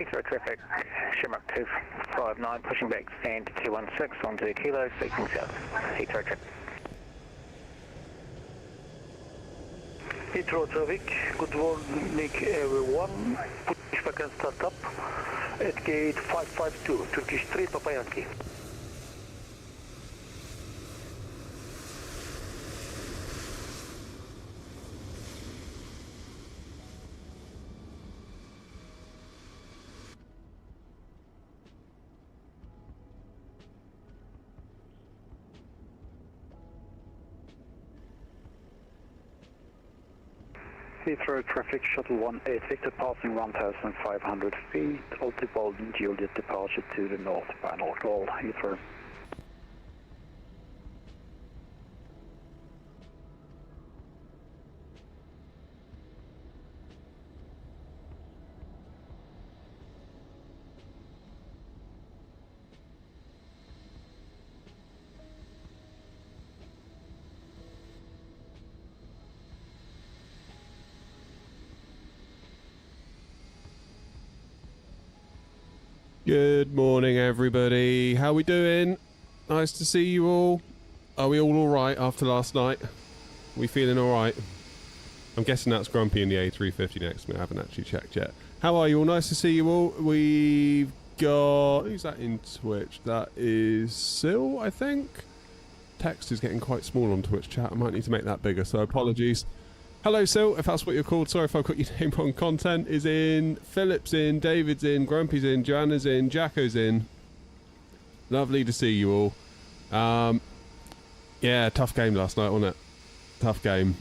Heathrow traffic, Shamrock 259, pushing back stand to 216 on 2 kilos, facing south. Heathrow traffic. Heathrow traffic, good morning everyone. Push back and start up at gate 552, Turkish 3, Papa Yankee. Heathrow traffic, shuttle 18 Victor passing 1,500 feet, altiple Juliet departure to the north, final call, Heathrow. Good morning, everybody. How we doing? Nice to see you all. Are we all right after last night? We feeling all right? I'm guessing that's Grumpy in the A350 next to me. I haven't actually checked yet. How are you all? Nice to see you all. We've got... Who's that in Twitch? That is Sil, I think. Text is getting quite small on Twitch chat. I might need to make that bigger, so apologies. Hello, Sil, if that's what you're called. Sorry if I've got your name wrong. Content is in, Philip's in, David's in, Grumpy's in, Joanna's in, Jacko's in. Lovely to see you all. Yeah, tough game last night, wasn't it? Tough game.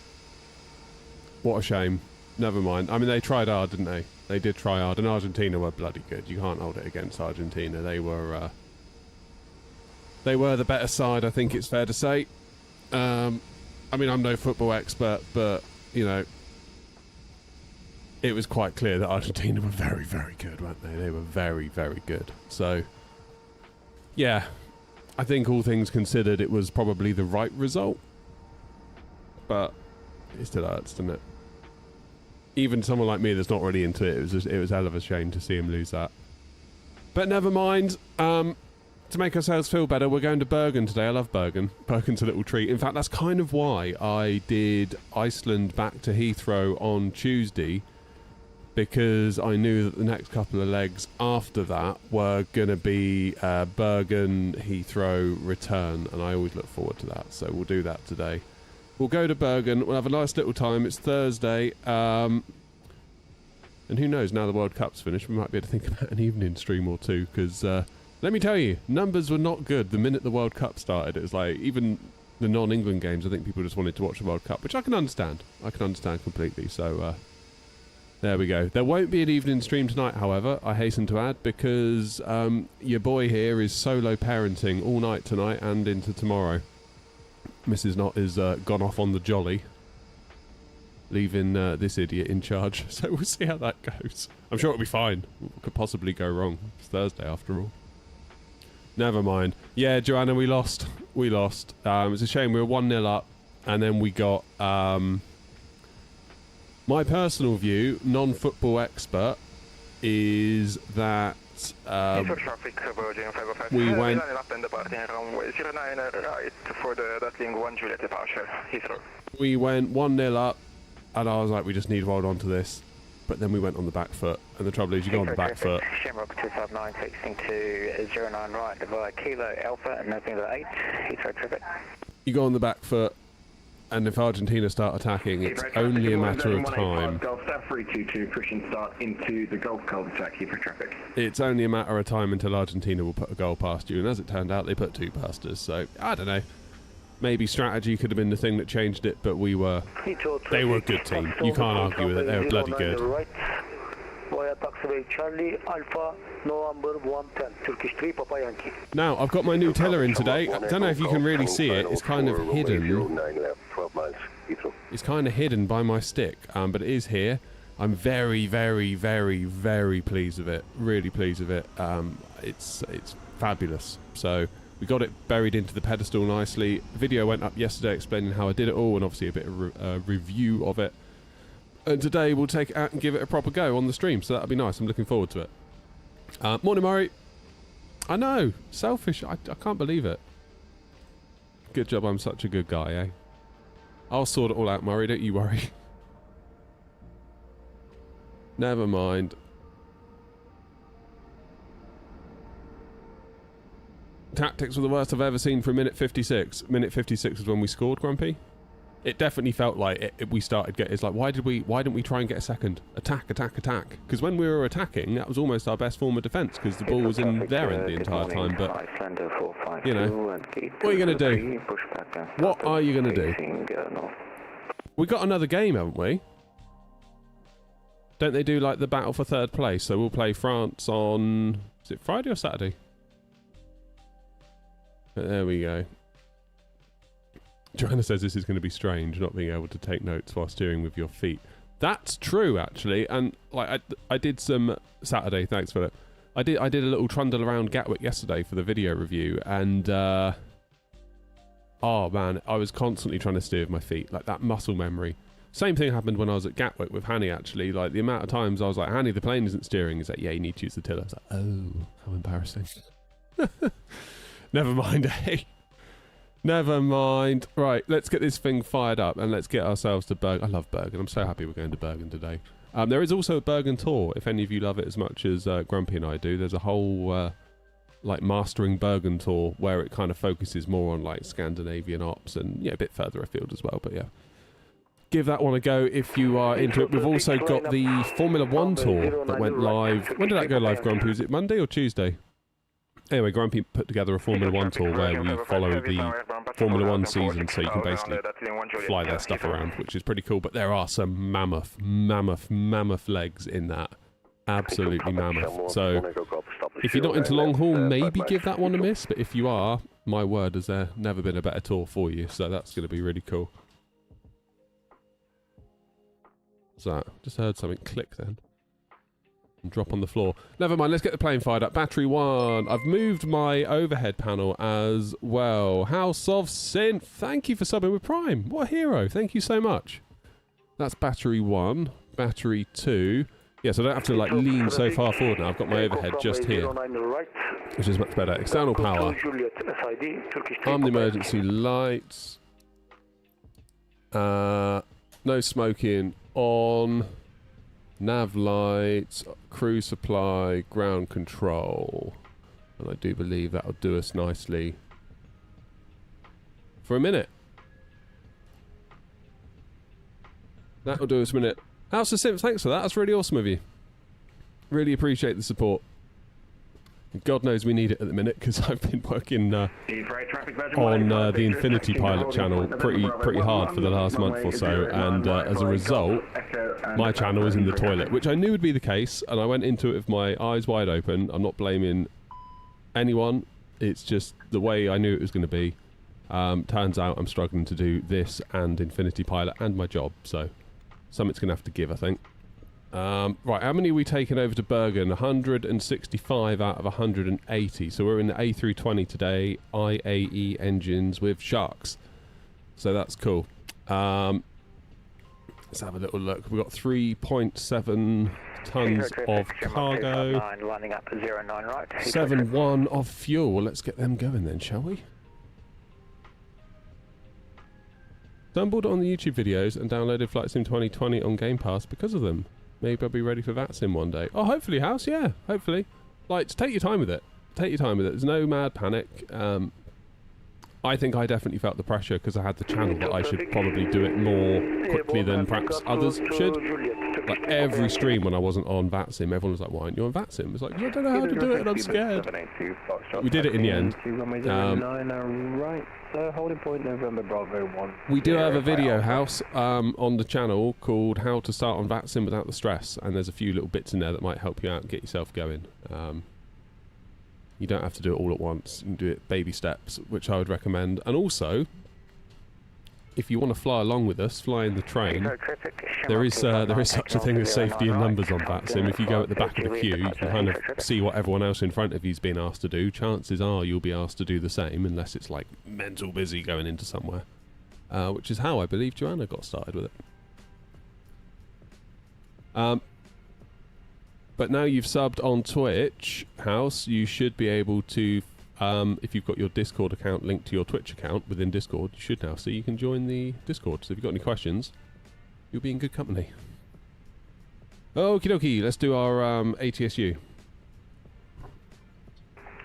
What a shame. Never mind. I mean, they tried hard, didn't they? They did try hard, and Argentina were bloody good. You can't hold it against Argentina. They were the better side, I think it's fair to say. I mean, I'm no football expert, but... you know, it was quite clear that Argentina were very, very good, weren't they? They were very, very good. So, yeah, I think all things considered, it was probably the right result. But it still hurts, doesn't it? Even someone like me that's not really into it, it was a hell of a shame to see him lose that. But never mind. To make ourselves feel better, we're going to Bergen today. I love Bergen. Bergen's a little treat. In fact, that's kind of why I did Iceland back to Heathrow on Tuesday, because I knew that the next couple of legs after that were going to be Bergen, Heathrow, return, and I always look forward to that. So we'll do that today. We'll go to Bergen. We'll have a nice little time. It's Thursday. And who knows, now the World Cup's finished, we might be able to think about an evening stream or two, because... let me tell you, numbers were not good the minute the World Cup started. It was like, even the non-England games, I think people just wanted to watch the World Cup, which I can understand. I can understand completely. So, there we go. There won't be an evening stream tonight, however, I hasten to add, because your boy here is solo parenting all night tonight and into tomorrow. Mrs. Knott is gone off on the jolly, leaving this idiot in charge. So we'll see how that goes. I'm sure it'll be fine. What could possibly go wrong? It's Thursday, after all. Never mind. Yeah, Joanna, we lost. We lost. It was a shame. We were 1-0 up, and then we got... my personal view, non-football expert, is that... we went... we went 1-0 up, and I was like, we just need to hold on to this. But then we went on the back foot, and the trouble is you go on the back foot. Shamrock 259 taxing to 09 right, divide Kilo Alpha and November 8, Heathrow traffic. You go on the back foot, and if Argentina start attacking, it's only a matter of time. Golf Staff 322, pushing start into the Gulf cul-de-sac, Heathrow traffic. It's only a matter of time until Argentina will put a goal past you, and as it turned out, they put 2 past us, so I don't know. Maybe strategy could have been the thing that changed it, but they were a good team. You can't argue with it. They were bloody good. Now, I've got my new tiller in today. I don't know if you can really see it. It's kind of hidden. It's kind of hidden by my stick, but it is here. I'm very, very, very, very pleased with it. Really pleased with it. It's fabulous. So... we got it buried into the pedestal nicely. The video went up yesterday explaining how I did it all, and obviously a bit of review of it. And today we'll take it out and give it a proper go on the stream, so that'll be nice. I'm looking forward to it. Morning, Murray. I know, selfish. I can't believe it. Good job, I'm such a good guy, eh? I'll sort it all out, Murray, don't you worry. Never mind. Tactics were the worst I've ever seen for minute 56. Minute 56 was when we scored, Grumpy. It definitely felt like we started getting... It's like, why didn't we try and get a second? Attack, attack, attack. Because when we were attacking, that was almost our best form of defence, because the ball was in their end the entire time. But, you know, what are you going to do? What are you going to do? We got another game, haven't we? Don't they do, like, the battle for third place? So we'll play France on... Is it Friday or Saturday? But there we go. Joanna says this is going to be strange, not being able to take notes while steering with your feet. That's true, actually. And like I did some Saturday. Thanks, Philip. I did a little trundle around Gatwick yesterday for the video review, and oh man, I was constantly trying to steer with my feet, like that muscle memory. Same thing happened when I was at Gatwick with Hanny. Actually, like the amount of times I was like, Hanny, the plane isn't steering. He's like, yeah, you need to use the tiller. I was like, oh, how embarrassing. Never mind, eh? Never mind. Right, let's get this thing fired up and let's get ourselves to Bergen. I love Bergen. I'm so happy we're going to Bergen today. There is also a Bergen tour, if any of you love it as much as Grumpy and I do. There's a whole like mastering Bergen tour where it kind of focuses more on like Scandinavian ops and yeah, a bit further afield as well. But yeah, give that one a go if you are into it. We've also got the Formula 1 tour that went live. When did that go live, Grumpy? Was it Monday or Tuesday? Anyway, Grumpy put together a Formula 1 tour where we follow the Formula 1 season, so you can basically fly their stuff around, which is pretty cool. But there are some mammoth legs in that. Absolutely mammoth. So if you're not into long haul, maybe give that one a miss. But if you are, my word, has there never been a better tour for you. So that's going to be really cool. What's that? Just heard something click then. And drop on the floor. Never mind, let's get the plane fired up. Battery 1. I've moved my overhead panel as well. House of Synth. Thank you for subbing with Prime. What a hero. Thank you so much. That's battery 1. Battery 2. Yeah, so I don't have to like lean so far forward now. I've got my overhead just here, which is much better. External power. Arm the emergency lights. No smoking on. Nav lights, crew supply, ground control. And I do believe that'll do us nicely for a minute. That'll do us a minute. House of Sims, thanks for that. That's really awesome of you. Really appreciate the support. God knows we need it at the minute because I've been working on the Infinity Pilot channel pretty hard for the last month or so, and as a result, my channel is in the toilet, which I knew would be the case, and I went into it with my eyes wide open. I'm not blaming anyone. It's just the way I knew it was going to be. Turns out I'm struggling to do this and Infinity Pilot and my job, so something's going to have to give, I think. Right, how many are we taking over to Bergen? 165 out of 180. So we're in the A320 today, IAE engines with Sharks. So that's cool. Let's have a little look. We've got 3.7 tons of cargo. 7.1 of fuel. Let's get them going then, shall we? Stumbled on the YouTube videos and downloaded Flight Sim 2020 on Game Pass because of them. Maybe I'll be ready for that sim one day. Oh, hopefully, House, yeah, hopefully. Like, just take your time with it. Take your time with it. There's no mad panic. I think I definitely felt the pressure because I had the channel that I should probably do it more quickly than perhaps others should. Like, every stream when I wasn't on VATSIM, everyone was like, why aren't you on VATSIM? It's like, I don't know how to do it and I'm scared. We did it in the end. Holding point November Bravo 1. We do have a video, House, on the channel called How to Start on VATSIM Without the Stress, and there's a few little bits in there that might help you out and get yourself going. You don't have to do it all at once. You can do it baby steps, which I would recommend. And also, if you want to fly along with us, fly in the train, there is such a thing as safety in numbers on VATSIM. If you go at the back of the queue, you can kind of see what everyone else in front of you's been asked to do. Chances are you'll be asked to do the same, unless it's like mental busy going into somewhere. Which is how I believe Joanna got started with it. But now you've subbed on Twitch, House, you should be able to, if you've got your Discord account linked to your Twitch account within Discord, you should now. So you can join the Discord. So if you've got any questions, you'll be in good company. Okie dokie, let's do our ATSU.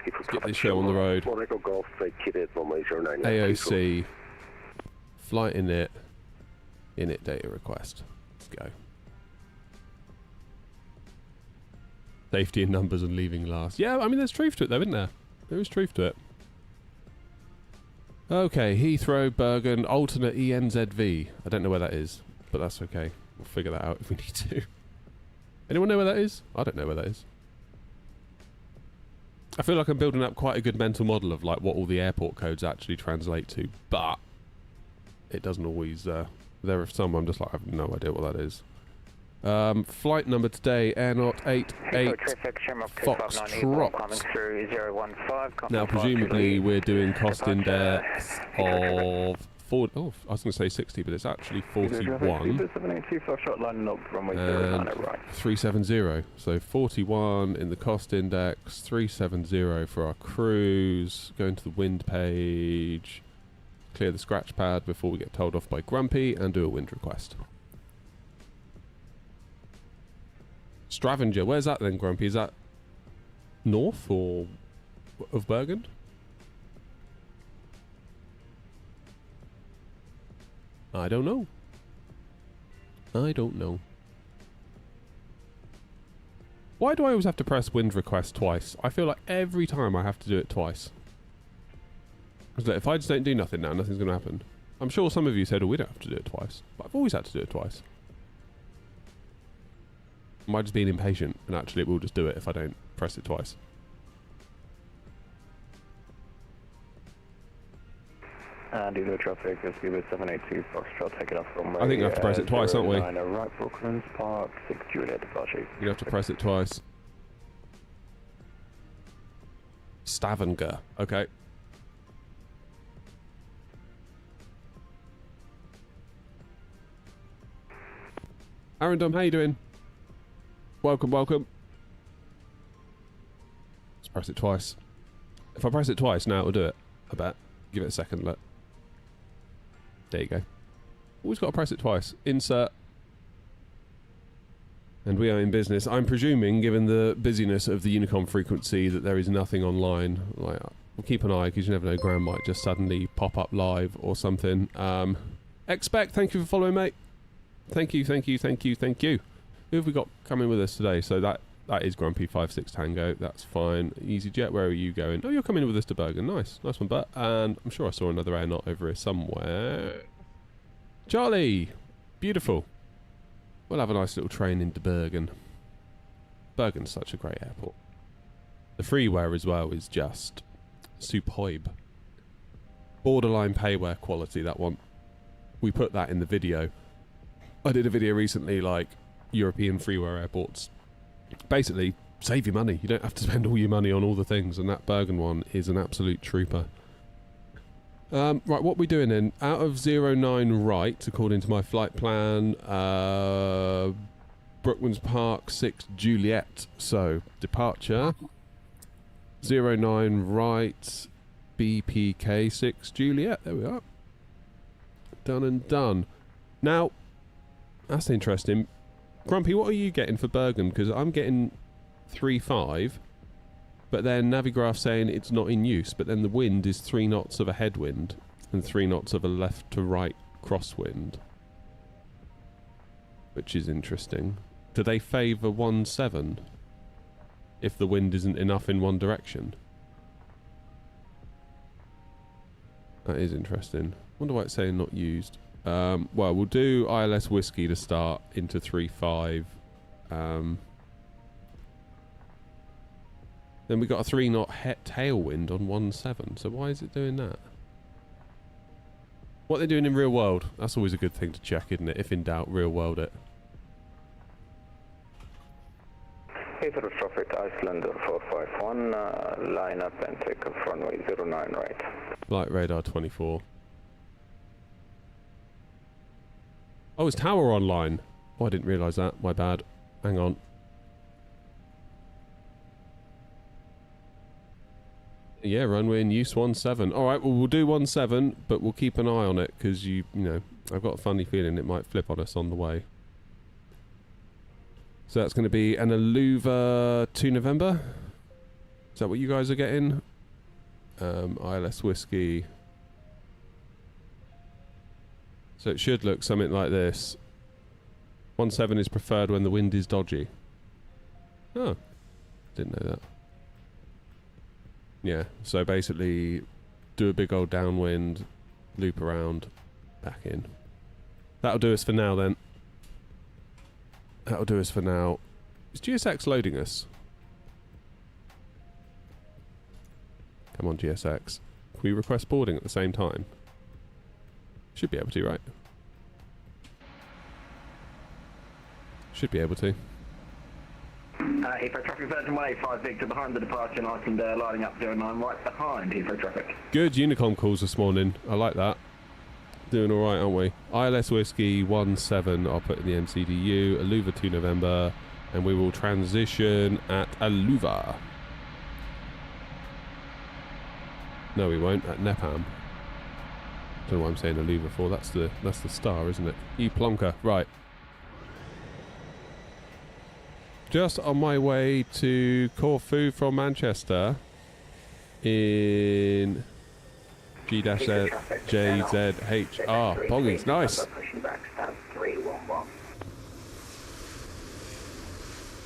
Let's get this show on the road. AOC, flight init data request. Let's go. Safety in numbers and leaving last. Yeah, I mean, there's truth to it though, isn't there? There is truth to it. Okay, Heathrow, Bergen, alternate ENZV. I don't know where that is, but that's okay. We'll figure that out if we need to. Anyone know where that is? I don't know where that is. I feel like I'm building up quite a good mental model of like what all the airport codes actually translate to, but it doesn't always. There are some I'm just like, I have no idea what that is. Flight number today, Air Not 88 Foxtrot. Now presumably we're doing cost index of 40, oh, I was going to say 60, but it's actually 41. And 370. So 41 in the cost index, 370 for our cruise. Go into the wind page, clear the scratch pad before we get told off by Grumpy, and do a wind request. Stavanger, where's that then, Grumpy? Is that north or of Bergen? I don't know. I don't know. Why do I always have to press wind request twice? I feel like every time I have to do it twice. Like, if I just don't do nothing now, nothing's going to happen. I'm sure some of you said, oh, we don't have to do it twice. But I've always had to do it twice. Am I just being impatient? And actually it will just do it if I don't press it twice. And either traffic, SQ 782 Foxtrot, take it off from I think you have to press it twice, aren't we? Right, Brooklands Park, 6 Juliet departure. You have to press it twice. Stavanger, okay. Arundum, how you doing? Welcome, welcome. Let's press it twice. If I press it twice, now it'll do it. I bet. Give it a second, look. There you go. Always got to press it twice. Insert. And we are in business. I'm presuming, given the busyness of the Unicom frequency, that there is nothing online. Like, we'll keep an eye, because you never know, Graham might just suddenly pop up live or something. Expect, thank you for following, mate. Thank you, thank you, thank you, thank you. Who have we got coming with us today? So that is Grumpy 56 Tango. That's fine. EasyJet, where are you going? Oh, you're coming with us to Bergen. Nice. Nice one, Bert. And I'm sure I saw another Air Not over here somewhere. Charlie! Beautiful. We'll have a nice little train into Bergen. Bergen's such a great airport. The freeware as well is just superb. Borderline payware quality, that one. We put that in the video. I did a video recently, like, European freeware airports. Basically, save your money. You don't have to spend all your money on all the things, and that Bergen one is an absolute trooper. Right, what are we doing then? Out of 09 right, according to my flight plan, Brooklands Park 6 Juliet. So, departure, 09 right, BPK 6 Juliet. There we are. Done and done. Now, that's interesting. Grumpy, what are you getting for Bergen? Because I'm getting 3.5, but then Navigraph saying it's not in use, but then the wind is 3 knots of a headwind and 3 knots of a left to right crosswind, which is interesting. Do they favour 1.7 if the wind isn't enough in one direction? That is interesting. Wonder why it's saying not used. Well, we'll do ILS Whiskey to start into 3.5. Then we got a 3 knot tailwind on 1.7. So why is it doing that? What they're doing in real world. That's always a good thing to check, isn't it? If in doubt, real world it. Heathrow traffic, Iceland 451, line up and take off runway 09 right. Flight radar 24. Oh, is tower online? Oh, I didn't realise that. My bad. Hang on. Yeah, runway in use 17. All right, well, we'll do 17, but we'll keep an eye on it because you know, I've got a funny feeling it might flip on us on the way. So that's going to be an Aluva 2 November. Is that what you guys are getting? ILS Whiskey. So it should look something like this. 17 is preferred when the wind is dodgy. Oh, didn't know that. Yeah, so basically do a big old downwind, loop around, back in. That'll do us for now then. That'll do us for now. Is GSX loading us? Come on, GSX. Can we request boarding at the same time? Should be able to, right? Should be able to. Heathrow traffic, Virgin 185 Victor behind the departure and Iceland lining up 09 right behind Heathrow traffic. Good Unicom calls this morning. I like that. Doing alright, aren't we? ILS Whiskey 17, I'll put in the MCDU, Aluva 2 November, and we will transition at Aluva. No, we won't, at Nepam. Don't know why I'm saying Aluva for, that's the star, isn't it? E Plonker, right. Just on my way to Corfu from Manchester in G-JZHR. Boggins, nice.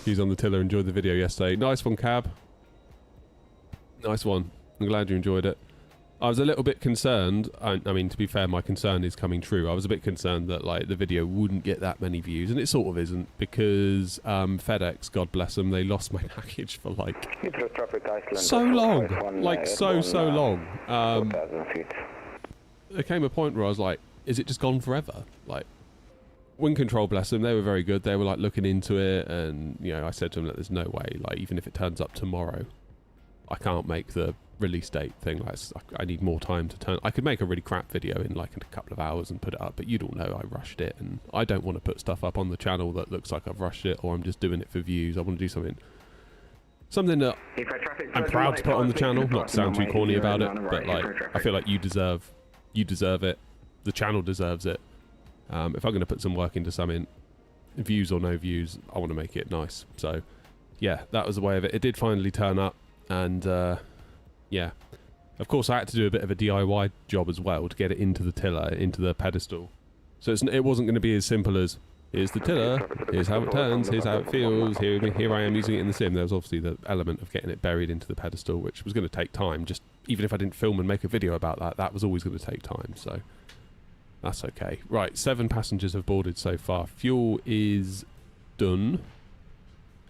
He's on the tiller, enjoyed the video yesterday. Nice one, Cab. Nice one. I'm glad you enjoyed it. I was a little bit concerned. I mean, to be fair, my concern is coming true. I was a bit concerned that like the video wouldn't get that many views, and it sort of isn't because FedEx, God bless them, they lost my package for like so long, like so long. There came a point where I was like, is it just gone forever? Like, WinCtrl, bless them, they were very good. They were like looking into it, and you know, I said to them that there's no way. Like, even if it turns up tomorrow, I can't make the release date thing. Like, I need more time to turn. I could make a really crap video in like a couple of hours and put it up, but you'd all know I rushed it, and I don't want to put stuff up on the channel that looks like I've rushed it or I'm just doing it for views. I want to do something that I'm proud to put on the channel, not to sound too corny about it, but like I feel like you deserve it, the channel deserves it. If I'm going to put some work into something, views or no views, I want to make it nice. So yeah, that was the way of it. It did finally turn up, and yeah, of course I had to do a bit of a DIY job as well to get it into the tiller, into the pedestal. So it wasn't going to be as simple as, here's the tiller, here's how it turns, here's how it feels, here I am using it in the sim. There was obviously the element of getting it buried into the pedestal, which was going to take time. Just even if I didn't film and make a video about that, that was always going to take time. So that's okay. Right, 7 passengers have boarded so far. Fuel is done.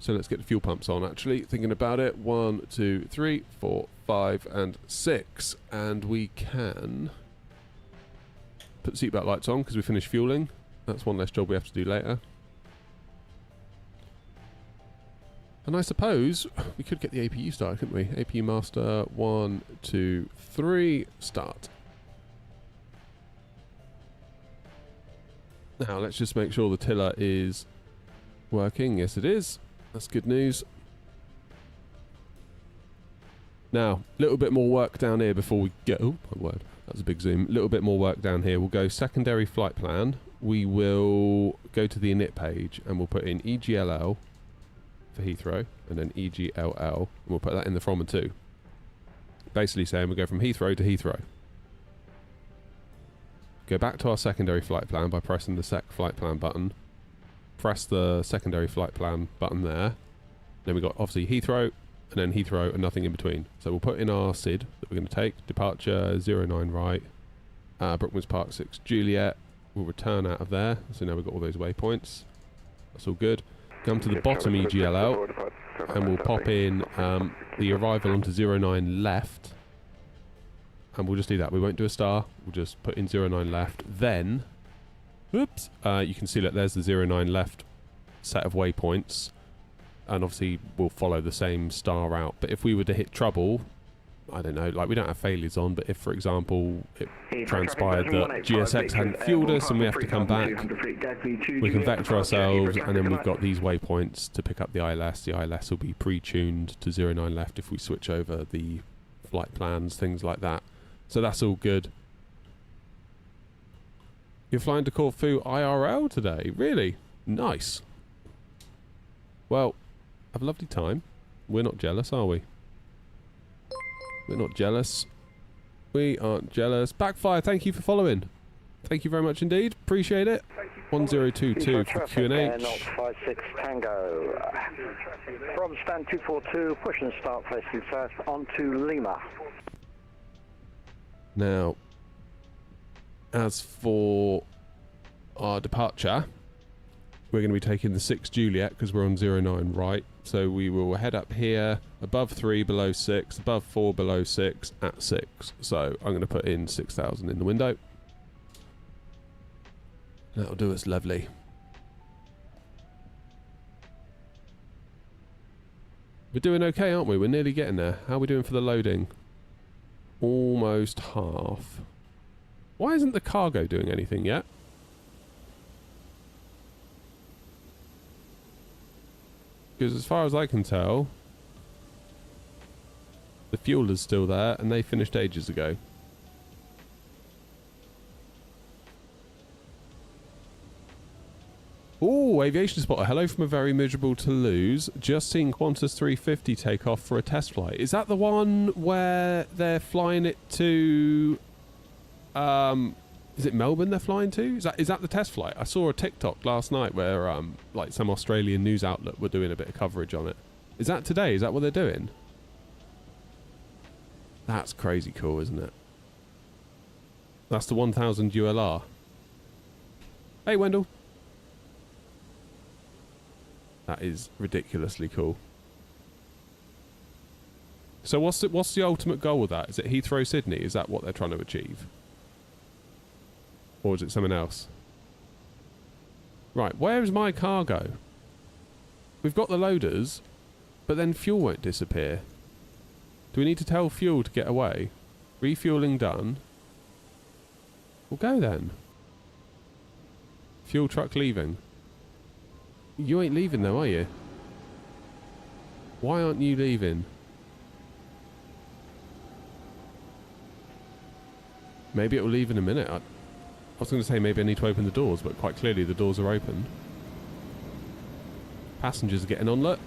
So let's get the fuel pumps on, actually. Thinking about it. 1, 2, 3, 4, 5, and 6. And we can put the seatbelt lights on because we finished fueling. That's one less job we have to do later. And I suppose we could get the APU started, couldn't we? APU master, 1, 2, 3, start. Now let's just make sure the tiller is working. Yes, it is. That's good news. Now, a little bit more work down here before we go. Oh, my word. That was a big zoom. A little bit more work down here. We'll go secondary flight plan. We will go to the init page and we'll put in EGLL for Heathrow and then EGLL. And we'll put that in the from and to. Basically saying we go from Heathrow to Heathrow. Go back to our secondary flight plan by pressing the sec flight plan button. Press the secondary flight plan button there. Then we got obviously Heathrow and then Heathrow and nothing in between. So we'll put in our SID that we're going to take. Departure 09 right. Brookmans Park 6 Juliet. We'll return out of there. So now we've got all those waypoints. That's all good. Come to the bottom EGLL and we'll pop in the arrival onto 09 left. And we'll just do that. We won't do a star. We'll just put in 09 left. Then, oops, you can see that there's the 09 left set of waypoints. And obviously we'll follow the same star route. But if we were to hit trouble, I don't know, like we don't have failures on, but if, for example, it transpired that GSX hadn't fueled us and we have to come back, we can vector ourselves and then we've got these waypoints to pick up the ILS. The ILS will be pre-tuned to 09 left if we switch over the flight plans, things like that. So that's all good. You're flying to Corfu IRL today? Really? Nice. Well, have a lovely time. We're not jealous, are we? We're not jealous. We aren't jealous. Backfire, thank you for following. Thank you very much indeed. Appreciate it. 1022 for QNH. 056 Tango. From stand 242, push and start facing first onto Lima. Now, as for our departure, we're going to be taking the 6 Juliet because we're on 09 right. So we will head up here, above 3, below 6, above 4, below 6, at 6. So I'm going to put in 6,000 in the window. That'll do us lovely. We're doing okay, aren't we? We're nearly getting there. How are we doing for the loading? Almost half. Why isn't the cargo doing anything yet? Because as far as I can tell, the fuel is still there and they finished ages ago. Ooh, Aviation Spotter. Hello from a very miserable Toulouse. Just seen Qantas 350 take off for a test flight. Is that the one where they're flying it to... is it Melbourne they're flying to? Is that the test flight? I saw a TikTok last night where like some Australian news outlet were doing a bit of coverage on it. Is that today? Is that what they're doing? That's crazy cool, isn't it? That's the 1000 ULR. Hey, Wendell. That is ridiculously cool. So what's the ultimate goal with that? Is it Heathrow Sydney? Is that what they're trying to achieve? Or is it something else? Right, where is my cargo? We've got the loaders, but then fuel won't disappear. Do we need to tell fuel to get away? Refueling done. We'll go then. Fuel truck leaving. You ain't leaving though, are you? Why aren't you leaving? Maybe it'll leave in a minute. I was going to say maybe I need to open the doors, but quite clearly the doors are open. Passengers are getting on, look.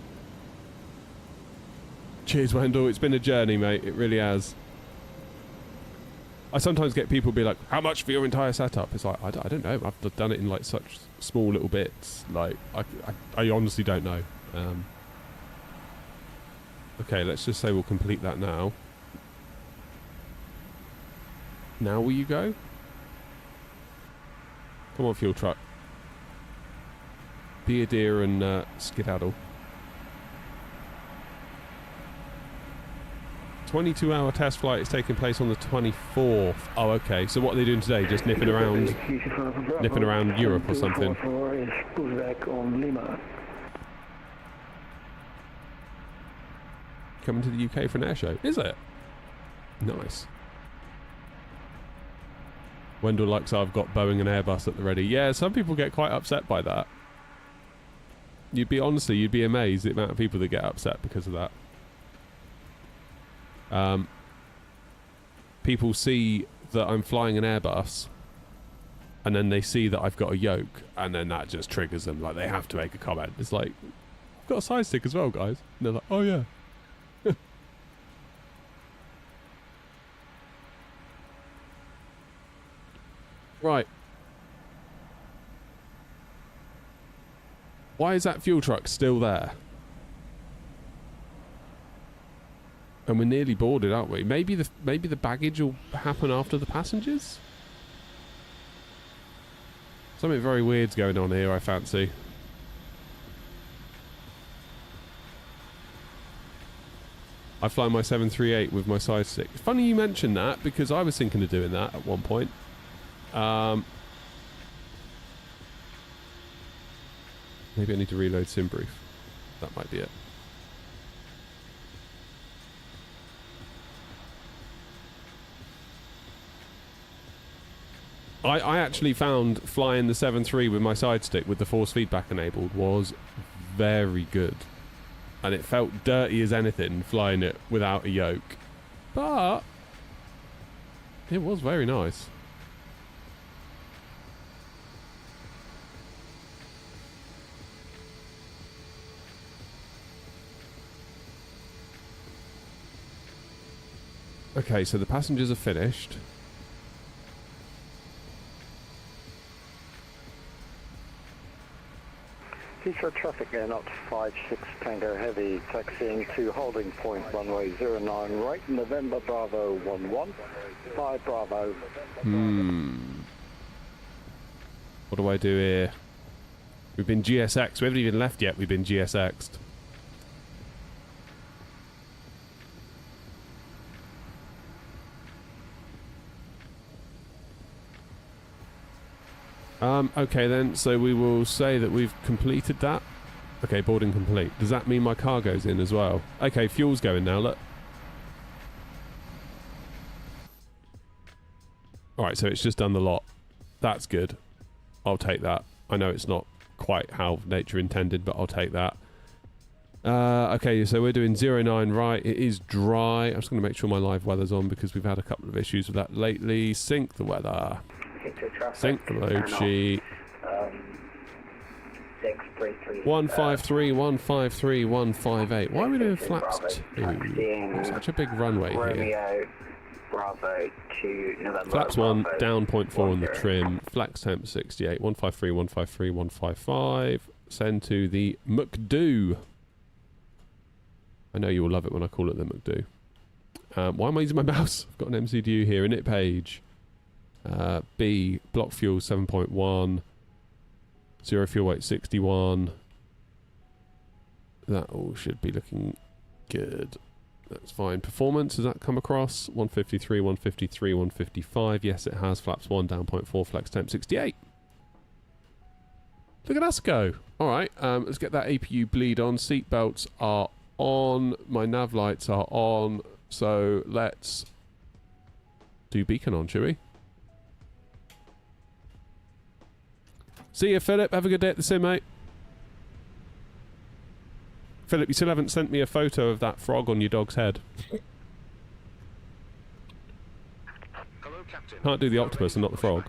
Cheers, Wendell. It's been a journey, mate. It really has. I sometimes get people be like, how much for your entire setup? It's like, I don't know. I've done it in like such small little bits. Like, I honestly don't know. Okay, let's just say we'll complete that now. Now will you go? Come on, fuel truck. Be a dear and skedaddle. 22-hour test flight is taking place on the 24th. Oh, okay. So what are they doing today? Just nipping around Europe or something? Coming to the UK for an air show. Is it? Nice. Wendell likes I've got Boeing and Airbus at the ready. Yeah, some people get quite upset by that. You'd be amazed the amount of people that get upset because of that. People see that I'm flying an Airbus and then they see that I've got a yoke and then that just triggers them. Like, they have to make a comment. It's like, I've got a side stick as well, guys. And they're like, oh yeah. Right. Why is that fuel truck still there? And we're nearly boarded, aren't we? Maybe the baggage will happen after the passengers? Something very weird's going on here, I fancy. I fly my 738 with my side stick. Funny you mentioned that, because I was thinking of doing that at one point. Maybe I need to reload SimBrief. That might be it. I actually found flying the 7.3 with my side stick with the force feedback enabled was very good. And it felt dirty as anything flying it without a yoke. but it was very nice. Okay, so the passengers are finished. Heathrow traffic air not 56 Tango Heavy, taxiing to holding point runway 09 right, November Bravo 11, 5 Bravo. What do I do here? We've been GSX. We haven't even left yet. We've been GSX'd. Okay then, so we will say that we've completed that. Okay, boarding complete. Does that mean my cargo's in as well? Okay, fuel's going now, look. Alright, so it's just done the lot. That's good. I'll take that. I know it's not quite how nature intended, but I'll take that. Okay, so we're doing 09 right. It is dry. I'm just going to make sure my live weather's on because we've had a couple of issues with that lately. Sync the weather. Sync the load sheet. 153, 153, 158. Why are we doing flaps 2? Such a big runway here. Bravo to November. Flaps 1, down 0.4 on the trim. Flex temp 68, 153, 153, 155. Send to the McDo. I know you will love it when I call it the McDo. Why am I using my mouse? I've got an MCDU here, init page. B, block fuel 7.1, 0 fuel weight 61. That all should be looking good. That's fine. Performance, has that come across? 153, 153, 155. Yes, it has. Flaps 1, down 0.4, flex temp 68. Look at us go. Alright, let's get that APU bleed on. Seat belts are on. My nav lights are on. So let's do beacon on, shall we? See you, Philip. Have a good day at the sim, mate. Philip, you still haven't sent me a photo of that frog on your dog's head. Hello, Captain. Can't do the octopus and not the frog.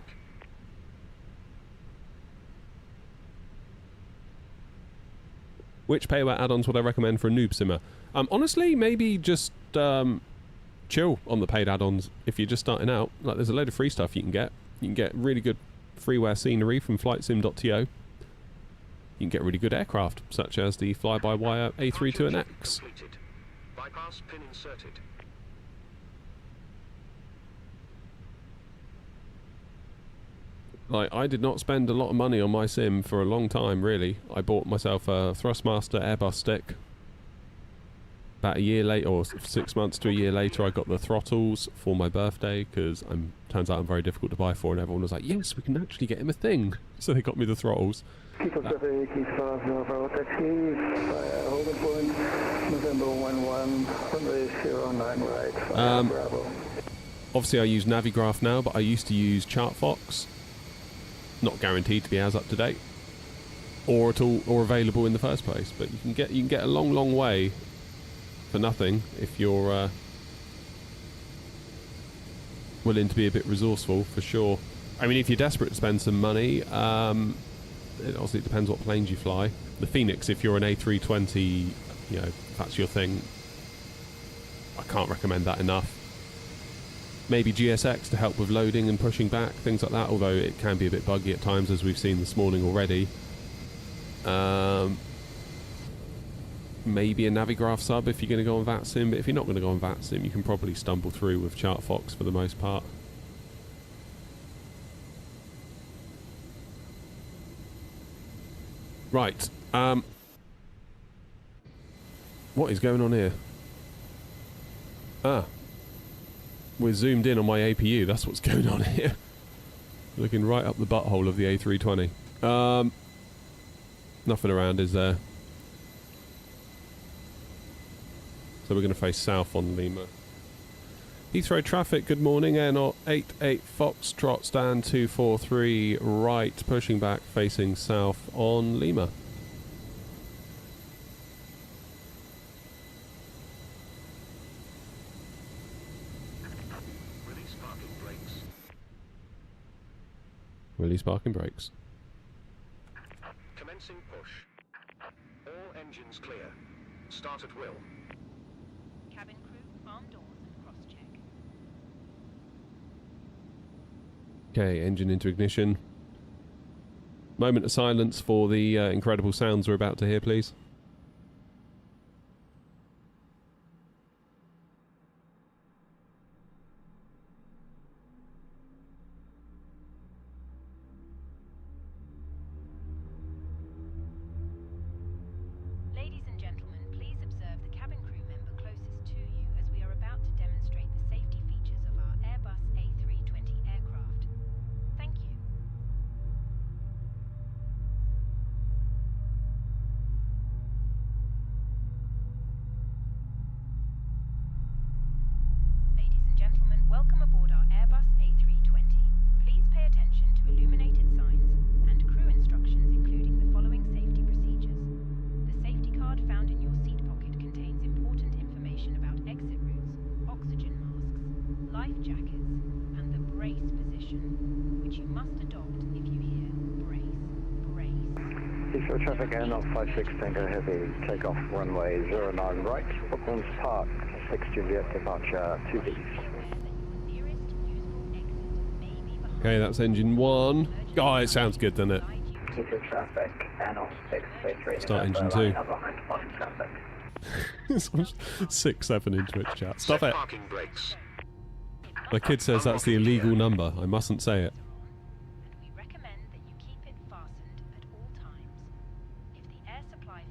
Which payware add-ons would I recommend for a noob simmer? Honestly, maybe just chill on the paid add-ons if you're just starting out. Like, there's a load of free stuff you can get. You can get really good freeware scenery from flightsim.to. You can get really good aircraft, such as the fly-by-wire A32NX. Bypass pin inserted. Like, I did not spend a lot of money on my sim for a long time, really. I bought myself a Thrustmaster Airbus stick. About a year later, or 6 months to a year later, I got the Throttles for my birthday, because turns out I'm very difficult to buy for, and everyone was like, yes, we can actually get him a thing. So they got me the Throttles. Keep up traffic, keep fast, Bravo taxi, holding point, November 11, runway 09 right, Bravo. Obviously I use Navigraph now, but I used to use Chartfox. Not guaranteed to be as up to date, or at all, or available in the first place. But you can get a long way for nothing if you're willing to be a bit resourceful, for sure. I mean, if you're desperate to spend some money, it obviously depends what planes you fly. The Phoenix, if you're an A320, you know, if that's your thing, I can't recommend that enough. Maybe GSX to help with loading and pushing back, things like that, although it can be a bit buggy at times, as we've seen this morning already. Maybe a Navigraph sub if you're going to go on VATSIM, but if you're not going to go on VATSIM, you can probably stumble through with Chartfox for the most part. Right. What is going on here? We're zoomed in on my APU. That's what's going on here. Looking right up the butthole of the A320. Nothing around, is there? So we're going to face south on Lima. Heathrow traffic, good morning. Air Knot 88 Foxtrot, stand 243 right, pushing back, facing south on Lima. Release parking brakes. Commencing push. All engines clear. Start at will. Cabin crew, arm doors and cross-check. Okay, engine into ignition. Moment of silence for the incredible sounds we're about to hear, please. Ladies and gentlemen, please observe the cabin crew member closest to you as we are about to demonstrate the safety features of our Airbus A320 aircraft. Thank you. Ladies and gentlemen, welcome aboard our Airbus A320. Please pay attention to illuminated signs and crew instructions, including the following safety procedures. The safety card found in your seat pocket contains important information about exit routes, oxygen masks, life jackets, and the brace position, which you must adopt if you hear brace, brace. Heathrow traffic Air 056 Tango Heavy, takeoff runway 09 right, Brooklands Park, 6 Juliet departure 2B. Okay, that's engine 1. Oh, it sounds good, doesn't it? Heathrow traffic, N 633. Start engine 2. It's 6-7 into its chat. Stop Set it. parking brakes. My kid says that's the illegal number. I mustn't say it. And we recommend that you keep it fastened at all times. If the air supply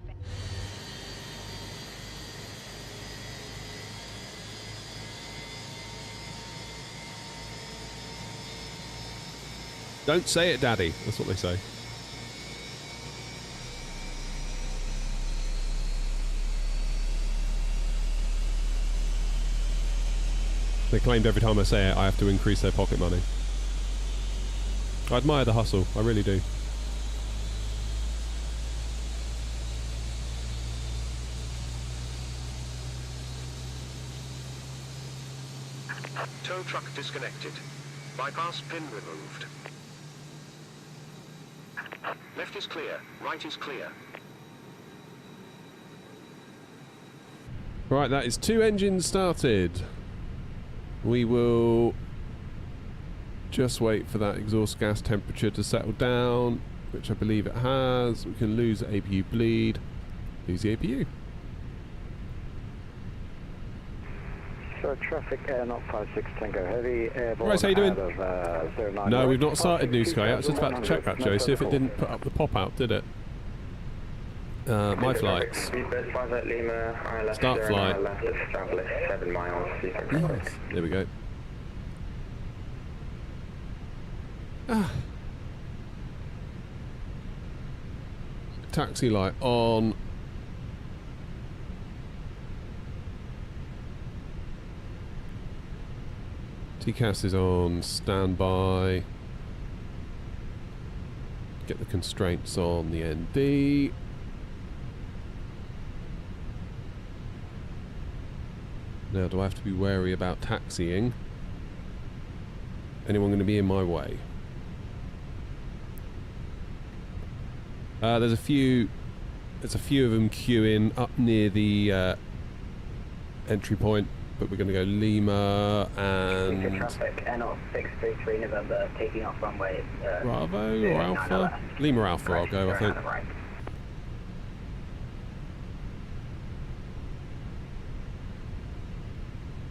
Don't say it, Daddy. That's what they say. They claimed every time I say it, I have to increase their pocket money. I admire the hustle. I really do. Tow truck disconnected. Bypass pin removed. Left is clear. Right is clear. Right, that is 2 engines started. We will just wait for that exhaust gas temperature to settle down, which I believe it has. We can lose the APU bleed. Lose the APU. So traffic Air 056 Tango Heavy, airborne Right, how you doing? out of 09 No, right, we've not started New Sky. I was just about to 2100, check that, Joe, see if it didn't put up the pop-out, did it? My flights. Start flight. Yes, there we go. Taxi light on. TCAS is on standby. Get the constraints on the ND. Now, do I have to be wary about taxiing? Anyone going to be in my way? There's a few of them queuing up near the entry point, but we're going to go Lima and traffic, N 633 November, taking off runway. Bravo or Alpha? Lima Alpha, I'll go, I think.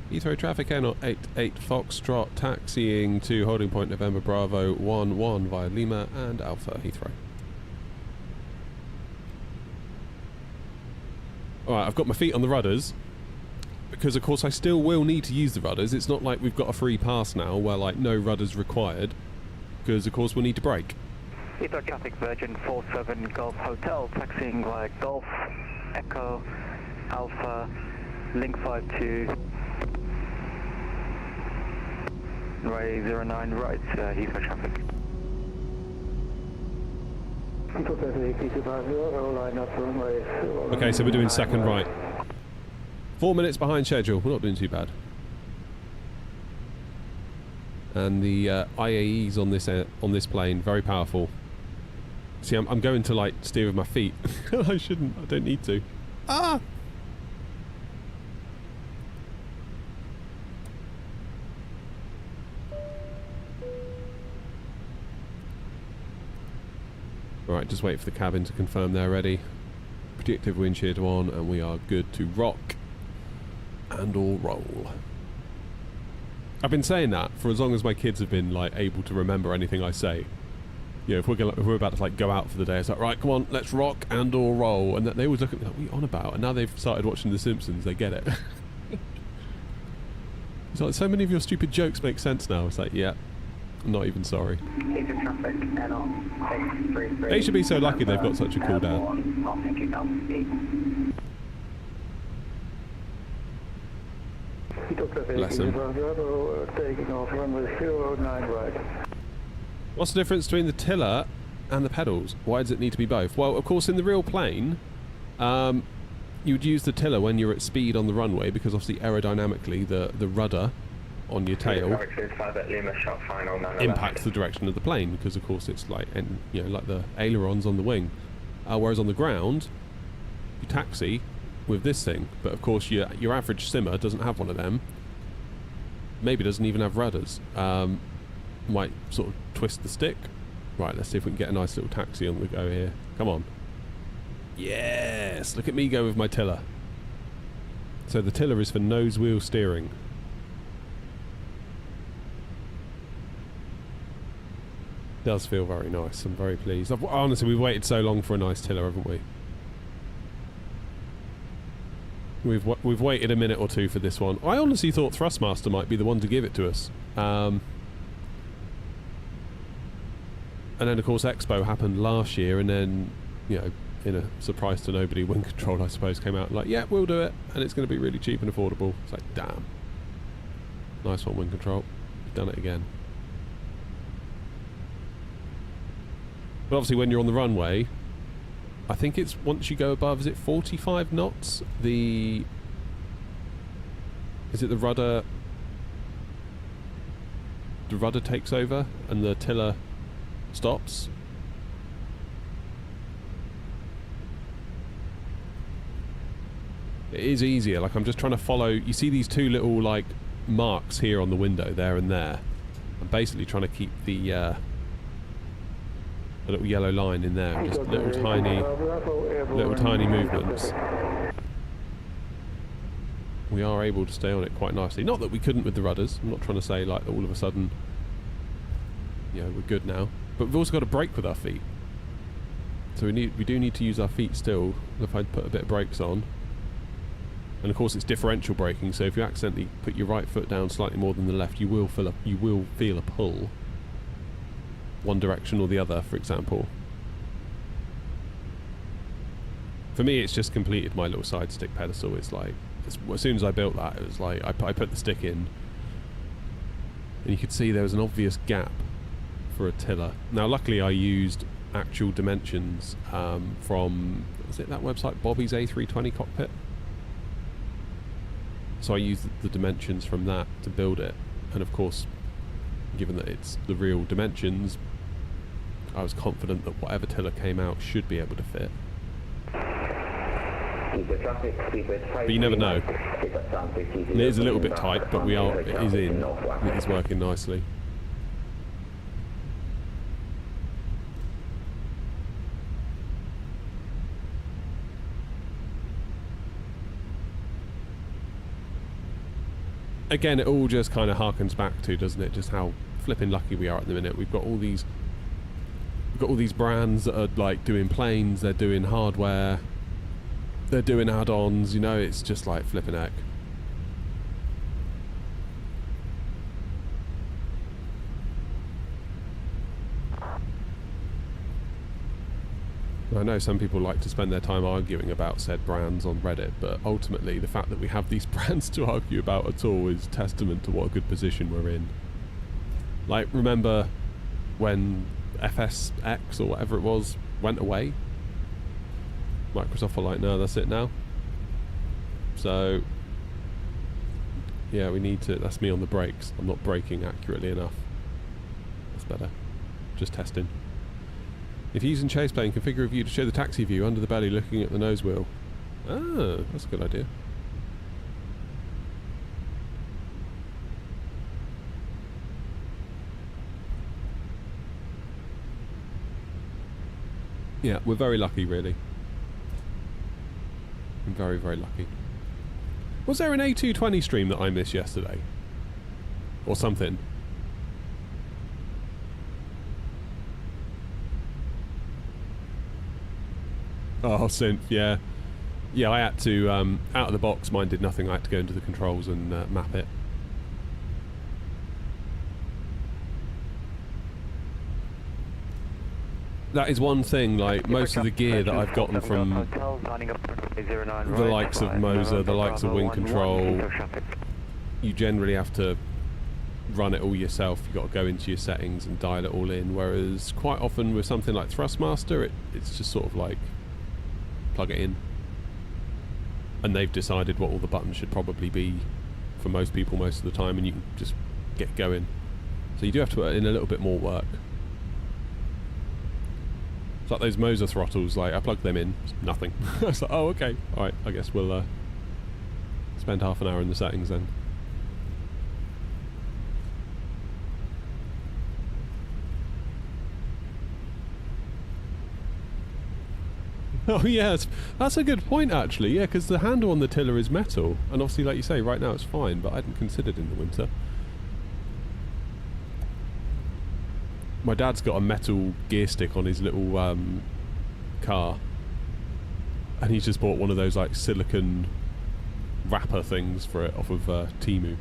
Heathrow traffic N88 Foxtrot taxiing to holding point November Bravo 11 via Lima and Alpha Heathrow. Alright, I've got my feet on the rudders because of course I still will need to use the rudders. It's not like we've got a free pass now where like no rudders required, because of course we'll need to brake. Heathrow traffic Bergen 47 Golf Hotel, taxiing via Golf Echo Alpha Link 52 runway 09 right, Heathrow traffic. Okay, so we're doing second right. 4 minutes behind schedule. We're not doing too bad. And the IAEs on this plane, very powerful. See, I'm going to like steer with my feet. I shouldn't. I don't need to. Ah! Alright, just wait for the cabin to confirm they're ready. Predictive wind shear to on, and we are good to rock and all roll. I've been saying that for as long as my kids have been like able to remember anything I say. You know, if we're about to like go out for the day, it's like, right, come on, let's rock and all roll, and they always look at me like, what are you on about? And now they've started watching The Simpsons, they get it. It's like, so many of your stupid jokes make sense now. It's like, yeah, I'm not even sorry. They should be so lucky they've got such a cool dad. Bless him. Taking off runway 09 right. What's the difference between the tiller and the pedals? Why does it need to be both? Well, of course, in the real plane, you would use the tiller when you're at speed on the runway, because obviously aerodynamically the rudder on your tail impacts the direction of the plane, because of course it's like, and you know, like the ailerons on the wing. Whereas on the ground, you taxi with this thing, but of course your average simmer doesn't have one of them. Maybe doesn't even have rudders. Might sort of twist the stick. Right, let's see if we can get a nice little taxi on the go here. Come on. Yes! Look at me go with my tiller. So the tiller is for nose wheel steering. Does feel very nice. I'm very pleased. Honestly, we've waited so long for a nice tiller, haven't we? We've waited a minute or two for this one. I honestly thought Thrustmaster might be the one to give it to us. And then, of course, Expo happened last year, and then, you know, in a surprise to nobody, WinCtrl, I suppose, came out like, yeah, we'll do it, and it's going to be really cheap and affordable. It's like, damn. Nice one, WinCtrl. You've done it again. But obviously, when you're on the runway, I think it's once you go above, is it 45 knots? Is it the rudder? The rudder takes over and the tiller stops. It is easier. Like, I'm just trying to follow. You see these two little like marks here on the window, there and there. I'm basically trying to keep the a little yellow line in there, just little tiny movements. We are able to stay on it quite nicely. Not that we couldn't with the rudders. I'm not trying to say like all of a sudden, you know, we're good now. But we've also got to brake with our feet. So we do need to use our feet still. If I put a bit of brakes on, and of course it's differential braking. So if you accidentally put your right foot down slightly more than the left, you will feel a pull. One direction or the other, for example. For me, it's just completed my little side stick pedestal. It's like, as soon as I built that, it was like I put the stick in, and you could see there was an obvious gap for a tiller. Now, luckily, I used actual dimensions from, is it that website, Bobby's A320 Cockpit? So I used the dimensions from that to build it, and of course, given that it's the real dimensions, I was confident that whatever tiller came out should be able to fit. But you never know. And it is a little bit tight, but it is in. It is working nicely. Again, it all just kind of harkens back to, doesn't it, just how flipping lucky we are at the minute. We've got all these brands that are like doing planes, they're doing hardware, they're doing add-ons, you know, it's just like flipping heck. I know some people like to spend their time arguing about said brands on Reddit, but ultimately the fact that we have these brands to argue about at all is testament to what a good position we're in. Like, remember when FSX or whatever it was went away? Microsoft were like, no, that's it now. So yeah, we need to, that's me on the brakes. I'm not braking accurately enough. better. Just testing. If using chase plane, configure a view to show the taxi view under the belly looking at the nose wheel. Ah, that's a good idea. Yeah, we're very lucky, really. I'm very, very lucky. Was there an A220 stream that I missed yesterday? Or something? Oh, synth, yeah. Yeah, I had to, out of the box, mine did nothing. I had to go into the controls and map it. That is one thing, like, most of the gear that I've gotten from the likes of Moser, the likes of WinCtrl, you generally have to run it all yourself. You've got to go into your settings and dial it all in, whereas quite often with something like Thrustmaster, it's just sort of like, plug it in. And they've decided what all the buttons should probably be for most people most of the time, and you can just get going. So you do have to put in a little bit more work. It's like those Moser throttles, like I plugged them in, nothing. It's like, oh okay, alright, I guess we'll spend half an hour in the settings then. Oh yeah, that's a good point actually, yeah, because the handle on the tiller is metal, and obviously like you say, right now it's fine, but I hadn't considered in the winter. My dad's got a metal gear stick on his little car, and he's just bought one of those like silicon wrapper things for it off of Temu.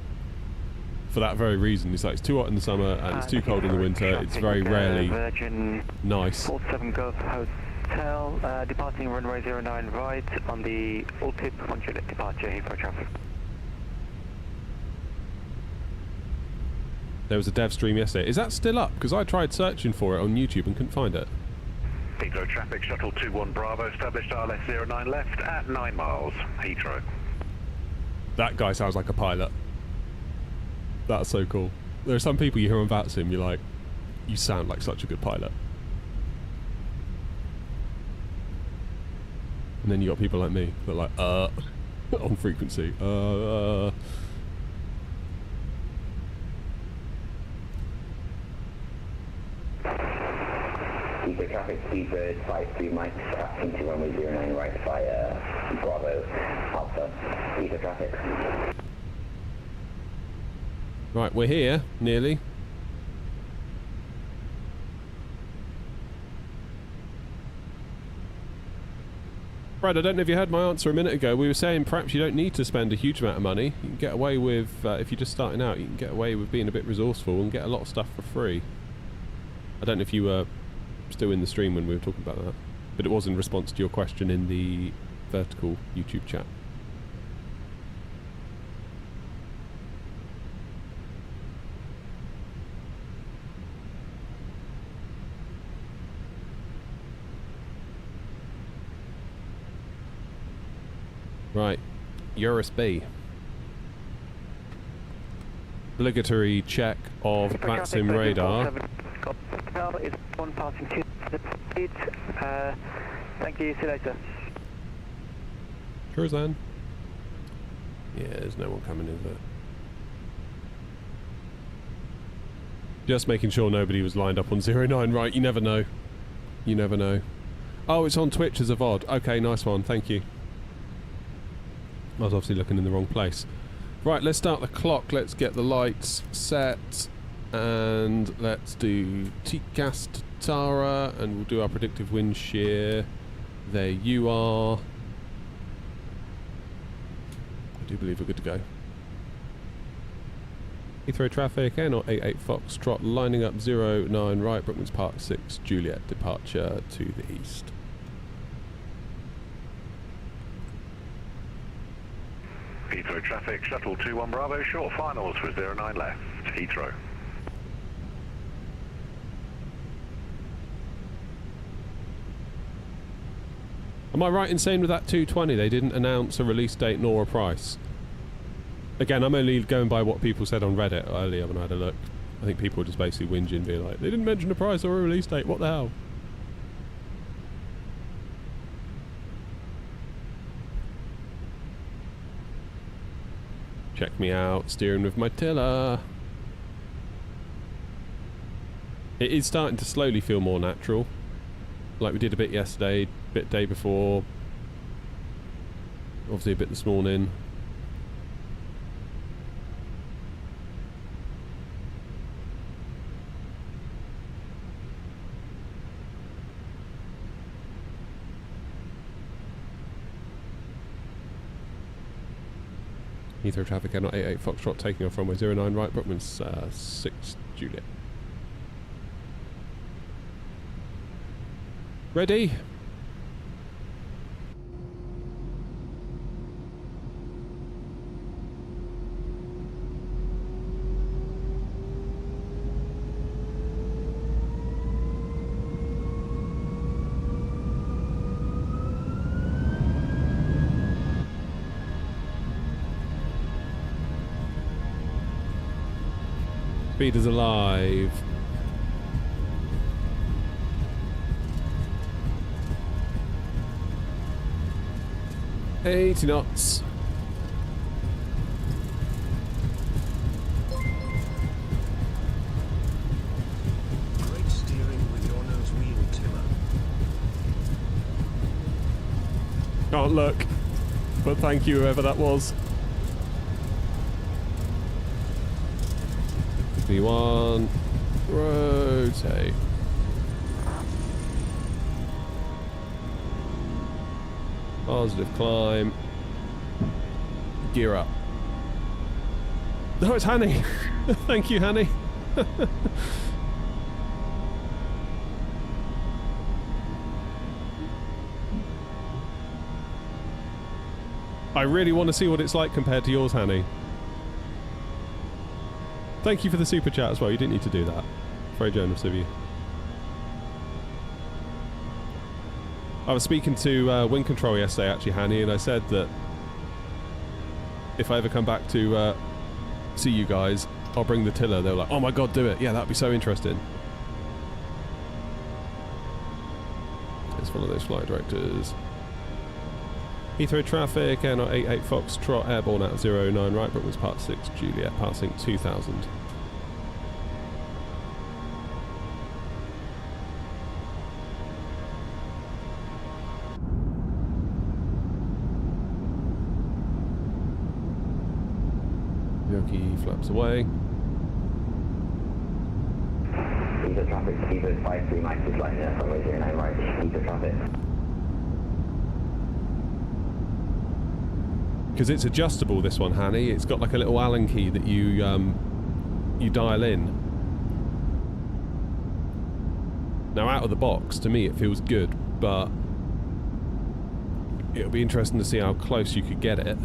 For that very reason, it's like it's too hot in the summer and it's too cold in the winter. It's very rarely nice. 47 Golf Hotel, departing runway 09 right on the full tip 1 departure Heathrow traffic. There was a dev stream yesterday. Is that still up? Because I tried searching for it on YouTube and couldn't find it. Heathrow traffic, shuttle 21 Bravo, established RLS 09 left at 9 miles, Heathrow. That guy sounds like a pilot. That's so cool. There are some people you hear on VATSIM, you're like, you sound like such a good pilot. And then you got people like me that are like, on frequency, Heathrow traffic, Seabird 53 Mike, into runway 09 right via Bravo, Alpha, Heathrow traffic. Right, we're here, nearly. Brad, I don't know if you heard my answer a minute ago. We were saying perhaps you don't need to spend a huge amount of money. You can get away with, if you're just starting out, you can get away with being a bit resourceful and get a lot of stuff for free. I don't know if you were still in the stream when we were talking about that, but it was in response to your question in the vertical YouTube chat. Right, Eurus B. Obligatory check of VATSIM radar. Is one passing to the speed. Thank you, see you later. Sure, Zan. Yeah, there's no one coming, is there? Just making sure nobody was lined up on 09 right, you never know. You never know. Oh, it's on Twitch as a VOD. Okay, nice one, thank you. I was obviously looking in the wrong place. Right, let's start the clock. Let's get the lights set. And let's do TCAS to Tara. And we'll do our predictive wind shear. There you are. I do believe we're good to go. Heathrow traffic, N88 Foxtrot, lining up 09 right, Brooklands Park 6, Juliet, departure to the east. Heathrow traffic, shuttle 21 Bravo, short finals for 09 left, Heathrow. Am I right in saying with that 220 they didn't announce a release date nor a price? Again, I'm only going by what people said on Reddit earlier when I had a look. I think people are just basically whinging, being like, they didn't mention a price or a release date, what the hell? Check me out, steering with my tiller. It is starting to slowly feel more natural. Like we did a bit yesterday, a bit day before. Obviously a bit this morning. Heathrow traffic, Air 88 Foxtrot taking off runway 09 right, Brookman's 6 Juliet. Ready? Speed is alive. $80 knots. Great steering with your nose wheel tiller. Can't look, but thank you whoever that was. V1, rotate. Positive climb. Gear up. No, it's Hanny. Thank you, Hanny. I really want to see what it's like compared to yours, Hanny. Thank you for the super chat as well. You didn't need to do that. Very generous of you. I was speaking to WinCtrl yesterday, actually, Hanny, and I said that if I ever come back to see you guys, I'll bring the tiller. They were like, oh my god, do it. Yeah, that'd be so interesting. It's one of those flight directors. Heathrow traffic, Air 88 Foxtrot, airborne at 09 right, Brookman's Part 6 Juliet, passing 2000. Yoki flaps away. Heathrow traffic, Heathrow 53 Mike is line there, runway 09 right, Heathrow traffic. Because it's adjustable, this one, Hanny. It's got like a little Allen key that you dial in. Now, out of the box, to me, it feels good, but it'll be interesting to see how close you could get it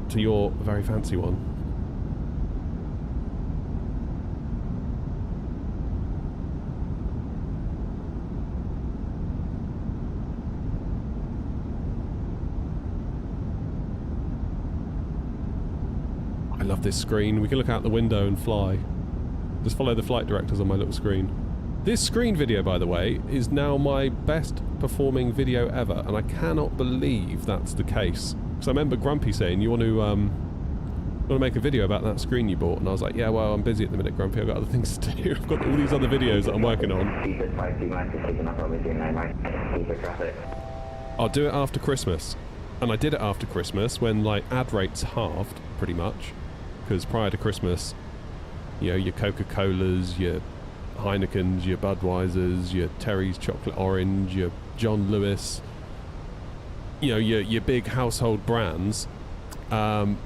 to your very fancy one. I love this screen. We can look out the window and fly. Just follow the flight directors on my little screen. This screen video, by the way, is now my best performing video ever, and I cannot believe that's the case. Because I remember Grumpy saying, you want to make a video about that screen you bought? And I was like, yeah, well, I'm busy at the minute, Grumpy. I've got other things to do. I've got all these other videos that I'm working on. I'll do it after Christmas. And I did it after Christmas when, like, ad rates halved, pretty much. Because prior to Christmas, you know, your Coca-Colas, your Heinekens, your Budweisers, your Terry's Chocolate Orange, your John Lewis, you know, your big household brands, they all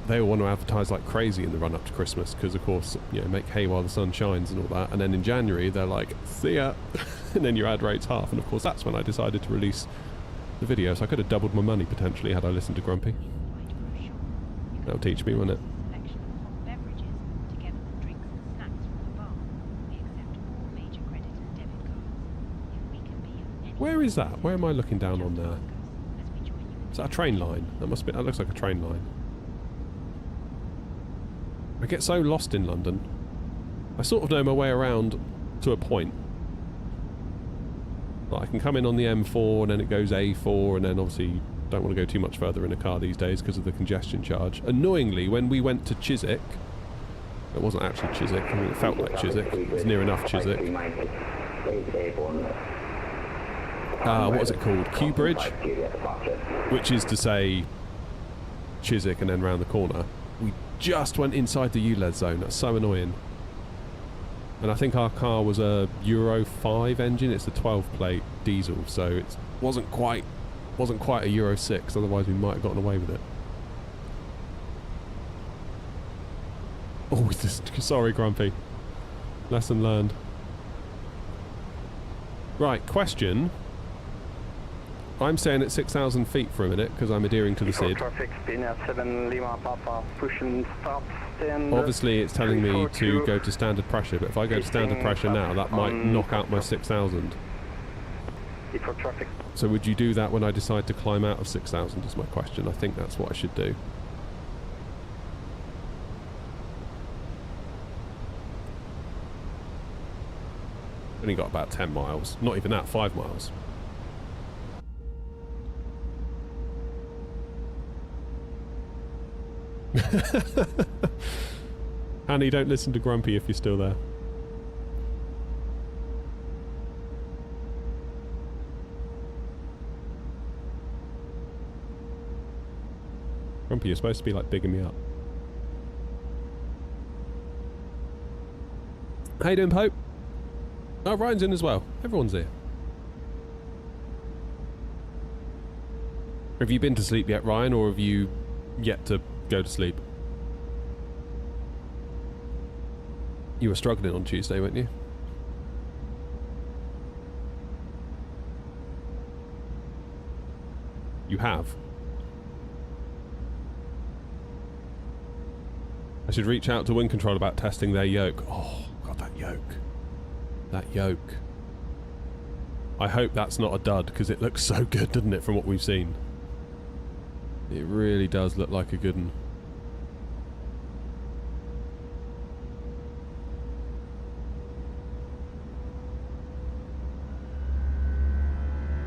want to advertise like crazy in the run-up to Christmas because, of course, you know, make hay while the sun shines and all that. And then in January, they're like, see ya, and then your ad rate's half. And, of course, that's when I decided to release the video. So I could have doubled my money, potentially, had I listened to Grumpy. That'll teach me, won't it? Where is that? Where am I looking down on there? Is that a train line? That must be. That looks like a train line. I get so lost in London. I sort of know my way around to a point. Like I can come in on the M4 and then it goes A4 and then obviously don't want to go too much further in a car these days because of the congestion charge. Annoyingly, when we went to Chiswick, it wasn't actually Chiswick, I mean it felt like Chiswick, it was near enough Chiswick. What was it called? Kew Bridge? Which is to say Chiswick and then round the corner. We just went inside the ULEZ zone, that's so annoying. And I think our car was a Euro 5 engine, it's a 12 plate diesel, so it wasn't quite a Euro 6, otherwise we might have gotten away with it. Oh, sorry Grumpy. Lesson learned. Right, question. I'm staying at 6,000 feet for a minute because I'm adhering to the SID. Traffic, at 7 Lima Papa, push and stop. Obviously it's telling me to go to standard pressure, but if I go to standard pressure now, that might knock out my 6,000. So would you do that when I decide to climb out of 6,000 is my question. I think that's what I should do. Only got about 10 miles. Not even that, 5 miles. Annie, don't listen to Grumpy if you're still there. Grumpy, you're supposed to be like bigging me up. How you doing, Pope? Oh, Ryan's in as well. Everyone's here. Have you been to sleep yet, Ryan, or have you yet to go to sleep? You were struggling on Tuesday, weren't you? You have? I should reach out to WinCtrl about testing their yoke. Oh, God, that yoke. That yoke. I hope that's not a dud, because it looks so good, doesn't it, from what we've seen? It really does look like a good one.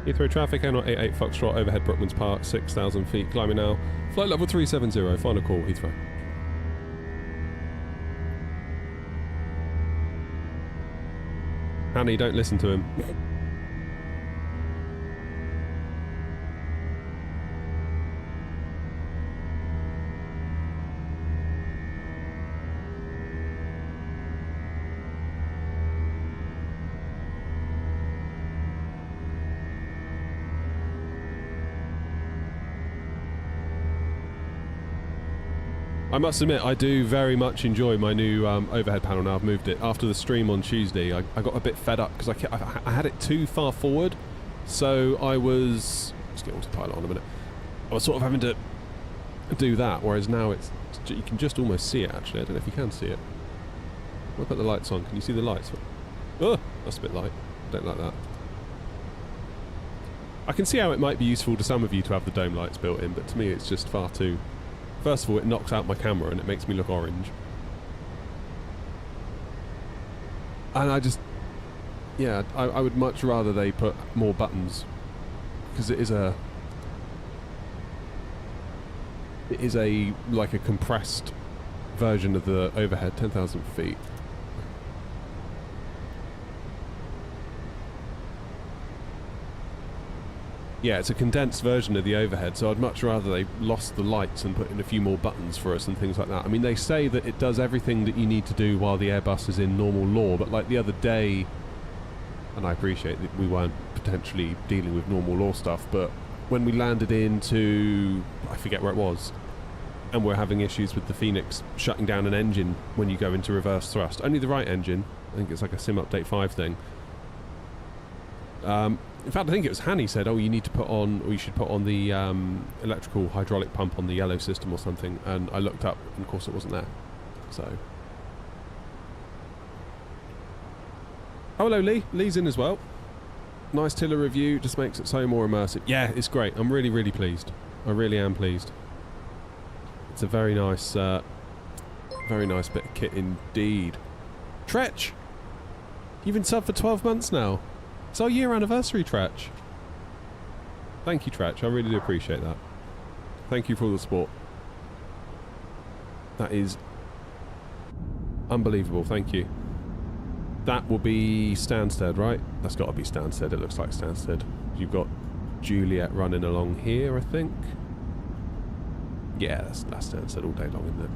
Heathrow traffic, A088 Foxtrot, overhead Brookman's Park, 6,000 feet, climbing now. Flight level 370, final call, Heathrow. Annie, don't listen to him. I must admit, I do very much enjoy my new overhead panel now. I've moved it. After the stream on Tuesday, I got a bit fed up because I had it too far forward. So I was... Let's get autopilot on a minute. I was sort of having to do that, whereas now you can just almost see it, actually. I don't know if you can see it. I'll put the lights on. Can you see the lights? Oh, that's a bit light. I don't like that. I can see how it might be useful to some of you to have the dome lights built in, but to me it's just far too... First of all, it knocks out my camera and it makes me look orange. And I just... Yeah, I would much rather they put more buttons. Because it is a... It is a, like a compressed version of the overhead, 10,000 feet. Yeah, it's a condensed version of the overhead, so I'd much rather they lost the lights and put in a few more buttons for us and things like that. I mean, they say that it does everything that you need to do while the Airbus is in normal law, but like the other day, and I appreciate that we weren't potentially dealing with normal law stuff, but when we landed into, I forget where it was, and we're having issues with the Phoenix shutting down an engine when you go into reverse thrust. Only the right engine. I think it's like a Sim Update 5 thing. In fact, I think it was Hanny said, oh, you need to put on, or you should put on the electrical hydraulic pump on the yellow system or something, and I looked up, and of course it wasn't there. So... Oh, hello, Lee. Lee's in as well. Nice Tiller review, just makes it so more immersive. Yeah, it's great. I'm really, really pleased. I really am pleased. It's a very nice Very nice bit of kit indeed. Tretch! You've been subbed for 12 months now. It's our year anniversary, Tretch. Thank you, Tretch. I really do appreciate that. Thank you for all the support. That is unbelievable. Thank you. That will be Stansted, right? That's got to be Stansted. It looks like Stansted. You've got Juliet running along here, I think. Yeah, that's Stansted all day long, isn't it?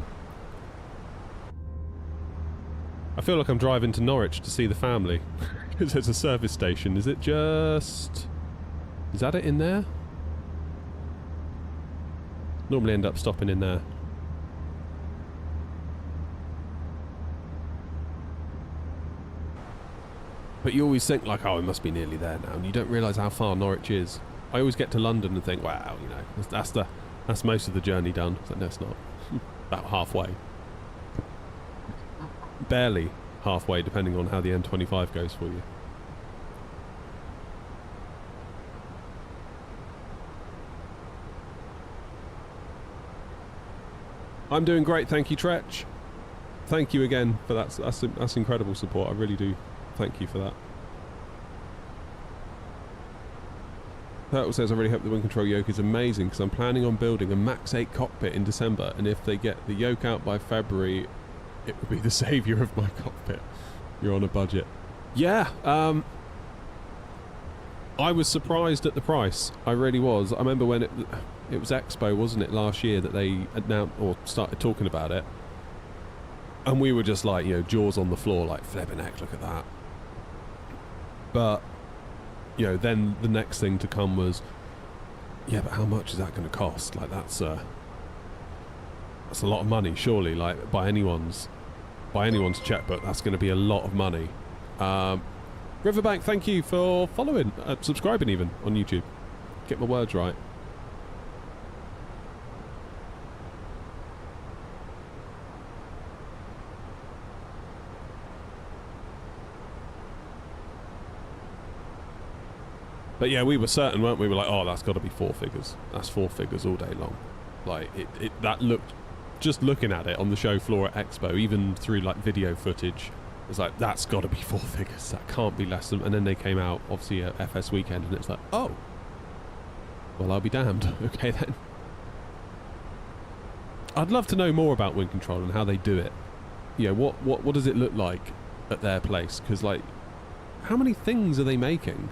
I feel like I'm driving to Norwich to see the family. Because there's a service station. Is it just... Is that it in there? Normally end up stopping in there. But you always think like, oh, it must be nearly there now, and you don't realise how far Norwich is. I always get to London and think, wow, you know, that's most of the journey done. It's like, no, it's not. About halfway. Barely halfway, depending on how the M25 goes for you. I'm doing great, thank you, Tretch. Thank you again for that. That's incredible support. I really do. Thank you for that. Throttles says, I really hope the WinCtrl yoke is amazing because I'm planning on building a Max 8 cockpit in December, and if they get the yoke out by February, it would be the saviour of my cockpit. You're on a budget. Yeah, I was surprised at the price. I really was. I remember when it was Expo, wasn't it, last year that they announced or started talking about it. And we were just like, you know, jaws on the floor, like, flipping heck, look at that. But, you know, then the next thing to come was, yeah, but how much is that going to cost? Like, that's a lot of money, surely. Like, by anyone's checkbook, that's going to be a lot of money. Riverbank, thank you for following, subscribing even on YouTube. Get my words right. But yeah, we were certain, weren't we? We were like, oh, that's got to be 4 figures. That's 4 figures all day long. Like, that looked, just looking at it on the show floor at Expo, even through like video footage, it's like, that's got to be 4 figures. That can't be less than. And then they came out, obviously, at FS weekend, and it's like, oh, well, I'll be damned. Okay then. I'd love to know more about WinCtrl and how they do it. You know, what does it look like at their place? Because, like, how many things are they making?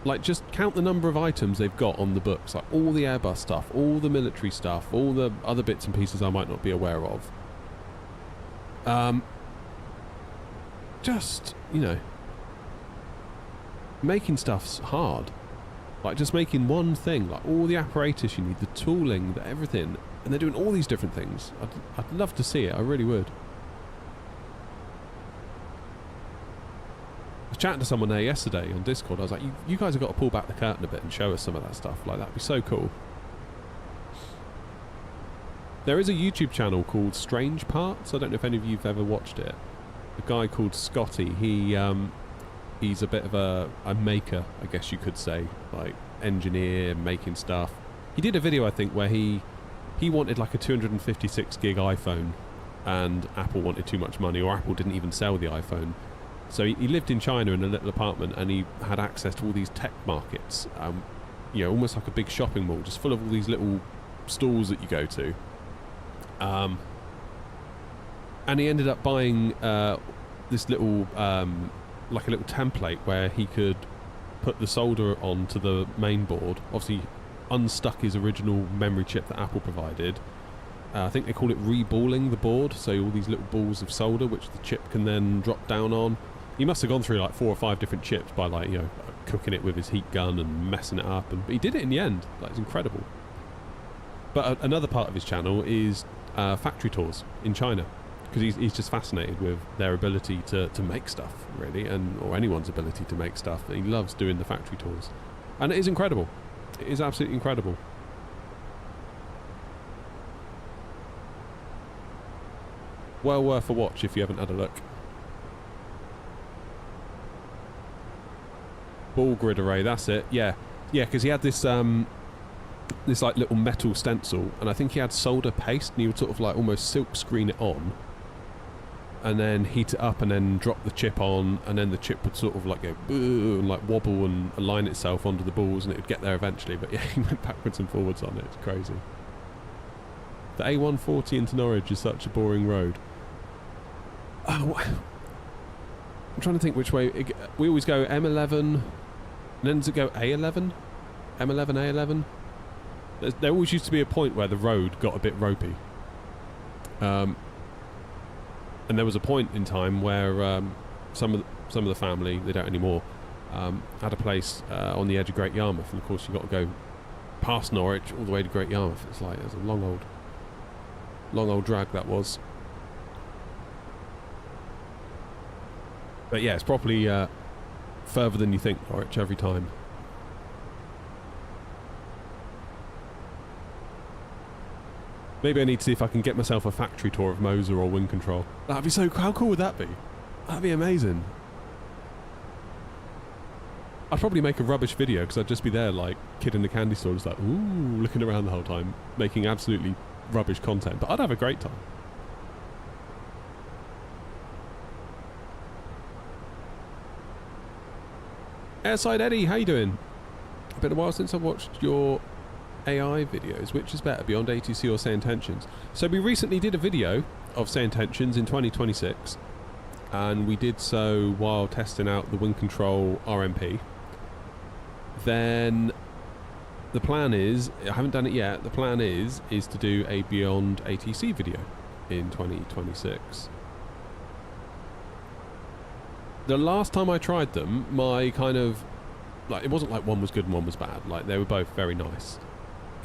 Like, just count the number of items they've got on the books. Like, all the Airbus stuff, all the military stuff, all the other bits and pieces I might not be aware of. Just, you know, making stuff's hard. Like, just making one thing, like, all the apparatus you need, the tooling, the everything. And they're doing all these different things. I'd love to see it, I really would. I was chatting to someone there yesterday on Discord. I was like, you guys have got to pull back the curtain a bit and show us some of that stuff. Like, that'd be so cool. There is a YouTube channel called Strange Parts. I don't know if any of you have ever watched it. A guy called Scotty. He's a bit of a maker, I guess you could say. Like, engineer, making stuff. He did a video, I think, where he wanted like a 256 gig iPhone, and Apple wanted too much money, or Apple didn't even sell the iPhone. So he lived in China in a little apartment, and he had access to all these tech markets, you know, almost like a big shopping mall, just full of all these little stalls that you go to. And he ended up buying this little, like a little template where he could put the solder onto the main board. Obviously, unstuck his original memory chip that Apple provided. I think they call it reballing the board, so all these little balls of solder which the chip can then drop down on. He must have gone through like 4 or 5 different chips by, like, you know, cooking it with his heat gun and messing it up, but he did it in the end. Like, it's incredible. But another part of his channel is factory tours in China, because he's just fascinated with their ability to make stuff, really, or anyone's ability to make stuff. He loves doing the factory tours, and it is incredible. It is absolutely incredible. Well worth a watch if you haven't had a look. Ball grid array, that's it. Yeah, because he had this this like little metal stencil, and I think he had solder paste, and he would sort of like almost silk screen it on, and then heat it up, and then drop the chip on, and then the chip would sort of like go boo, and like wobble and align itself onto the balls, and it would get there eventually. But yeah, he went backwards and forwards on it. It's crazy. The A140 into Norwich is such a boring road. Oh, I'm trying to think which way. We always go M11, and then does it go A11? M11, A11? There always used to be a point where the road got a bit ropey. And there was a point in time where some of the family, they don't anymore, had a place on the edge of Great Yarmouth, and of course you've got to go past Norwich all the way to Great Yarmouth. It's like, it's a long old drag that was. But yeah, it's probably further than you think, Norwich, every time. Maybe I need to see if I can get myself a factory tour of Moser or WinCtrl. That'd be so... How cool would that be? That'd be amazing. I'd probably make a rubbish video, because I'd just be there like kid in the candy store, just like, ooh, looking around the whole time, making absolutely rubbish content. But I'd have a great time. Airside Eddie, how you doing? Been a while since I've watched your AI videos. Which is better, Beyond ATC or Say Intentions? So we recently did a video of Say Intentions in 2026, and we did so while testing out the WinCtrl RMP. Then the plan is, I haven't done it yet, the plan is to do a Beyond ATC video in 2026. The last time I tried them, my kind of, like, it wasn't like one was good and one was bad. Like, they were both very nice.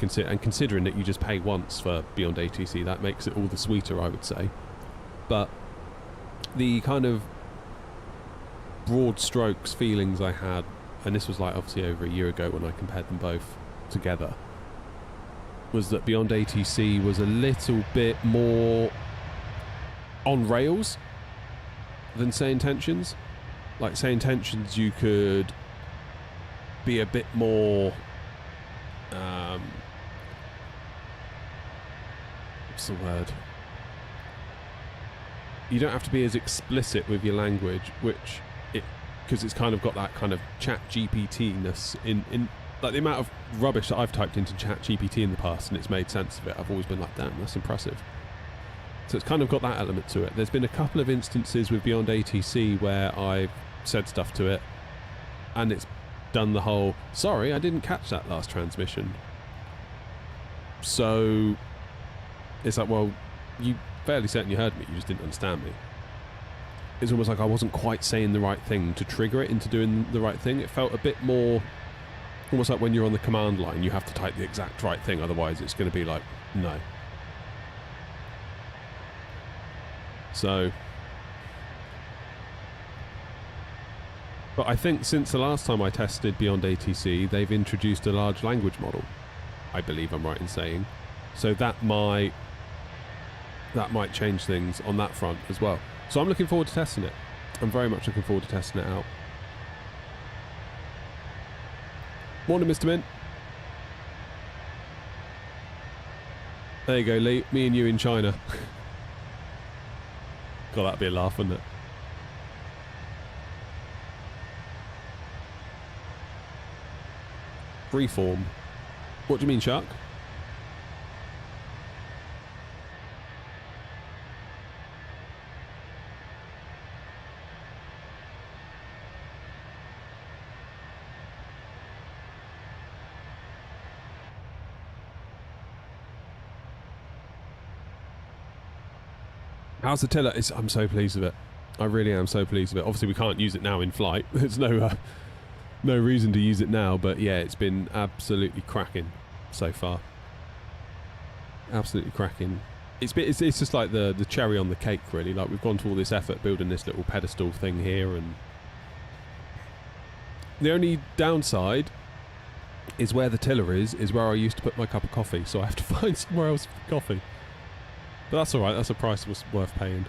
And considering that you just pay once for Beyond ATC, that makes it all the sweeter, I would say. But the kind of broad strokes feelings I had, and this was like obviously over a year ago when I compared them both together, was that Beyond ATC was a little bit more on rails than Say Intentions. Like, Say Intentions, you could be a bit more what's the word? You don't have to be as explicit with your language, because it's kind of got that kind of chat GPT-ness in like the amount of rubbish that I've typed into chat GPT in the past and it's made sense of it. I've always been like, damn, that's impressive. So it's kind of got that element to it. There's been a couple of instances with Beyond ATC where I've said stuff to it and it's done the whole, sorry, I didn't catch that last transmission. So it's like, well, you fairly certain you heard me, you just didn't understand me. It's almost like I wasn't quite saying the right thing to trigger it into doing the right thing. It felt a bit more, almost like when you're on the command line, you have to type the exact right thing, otherwise it's going to be like, no. So, but I think since the last time I tested Beyond ATC, they've introduced a large language model. I believe I'm right in saying. So that might change things on that front as well. So I'm looking forward to testing it. I'm very much looking forward to testing it out. Morning, Mr. Mint. There you go, Lee. Me and you in China. God, that'd be a laugh, wouldn't it? Freeform. What do you mean, Shark? How's the tiller? I'm so pleased with it. I really am so pleased with it. Obviously, we can't use it now in flight. There's no reason to use it now, but yeah, it's been absolutely cracking so far. Absolutely cracking. It's just like the cherry on the cake, really. Like, we've gone to all this effort building this little pedestal thing here, and the only downside is where the tiller is where I used to put my cup of coffee, so I have to find somewhere else for coffee. But that's alright, that's a price worth paying.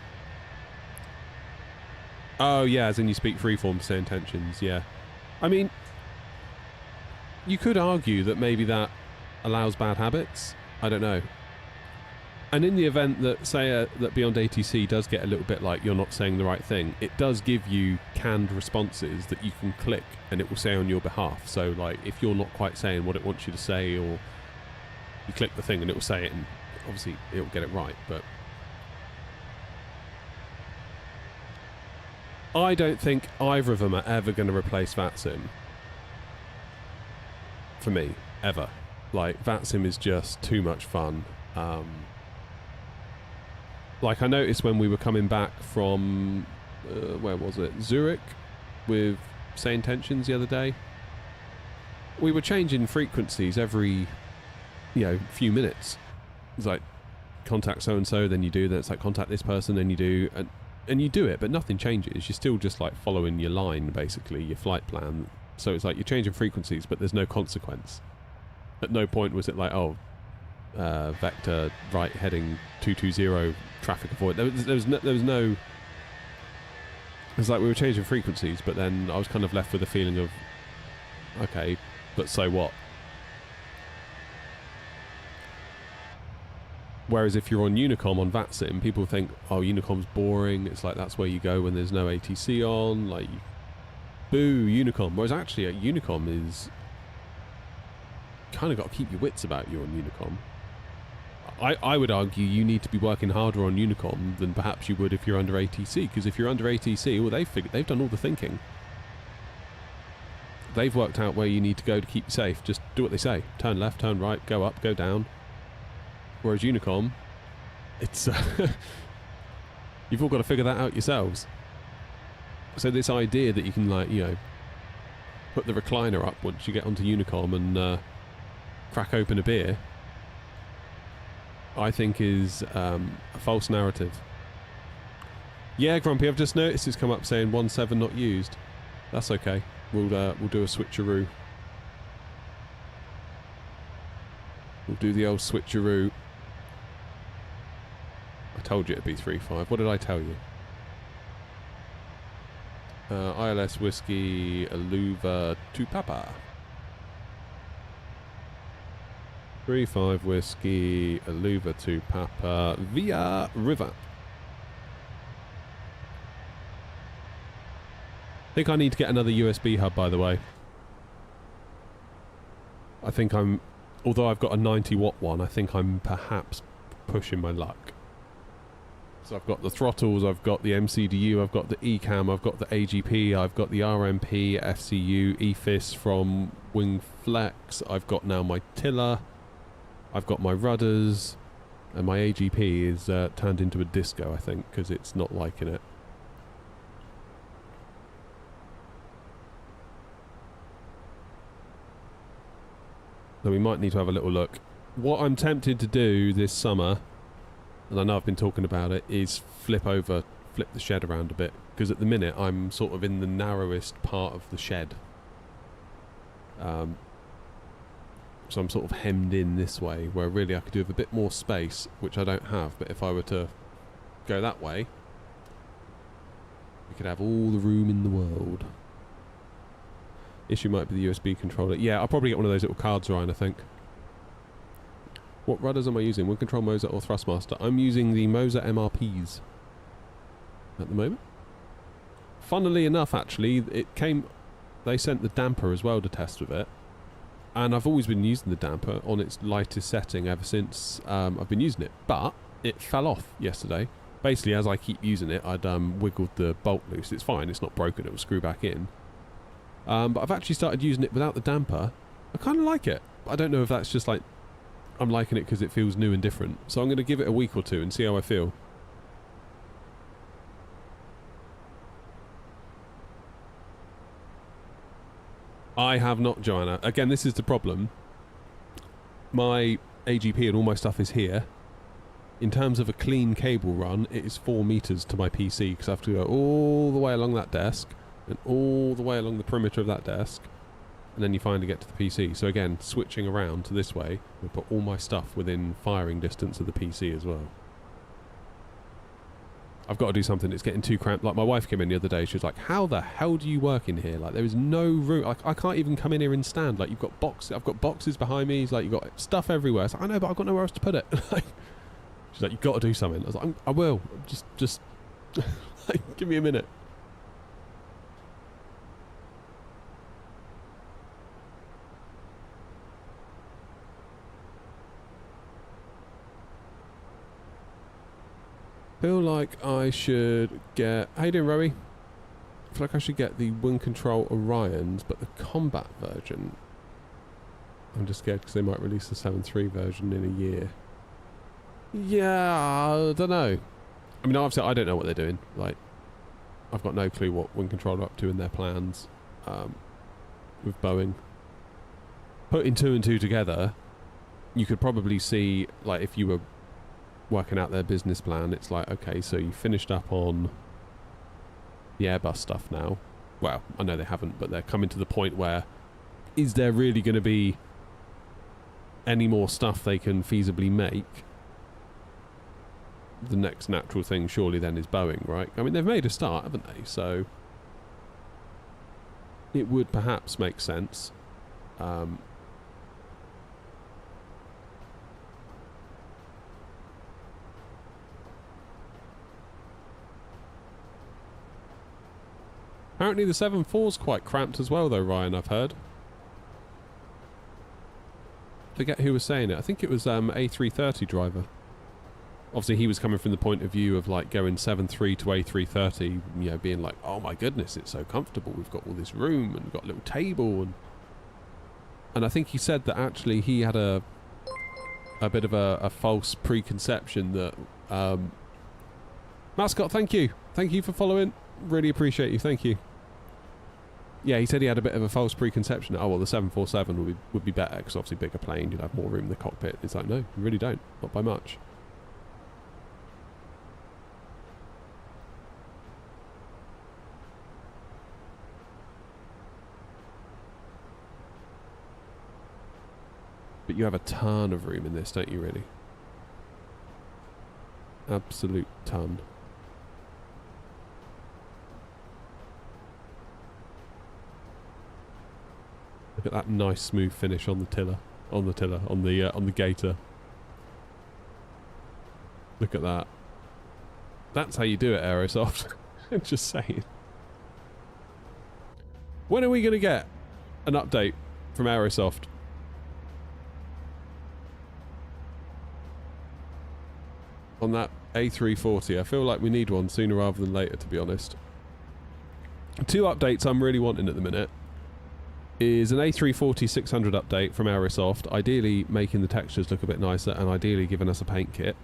Oh yeah, as in you speak freeform to Say Intentions, yeah. I mean, you could argue that maybe that allows bad habits. I don't know. And in the event that, say, that Beyond ATC does get a little bit like you're not saying the right thing, it does give you canned responses that you can click and it will say on your behalf. So, like, if you're not quite saying what it wants you to say, or you click the thing and it will say it, and obviously it will get it right, but I don't think either of them are ever going to replace VATSIM. For me, ever. Like, VATSIM is just too much fun. Like, I noticed when we were coming back from, where was it? Zurich, with Sane Tensions the other day. We were changing frequencies every, few minutes. It's like, contact so-and-so, then you do, then it's like, contact this person, then you do, and you do it, but nothing changes. You're still just, like, following your line, basically, your flight plan. So it's like, you're changing frequencies, but there's no consequence. At no point was it like, oh, vector right heading 220 traffic avoid. There was no. It's like we were changing frequencies, but then I was kind of left with a feeling of, okay, but so what? Whereas if you're on Unicom on VATSIM, people think, oh, Unicom's boring. It's like that's where you go when there's no ATC on. Like, boo, Unicom. Whereas actually at Unicom is kind of got to keep your wits about you on Unicom. I would argue you need to be working harder on Unicom than perhaps you would if you're under ATC, because if you're under ATC, well, they've done all the thinking. They've worked out where you need to go to keep you safe. Just do what they say. Turn left, turn right, go up, go down. Whereas Unicom, it's you've all got to figure that out yourselves. So this idea that you can, like, put the recliner up once you get onto Unicom and crack open a beer, I think is a false narrative. Yeah, Grumpy, I've just noticed it's come up saying 17 not used. That's okay. We'll do a switcheroo. We'll do the old switcheroo. I told you it'd be 3-5. What did I tell you? ILS Whiskey Aluva to Papa. 3-5 Whiskey Aluva to Papa via River. I think I need to get another USB hub, by the way. I think although I've got a 90 watt one, I think I'm perhaps pushing my luck. So I've got the throttles, I've got the MCDU, I've got the ECAM, I've got the AGP, I've got the RMP, FCU, EFIS from Wingflex, I've got now my tiller, I've got my rudders, and my AGP is turned into a disco, I think, because it's not liking it. So we might need to have a little look. What I'm tempted to do this summer, and I know I've been talking about it, is flip the shed around a bit, because at the minute I'm sort of in the narrowest part of the shed. So I'm sort of hemmed in this way, where really I could do with a bit more space, which I don't have, but if I were to go that way, we could have all the room in the world. Issue might be the USB controller. Yeah, I'll probably get one of those little cards, Ryan, I think. What rudders am I using? WinCtrl, Moser or Thrustmaster? I'm using the Moser MRPs at the moment. Funnily enough, actually, they sent the damper as well to test with it. And I've always been using the damper on its lightest setting ever since I've been using it. But it fell off yesterday. Basically, as I keep using it, I'd wiggled the bolt loose. It's fine, it's not broken, it will screw back in. But I've actually started using it without the damper. I kind of like it. I don't know if that's just like I'm liking it because it feels new and different. So I'm going to give it a week or two and see how I feel. I have not, Joanna. Again, this is the problem. My AGP and all my stuff is here. In terms of a clean cable run, it is 4 meters to my PC because I have to go all the way along that desk and all the way along the perimeter of that desk, and then you finally get to the PC. So again, switching around to this way, we put all my stuff within firing distance of the PC as well. I've got to do something. It's getting too cramped. Like, my wife came in the other day. She was like, how the hell do you work in here? Like, there is no room. Like, I can't even come in here and stand. Like, you've got boxes. I've got boxes behind me. He's like, you've got stuff everywhere. I was like, I know, but I've got nowhere else to put it. She's like, you've got to do something. I was like, I will. Just like, give me a minute. Feel like I should get... How you doing, Rowie? I feel like I should get the WinCtrl Orions, but the combat version... I'm just scared because they might release the 7.3 version in a year. Yeah, I don't know. I mean, obviously, I don't know what they're doing. Like, I've got no clue what WinCtrl are up to in their plans with Boeing. Putting 2 and 2 together, you could probably see, like, if you were working out their business plan, it's like, okay, so you finished up on the Airbus stuff now. Well, I know they haven't, but they're coming to the point where, is there really going to be any more stuff they can feasibly make? The next natural thing surely then is Boeing, right? I mean, they've made a start, haven't they? So it would perhaps make sense. Apparently the 7.4's quite cramped as well though, Ryan, I've heard. Forget who was saying it. I think it was A330 driver. Obviously he was coming from the point of view of like going 7.3 to A330, you know, being like, oh my goodness, it's so comfortable. We've got all this room and we've got a little table. And I think he said that actually he had a bit of a false preconception that... Mascot, thank you. Thank you for following. Really appreciate you. Thank you. Yeah, he said he had a bit of a false preconception. Oh, well, the 747 would be better because obviously bigger plane, you'd have more room in the cockpit. It's like, no, you really don't. Not by much. But you have a ton of room in this, don't you, really? Absolute ton. Look at that nice smooth finish on the gator. Look at that. That's how you do it, Aerosoft. I'm just saying. When are we going to get an update from Aerosoft? On that A340. I feel like we need one sooner rather than later, to be honest. 2 updates I'm really wanting at the minute is an A340 600 update from Aerosoft, ideally making the textures look a bit nicer and ideally giving us a paint kit.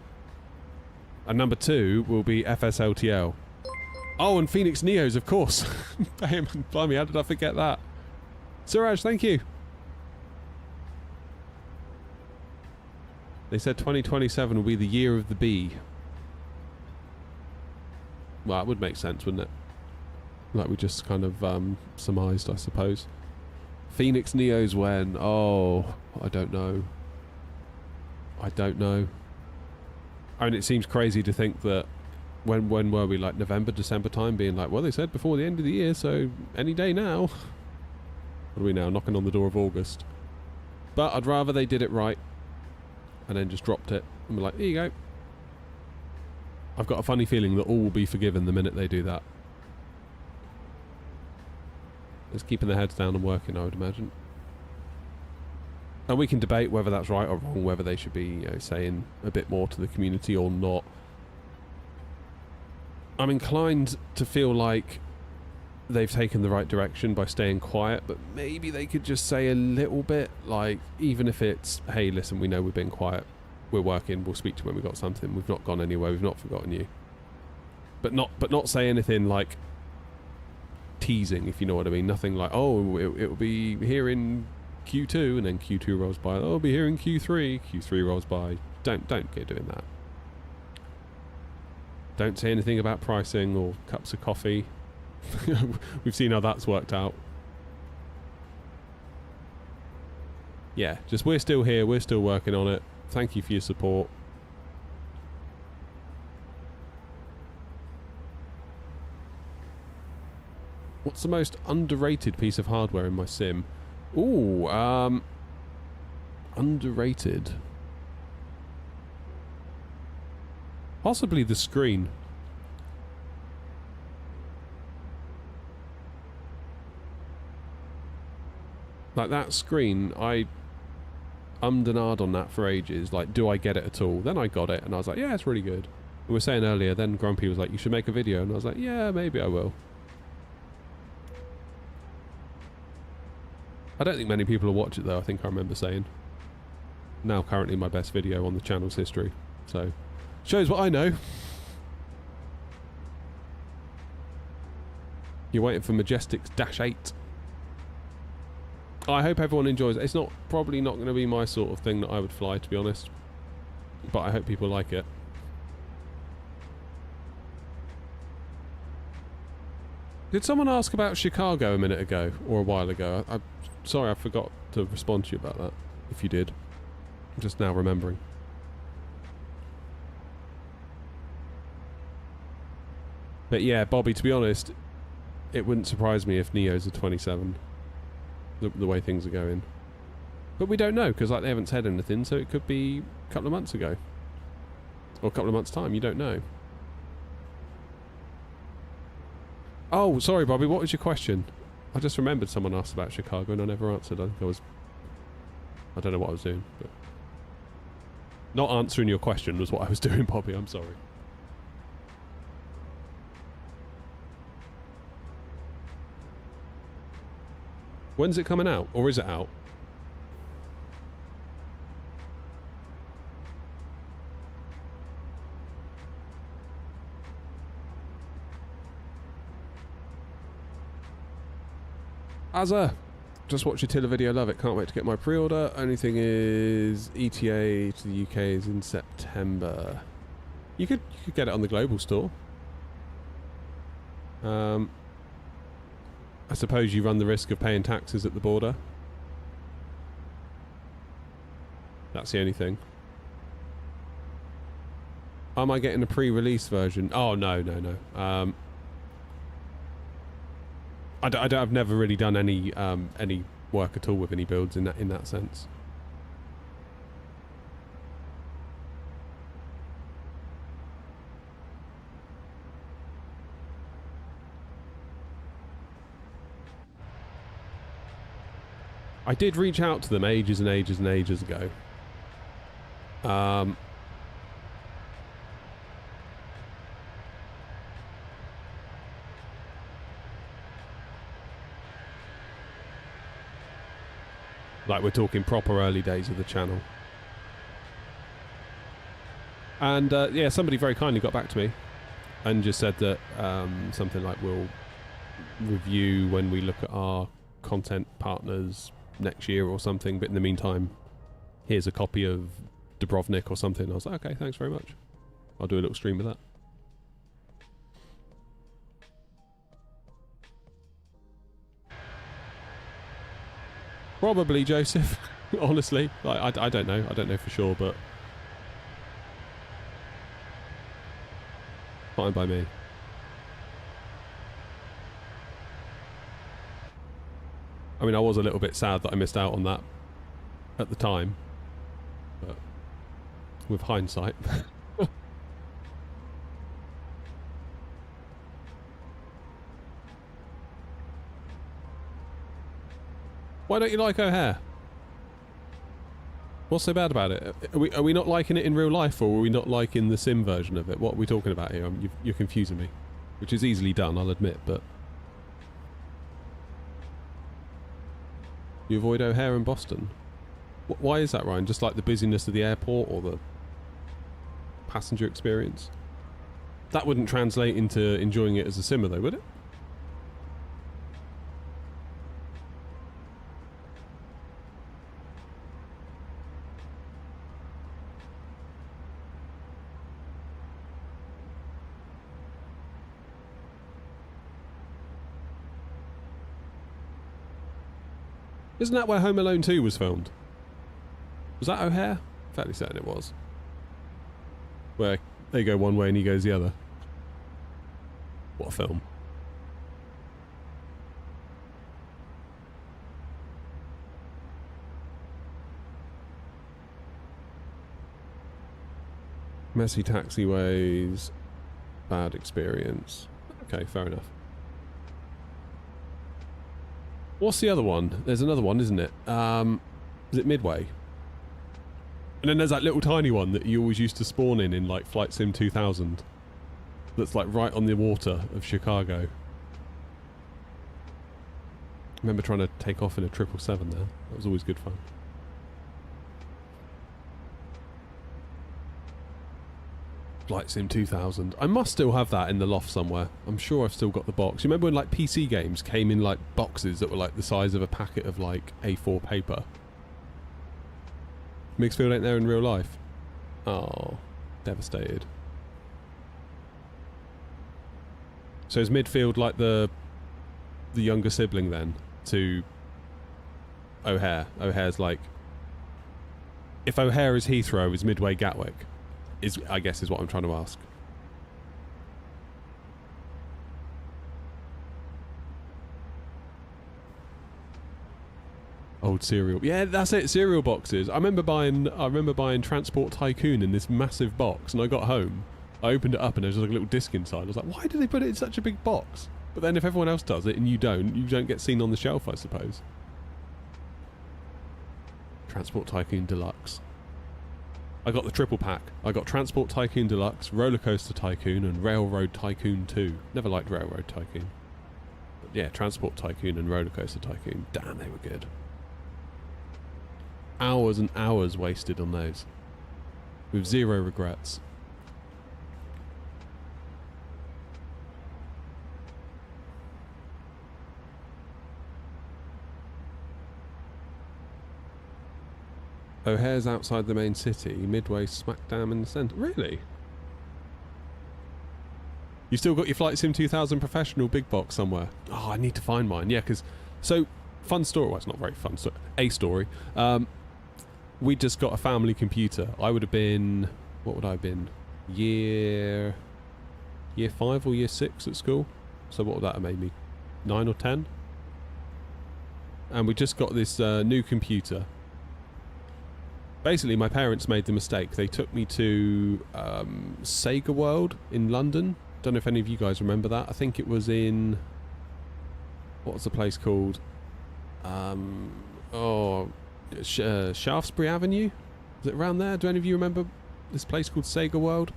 And number 2 will be FSLTL. Oh, and Phoenix Neos, of course. Blimey, how did I forget that? Suraj, thank you. They said 2027 will be the year of the bee. Well, it would make sense, wouldn't it? Like we just kind of surmised, I suppose. Phoenix Neos when? Oh, I don't know. I don't know. I mean, it seems crazy to think that when were we, like November, December time, being like, well, they said before the end of the year, so any day now. What are we now, knocking on the door of August? But I'd rather they did it right and then just dropped it and we're like, there you go. I've got a funny feeling that all will be forgiven the minute they do that. Just keeping their heads down and working, I would imagine. And we can debate whether that's right or wrong, whether they should be, you know, saying a bit more to the community or not. I'm inclined to feel like they've taken the right direction by staying quiet, but maybe they could just say a little bit, like, even if it's, hey, listen, we know we've been quiet, we're working, we'll speak to you when we've got something, we've not gone anywhere, we've not forgotten you. But not say anything like teasing, if you know what I mean. Nothing like, oh, it will be here in Q2, and then Q2 rolls by, oh, it'll be here in Q3, Q3 rolls by. Don't go doing that. Don't say anything about pricing or cups of coffee. We've seen how that's worked out. Yeah, just we're still here, we're still working on it. Thank you for your support. What's the most underrated piece of hardware in my sim? Ooh, underrated. Possibly the screen. Like that screen, I ummed and ahed on that for ages. Like, do I get it at all? Then I got it, and I was like, yeah, it's really good. We were saying earlier, then Grumpy was like, you should make a video, and I was like, yeah, maybe I will. I don't think many people will watch it though, I think I remember saying. Now currently my best video on the channel's history, so shows what I know. You're waiting for Majestic's Dash 8. I hope everyone enjoys it. It's probably not going to be my sort of thing that I would fly, to be honest. But I hope people like it. Did someone ask about Chicago a minute ago, or a while ago? I'm sorry, I forgot to respond to you about that, if you did. I'm just now remembering. But yeah, Bobby, to be honest, it wouldn't surprise me if Neo's a 27. The way things are going. But we don't know, because like they haven't said anything, so it could be a couple of months ago. Or a couple of months' time, you don't know. Oh, sorry, Bobby, what was your question? I just remembered someone asked about Chicago and I never answered. I don't know what I was doing. But not answering your question was what I was doing, Bobby, I'm sorry. When's it coming out? Or is it out? Azza! Just watched your Tiller video, love it. Can't wait to get my pre-order. Only thing is, ETA to the UK is in September. You could get it on the global store. I suppose you run the risk of paying taxes at the border. That's the only thing. Am I getting a pre-release version? Oh, no. I've never really done any work at all with any builds in that sense. I did reach out to them ages and ages and ages ago. Like we're talking proper early days of the channel. And yeah, somebody very kindly got back to me and just said that something like we'll review when we look at our content partners next year or something, but in the meantime here's a copy of Dubrovnik or something. I was like, okay, thanks very much. I'll do a little stream with that. Probably Joseph. Honestly, like, I don't know. I don't know for sure, but fine by me. I mean, I was a little bit sad that I missed out on that at the time, but with hindsight. Why don't you like O'Hare? What's so bad about it? Are we not liking it in real life, or are we not liking the sim version of it? What are we talking about here? You're confusing me. Which is easily done, I'll admit, but... You avoid O'Hare in Boston? Why is that, Ryan? Just like the busyness of the airport or the passenger experience? That wouldn't translate into enjoying it as a simmer though, would it? Isn't that where Home Alone 2 was filmed? Was that O'Hare? Fairly certain it was. Where they go one way and he goes the other. What a film. Messy taxiways, bad experience. Okay, fair enough. What's the other one? There's another one, isn't it? Is it Midway? And then there's that little tiny one that you always used to spawn in like Flight Sim 2000. That's like right on the water of Chicago. I remember trying to take off in a 777 there. That was always good fun. Flight Sim 2000. I must still have that in the loft somewhere. I'm sure I've still got the box. You remember when like PC games came in like boxes that were like the size of a packet of like A4 paper? Mixfield ain't there in real life. Oh, devastated. So is Midfield like the younger sibling then to O'Hare? O'Hare's like, if O'Hare is Heathrow, is Midway Gatwick? Is, I guess, is what I'm trying to ask. Old cereal. Yeah, that's it, cereal boxes. I remember buying Transport Tycoon in this massive box, and I got home, I opened it up and there was like a little disc inside. I was like, why do they put it in such a big box? But then if everyone else does it and you don't get seen on the shelf, I suppose. Transport Tycoon Deluxe. I got the triple pack. I got Transport Tycoon Deluxe, Roller Coaster Tycoon, and Railroad Tycoon 2. Never liked Railroad Tycoon. But yeah, Transport Tycoon and Roller Coaster Tycoon. Damn, they were good. Hours and hours wasted on those. With zero regrets. O'Hare's outside the main city, Midway smack dam in the centre. Really? You still got your Flight Sim 2000 professional big box somewhere? Oh, I need to find mine. Yeah, because... So, fun story. Well, it's not very fun. So, a story. We just got a family computer. I would have been... What would I have been? Year 5 or year 6 at school? So what would that have made me? 9 or 10? And we just got this new computer. Basically, my parents made the mistake. They took me to Sega World in London. Don't know if any of you guys remember that. I think it was in... What was the place called? Shaftesbury Avenue? Is it around there? Do any of you remember this place called Sega World?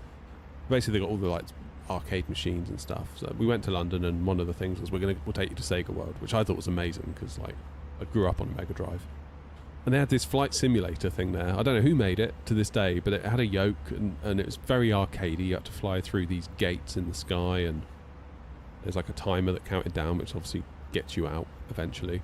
Basically, they got all the like arcade machines and stuff. So we went to London, and one of the things was we'll take you to Sega World, which I thought was amazing because like I grew up on a Mega Drive. And they had this flight simulator thing there. I don't know who made it to this day, but it had a yoke and it was very arcadey. You had to fly through these gates in the sky, and there's like a timer that counted down, which obviously gets you out eventually.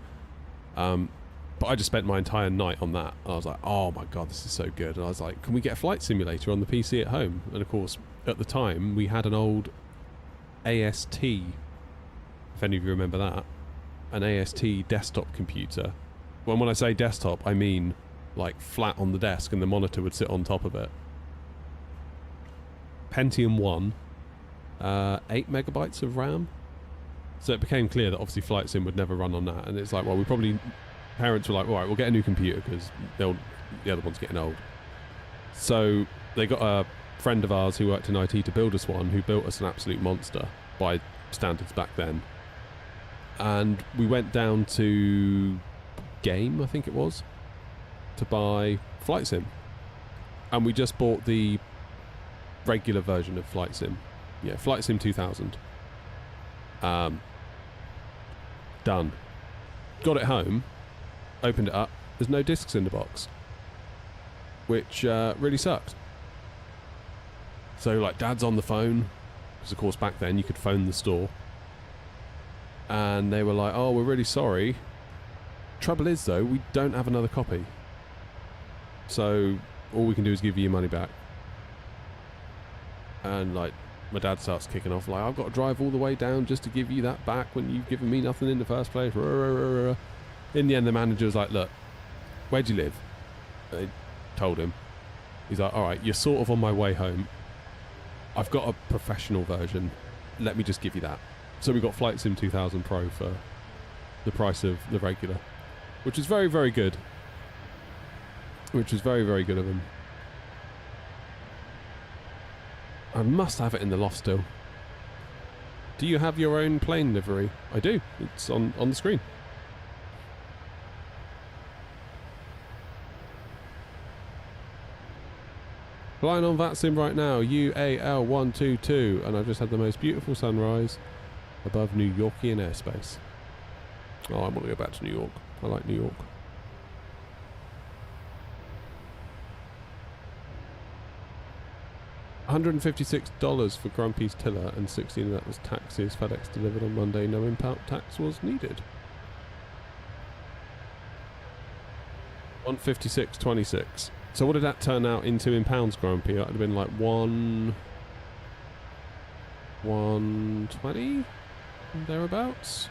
But I just spent my entire night on that. And I was like, oh my god, this is so good. And I was like, can we get a flight simulator on the PC at home? And of course, at the time, we had an old AST, if any of you remember that, an AST desktop computer. Well, when I say desktop, I mean like flat on the desk and the monitor would sit on top of it. Pentium 1, 8 megabytes of RAM. So it became clear that obviously Flight Sim would never run on that. And it's like, well, parents were like, all right, we'll get a new computer because the other one's getting old. So they got a friend of ours who worked in IT to build us one, who built us an absolute monster by standards back then. And we went down to Game, I think it was, to buy Flight Sim. And we just bought the regular version of Flight Sim. Yeah, Flight Sim 2000. Done. Got it home, opened it up, there's no discs in the box, which really sucked. So like Dad's on the phone, because of course back then you could phone the store, and they were like, oh, we're really sorry, trouble is though, we don't have another copy, so all we can do is give you your money back. And like my dad starts kicking off like, I've got to drive all the way down just to give you that back when you've given me nothing in the first place. In the end, the manager was like, look, where do you live? They told him. He's like, all right, you're sort of on my way home. I've got a professional version. Let me just give you that. So we got Flight Sim 2000 Pro for the price of the regular, which is very, very good. Which was very, very good of him. I must have it in the loft still. Do you have your own plane livery? I do. It's on the screen. Flying on VATSIM right now, UAL122, and I've just had the most beautiful sunrise above New Yorkian airspace. Oh, I want to go back to New York. I like New York. $156 for Grumpy's Tiller, and 16 of that was taxes. FedEx delivered on Monday. No impact tax was needed. 156.26. So what did that turn out into in pounds, Grumpy? That would have been like 120 thereabouts.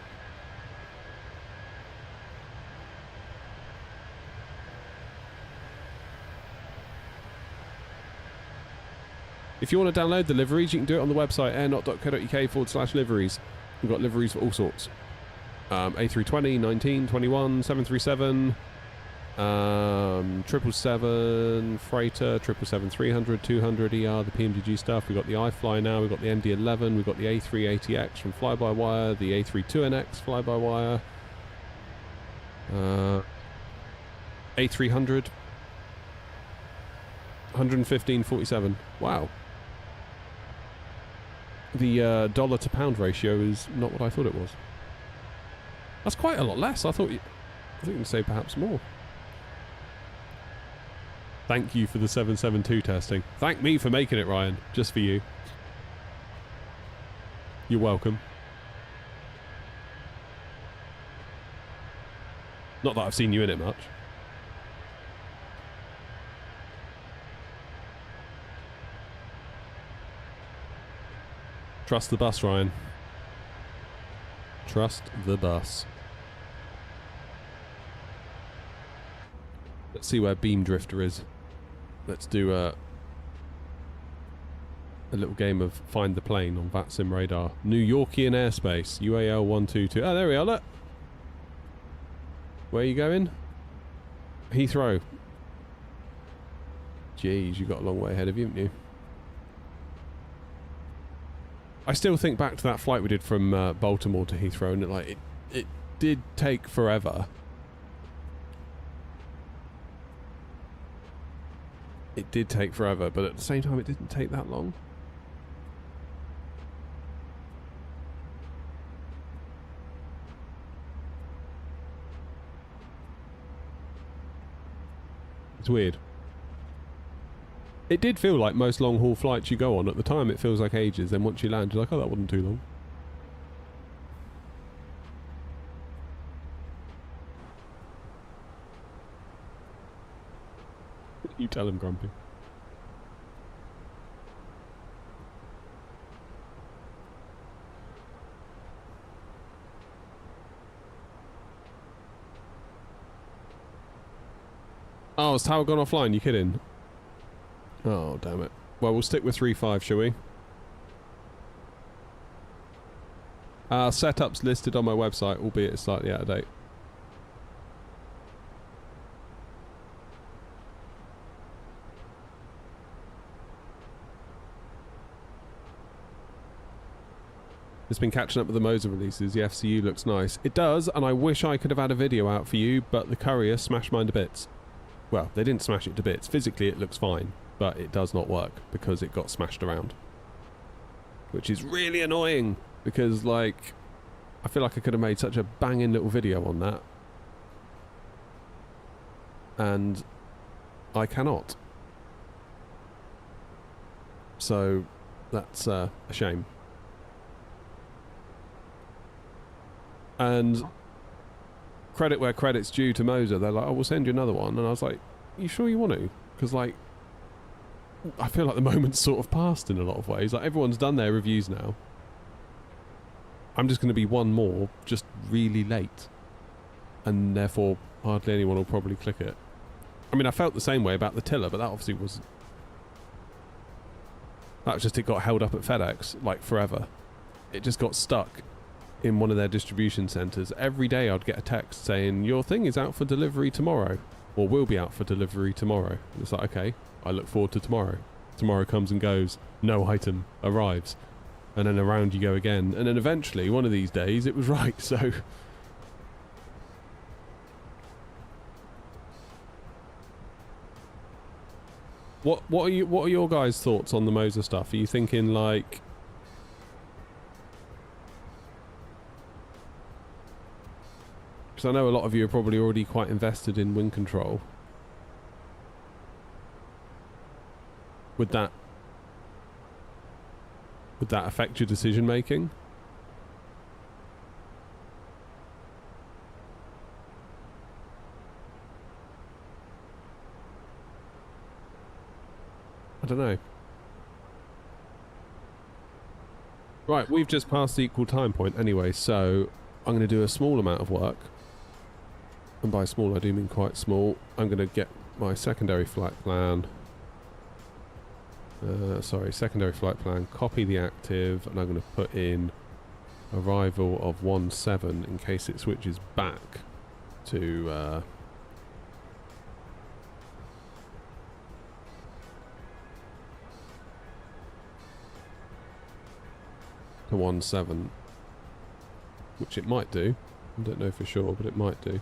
If you want to download the liveries, you can do it on the website airnot.co.uk/liveries. We've got liveries for all sorts. A320, 19, 21, 737, 777, freighter, 777-300, 200 ER, the PMDG stuff. We've got the iFly now, we've got the MD-11, we've got the A380X from fly-by-wire, the A32NX fly-by-wire, A300, 115.47. Wow. The dollar to pound ratio is not what I thought it was. That's quite a lot less. I thought you'd say perhaps more. Thank you for the 772 testing. Thank me for making it, Ryan. Just for you. You're welcome. Not that I've seen you in it much. Trust the bus, Ryan. Trust the bus. Let's see where Beam Drifter is. Let's do a little game of Find the Plane on VATSIM radar. New Yorkian airspace, UAL122. Oh, there we are, look. Where are you going? Heathrow. Jeez, you've got a long way ahead of you, haven't you? I still think back to that flight we did from Baltimore to Heathrow, and it did take forever. It did take forever, but at the same time it didn't take that long. It's weird. It did feel like most long-haul flights you go on. At the time, it feels like ages. Then once you land, you're like, oh, that wasn't too long. You tell him, Grumpy. Oh, has Tower gone offline? You kidding? Oh, damn it. Well, we'll stick with 3.5, shall we? Setup's listed on my website, albeit it's slightly out of date. It's been catching up with the Moser releases. The FCU looks nice. It does, and I wish I could have had a video out for you, but the courier smashed mine to bits. Well, they didn't smash it to bits. Physically, it looks fine, but it does not work because it got smashed around. Which is really annoying, because, like, I feel like I could have made such a banging little video on that. And I cannot. So, that's a shame. And credit where credit's due to Moser. They're like, oh, we'll send you another one. And I was like, you sure you want to? Because, like, I feel like the moment's sort of passed in a lot of ways. Like, everyone's done their reviews now. I'm just going to be one more, just really late. And therefore, hardly anyone will probably click it. I mean, I felt the same way about the Tiller, but that obviously was... That was just, it got held up at FedEx, like, forever. It just got stuck in one of their distribution centres. Every day I'd get a text saying, your thing is out for delivery tomorrow, or will be out for delivery tomorrow. And it's like, okay, I look forward to tomorrow. Tomorrow comes and goes. No item arrives. And then around you go again. And then eventually, one of these days, it was right, so... What are your guys' thoughts on the Moser stuff? Are you thinking like... Because I know a lot of you are probably already quite invested in WinCtrl. Would that affect your decision making? I don't know. Right, we've just passed the equal time point anyway, so I'm going to do a small amount of work. And by small, I do mean quite small. I'm going to get my secondary flight plan. Secondary flight plan, copy the active, and I'm going to put in arrival of 17 in case it switches back to... to 17, which it might do. I don't know for sure, but it might do.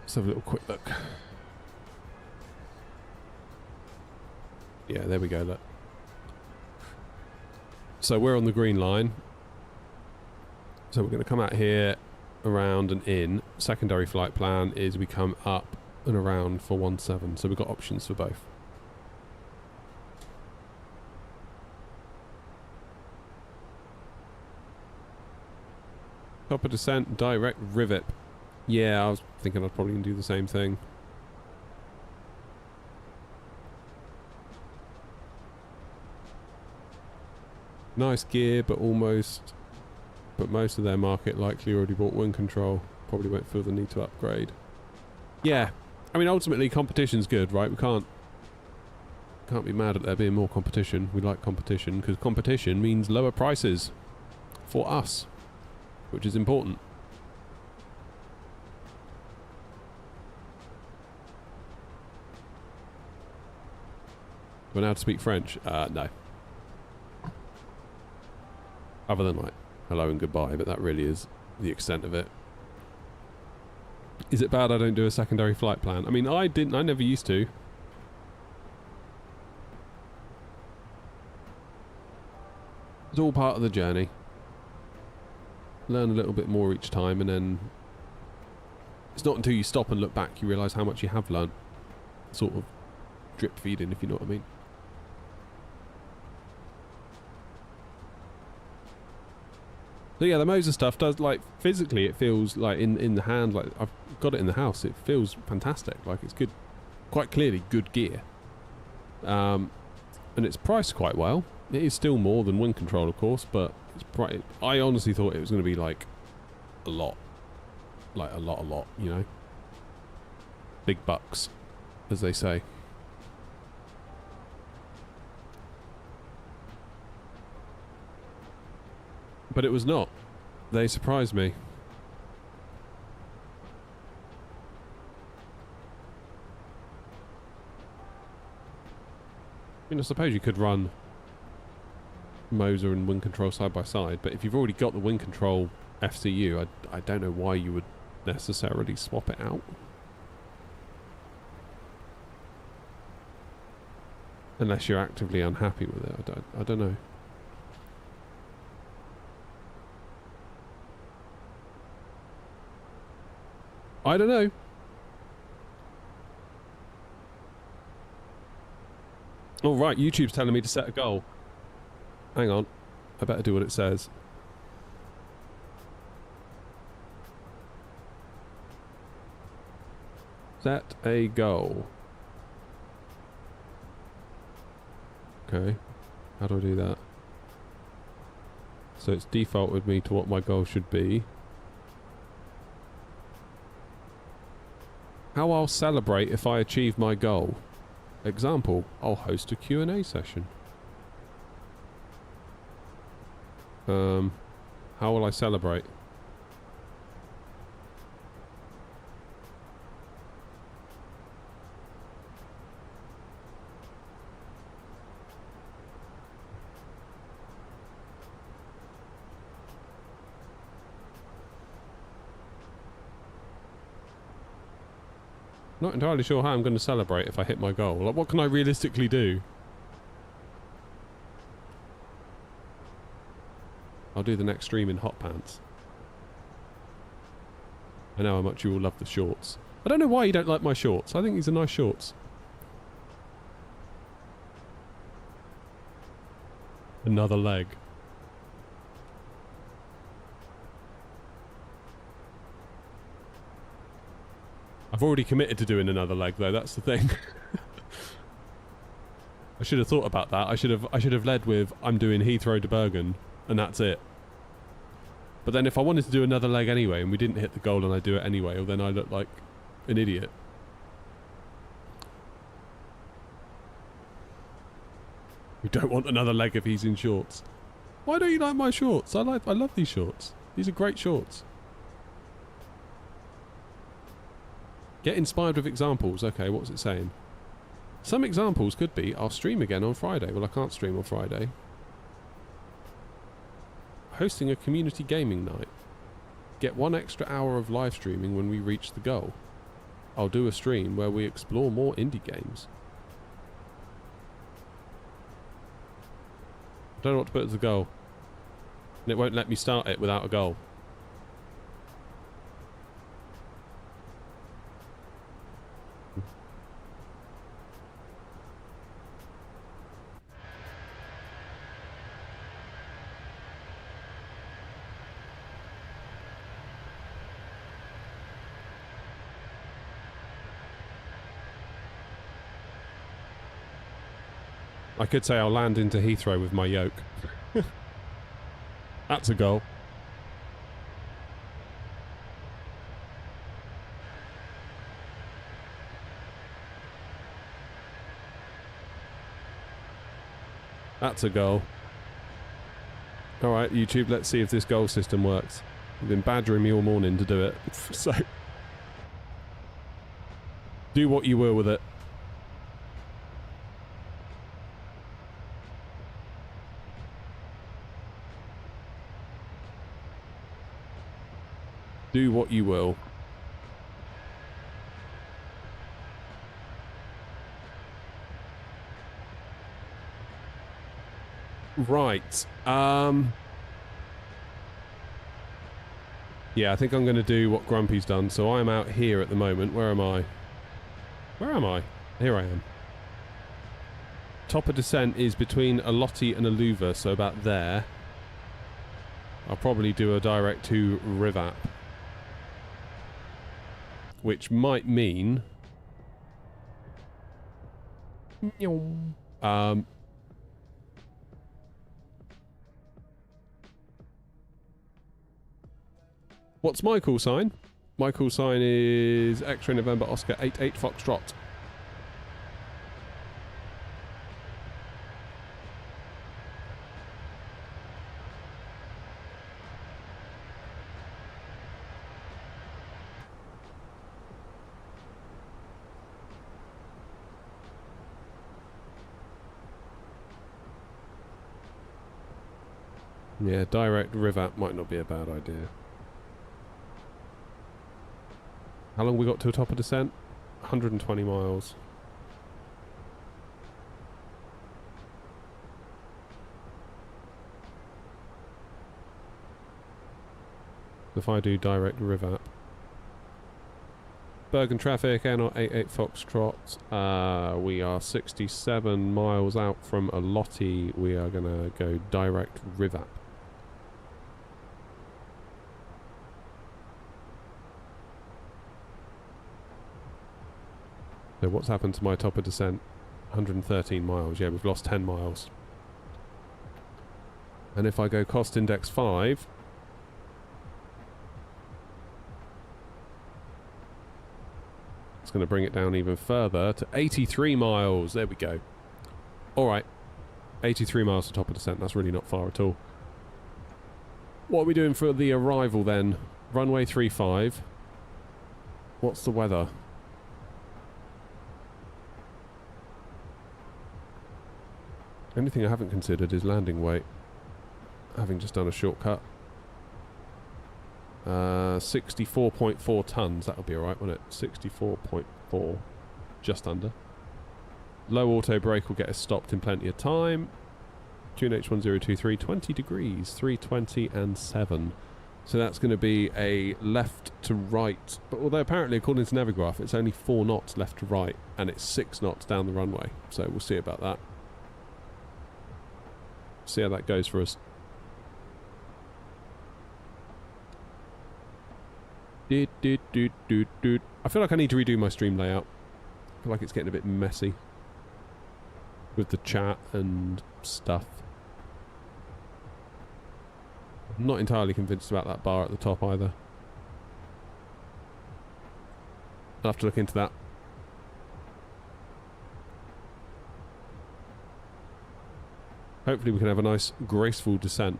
Let's have a little quick look. Yeah, there we go, look. So we're on the green line. So we're going to come out here, around and in. Secondary flight plan is we come up and around for 17. So we've got options for both. Top of descent, direct rivet. Yeah, I was thinking I'd probably do the same thing. Nice gear, but most of their market likely already bought WinCtrl. Probably won't feel the need to upgrade. Yeah, I mean ultimately competition's good, right? We can't be mad at there being more competition. We like competition because competition means lower prices for us, which is important. We're now to speak French? No. Other than like hello and goodbye, but that really is the extent of it. Is it bad I don't do a secondary flight plan? I mean, I never used to. It's all part of the journey. Learn a little bit more each time, and then it's not until you stop and look back you realise how much you have learned. Sort of drip feeding, if you know what I mean. So yeah, the Moser stuff does, like, physically it feels like in the hand, like I've got it in the house, it feels fantastic, like it's good, quite clearly good gear. And it's priced quite well. It is still more than WinCtrl, of course, but it's I honestly thought it was going to be like a lot, you know, big bucks, as they say. But it was not. They surprised me. I mean, I suppose you could run Moser and WinCtrl side by side, but if you've already got the WinCtrl FCU, I don't know why you would necessarily swap it out. Unless you're actively unhappy with it. I don't know. I don't know. All right, YouTube's telling me to set a goal. Hang on. I better do what it says. Set a goal. Okay. How do I do that? So it's defaulted me to what my goal should be. How I'll celebrate if I achieve my goal. Example, I'll host a Q&A session. How will I celebrate? Not entirely sure how I'm going to celebrate if I hit my goal. Like, what can I realistically do? I'll do the next stream in hot pants. I know how much you all love the shorts. I don't know why you don't like my shorts. I think these are nice shorts. Another leg. I've already committed to doing another leg though, that's the thing. I should have thought about that. I should have led with I'm doing Heathrow to Bergen and that's it. But then if I wanted to do another leg anyway and we didn't hit the goal and I do it anyway, well then I look like an idiot. We don't want another leg if he's in shorts. Why don't you like my shorts? I love these shorts. These are great shorts. Get inspired with examples. Okay, what's it saying? Some examples could be, I'll stream again on Friday. Well, I can't stream on Friday. Hosting a community gaming night. Get 1 extra hour of live streaming when we reach the goal. I'll do a stream where we explore more indie games. I don't know what to put as a goal. And it won't let me start it without a goal. I could say I'll land into Heathrow with my yoke. That's a goal. That's a goal. Alright, YouTube, let's see if this goal system works. You've been badgering me all morning to do it. So, do what you will with it. Do what you will. Right. Yeah, I think I'm going to do what Grumpy's done. So I'm out here at the moment. Where am I? Where am I? Here I am. Top of descent is between a Lottie and a Louver, so about there. I'll probably do a direct to Rivap. Which might mean... what's my call sign? My call sign is X-Ray November Oscar 88 Foxtrot. Yeah, direct Rivap might not be a bad idea. How long we got to a top of descent? 120 miles. If I do direct Rivap. Bergen traffic, N88 Foxtrot. We are 67 miles out from a Lottie. We are going to go direct Rivap. So what's happened to my top of descent? 113 miles. Yeah, we've lost 10 miles. And if I go cost index 5... it's going to bring it down even further to 83 miles. There we go. Alright. 83 miles to top of descent. That's really not far at all. What are we doing for the arrival then? Runway 35. What's the weather? Anything I haven't considered is landing weight. Having just done a shortcut. 64.4 tons. That'll be alright, won't it? 64.4. Just under. Low auto brake will get us stopped in plenty of time. QNH 1023, 20 degrees, 320 and 7. So that's going to be a left to right. But although apparently, according to Navigraph, it's only 4 knots left to right, and it's 6 knots down the runway. So we'll see about that. See how that goes for us. I feel like I need to redo my stream layout. I feel like it's getting a bit messy with the chat and stuff. I'm not entirely convinced about that bar at the top either. I'll have to look into that. Hopefully we can have a nice graceful descent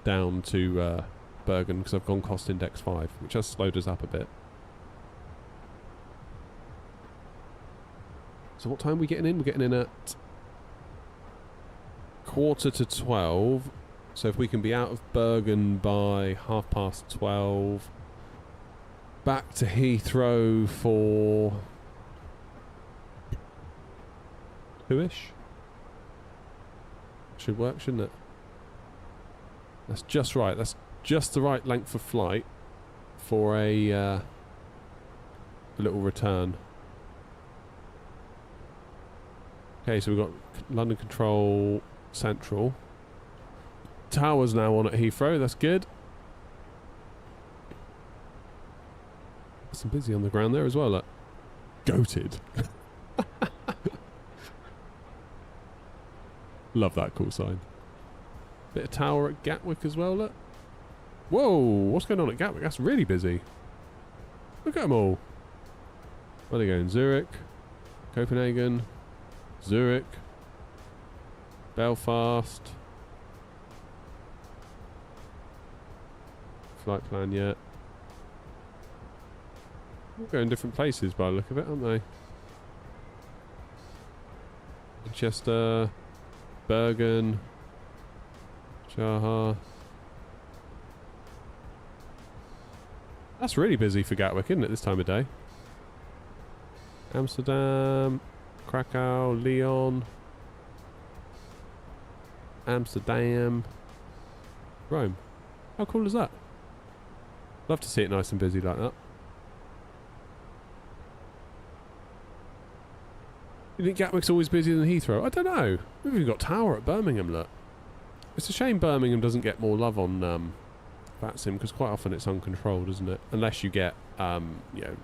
down to Bergen, because I've gone cost index 5, which has slowed us up a bit. So what time are we getting in? We're getting in at 11:45. So if we can be out of Bergen by 12:30, back to Heathrow for 2-ish. Should work, shouldn't it? That's just right. That's just the right length of flight for a little return. Okay, so we've got London Control Central. Tower's now on at Heathrow, that's good. Some busy on the ground there as well, look. Goated. Love that call sign. Bit of tower at Gatwick as well, look. Whoa, what's going on at Gatwick? That's really busy. Look at them all. Where are they going? Zurich, Copenhagen, Zurich, Belfast. Flight plan yet. All going different places by the look of it, aren't they? Manchester, Bergen, Jaha. That's really busy for Gatwick, isn't it, this time of day? Amsterdam, Krakow, Lyon, Amsterdam, Rome. How cool is that? Love to see it nice and busy like that. You think Gatwick's always busier than Heathrow? I don't know. Maybe we've got Tower at Birmingham, look. It's a shame Birmingham doesn't get more love on VATSIM, because quite often it's uncontrolled, isn't it? Unless you get, you know,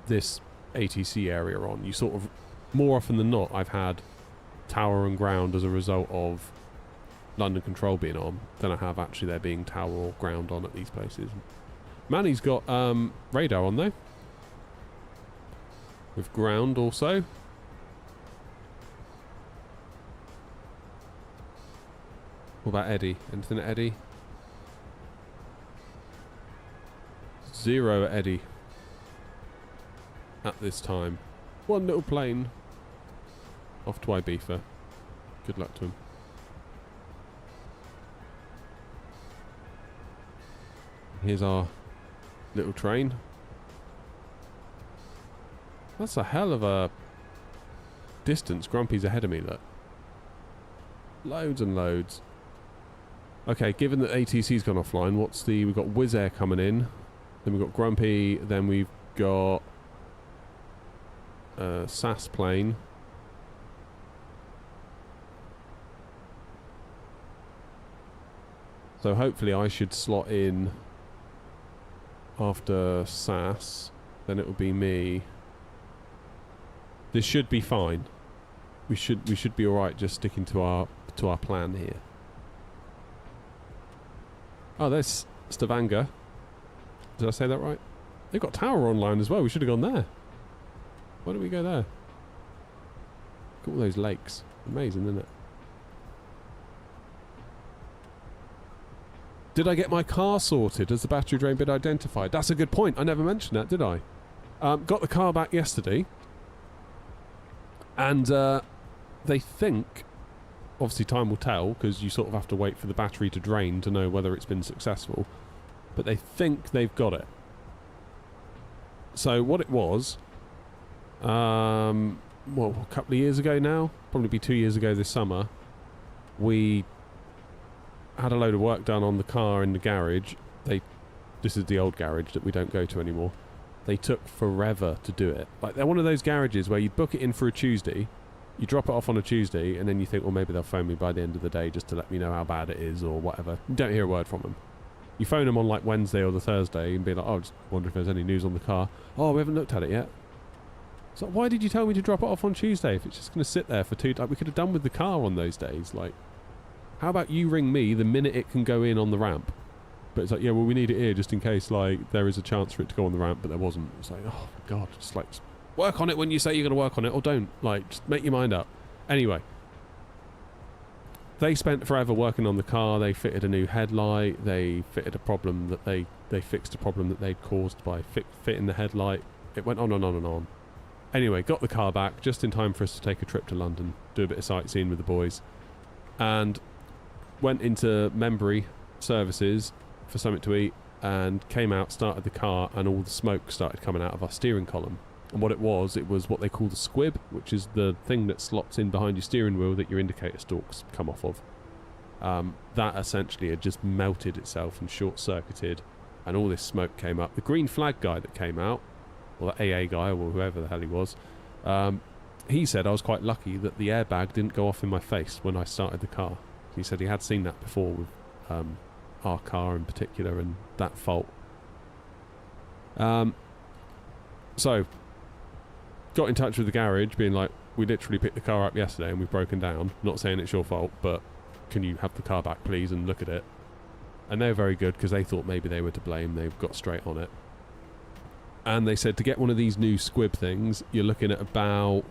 this ATC area on. You sort of, more often than not, I've had Tower and ground as a result of London Control being on than I have actually there being tower or ground on at these places. Manny's got radar on though. With ground also. What about Eddie? Anything at Eddie? 0 at Eddie. At this time. One little plane. Off to Ibiza. Good luck to him. Here's our little train. That's a hell of a distance. Grumpy's ahead of me, look. Loads and loads. Okay, given that ATC's gone offline, what's the... We've got Wizz Air coming in. Then we've got Grumpy. Then we've got... SAS plane. So hopefully I should slot in after SAS. Then it will be me. This should be fine. We should be all right just sticking to our plan here. Oh, there's Stavanger. Did I say that right? They've got Tower online as well. We should have gone there. Why don't we go there? Look at all those lakes. Amazing, isn't it? Did I get my car sorted? Has the battery drain been identified? That's a good point. I never mentioned that, did I? Got the car back yesterday. And they think, obviously time will tell, because you sort of have to wait for the battery to drain to know whether it's been successful. but they think they've got it. So what it was, well, a couple of years ago now, probably be 2 years ago this summer, we had a load of work done on the car in the garage. This is the old garage that we don't go to anymore. They took forever to do it. Like, they're one of those garages where you book it in for a Tuesday, you drop it off on a Tuesday, and then you think, well, maybe they'll phone me by the end of the day just to let me know how bad it is or whatever. You don't hear a word from them. You phone them on like Wednesday or the Thursday and be like, oh, just wonder if there's any news on the car. Oh, we haven't looked at it yet. So why did you tell me to drop it off on Tuesday if it's just going to sit there for 2 days? Like, we could have done with the car on those days. Like, how about you ring me the minute it can go in on the ramp? But it's like, yeah, well, we need it here just in case, like, there is a chance for it to go on the ramp, but there wasn't. It's like, oh, my God. Just, like, just work on it when you say you're going to work on it, or don't. Like, just make your mind up. Anyway. They spent forever working on the car. They fitted a new headlight. They fitted a problem that they fixed a problem that they'd caused by fitting the headlight. It went on and on and on. Anyway, got the car back just in time for us to take a trip to London, do a bit of sightseeing with the boys, and went into Membry Services for something to eat, and came out, started the car, and all the smoke started coming out of our steering column. And what it was what they call the squib, which is the thing that slots in behind your steering wheel that your indicator stalks come off of. That essentially had just melted itself and short-circuited, and all this smoke came up. The green flag guy that came out, or the AA guy, or whoever the hell he was, he said I was quite lucky that the airbag didn't go off in my face when I started the car. He said he had seen that before with our car in particular, and that fault. So, got in touch with the garage, being like, we literally picked the car up yesterday and we've broken down. Not saying it's your fault, but can you have the car back, please, and look at it? And they were very good, because they thought maybe they were to blame. They've got straight on it. And they said to get one of these new squib things, you're looking at about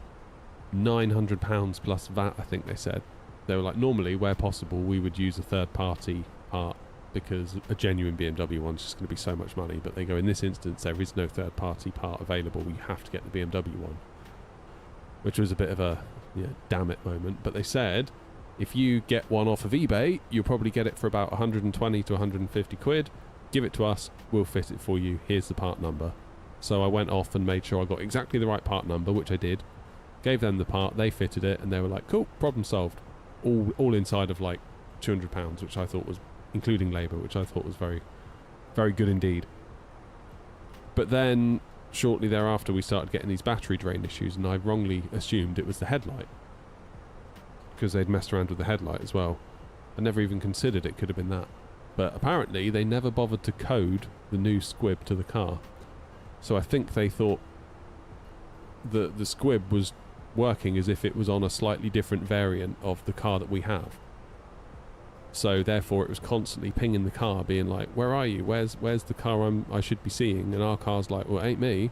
£900 plus VAT, I think they said. They were like, normally, where possible, we would use a third-party part, because a genuine BMW one's just going to be so much money. But they go, in this instance, there is no third-party part available. You have to get the BMW one. Which was a bit of a, damn it moment. But they said, if you get one off of eBay, you'll probably get it for about 120 to 150 quid. Give it to us, we'll fit it for you. Here's the part number. So I went off and made sure I got exactly the right part number, which I did. Gave them the part, they fitted it, and they were like, cool, problem solved. All inside of like £200, which I thought was, including labour, which I thought was very, very good indeed. But then, shortly thereafter, we started getting these battery drain issues, and I wrongly assumed it was the headlight, because they'd messed around with the headlight as well. I never even considered it could have been that. But apparently, they never bothered to code the new squib to the car. So I think they thought the squib was working as if it was on a slightly different variant of the car that we have. So therefore it was constantly pinging the car, being like, where are you? Where's the car I should be seeing? And our car's like, well, it ain't me.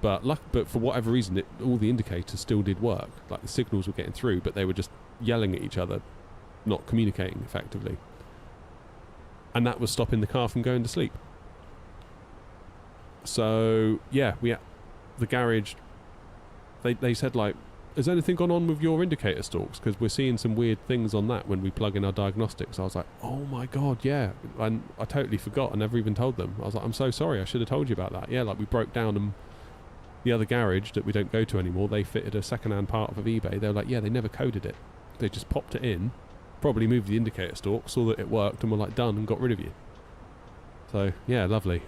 But for whatever reason, all the indicators still did work. Like, the signals were getting through, but they were just yelling at each other, not communicating effectively. And that was stopping the car from going to sleep. So yeah, the garage, they said, like, has anything gone on with your indicator stalks? Because we're seeing some weird things on that when we plug in our diagnostics. I was like, oh my God, yeah. And I totally forgot. I never even told them. I was like, I'm so sorry. I should have told you about that. Yeah, like, we broke down, and the other garage that we don't go to anymore, they fitted a second-hand part of eBay. They were like, yeah, they never coded it. They just popped it in, probably moved the indicator stalk, saw that it worked, and were like, done, and got rid of you. So, yeah, lovely.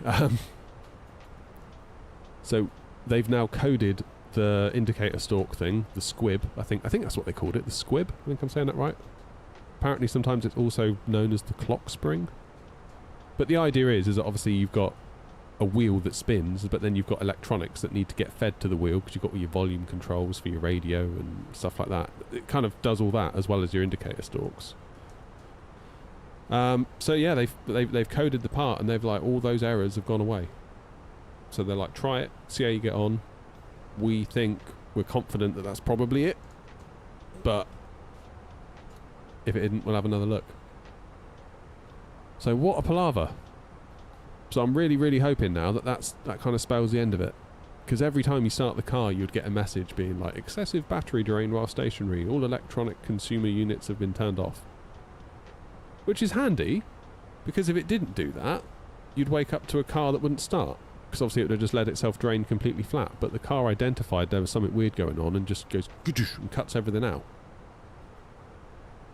So they've now coded the indicator stalk thing, the squib. I think that's what they called it, the squib. I think I'm saying that right. Apparently sometimes it's also known as the clock spring. But the idea is that obviously you've got a wheel that spins, but then you've got electronics that need to get fed to the wheel, because you've got all your volume controls for your radio and stuff like that. It kind of does all that as well as your indicator stalks. So yeah, they've coded the part, and they've like, all those errors have gone away. So they're like, try it, see how you get on. We're confident that that's probably it, but if it isn't, we'll have another look. So what a palaver. So I'm really, really hoping now that kind of spells the end of it. Because every time you start the car, you'd get a message being like, excessive battery drain while stationary, all electronic consumer units have been turned off. Which is handy, because if it didn't do that, you'd wake up to a car that wouldn't start. Because obviously it would have just let itself drain completely flat. But the car identified there was something weird going on and just goes and cuts everything out.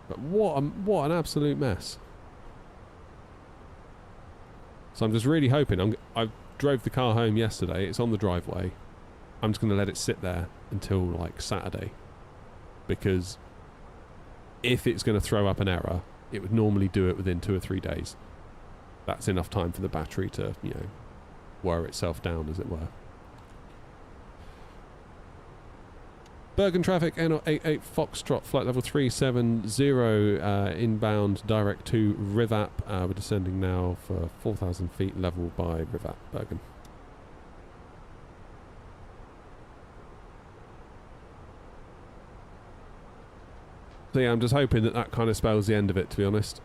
But what an absolute mess. So I'm just really hoping. I drove the car home yesterday. It's on the driveway. I'm just going to let it sit there until like Saturday. Because if it's going to throw up an error, it would normally do it within 2 or 3 days. That's enough time for the battery to, you know, wear itself down, as it were. Bergen traffic, N88 Foxtrot, flight level 370, inbound direct to Rivap. We're descending now for 4,000 feet, level by Rivap, Bergen. So yeah, I'm just hoping that kind of spells the end of it, to be honest.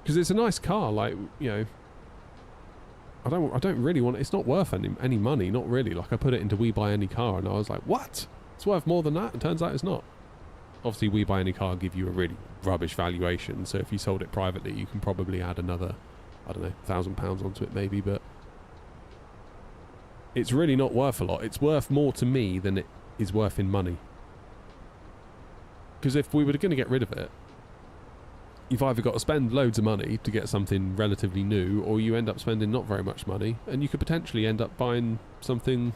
Because it's a nice car, like, you know, I don't really want it. It's not worth any money, not really. Like, I put it into We Buy Any Car and I was like, what? It's worth more than that? And turns out it's not. Obviously, We Buy Any Car give you a really rubbish valuation, so if you sold it privately, you can probably add another, I don't know, £1,000 onto it maybe, but it's really not worth a lot. It's worth more to me than it is worth in money. Because if we were going to get rid of it, you've either got to spend loads of money to get something relatively new, or you end up spending not very much money, and you could potentially end up buying something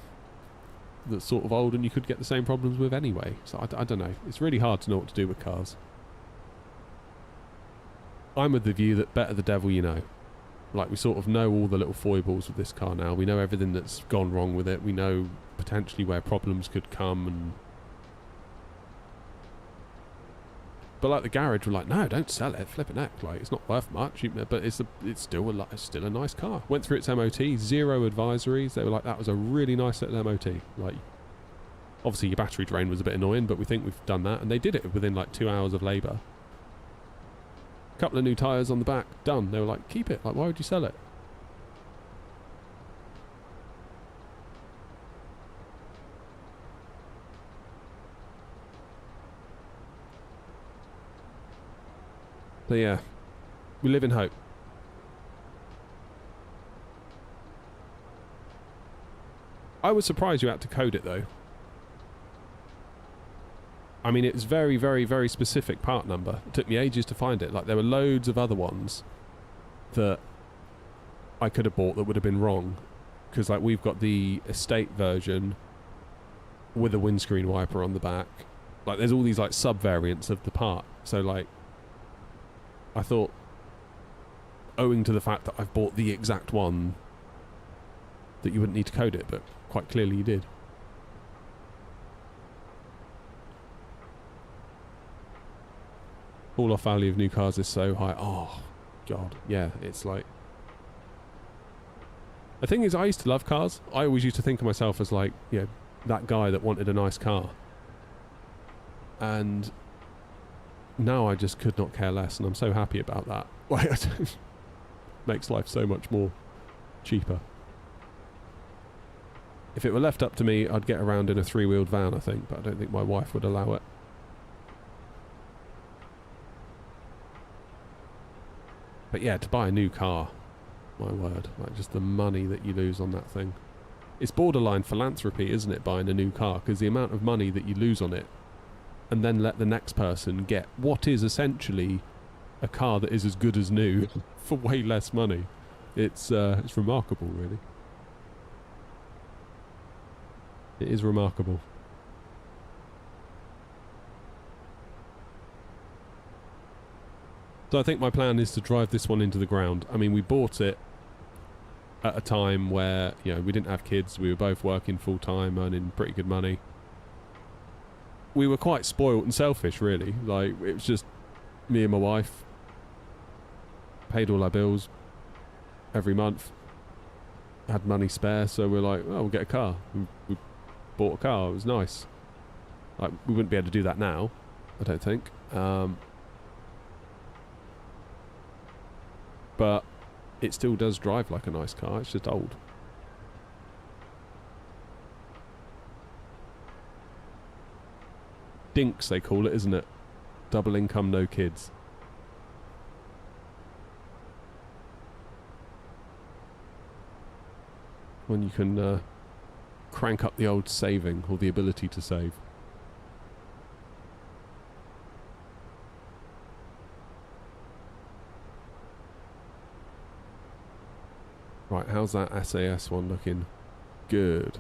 that's sort of old and you could get the same problems with anyway. So I don't know. It's really hard to know what to do with cars. I'm with the view that better the devil you know. Like, we sort of know all the little foibles with this car now. We know everything that's gone wrong with it. We know potentially where problems could come, and but like the garage were like, no, don't sell it, flip it neck, like it's not worth much, but it's still a nice car. Went through its MOT, 0 advisories. They were like, that was a really nice little MOT. Like, obviously your battery drain was a bit annoying, but we think we've done that, and they did it within like 2 hours of labour. Couple of new tyres on the back, done. They were like, keep it, like why would you sell it? So yeah, we live in hope. I was surprised you had to code it though. I mean, it was very, very, very specific part number. It took me ages to find it. Like, there were loads of other ones that I could have bought that would have been wrong. Because, like, we've got the estate version with a windscreen wiper on the back. Like, there's all these, like, sub-variants of the part. So, like, I thought, owing to the fact that I've bought the exact one, that you wouldn't need to code it, but quite clearly you did. All-off value of new cars is so high. Oh, God. Yeah, it's like... The thing is, I used to love cars. I always used to think of myself as, like, you know, that guy that wanted a nice car. And now I just could not care less, and I'm so happy about that. Like, makes life so much more cheaper. If it were left up to me, I'd get around in a 3-wheeled van, I think, but I don't think my wife would allow it. But yeah, to buy a new car, my word, like just the money that you lose on that thing. It's borderline philanthropy, isn't it, buying a new car? Because the amount of money that you lose on it, and then let the next person get what is essentially a car that is as good as new for way less money. It's remarkable, really. It is remarkable. So I think my plan is to drive this one into the ground. I mean, we bought it at a time where, you know, we didn't have kids. We were both working full-time, earning pretty good money. We were quite spoilt and selfish, really. Like, it was just me and my wife. Paid all our bills every month. Had money spare, so we're like, oh, we'll get a car. We bought a car. It was nice. Like, we wouldn't be able to do that now, I don't think. But it still does drive like a nice car. It's just old. Dinks, they call it, isn't it? Double income, no kids. when you can crank up the old saving, or the ability to save. Right, how's that SAS one looking? Good.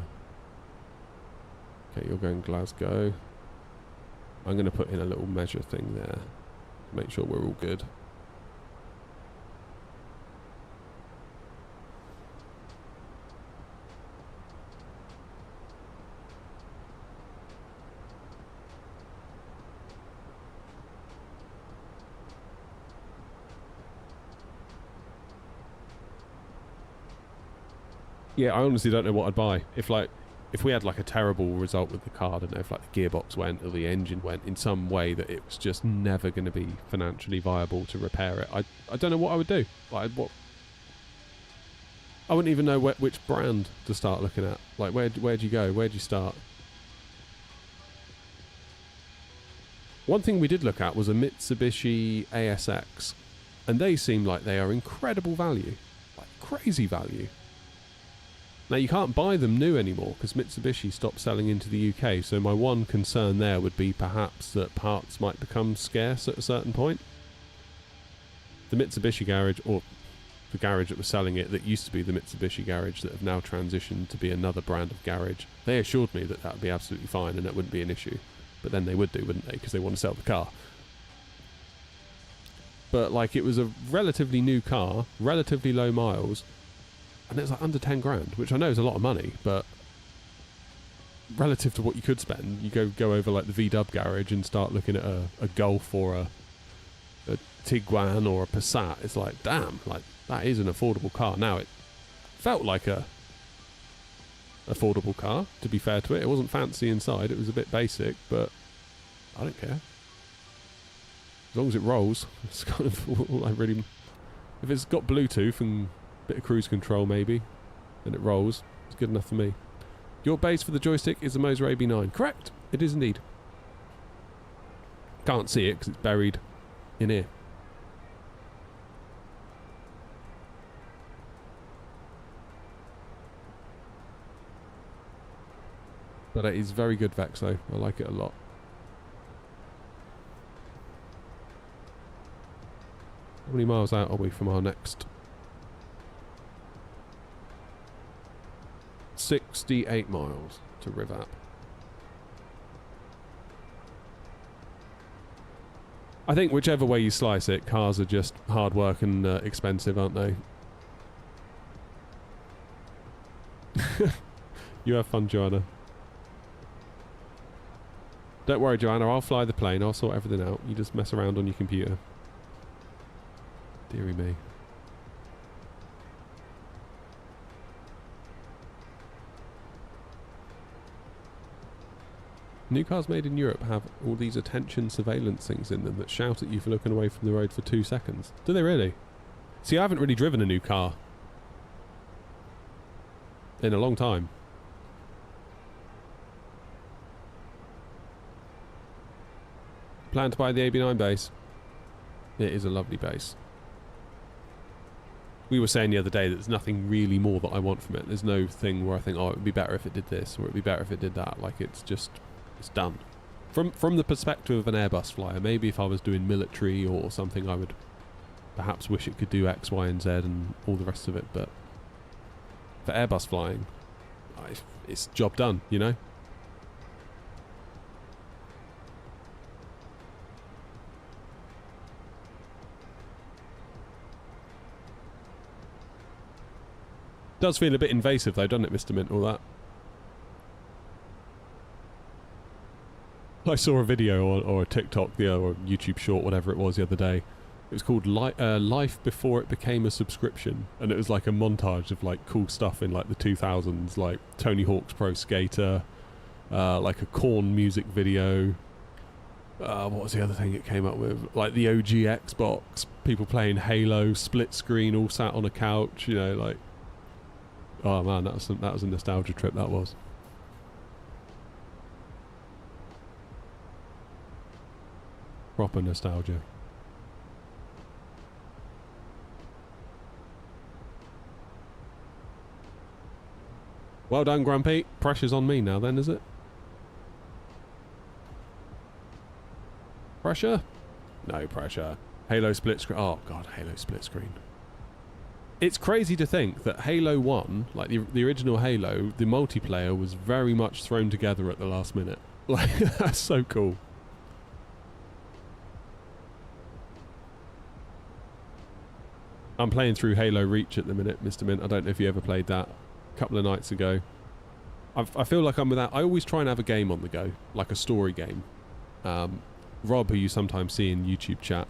Okay, you're going Glasgow. I'm going to put in a little measure thing there. Make sure we're all good. Yeah, I honestly don't know what I'd buy. If we had like a terrible result with the car, I don't know if like the gearbox went or the engine went in some way that it was just never going to be financially viable to repair it. I don't know what I would do. Like what? I wouldn't even know which brand to start looking at. Like where'd you go? Where'd you start? One thing we did look at was a Mitsubishi ASX, and they seem like they are incredible value, like crazy value. Now, you can't buy them new anymore because Mitsubishi stopped selling into the UK, so my one concern there would be perhaps that parts might become scarce at a certain point. The Mitsubishi garage, or the garage that was selling it that used to be the Mitsubishi garage that have now transitioned to be another brand of garage, they assured me that that would be absolutely fine and that wouldn't be an issue. But then they would do, wouldn't they? Because they want to sell the car. But, like, it was a relatively new car, relatively low miles, and it was like under 10 grand, which I know is a lot of money, but relative to what you could spend, you go over like the VW garage and start looking at a Golf or a Tiguan or a Passat. It's like, damn, like that is an affordable car. Now, it felt like a affordable car, to be fair to it. It wasn't fancy inside, it was a bit basic, but I don't care. As long as it rolls, it's kind of all I really... If it's got Bluetooth and bit of cruise control maybe, and it rolls, it's good enough for me. Your base for the joystick is the Moser AB9. Correct, it is indeed. Can't see it because it's buried in here. But it is very good Vexo. I like it a lot. How many miles out are we from our next? 68 miles to Rivap. I think whichever way you slice it, cars are just hard work and expensive, aren't they? You have fun, Joanna. Don't worry, Joanna, I'll fly the plane, I'll sort everything out. You just mess around on your computer. Deary me. New cars made in Europe have all these attention surveillance things in them that shout at you for looking away from the road for 2 seconds. Do they really? See, I haven't really driven a new car in a long time. Plan to buy the AB9 base. It is a lovely base. We were saying the other day that there's nothing really more that I want from it. There's no thing where I think, oh, it would be better if it did this, or it would be better if it did that. Like, it's just... it's done. From the perspective of an Airbus flyer, maybe if I was doing military or something, I would perhaps wish it could do X, Y, and Z and all the rest of it. But for Airbus flying, it's job done, you know? Does feel a bit invasive though, doesn't it, Mr. Mint, all that? I saw a video or a TikTok, or a YouTube short, whatever it was, the other day. It was called Life Before It Became a Subscription, and it was like a montage of like cool stuff in like the 2000s, like Tony Hawk's Pro Skater, like a Korn music video. What was the other thing it came up with? Like the OG Xbox, people playing Halo, split screen, all sat on a couch, you know, like... Oh man, that was a nostalgia trip, that was. Proper nostalgia. Well done, Grumpy. Pressure's on me now then, is it? Pressure? No pressure. Halo split screen. Oh, God, Halo split screen. It's crazy to think that Halo 1, like the original Halo, the multiplayer was very much thrown together at the last minute. Like, that's so cool. I'm playing through Halo Reach at the minute, Mr. Mint. I don't know if you ever played that a couple of nights ago. I feel like I'm without... I always try and have a game on the go, like a story game. Rob, who you sometimes see in YouTube chat,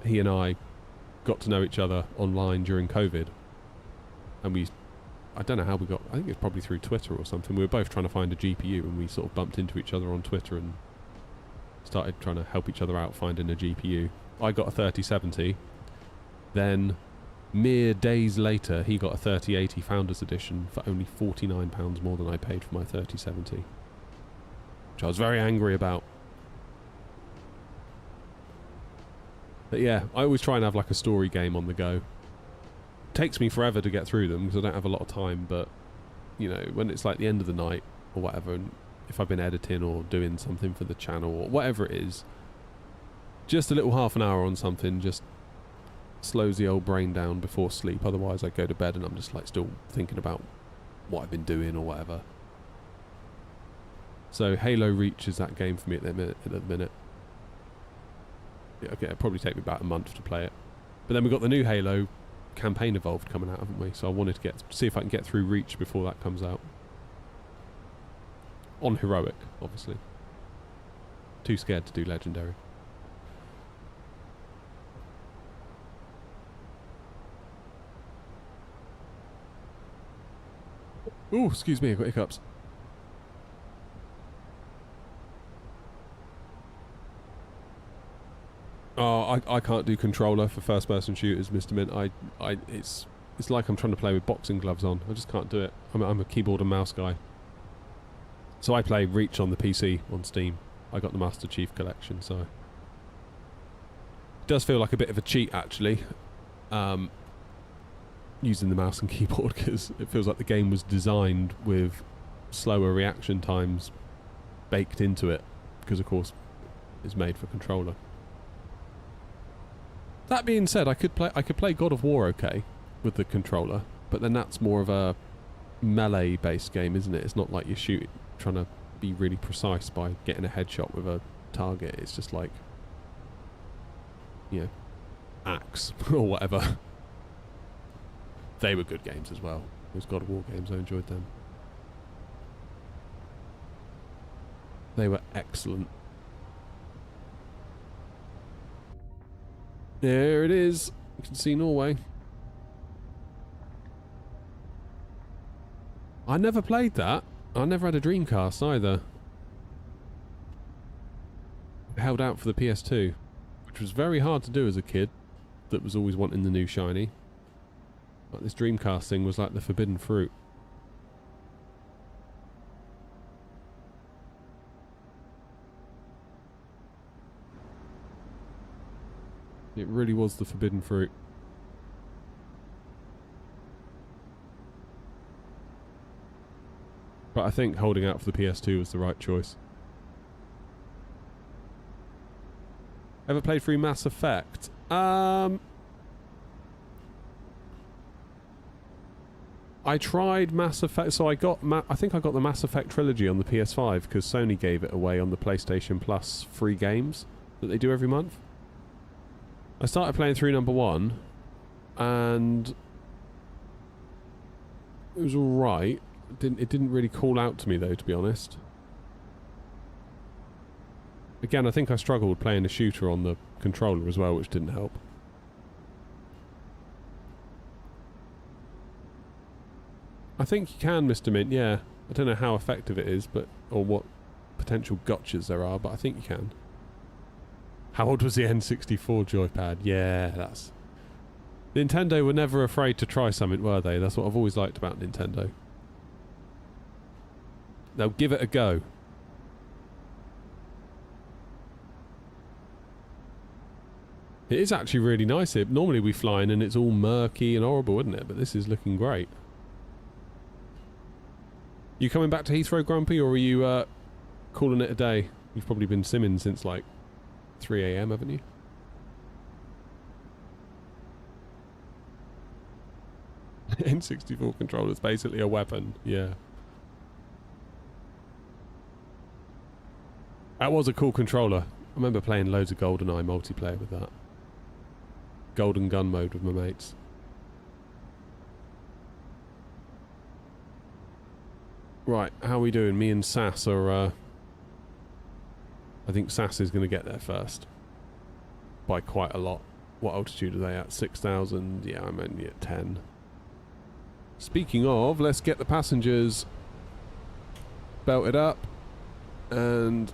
he and I got to know each other online during COVID. And I don't know how we got... I think it's probably through Twitter or something. We were both trying to find a GPU and we sort of bumped into each other on Twitter and started trying to help each other out finding a GPU. I got a 3070. Then, mere days later, he got a 3080 Founders Edition for only £49 more than I paid for my 3070. Which I was very angry about. But yeah, I always try and have like a story game on the go. Takes me forever to get through them because I don't have a lot of time, but, you know, when it's like the end of the night or whatever, and if I've been editing or doing something for the channel or whatever it is, just a little half an hour on something just slows the old brain down before sleep. Otherwise I go to bed and I'm just like still thinking about what I've been doing or whatever. So Halo Reach is that game for me at the minute. Yeah, okay, it'll probably take me about a month to play it. But then we've got the new Halo campaign Evolved coming out, haven't we? So I wanted to see if I can get through Reach before that comes out. On Heroic, obviously. Too scared to do Legendary. Ooh, excuse me, I got hiccups. Oh, I can't do controller for first-person shooters, Mr. Mint. It's like I'm trying to play with boxing gloves on. I just can't do it. I'm a keyboard and mouse guy. So I play Reach on the PC on Steam. I got the Master Chief Collection, so it does feel like a bit of a cheat actually. Using the mouse and keyboard because it feels like the game was designed with slower reaction times baked into it because of course it's made for controller. That being said, I could play God of War okay with the controller, but then that's more of a melee based game, isn't it? It's not like you're trying to be really precise by getting a headshot with a target. It's just like, you know, axe or whatever. They were good games as well. Those God of War games, I enjoyed them. They were excellent. There it is. You can see Norway. I never played that. I never had a Dreamcast either. I held out for the PS2, which was very hard to do as a kid that was always wanting the new shiny. Like this Dreamcast thing was like the forbidden fruit. It really was the forbidden fruit. But I think holding out for the PS2 was the right choice. Ever played through Mass Effect? I tried Mass Effect, so I think I got the Mass Effect trilogy on the PS5 because Sony gave it away on the PlayStation Plus free games that they do every month. I started playing through number 1 and it was alright. It didn't really call out to me though, to be honest. Again, I think I struggled playing a shooter on the controller as well, which didn't help. I think you can, Mr. Mint, yeah. I don't know how effective it is, or what potential gotchas there are, but I think you can. How old was the N64 joypad? Yeah, that's... Nintendo were never afraid to try something, were they? That's what I've always liked about Nintendo. They'll give it a go. It is actually really nice. Normally we fly in and it's all murky and horrible, isn't it? But this is looking great. You coming back to Heathrow, Grumpy, or are you calling it a day? You've probably been simming since like 3 AM, haven't you? N64 controller's basically a weapon, yeah. That was a cool controller. I remember playing loads of GoldenEye multiplayer with that. Golden gun mode with my mates. Right, how are we doing? Me and Sass are, I think Sass is going to get there first. By quite a lot. What altitude are they at? 6,000? Yeah, I'm only at 10. Speaking of, let's get the passengers belted up. And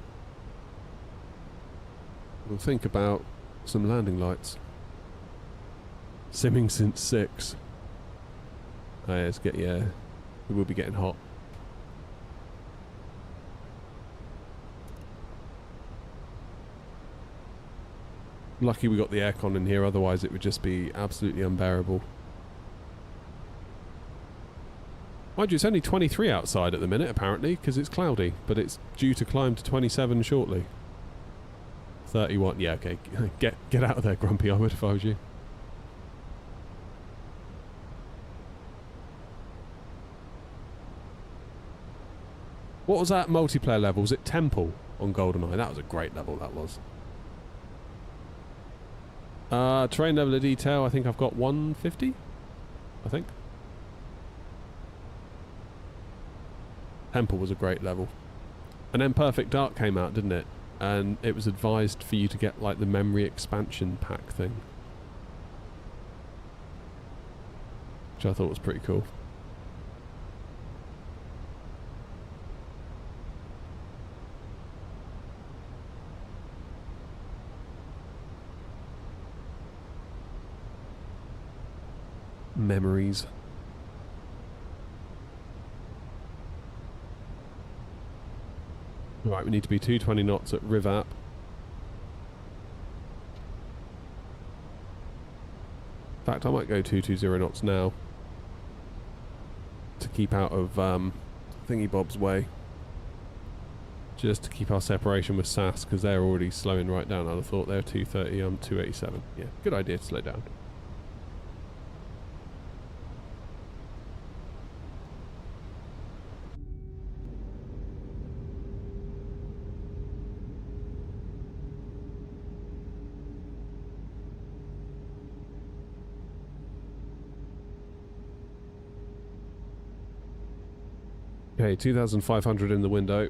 we'll think about some landing lights. Simming since 6. Oh, yeah, let's get, yeah, we will be getting hot. Lucky we got the aircon in here, otherwise it would just be absolutely unbearable. Mind you, it's only 23 outside at the minute, apparently, because it's cloudy, but it's due to climb to 27 shortly. 31, yeah, okay, get out of there, Grumpy, I would if I was you. What was that multiplayer level? Was it Temple on GoldenEye? That was a great level, that was. Terrain level of detail, I think I've got 150, I think. Temple was a great level. And then Perfect Dark came out, didn't it? And it was advised for you to get like the memory expansion pack thing. Which I thought was pretty cool. Memories. Right, we need to be 220 knots at Rivap. In fact, I might go 220 knots now to keep out of Thingy Bob's way. Just to keep our separation with SAS, because they're already slowing right down. I'd have thought they're 230, I'm 287. Yeah, good idea to slow down. Okay, 2,500 in the window.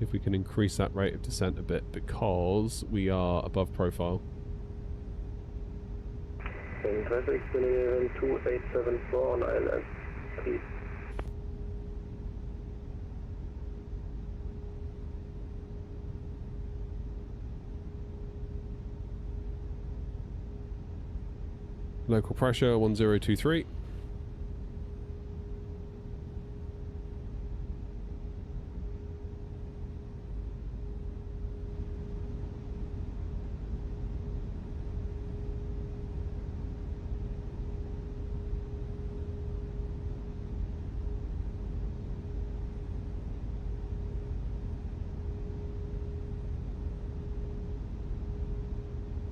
If we can increase that rate of descent a bit, because we are above profile. Traffic, 2874 on island, please. Local pressure 1023.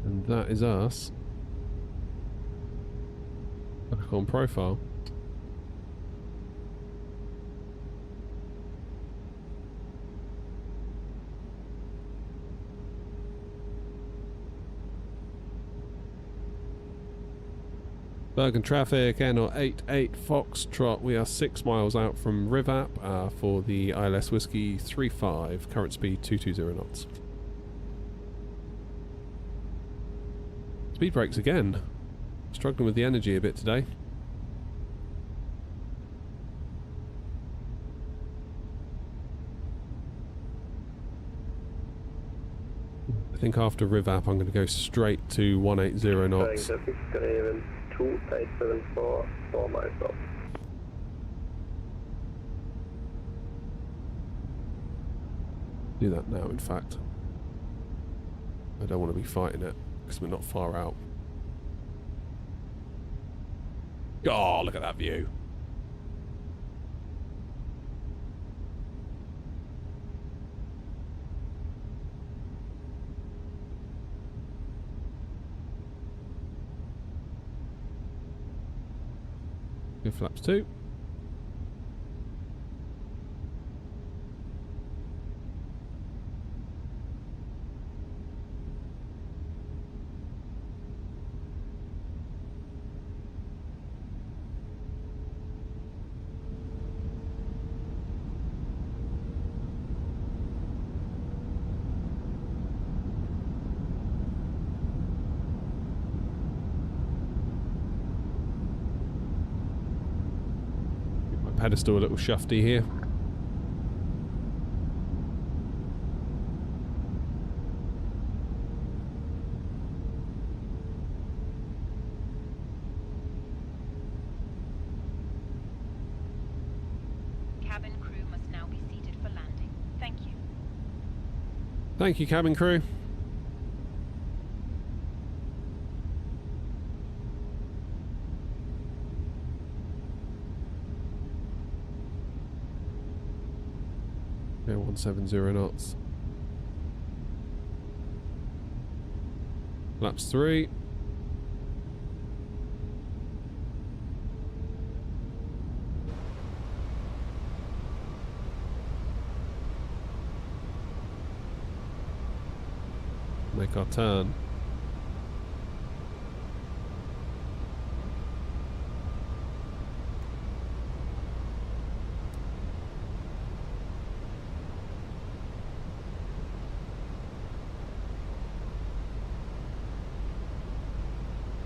And that is us. Back on profile. Bergen traffic, N88 Foxtrot. We are 6 miles out from Rivap for the ILS Whiskey 35. Current speed 220 knots. Speed brakes again. Struggling with the energy a bit today. I think after Rivap I'm going to go straight to 180 knots. 2874, 4 miles off. Do that now, in fact. I don't want to be fighting it. because we're not far out. Oh, look at that view. Go flaps 2. Pedestal a little shufty here. Cabin crew must now be seated for landing. Thank you. Thank you, cabin crew. Yeah, 170 knots. Laps 3. Make our turn.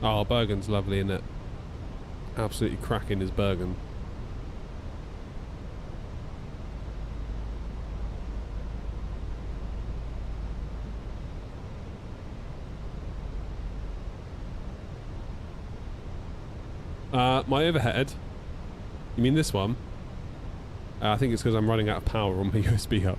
Oh, Bergen's lovely, isn't it? Absolutely cracking is Bergen. My overhead. You mean this one? I think it's because I'm running out of power on my USB hub.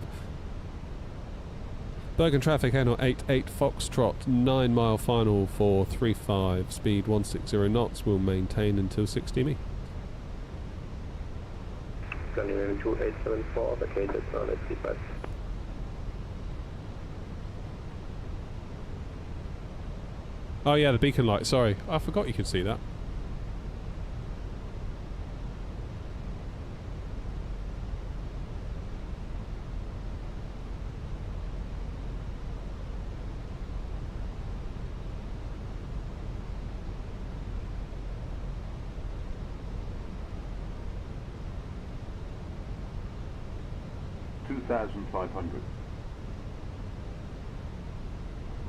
Bergen traffic, N88 Foxtrot, 9 mile final for 35, speed 160 knots, will maintain until 60 me. Running 2874, vacated on SP5. Oh yeah, the beacon light, sorry. I forgot you could see that.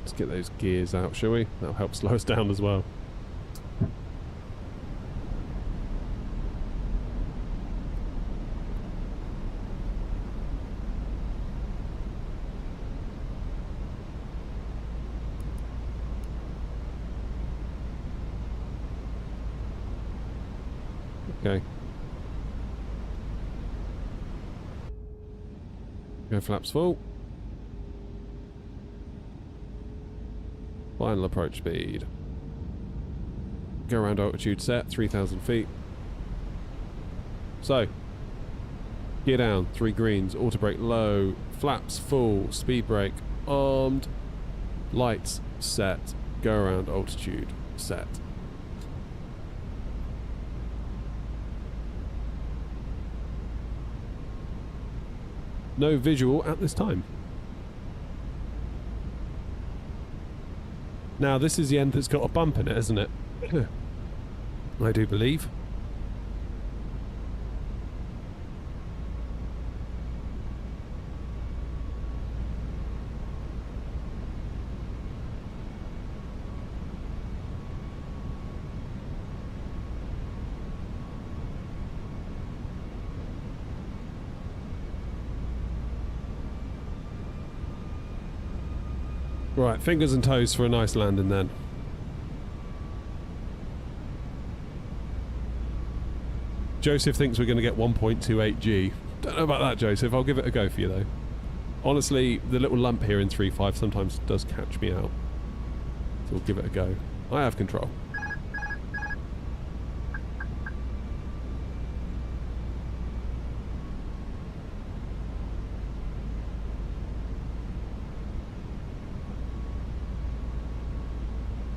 Let's get those gears out, shall we? That'll help slow us down as well. Okay. Go flaps full. Final approach speed. Go around altitude set, 3,000 feet. So, gear down, 3 greens, auto brake low, flaps full, speed brake armed, lights set, go around altitude set. No visual at this time. Now this is the end that's got a bump in it, isn't it? I do believe. Right, fingers and toes for a nice landing then. Joseph thinks we're going to get 1.28 G. Don't know about that, Joseph. I'll give it a go for you though. Honestly, the little lump here in 3.5 sometimes does catch me out. So we'll give it a go. I have control.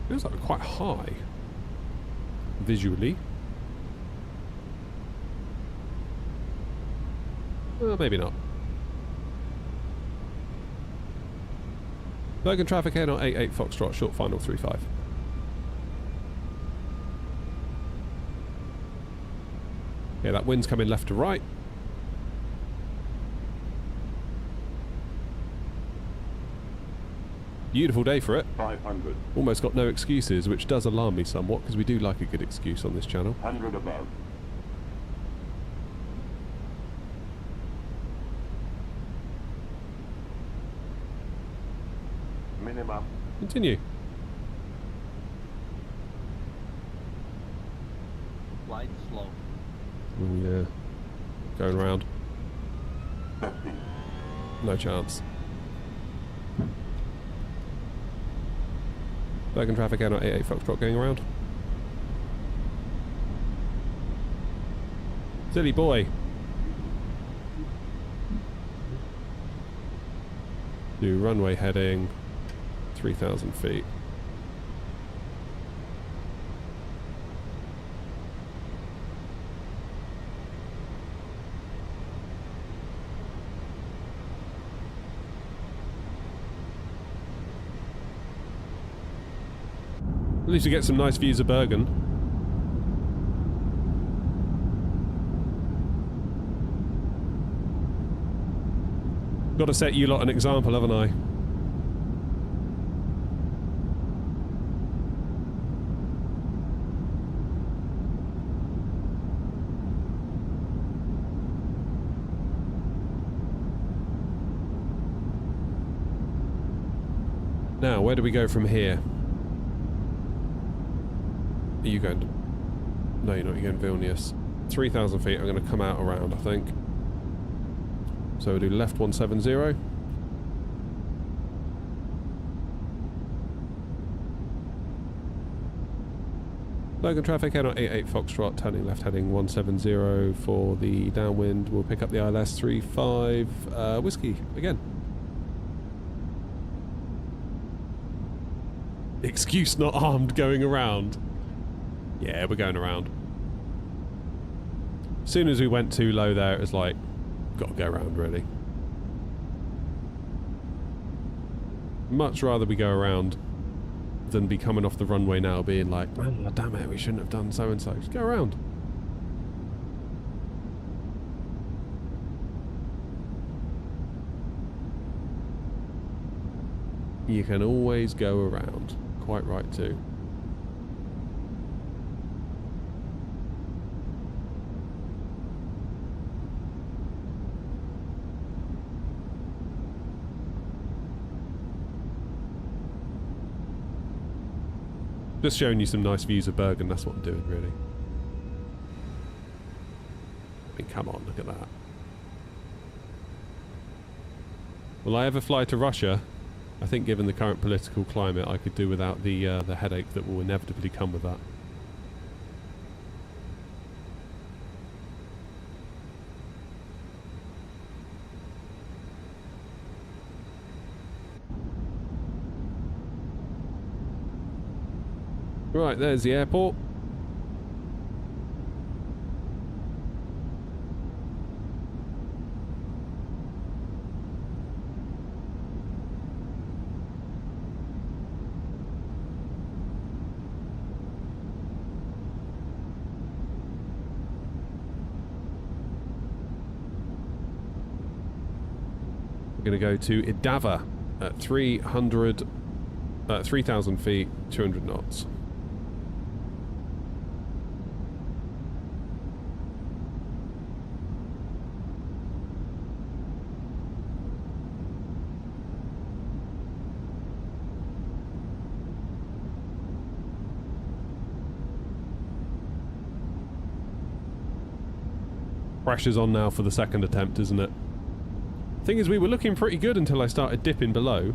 Feels like we're quite high visually. Well, maybe not. Bergen traffic air 88 Foxtrot, short final 35. Yeah, that wind's coming left to right. Beautiful day for it. 500. Almost got no excuses, which does alarm me somewhat, because we do like a good excuse on this channel. 100 above. Minimum. Continue. Wide slope. Oh yeah. Going round. 50. No chance. Bergen traffic air 88 Foxtrot going around. Silly boy. Do runway heading 3,000 feet. At least you get some nice views of Bergen. Got to set you lot an example, haven't I? Now, where do we go from here? Are you going to... No, you're not. You're going Vilnius. 3,000 feet. I'm going to come out around, I think. So we'll do left 170. Bergen traffic, air 88 Foxtrot, turning left heading 170 for the downwind. We'll pick up the ILS 35 whiskey again. Excuse not armed going around. Yeah, we're going around. As soon as we went too low there, it was like, got to go around, really. Much rather we go around than be coming off the runway now being like, oh, damn it, we shouldn't have done so and so. Just go around. You can always go around. Quite right too. Just showing you some nice views of Bergen, that's what I'm doing, really. I mean, come on, look at that. Will I ever fly to Russia? I think given the current political climate, I could do without the headache that will inevitably come with that. Right, there's the airport. We're going to go to Idava at 3,000 feet, 200 knots. Pressure's on now for the second attempt, isn't it? Thing is, we were looking pretty good until I started dipping below.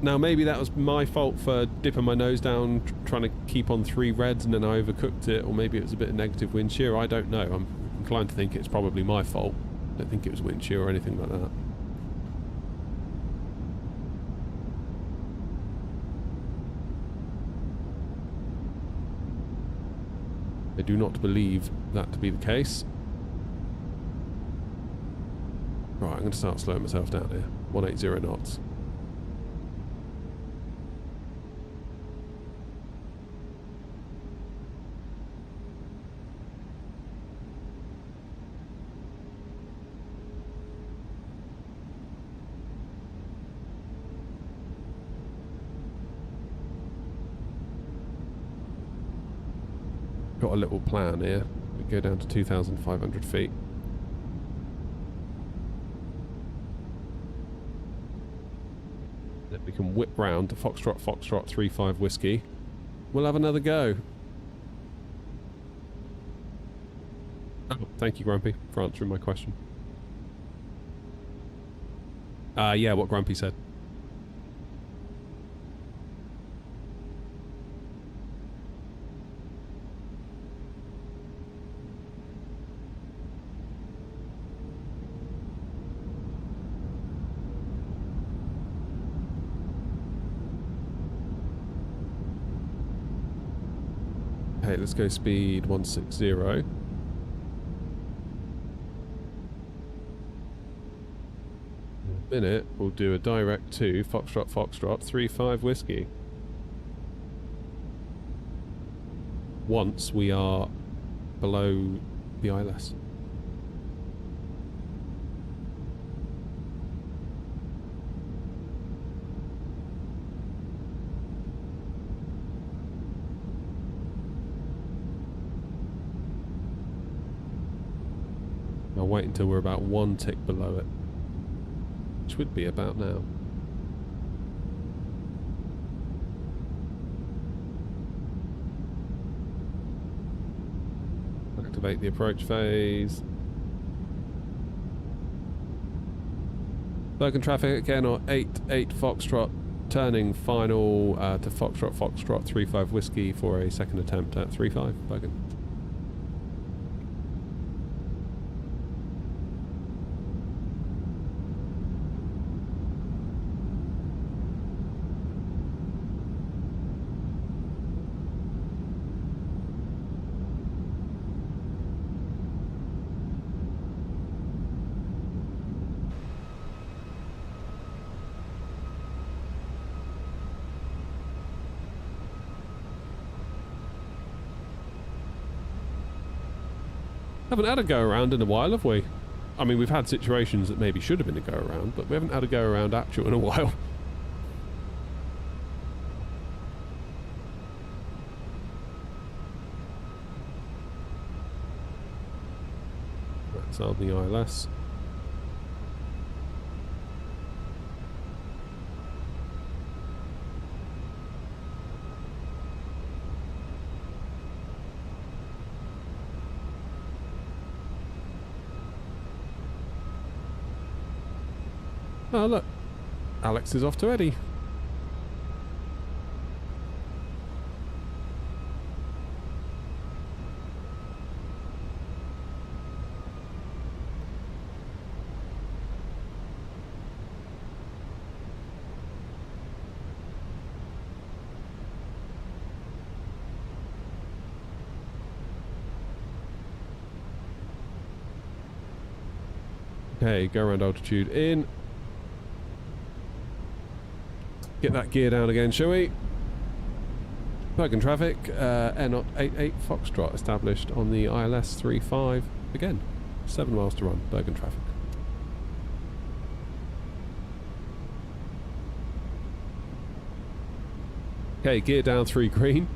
Now maybe that was my fault for dipping my nose down, trying to keep on 3 reds, and then I overcooked it, or maybe it was a bit of negative wind shear. I don't know. I'm inclined to think it's probably my fault. I don't think it was wind shear or anything like that. I do not believe that to be the case. Right, I'm going to start slowing myself down here. 180 knots. Got a little plan here. We go down to 2,500 feet. Then we can whip round to Foxtrot, Foxtrot 35 Whiskey. We'll have another go. Oh, thank you, Grumpy, for answering my question. Yeah, what Grumpy said. Okay, let's go speed 160. In a minute, we'll do a direct to Foxtrot, Foxtrot 35 Whiskey. Once we are below the ILS. I'll wait until we're about 1 tick below it, which would be about now. Activate the approach phase. Bergen traffic again, or 88 Foxtrot, turning final to Foxtrot, Foxtrot 35 Whiskey for a second attempt at 35 Bergen. Haven't had a go around in a while, have we? I mean, we've had situations that maybe should have been a go around, but we haven't had a go around actual in a while. That's on the ILS. Oh look, Alex is off to Eddie. Okay, go around altitude in. Get that gear down again, shall we? Bergen traffic, Air Knot 88 Foxtrot established on the ILS 35. Again, 7 miles to run, Bergen traffic. Okay, gear down 3 green.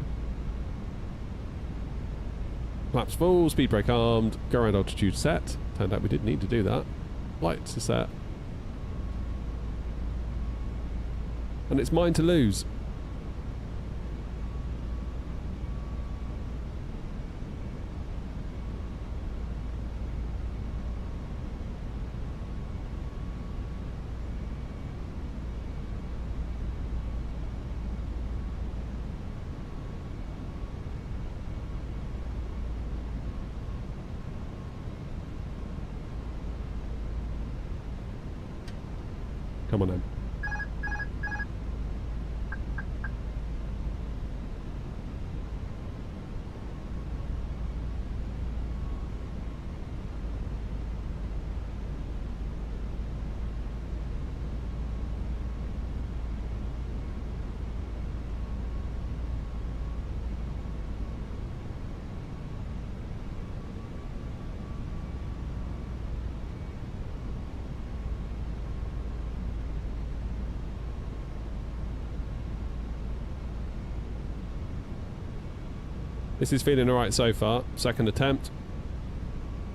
Flaps full, speed brake armed, go around altitude set. Turned out we did need to do that. Lights are set. And it's mine to lose. Come on then. This is feeling alright so far. Second attempt.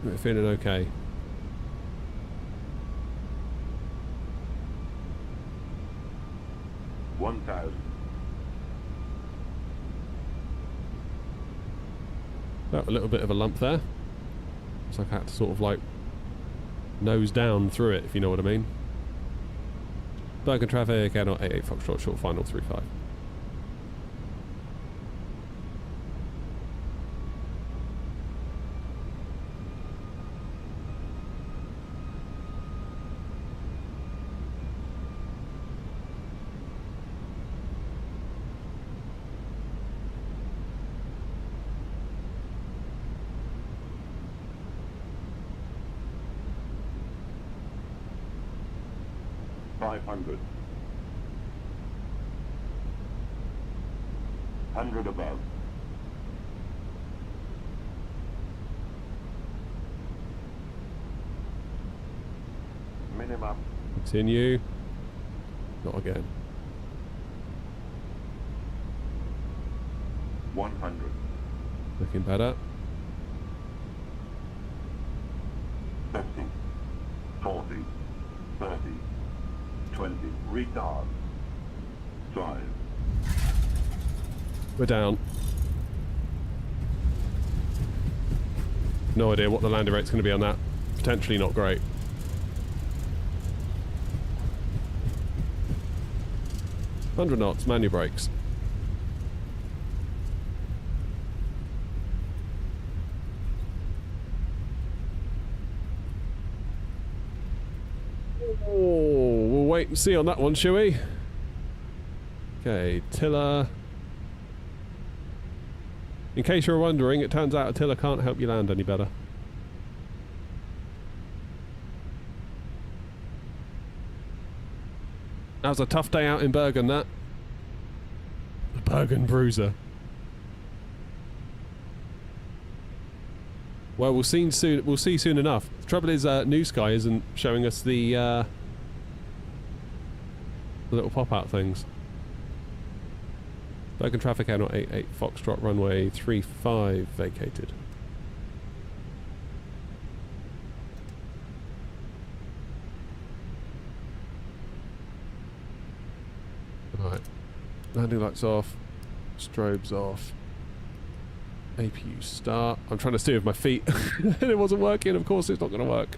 We're feeling okay. $1,000. Got a little bit of a lump there. It's like I had to sort of like nose down through it, if you know what I mean. Bergen traffic, Air 88 Foxtrot, short final 35. $500. 100 above. Minimum. Continue. Not again. 100. Looking better. 50. 40. 30. 20. Retard. 5. We're down. No idea what the landing rate's going to be on that. Potentially not great. $100 knots, manual brakes. Oh, we'll wait and see on that one, shall we? Okay, tiller. In case you're wondering, it turns out a tiller can't help you land any better. That was a tough day out in Bergen, that. The Bergen Bruiser. Well, we'll see soon. We'll see soon enough. The trouble is, New Sky isn't showing us the little pop-out things. Bergen traffic Air 88 Foxtrot runway 35 vacated. Right, landing lights off, strobes off, APU start. I'm trying to steer with my feet and it wasn't working. Of course it's not going to work.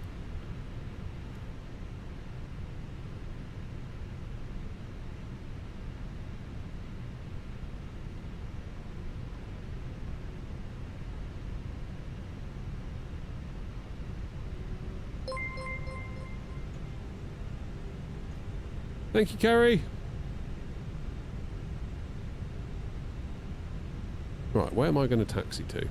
Thank you, Kerry. Right, where am I going to taxi to?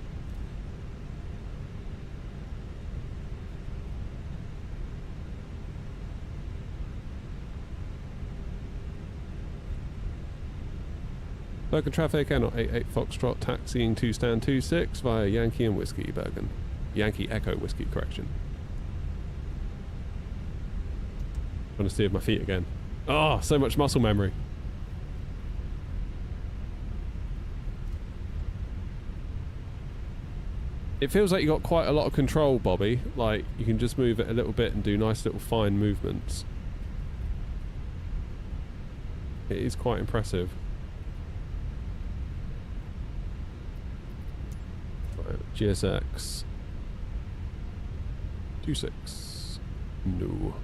Bergen traffic, Air 88 Foxtrot, taxiing to stand 26 via Yankee and Whiskey, Bergen. Yankee Echo Whiskey, correction. Trying to steer with my feet again. Oh, so much muscle memory. It feels like you got quite a lot of control, Bobby. Like, you can just move it a little bit and do nice little fine movements. It is quite impressive. Right, GSX. 26. No.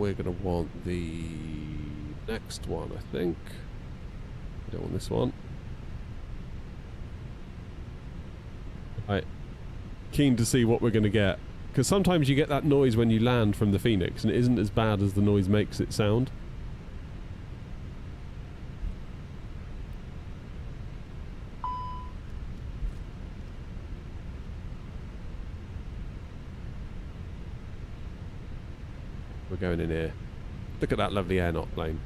we're going to want the next one, I think. We don't want this one. Right. Keen to see what we're going to get. Because sometimes you get that noise when you land from the Phoenix, and it isn't as bad as the noise makes it sound. We're going in here. Look at that lovely aeronaut plane.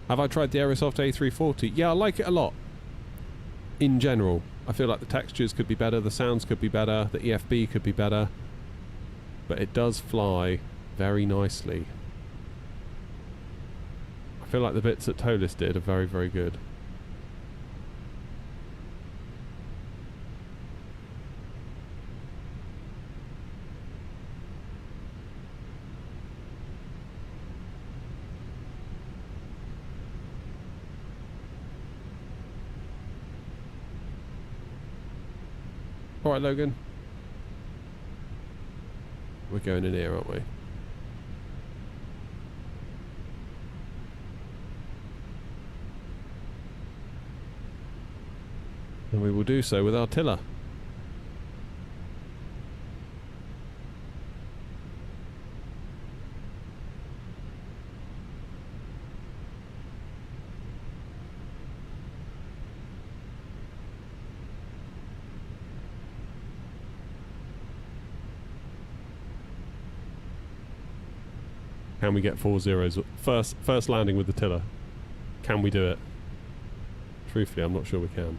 Have I tried the Aerosoft A340? Yeah, I like it a lot. In general. I feel like the textures could be better, the sounds could be better, the EFB could be better. But it does fly very nicely. I feel like the bits that Tolis did are very, very good. Alright, Logan. We're going in here, aren't we? And we will do so with our tiller. Can we get 4 zeros? First landing with the tiller. Can we do it? Truthfully, I'm not sure we can.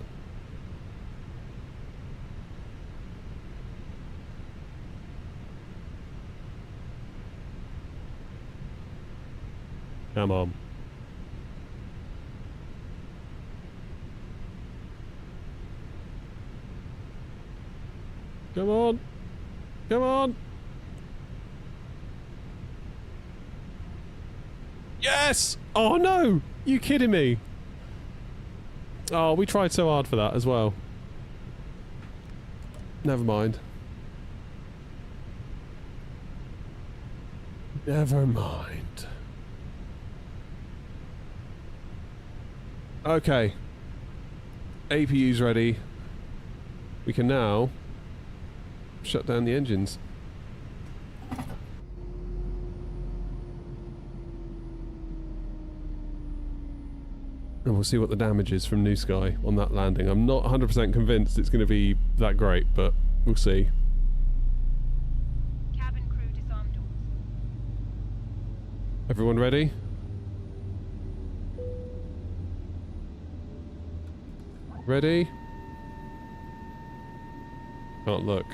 Come on. Come on. Come on. Yes! Oh no! You kidding me? Oh, we tried so hard for that as well. Never mind. Never mind. Okay. APU's ready. We can now shut down the engines. And we'll see what the damage is from New Sky on that landing. I'm not 100% convinced it's going to be that great, but we'll see. Cabin crew disarm doors. Everyone ready? Ready? Can't look.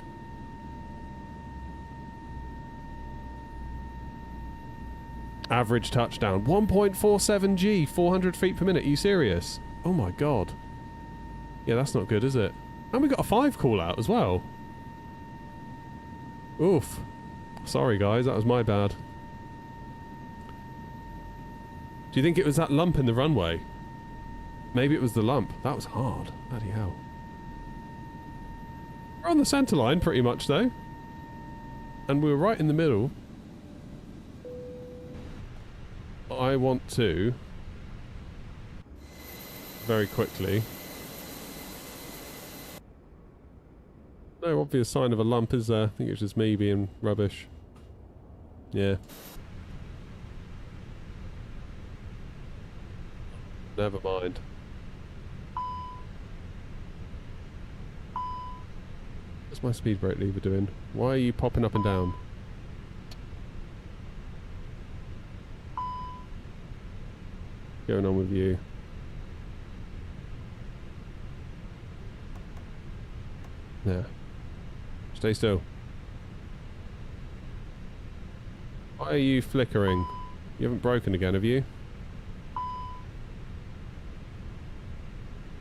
Average touchdown. 1.47 G, 400 feet per minute. Are you serious? Oh my god. Yeah, that's not good, is it? And we got a 5 call out as well. Oof. Sorry guys, that was my bad. Do you think it was that lump in the runway? Maybe it was the lump. That was hard. Bloody hell. We're on the centre line pretty much though. And we were right in the middle. I want to very quickly. No obvious sign of a lump, is there? I think it's just me being rubbish. Yeah. Never mind. What's my speed brake lever doing? Why are you popping up and down? Going on with you? Yeah. Stay still. Why are you flickering? You haven't broken again, have you?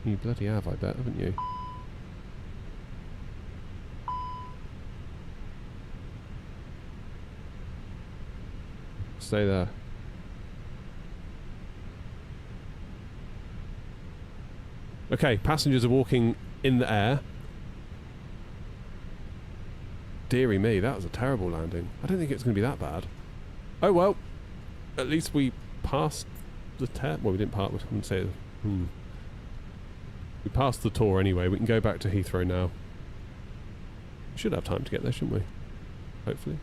You bloody have, I bet, haven't you? Stay there. Okay, passengers are walking in the air. Deary me, that was a terrible landing. I don't think it's going to be that bad. Oh well, at least we passed the test. Well, we didn't pass. We couldn't say. We passed the tour anyway. We can go back to Heathrow now. We should have time to get there, shouldn't we? Hopefully.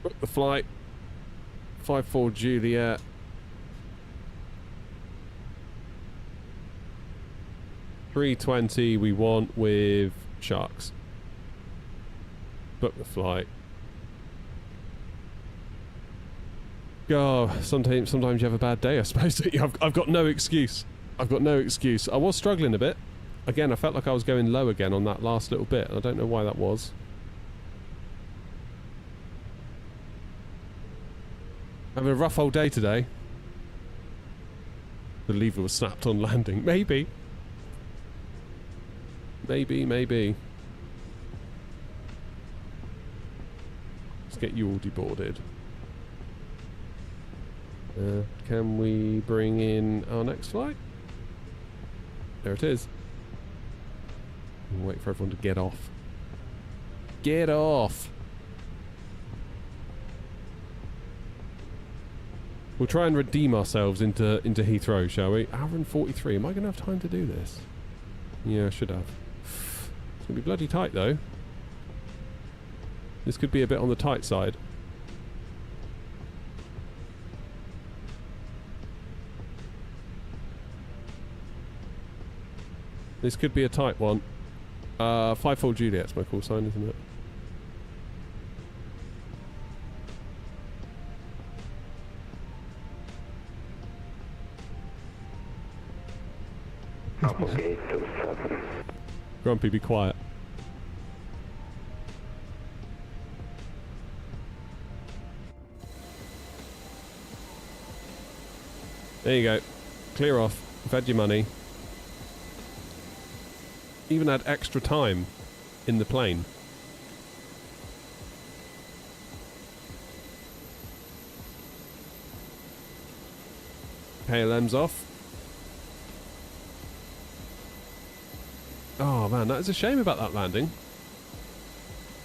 Book the flight. 54 Juliet. $320 we want with sharks. Book the flight. Oh, sometimes you have a bad day, I suppose. I've got no excuse. I've got no excuse. I was struggling a bit. Again, I felt like I was going low again on that last little bit. I don't know why that was. Having a rough old day today. The lever was snapped on landing. Maybe. Maybe. Let's get you all deboarded. Can we bring in our next flight? There it is. We'll wait for everyone to get off. Get off! We'll try and redeem ourselves into Heathrow, shall we? Hour and 43. Am I going to have time to do this? Yeah, I should have. It's going to be bloody tight, though. This could be a bit on the tight side. This could be a tight one. 54 Juliet's my call sign, isn't it? Grumpy, be quiet. There you go. Clear off. You've had your money. Even had extra time in the plane. KLM's off. Oh man, that is a shame about that landing.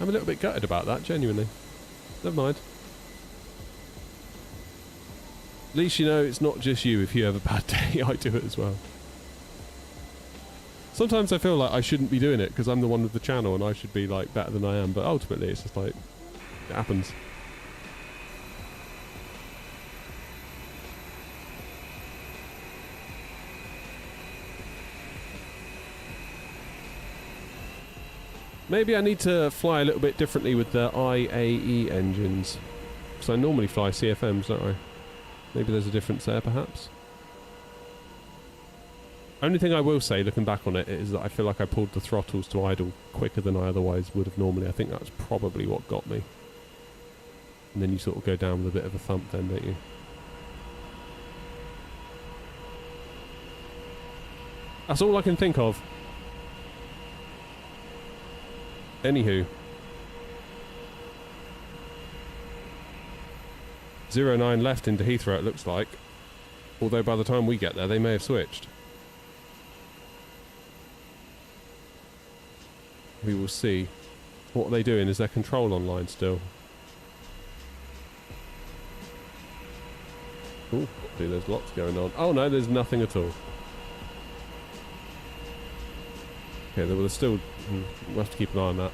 I'm a little bit gutted about that, genuinely. Never mind. At least you know it's not just you if you have a bad day. I do it as well. Sometimes I feel like I shouldn't be doing it because I'm the one with the channel and I should be like better than I am, but ultimately it's just like, it happens. Maybe I need to fly a little bit differently with the IAE engines. Because I normally fly CFMs, don't I? Maybe there's a difference there, perhaps? Only thing I will say, looking back on it, is that I feel like I pulled the throttles to idle quicker than I otherwise would have normally. I think that's probably what got me. And then you sort of go down with a bit of a thump then, don't you? That's all I can think of. Anywho. 09 left into Heathrow, it looks like. Although by the time we get there, they may have switched. We will see. What are they doing? Is their control online still? Ooh, there's lots going on. Oh no, there's nothing at all. Okay, there was still... we'll have to keep an eye on that.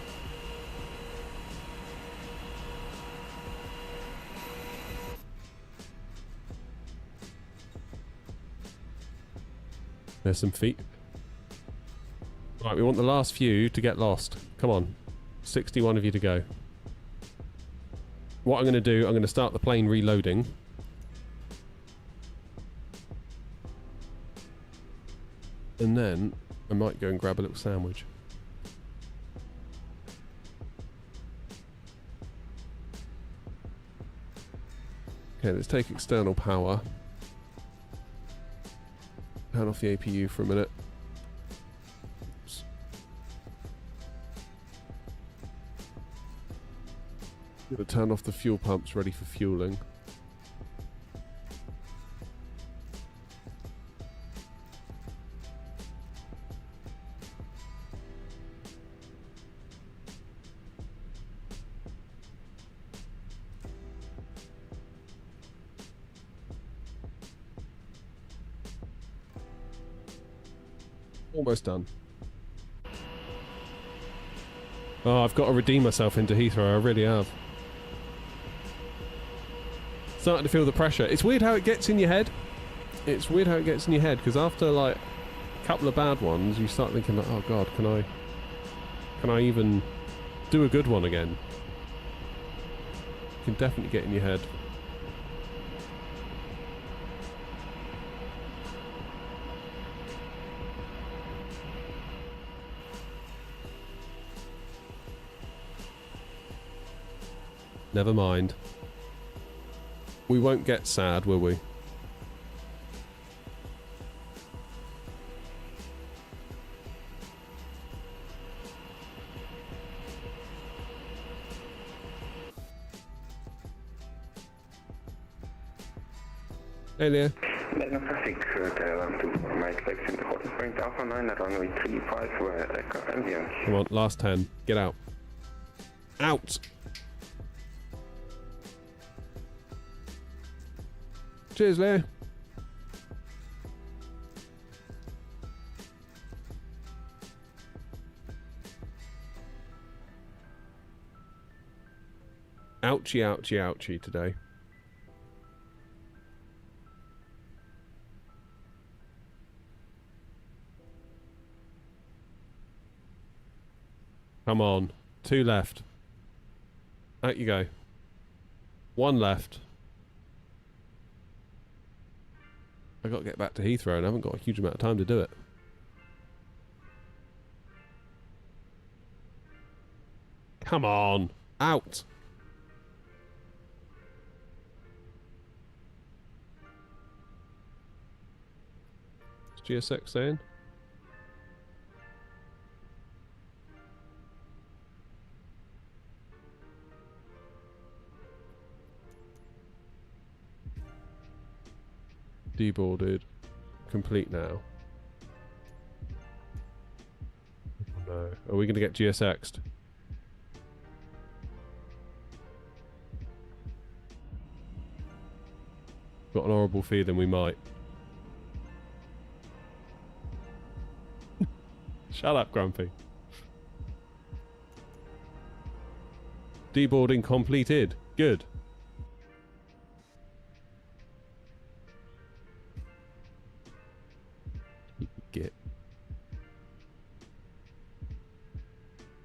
There's some feet. Right, we want the last few to get lost. Come on. 61 of you to go. What I'm going to do, I'm going to start the plane reloading. And then I might go and grab a little sandwich. Okay, let's take external power. Turn off the APU for a minute. Oops. Gonna turn off the fuel pumps ready for fueling. Almost done. Oh, I've got to redeem myself into Heathrow. I really have. Starting to feel the pressure. It's weird how it gets in your head. It's weird how it gets in your head, because after like a couple of bad ones, you start thinking like, oh god, can I even do a good one again? It can definitely get in your head. Never mind. We won't get sad, will we? Hey, Leah. Bergen traffic, to my taxi in holding point Alpha 9 at runway 35 where Aviation. Come on, last 10. Get out. Out! Cheers, Leah. Ouchie, ouchie, ouchie today. Come on. 2 left. Out you go. 1 left. I've got to get back to Heathrow and I haven't got a huge amount of time to do it. Come on. Out. What's GSX saying? Deboarded. Complete now. Oh no. Are we going to get GSX'd? Got an horrible feeling we might. Shut up, Grumpy. Deboarding completed. Good. Get.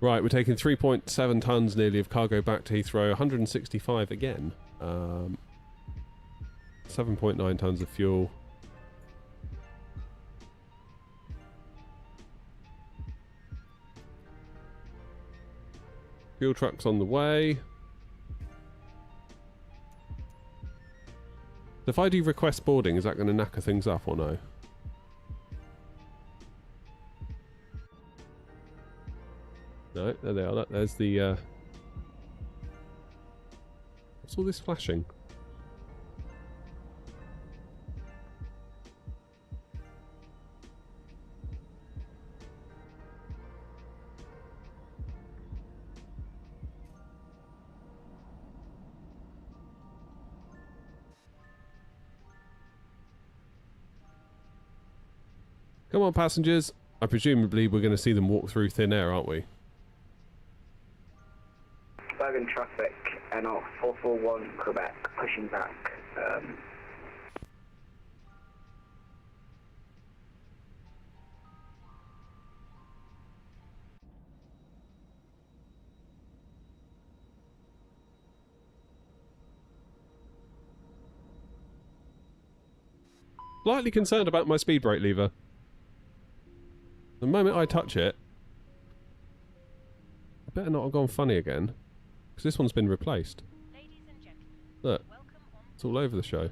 Right, we're taking 3.7 tons nearly of cargo back to Heathrow. 165 again. 7.9 tons of fuel. Fuel truck's on the way. If I do request boarding, is that going to knacker things up or no? No, there they are. There's the... What's all this flashing? Come on, passengers. I presumably we're going to see them walk through thin air, aren't we? Bergen traffic, NR 441 Quebec, pushing back. Slightly concerned about my speed brake lever. The moment I touch it, I better not have gone funny again, because this one's been replaced. Look, it's all over the show.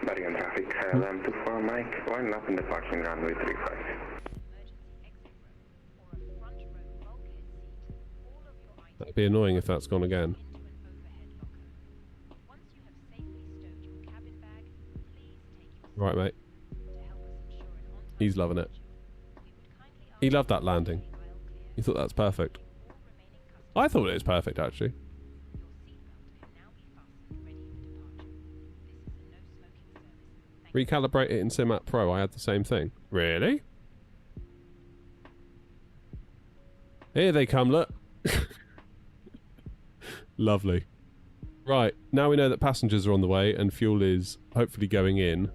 Bergen traffic, LM24 Mike, line up in the parking runway 35. That'd be annoying if that's gone again. Right, mate. He's loving it. He loved that landing. He thought that's perfect. I thought it was perfect, actually. Recalibrate it in SimApp Pro. I had the same thing. Really? Here they come, look. Lovely. Right, now we know that passengers are on the way and fuel is hopefully going in.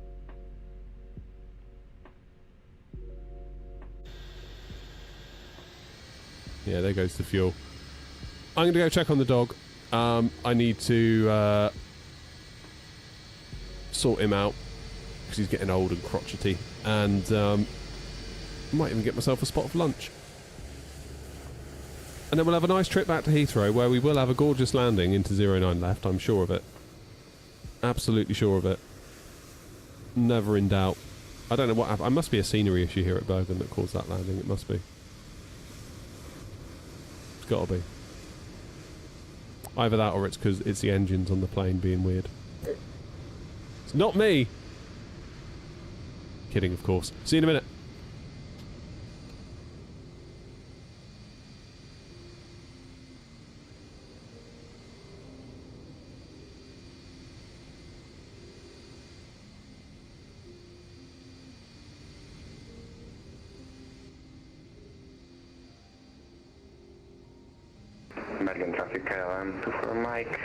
Yeah, there goes the fuel. I'm going to go check on the dog. I need to sort him out because he's getting old and crotchety. And might even get myself a spot of lunch. And then we'll have a nice trip back to Heathrow where we will have a gorgeous landing into 09 left. I'm sure of it. Absolutely sure of it. Never in doubt. I don't know what happened. It must be a scenery issue here at Bergen that caused that landing. It must be. It's got to be. Either that or it's because it's the engines on the plane being weird. It's not me! Kidding, of course. See you in a minute. Bergen traffic, KLM 24 Mike,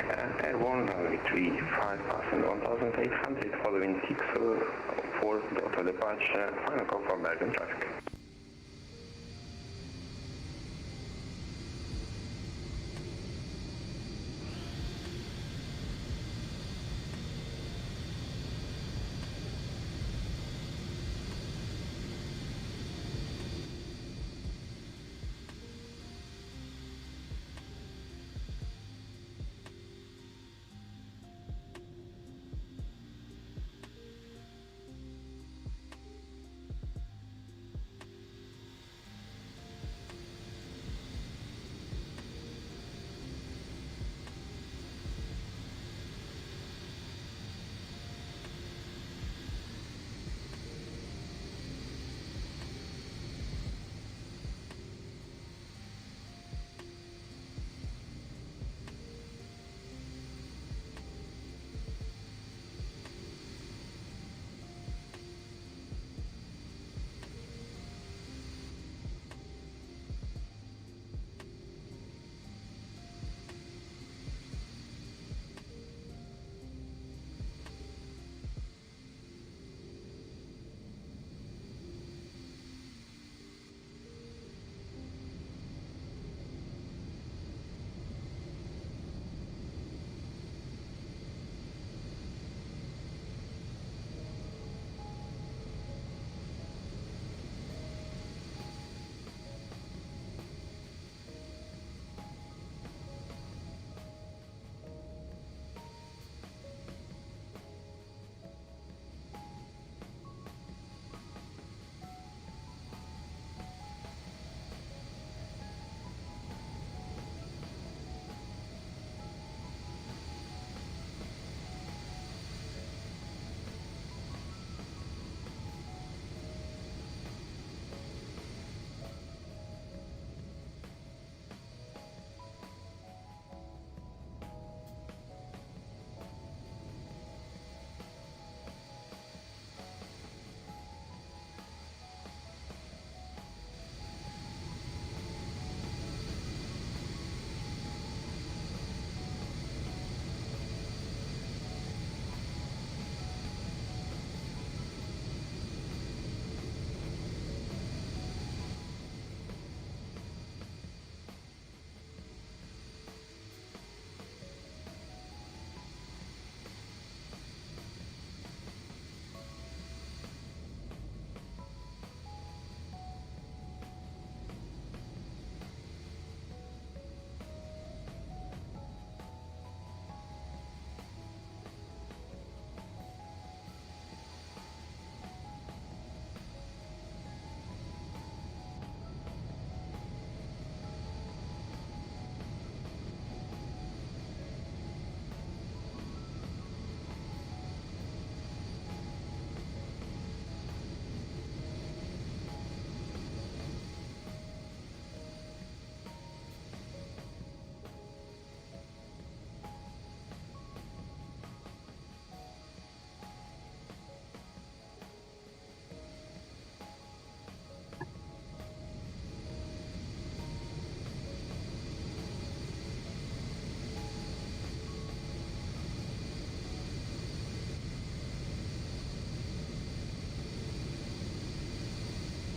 airborne, runway 35, passing 1800, following 64 the auto departure, final call for Bergen traffic.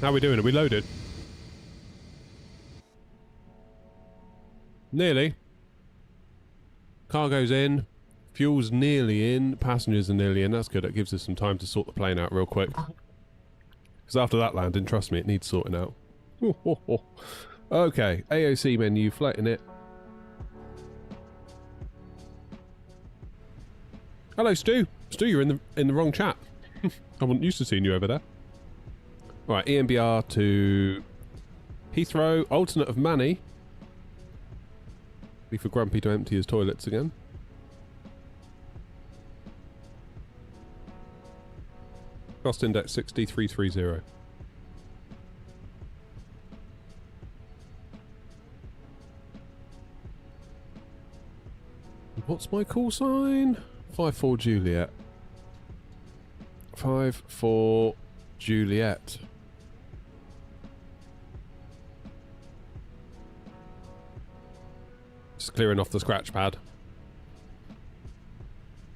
How are we doing? Are we loaded? Nearly. Cargo's in. Fuel's nearly in. Passengers are nearly in. That's good. It gives us some time to sort the plane out real quick. Because after that landing, trust me, it needs sorting out. Okay, AOC menu, floating it. Hello, Stu. Stu, you're in the wrong chat. I wasn't used to seeing you over there. Right, EMBR to Heathrow, alternate of Manny. Be for Grumpy to empty his toilets again. Cost index 60330. What's my call sign? 54 Juliet. 54 Juliet. Just clearing off the scratch pad.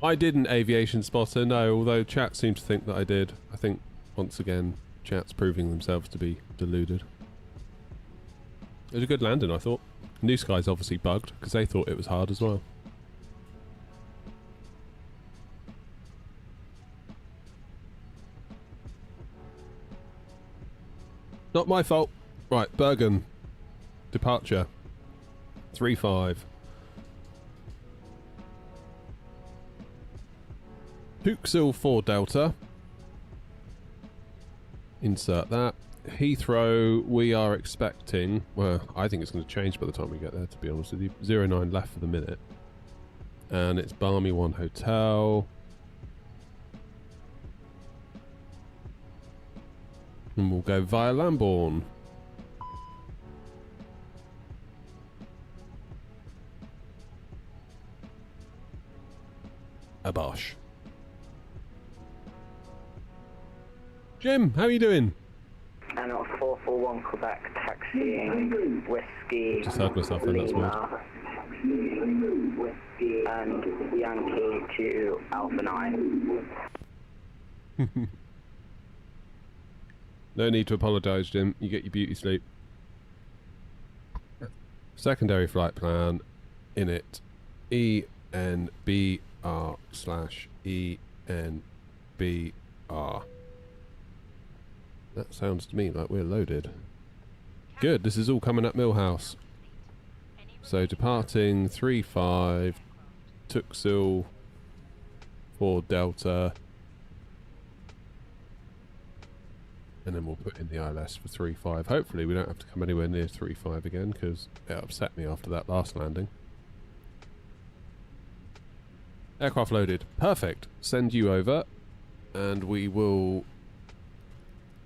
I didn't Aviation Spotter, no, although chat seemed to think that I did. I think, once again, chat's proving themselves to be deluded. It was a good landing, I thought. New Sky's obviously bugged, because they thought it was hard as well. Not my fault. Right, Bergen. Departure. 3-5. Huxil 4 Delta. Insert that. Heathrow, we are expecting... Well, I think it's going to change by the time we get there, to be honest with you. 09 left for the minute. And it's Balmy 1 Hotel. And we'll go via Lambourne. Abosh. Jim, how are you doing? And at 441 Quebec, taxiing Whiskey, just heard myself in, that's weird. And Yankee to Alpha 9. No need to apologise, Jim. You get your beauty sleep. Secondary flight plan. In it. ENBR/ENBR. That sounds to me like we're loaded. Good, this is all coming up Millhouse. So departing 3-5, Tuxil 4 Delta. And then we'll put in the ILS for 3-5. Hopefully we don't have to come anywhere near 3-5 again, because it upset me after that last landing. Aircraft loaded. Perfect. Send you over, and we will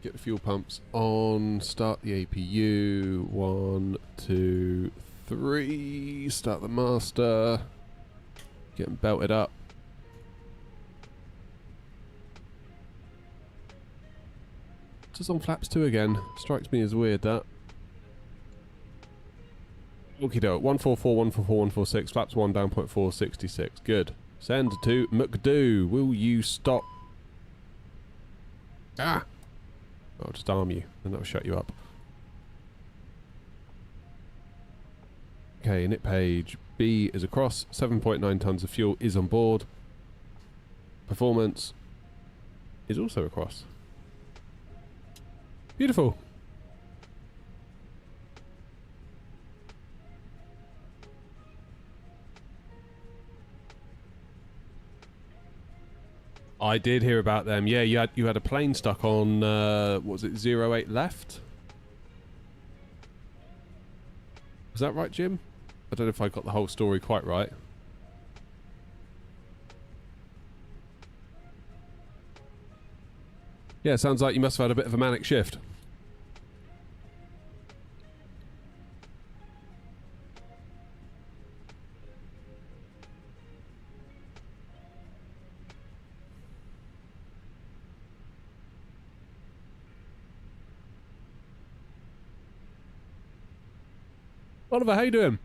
get the fuel pumps on. Start the APU. 1, 2, 3. Start the master. Get them belted up. Just on flaps 2 again. Strikes me as weird, that. Okie doke. 144, 144, 146. Flaps 1 down 0.4, 66. Good. Send to McDo. Will you stop? Ah! I'll just arm you, and that'll shut you up. Okay, init page. B is across. 7.9 tonnes of fuel is on board. Performance is also across. Beautiful. I did hear about them. Yeah, you had a plane stuck on what was it, 08 left? Was that right, Jim? I don't know if I got the whole story quite right. Yeah, sounds like you must have had a bit of a manic shift. Oliver, how you doing?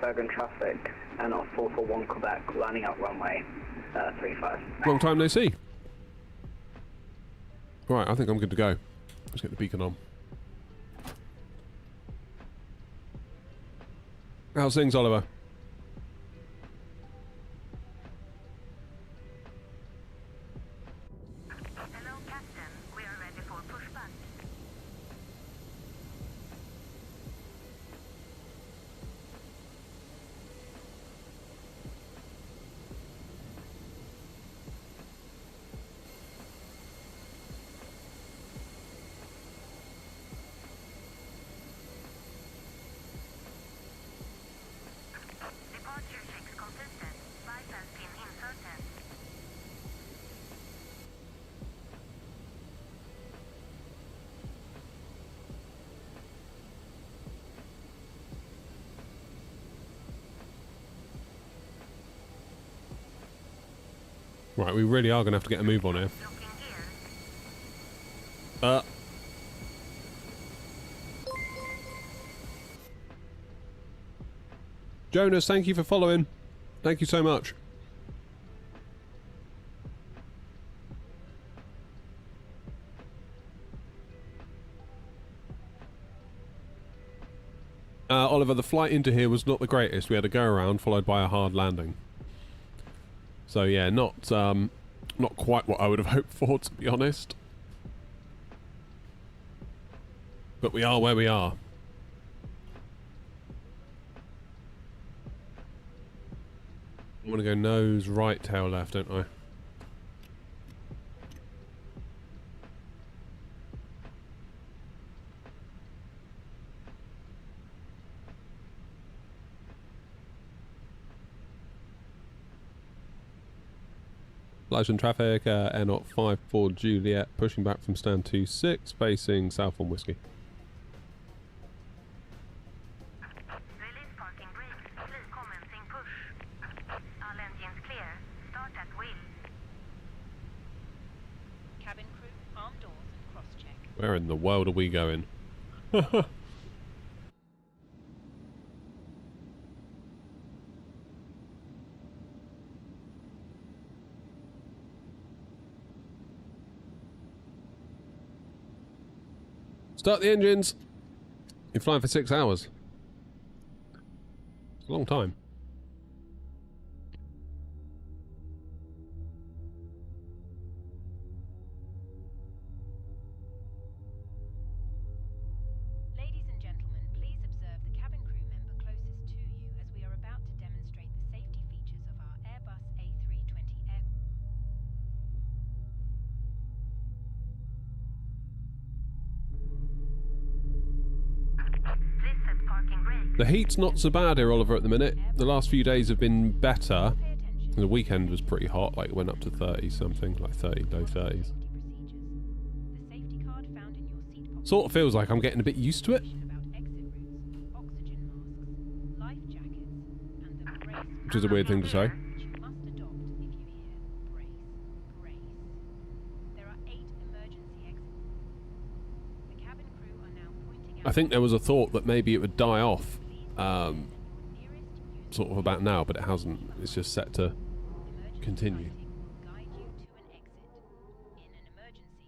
Bergen traffic, and at 441 Quebec, landing up runway 35. Long time no see. Right, I think I'm good to go. Let's get the beacon on. How's things, Oliver? Hello, Captain. We are ready for pushback. Departure checks completed. Bypass pin inserted. Right, we really are going to have to get a move on here. Jonas, thank you for following. Thank you so much. Oliver, the flight into here was not the greatest. We had a go around followed by a hard landing. So yeah, not quite what I would have hoped for, to be honest. But we are where we are. I want to go nose, right, tail left, don't I? Lights and traffic, Air 054 Juliet, pushing back from stand 26, facing south on Whiskey. Release parking brakes. Please commencing push. All engines clear. Start at wheel. Cabin crew, arm doors and cross-check. Where in the world are we going? Start the engines! You're flying for 6 hours. It's a long time. Ladies and gentlemen, please observe the cabin crew member closest to you as we are about to demonstrate the safety features of our Airbus A320 aircraft. Please set parking brakes. The heat's not so bad here, Oliver, at the minute. The last few days have been better. The weekend was pretty hot, like it went up to 30 something, like 30, low 30s. The safety card found in your seat pocket. Sort of feels like I'm getting a bit used to it. About exit routes, oxygen masks, life jackets, and the brace Which is a weird thing to say. which you must adopt if you hear brace, brace. There are 8 emergency exits. The cabin crew are now pointing out. I think there was a thought that maybe it would die off sort of about now, but it hasn't. It's just set to continue. Guide you to an exit. In an emergency,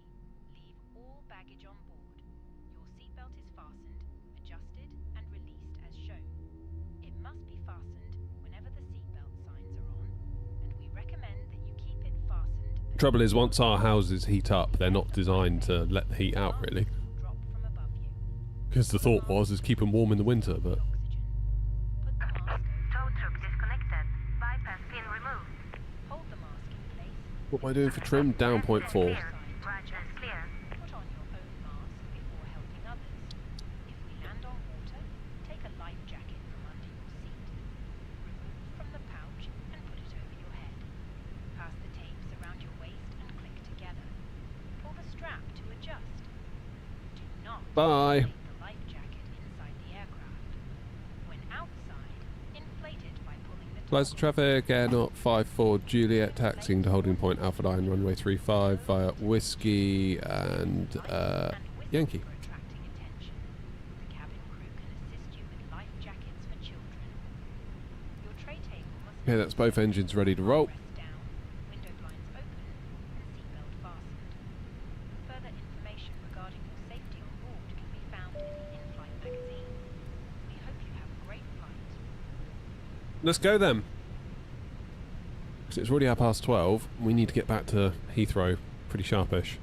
leave all baggage on board. Your seatbelt is fastened, adjusted, and released as shown. It must be fastened whenever the seatbelt signs are on, and we recommend that you keep it fastened. Trouble is, once our houses heat up, they're not designed to let the heat out, really. Drop from above you. Because the thought was is keep them warm in the winter, but Put the mask. Tow truck disconnected. Bypass pin removed. Hold the mask in place. what am I doing for trim? Down 0.4. Clear. Right as clear. Put on your own mask before helping others. If we land on water, take a life jacket from under your seat. Remove from the pouch and put it over your head. Pass the tapes around your waist and click together. Pull the strap to adjust. Do not Bye. take the life jacket inside the aircraft. When outside, inflate it by pulling the Flights of traffic, Air 054 Juliet, taxiing to holding point Alpha 9, runway 35 via Whiskey and Yankee. for attracting attention. The cabin crew can assist you with life jackets for children. Your tray table must Okay, that's both engines ready to roll. press down, window blinds open, and seatbelt fastened. Further information regarding your safety Let's go then. Because it's already 12:30. We need to get back to Heathrow pretty sharpish.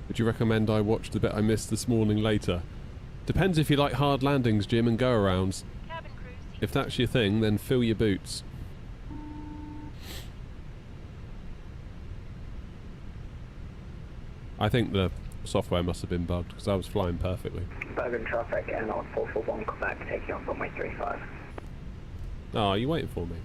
Would you recommend I watch the bit I missed this morning later? Depends if you like hard landings, Jim, and go-arounds. If that's your thing, then fill your boots. I think the software must have been bugged, because I was flying perfectly. Bergen traffic, and on 441 Quebec, taking off runway 35. Oh, are you waiting for me?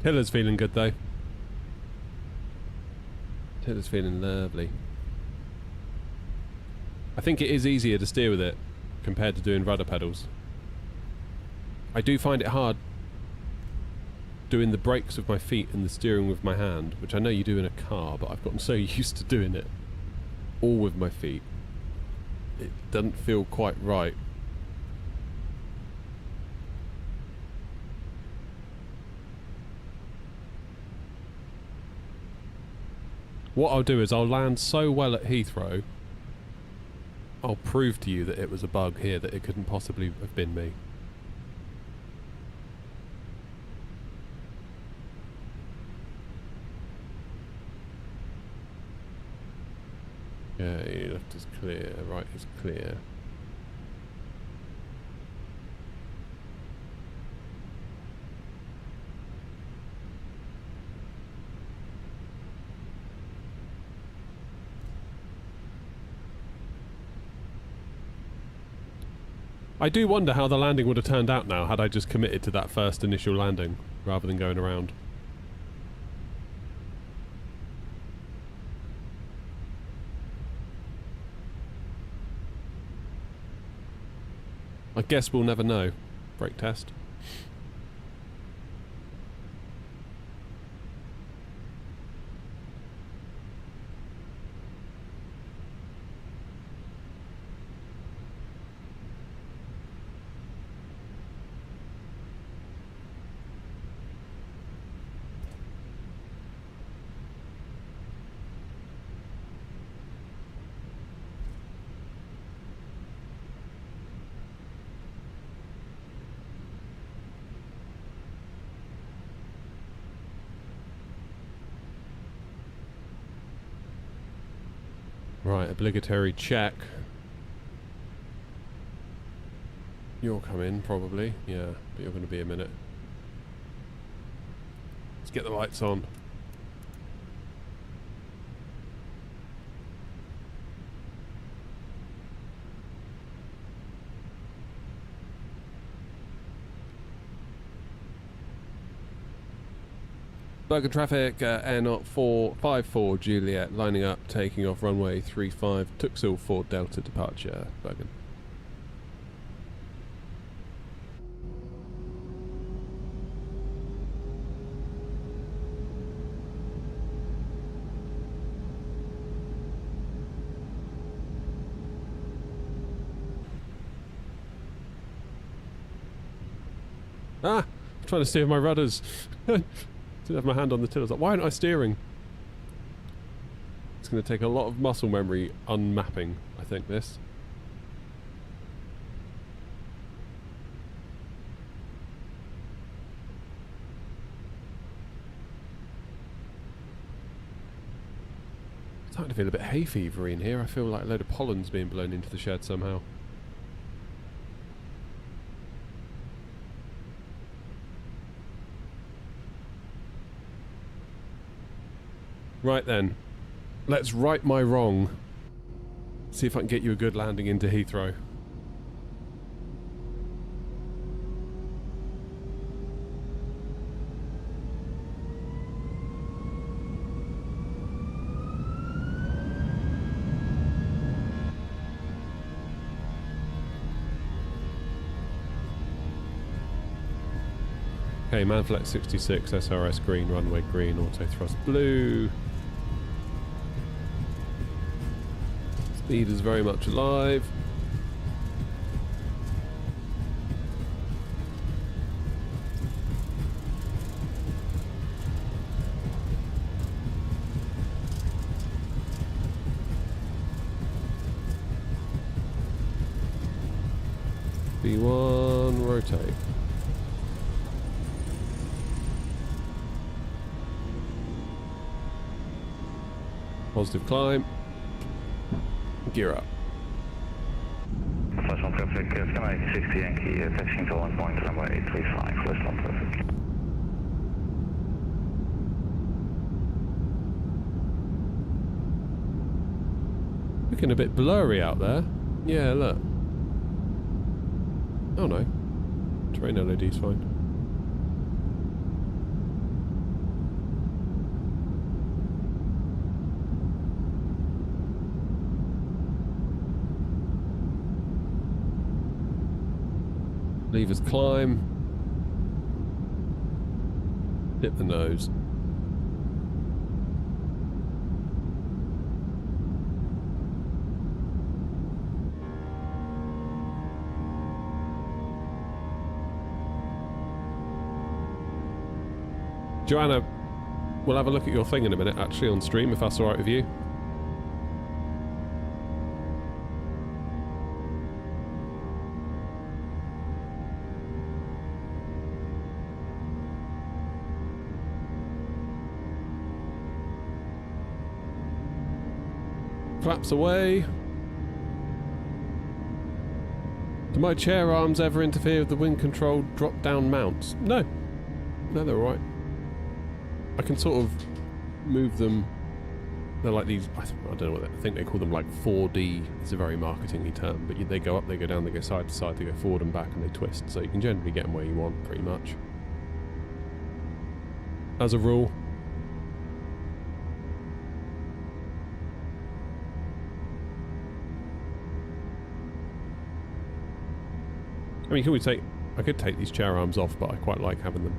Tiller's feeling good though. Tiller's feeling lovely. I think it is easier to steer with it compared to doing rudder pedals. I do find it hard doing the brakes with my feet and the steering with my hand, which I know you do in a car, but I've gotten so used to doing it all with my feet. It doesn't feel quite right. What I'll do is I'll land so well at Heathrow, I'll prove to you that it was a bug here, that it couldn't possibly have been me. Yeah, left is clear, right is clear. I do wonder how the landing would have turned out now had I just committed to that first initial landing rather than going around. I guess we'll never know. Brake test. Right, obligatory check. You'll come in, probably. Yeah, but you're going to be a minute. Let's get the lights on. Bergen traffic, Air Knot 454 Juliet, lining up, taking off runway 35, Tuxil 4 Delta departure, Bergen. Ah! I'm trying to steer my rudders. Didn't have my hand on the till. I was like, why aren't I steering? It's going to take a lot of muscle memory unmapping, I think, this. It's starting to feel a bit hay fevery in here. I feel like a load of pollen's being blown into the shed somehow. Right then, let's right my wrong. See if I can get you a good landing into Heathrow. Okay, Manflex 66, SRS green, runway green, auto thrust blue. Speed is very much alive. B1, rotate. Positive climb. Gear up. Flash on traffic, Skyline 60 Yankee, taxiing to 1 point, runway 35, flash on traffic. Looking a bit blurry out there. Yeah, look. Oh no. Terrain LED's fine. Levers climb. Dip the nose. Joanna, we'll have a look at your thing in a minute, actually, on stream, if that's alright with you. Flaps away. Do my chair arms ever interfere with the wind control drop down mounts? No. No, they're alright. I can sort of move them. They're like these, I don't know what I think they call them, like 4D. It's a very marketing-y term, but they go up, they go down, they go side to side, they go forward and back, and they twist. So you can generally get them where you want, pretty much. As a rule. I mean, I could take these chair arms off, but I quite like having them.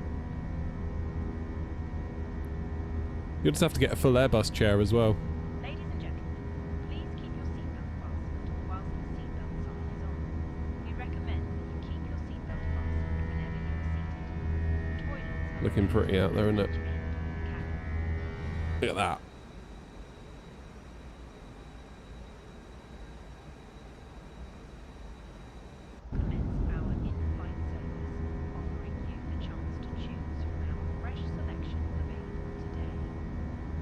You'll just have to get a full Airbus chair as well. Ladies and gentlemen, please keep your seatbelt fastened whilst the seatbelt sign is on. We recommend that you keep your seatbelt fastened whenever you are seated. Toilets are Looking pretty out there, isn't it? at the end of the cabin. Look at that. Commence our in-flight service, offering you the chance to choose from our fresh selection available today.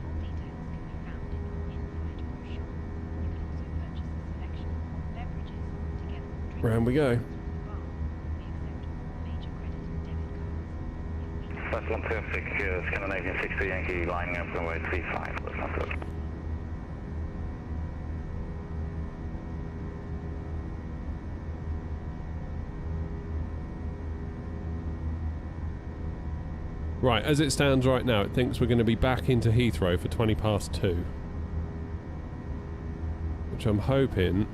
Full details can be found in your in-flight brochure. You can also purchase a selection of beverages together with drinks. Round we go. from the bar. We accept all major credit and debit cards. Flash on traffic, Scandinavian 60 Yankee, lining up runway 35, flash on traffic. Right, as it stands right now, it thinks we're going to be back into Heathrow for 2:20. Which I'm hoping...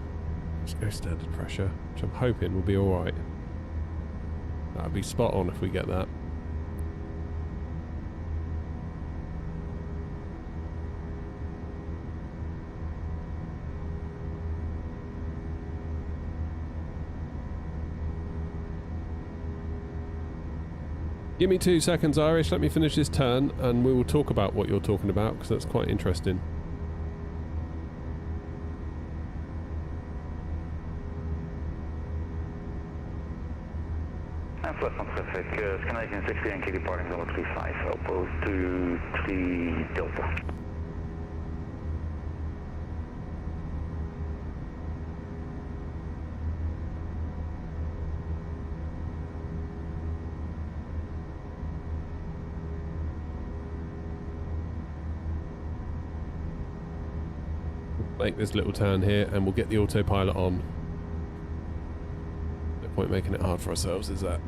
Let's go standard pressure. Which I'm hoping will be alright. That'd be spot on if we get that. Give me 2 seconds, Irish. Let me finish this turn, and we will talk about what you're talking about, because that's quite interesting. And flash on traffic, Scandinavian 60 Yankee departing runway 35, Oppo 23 Delta. Make this little turn here, and we'll get the autopilot on. No point making it hard for ourselves, is that?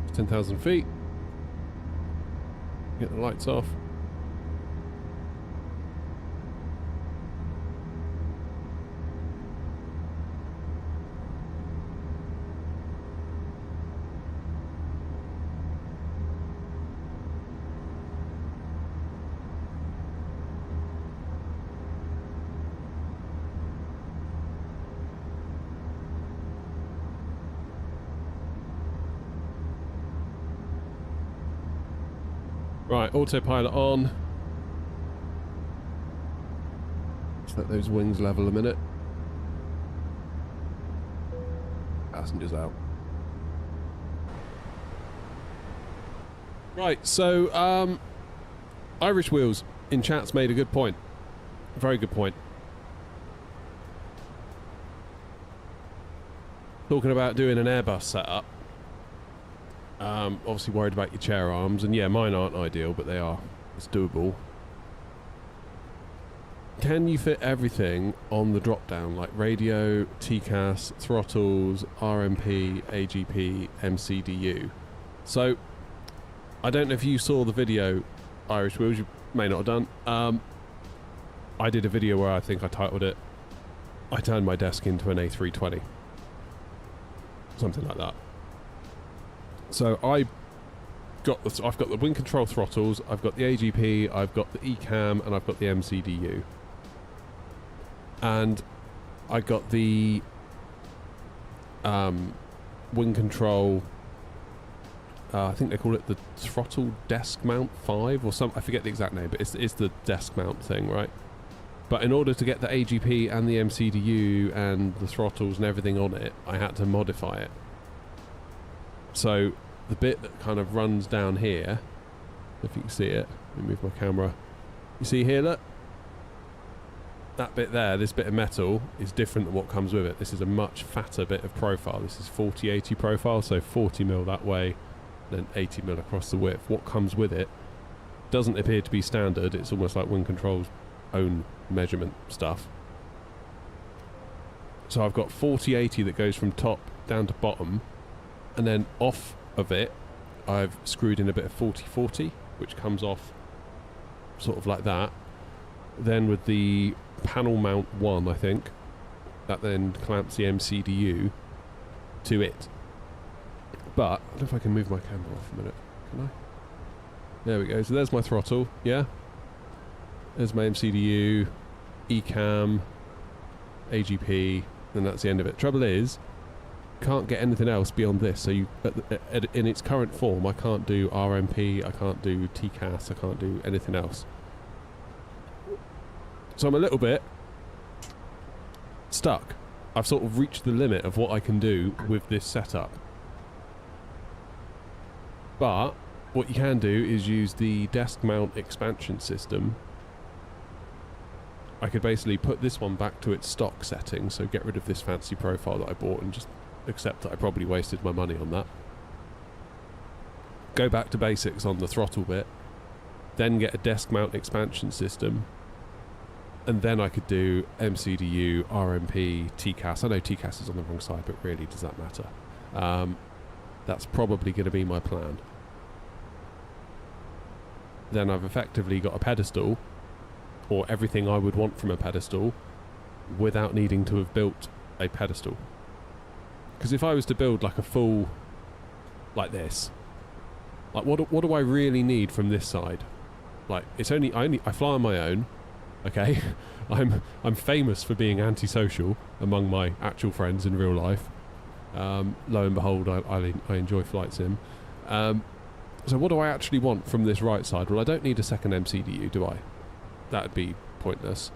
It's 10,000 feet. Get the lights off. Right, autopilot on. Just let those wings level a minute. Passengers out. Right, so Irish Wheels in chat's made a good point. Very good point. Talking about doing an Airbus setup. Obviously worried about your chair arms, and yeah, mine aren't ideal, but they are. It's doable. Can you fit everything on the drop down, like radio, TCAS, throttles, RMP, AGP, MCDU? So, I don't know if you saw the video, Irish Wheels, you may not have done. I did a video where I think I titled it, I turned my desk into an A320. Something like that. So I've got the WinCtrl throttles, I've got the AGP, I've got the ECAM, and I've got the MCDU. And I got the WinCtrl, I think they call it the throttle desk mount 5 or something. I forget the exact name, but it's the desk mount thing, right? But in order to get the AGP and the MCDU and the throttles and everything on it, I had to modify it. So the bit that kind of runs down here, if you can see it, let me move my camera. You see here, look? That bit there, this bit of metal, is different than what comes with it. This is a much fatter bit of profile. This is 40-80 profile, so 40mm that way, then 80mm across the width. What comes with it doesn't appear to be standard. It's almost like WinCtrl's own measurement stuff. So I've got 40-80 that goes from top down to bottom, and then off of it I've screwed in a bit of 40-40, which comes off sort of like that. Then with the panel mount 1, I think, that then clamps the MCDU to it. But I don't know if I can move my camera off a minute. Can I? There we go. So there's my throttle, yeah? There's my MCDU, ECAM, AGP, and that's the end of it. Trouble is, can't get anything else beyond this. So you, in its current form, I can't do RMP, I can't do TCAS, I can't do anything else. So I'm a little bit stuck. I've sort of reached the limit of what I can do with this setup. But what you can do is use the desk mount expansion system. I could basically put this one back to its stock setting, so get rid of this fancy profile that I bought and just accept that I probably wasted my money on that. Go back to basics on the throttle bit, then get a desk mount expansion system, and then I could do MCDU, RMP, TCAS. I know TCAS is on the wrong side, but really, does that matter? That's probably going to be my plan. Then I've effectively got a pedestal, or everything I would want from a pedestal, without needing to have built a pedestal. Because if I was to build like a full, like this, like what do I really need from this side? Like it's only I fly on my own, okay? I'm famous for being antisocial among my actual friends in real life. Lo and behold, I enjoy flight sim. So what do I actually want from this right side? Well, I don't need a second MCDU, do I? That'd be pointless.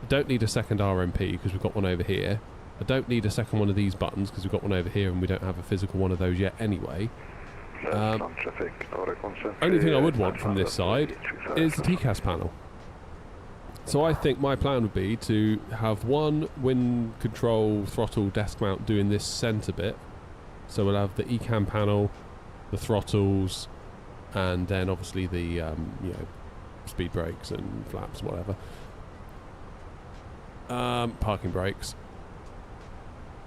I don't need a second RMP because we've got one over here. I don't need a second one of these buttons because we've got one over here and we don't have a physical one of those yet anyway. Only thing I would want from this side is the TCAS panel. So I think my plan would be to have one WinCtrl throttle desk mount doing this centre bit. So we'll have the ECAM panel, the throttles, and then obviously the you know, speed brakes and flaps, whatever. Parking brakes.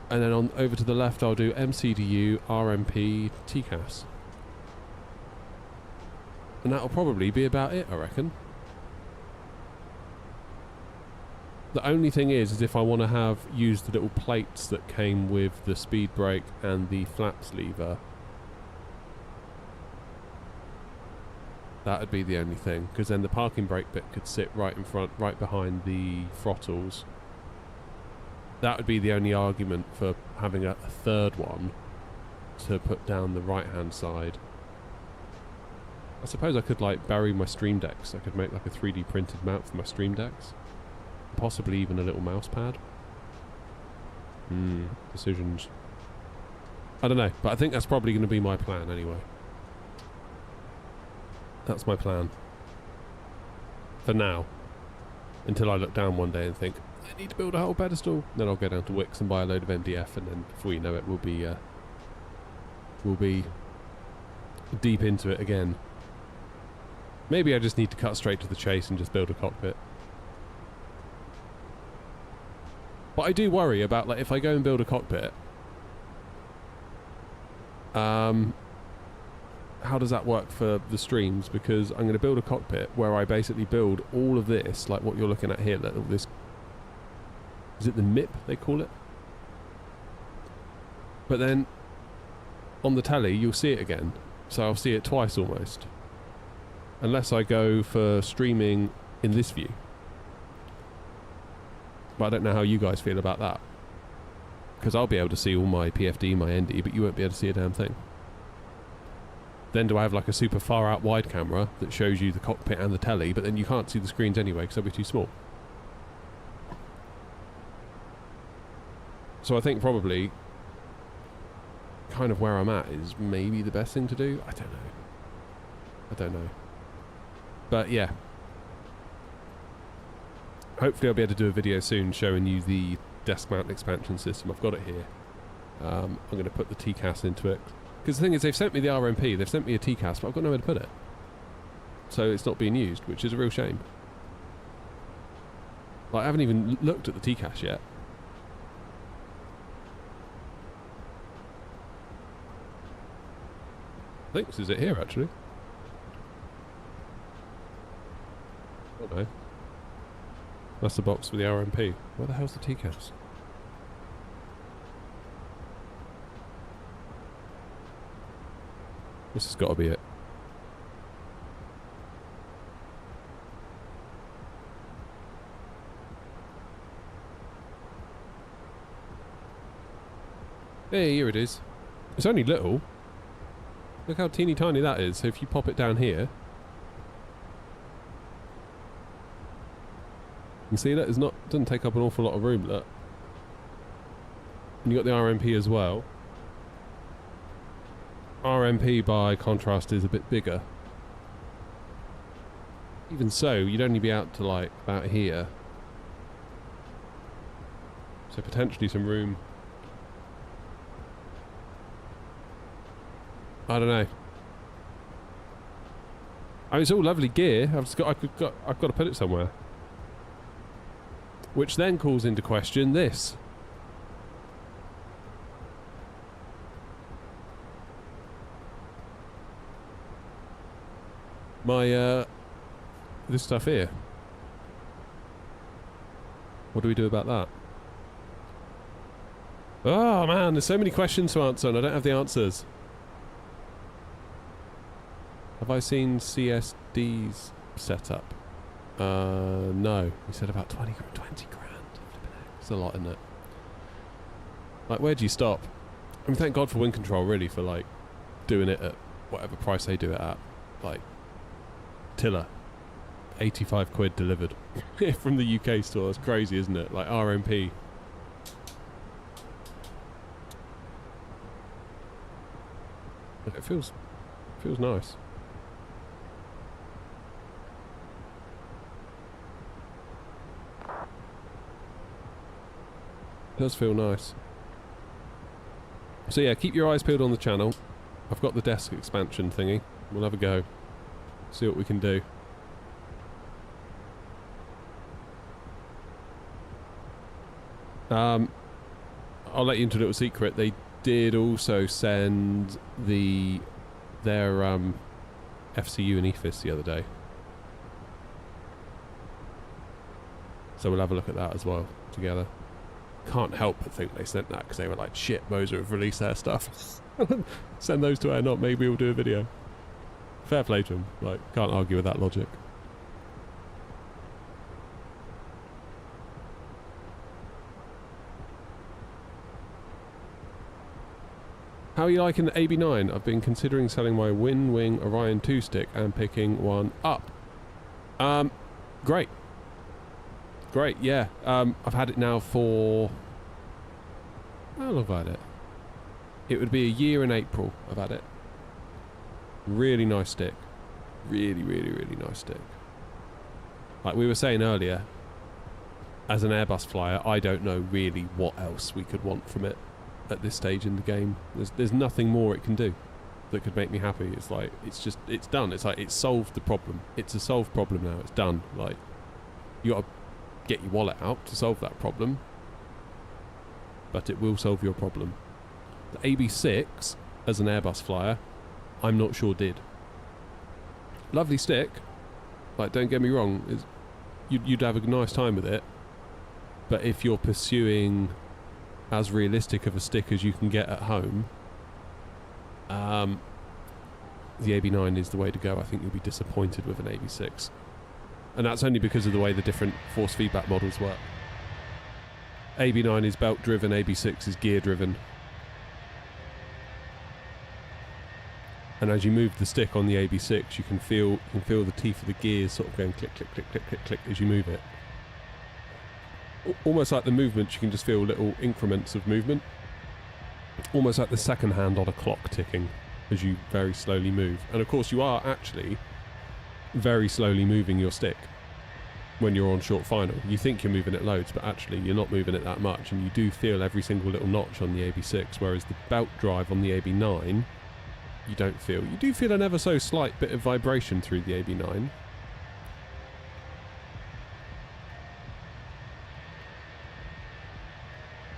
And then on over to the left I'll do MCDU, RMP, TCAS. And that'll probably be about it, I reckon. The only thing is if I want to use the little plates that came with the speed brake and the flaps lever, that would be the only thing, because then the parking brake bit could sit right in front, right behind the throttles. That would be the only argument for having a third one to put down the right hand side. I suppose I could like bury my Stream Decks. I could make like a 3D printed mount for my Stream Decks. Possibly even a little mouse pad. Decisions. I don't know, but I think that's probably going to be my plan anyway. That's my plan. For now. Until I look down one day and think, I need to build a whole pedestal. Then I'll go down to Wix and buy a load of MDF, and then before you know it, we'll be deep into it again. Maybe I just need to cut straight to the chase and just build a cockpit. But I do worry about, like, if I go and build a cockpit, how does that work for the streams? Because I'm going to build a cockpit where I basically build all of this, like what you're looking at here, like all this. Is it the MIP they call it? But then on the telly you'll see it again, so I'll see it twice almost, unless I go for streaming in this view. But I don't know how you guys feel about that, because I'll be able to see all my PFD, my ND, but you won't be able to see a damn thing. Then do I have like a super far out wide camera that shows you the cockpit and the telly, but then you can't see the screens anyway because they'll be too small? So I think probably kind of where I'm at is maybe the best thing to do. I don't know. But yeah. Hopefully I'll be able to do a video soon showing you the desk mount expansion system. I've got it here. I'm going to put the TCAS into it. Because the thing is, they've sent me the RMP, they've sent me a TCAS, but I've got nowhere to put it. So it's not being used, which is a real shame. Like, I haven't even looked at the TCAS yet. I think this is it here, actually. Oh no. That's the box for the RMP. Where the hell's the TCAS? This has got to be it. Hey, here it is. It's only little. Look how teeny tiny that is. So if you pop it down here, you see that doesn't take up an awful lot of room. Look, and you got the RMP as well. RMP by contrast is a bit bigger. Even so, you'd only be out to like about here. So potentially some room. I don't know. I mean, it's all lovely gear. I've got to put it somewhere. Which then calls into question this. My, this stuff here. What do we do about that? Oh man, there's so many questions to answer and I don't have the answers. Have I seen CSD's setup? No. He said about 20 grand. It's a lot, isn't it? Like, where do you stop? I mean, thank God for WinCtrl, really, for, like, doing it at whatever price they do it at. Like, Tiller. 85 quid delivered. From the UK store. It's crazy, isn't it? Like, RMP. It feels nice. It does feel nice. So yeah, keep your eyes peeled on the channel. I've got the desk expansion thingy. We'll have a go. See what we can do. I'll let you into a little secret. They did also send their FCU and EFIS the other day. So we'll have a look at that as well together. Can't help but think they sent that because they were like, shit, Moser have released their stuff. Send those to her, not maybe we'll do a video. Fair play to them. Like, can't argue with that logic. How are you liking the AB9? I've been considering selling my Wing Orion 2 stick and picking one up. Great. Great, yeah. I've had it now for... How long have I had it? It would be a year in April I've had it. Really nice stick. Really, really, really nice stick. Like we were saying earlier, as an Airbus flyer, I don't know really what else we could want from it at this stage in the game. There's nothing more it can do that could make me happy. It's like, it's done. It's like, it's solved the problem. It's a solved problem now. It's done. Like, you gotta get your wallet out to solve that problem, but it will solve your problem. The AB6, as an Airbus flyer, I'm not sure did. Lovely stick, like, don't get me wrong, you'd have a nice time with it, but if you're pursuing as realistic of a stick as you can get at home, the AB9 is the way to go. I think you'll be disappointed with an AB6. And that's only because of the way the different force feedback models work. AB9 is belt driven, AB6 is gear driven. And as you move the stick on the AB6, you can feel the teeth of the gears sort of going click, click, click, click, click, click as you move it. Almost like the movements, you can just feel little increments of movement. Almost like the second hand on a clock ticking as you very slowly move. And of course you are actually very slowly moving your stick when you're on short final. You think you're moving it loads, but actually you're not moving it that much, and you do feel every single little notch on the AB6, whereas the belt drive on the AB9 you don't feel. You do feel an ever so slight bit of vibration through the AB9.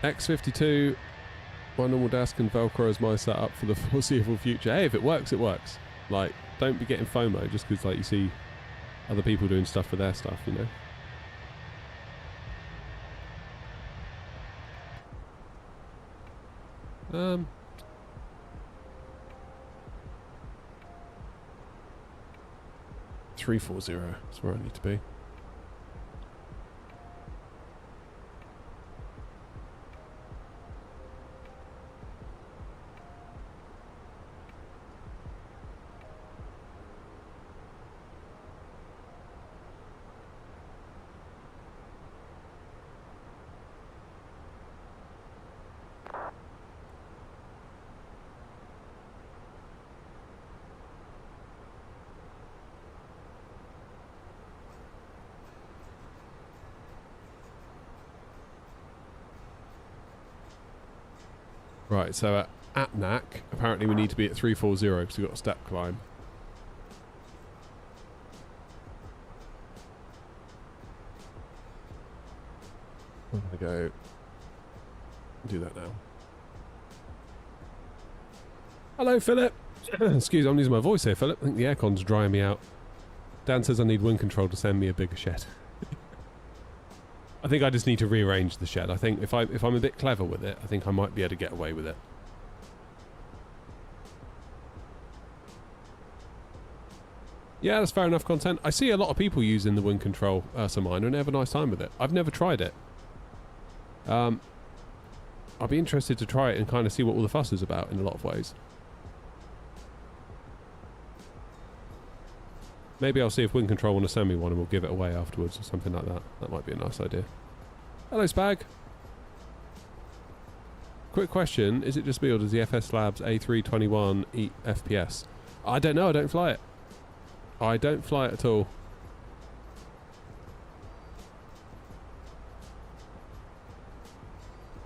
X52, my normal desk and Velcro is my setup for the foreseeable future. Hey, if it works, it works. Like, don't be getting FOMO just because, like, you see other people doing stuff for their stuff, you know? 340, that's where I need to be. Right, so at NAC, apparently we need to be at 340 because we've got a step climb. I'm going to go do that now. Hello, Philip. Excuse me, I'm losing my voice here, Philip. I think the aircon's drying me out. Dan says I need WinCtrl to send me a bigger shed. I think I just need to rearrange the shed. I think if I'm a bit clever with it, I think I might be able to get away with it. Yeah, that's fair enough content. I see a lot of people using the WinCtrl Ursa Minor and they have a nice time with it. I've never tried it. I'll be interested to try it and kind of see what all the fuss is about in a lot of ways. Maybe I'll see if WinCtrl want to send me one and we'll give it away afterwards or something like that. That might be a nice idea. Hello, Spag. Quick question. Is it just me or does the FS Labs A321 eat FPS? I don't know. I don't fly it. I don't fly it at all.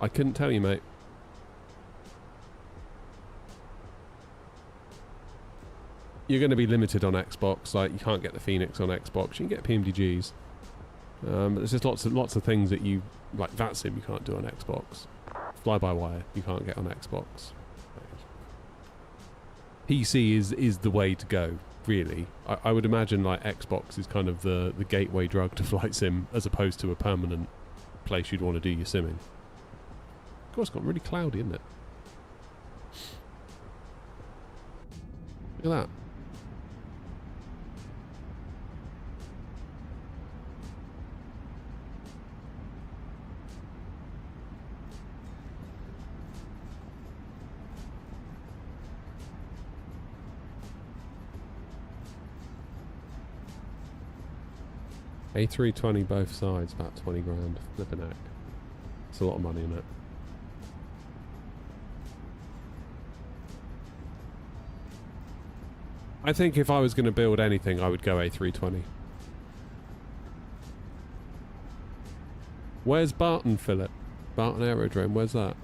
I couldn't tell you, mate. You're going to be limited on Xbox. Like, you can't get the Phoenix on Xbox. You can get PMDGs. But there's just lots of things that you, like VATSIM, you can't do on Xbox. Fly-by-wire, you can't get on Xbox. PC is the way to go, really. I would imagine like Xbox is kind of the gateway drug to flight sim, as opposed to a permanent place you'd want to do your simming. Of course, it's got really cloudy, isn't it? Look at that. A320 both sides, about 20 grand. Flipping heck. It's a lot of money, isn't it? I think if I was going to build anything, I would go A320. Where's Barton, Philip? Barton Aerodrome, where's that?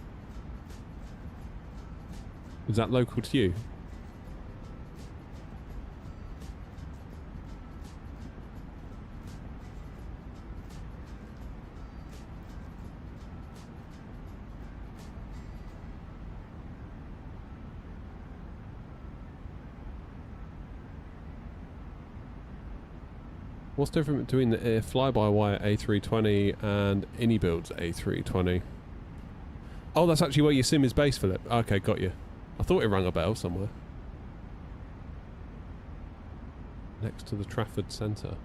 Is that local to you? What's different between the fly-by-wire A320 and Anybuild's A320? Oh, that's actually where your sim is based, Philip. Okay, got you. I thought it rang a bell somewhere. Next to the Trafford Centre.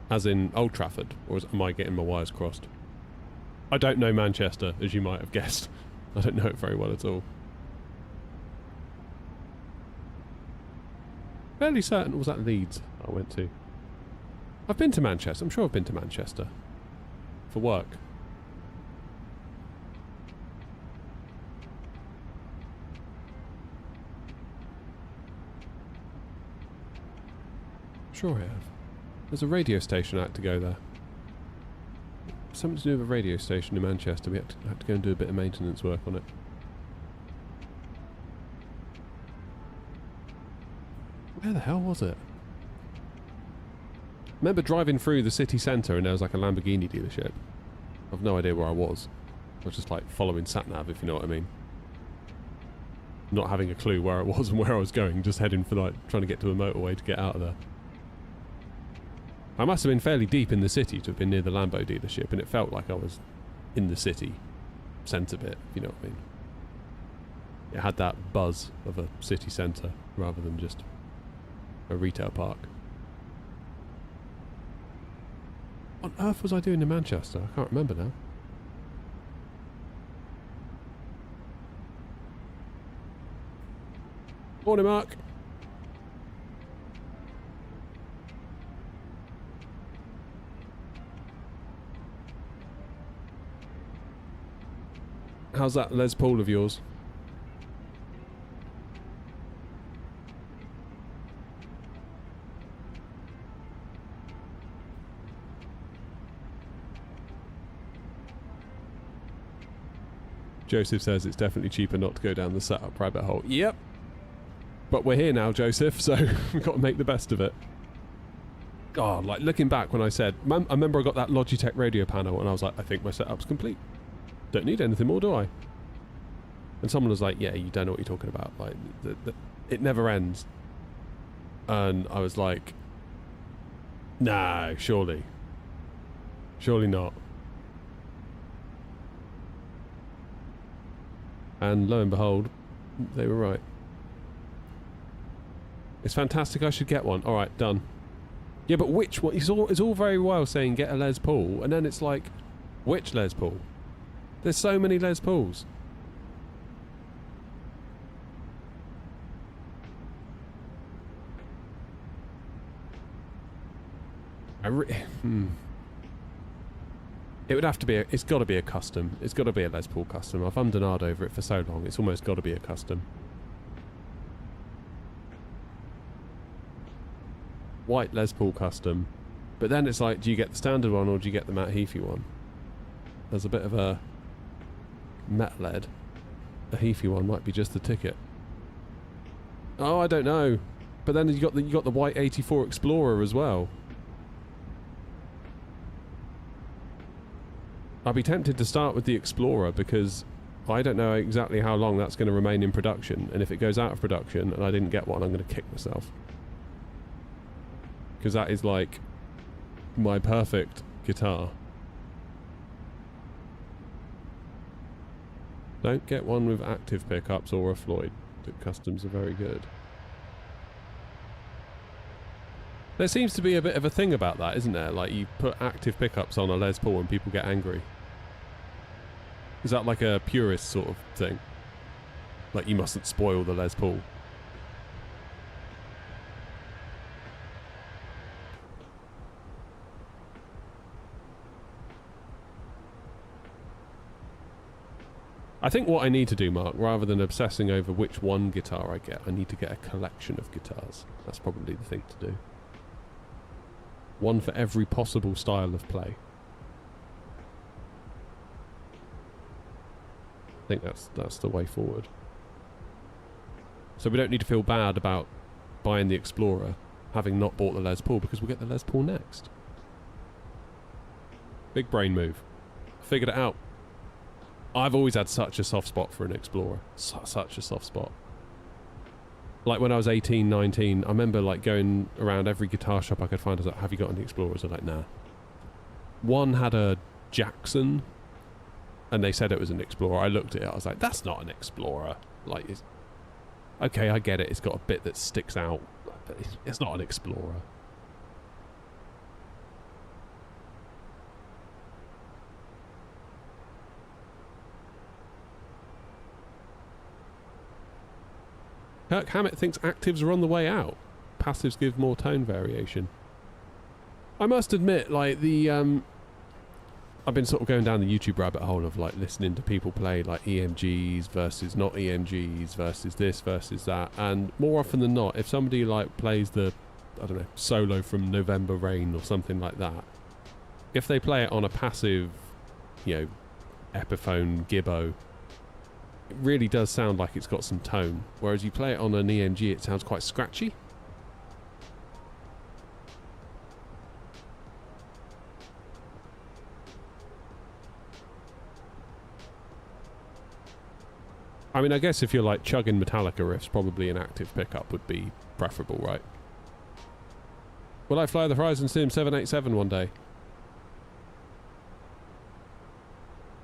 As in Old Trafford, or am I getting my wires crossed? I don't know Manchester, as you might have guessed. I don't know it very well at all. Fairly certain, was that Leeds I went to? I've been to Manchester. I'm sure I've been to Manchester. For work. Sure I have. There's a radio station I had to go there. Something to do with a radio station in Manchester. We had to go and do a bit of maintenance work on it. Where the hell was it? I remember driving through the city centre and there was like a Lamborghini dealership. I've no idea where I was. I was just like following sat-nav, if you know what I mean. Not having a clue where I was and where I was going, just heading for like trying to get to a motorway to get out of there. I must have been fairly deep in the city to have been near the Lambo dealership, and it felt like I was in the city centre bit, if you know what I mean. It had that buzz of a city centre rather than just a retail park. What on earth was I doing in Manchester? I can't remember now. Morning, Mark. How's that Les Paul of yours? Joseph says it's definitely cheaper not to go down the setup rabbit hole. Yep. But we're here now, Joseph, so we've got to make the best of it. God, like looking back when I said, I remember I got that Logitech radio panel and I was like, I think my setup's complete. Don't need anything more, do I? And someone was like, yeah, you don't know what you're talking about. Like, it never ends. And I was like, no, surely. Surely not. And lo and behold, they were right. It's fantastic, I should get one. Alright, done. Yeah, but which one? It's all very well saying get a Les Paul, and then it's like, which Les Paul? There's so many Les Pauls. It would have to be it's got to be a custom. It's got to be a Les Paul custom. I've ummed and ahed over it for so long. It's almost got to be a custom. White Les Paul custom. But then it's like, do you get the standard one or do you get the Matt Heafy one? There's a bit of a Met lead. The Heafy one might be just the ticket. Oh, I don't know. But then you got the white 84 Explorer as well. I'd be tempted to start with the Explorer because I don't know exactly how long that's going to remain in production, and if it goes out of production and I didn't get one, I'm going to kick myself. Because that is like my perfect guitar. Don't get one with active pickups or a Floyd. The customs are very good. There seems to be a bit of a thing about that, isn't there? Like, you put active pickups on a Les Paul and people get angry. Is that like a purist sort of thing? Like, you mustn't spoil the Les Paul. I think what I need to do, Mark, rather than obsessing over which one guitar I get, I need to get a collection of guitars. That's probably the thing to do. One for every possible style of play. I think that's the way forward. So we don't need to feel bad about buying the Explorer, having not bought the Les Paul, because we'll get the Les Paul next. Big brain move. Figured it out. I've always had such a soft spot for an Explorer. Such a soft spot. Like when I was 18, 19, I remember like going around every guitar shop I could find. I was like, have you got any Explorers? I'm like, nah. One had a Jackson, and they said it was an Explorer. I looked at it, I was like, that's not an Explorer. Like, okay, I get it. It's got a bit that sticks out, but it's not an Explorer. Kirk Hammett thinks actives are on the way out. Passives give more tone variation. I must admit, like, I've been sort of going down the YouTube rabbit hole of, like, listening to people play, like, EMGs versus not EMGs versus this versus that. And more often than not, if somebody, like, plays the, I don't know, solo from November Rain or something like that, if they play it on a passive, you know, Epiphone Gibbo, it really does sound like it's got some tone. Whereas you play it on an EMG, it sounds quite scratchy. I mean, I guess if you're like chugging Metallica riffs, probably an active pickup would be preferable, right? Will I fly the Horizon Sim 787 one day?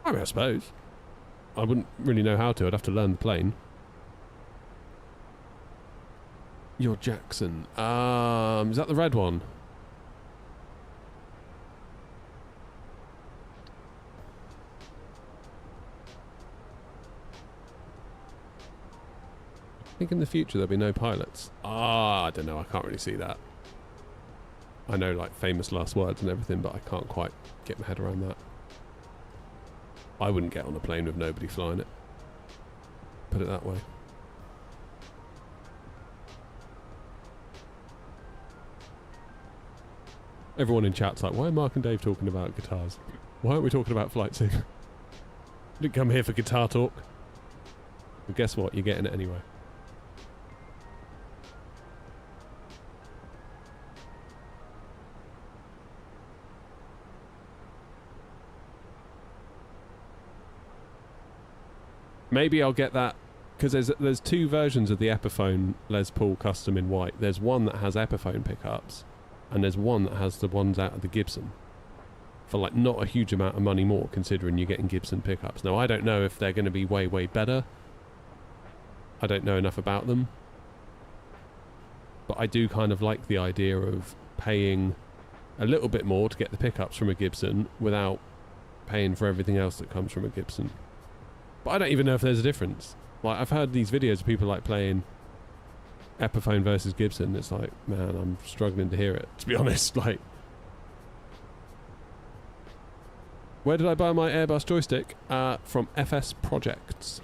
I mean, I suppose. I wouldn't really know how to. I'd have to learn the plane. Your Jackson. Is that the red one? I think in the future there'll be no pilots. I don't know. I can't really see that. I know, like, famous last words and everything, but I can't quite get my head around that. I wouldn't get on a plane with nobody flying it. Put it that way. Everyone in chat's like, why are Mark and Dave talking about guitars? Why aren't we talking about flight sim? Didn't come here for guitar talk. But guess what? You're getting it anyway. Maybe I'll get that, because there's two versions of the Epiphone Les Paul Custom in white. There's one that has Epiphone pickups, and there's one that has the ones out of the Gibson. For like not a huge amount of money more, considering you're getting Gibson pickups. Now, I don't know if they're going to be way, way better. I don't know enough about them. But I do kind of like the idea of paying a little bit more to get the pickups from a Gibson without paying for everything else that comes from a Gibson. But I don't even know if there's a difference. Like, I've heard these videos of people like playing Epiphone versus Gibson. It's like, man, I'm struggling to hear it, to be honest. Like, where did I buy my Airbus joystick? From FS Projects.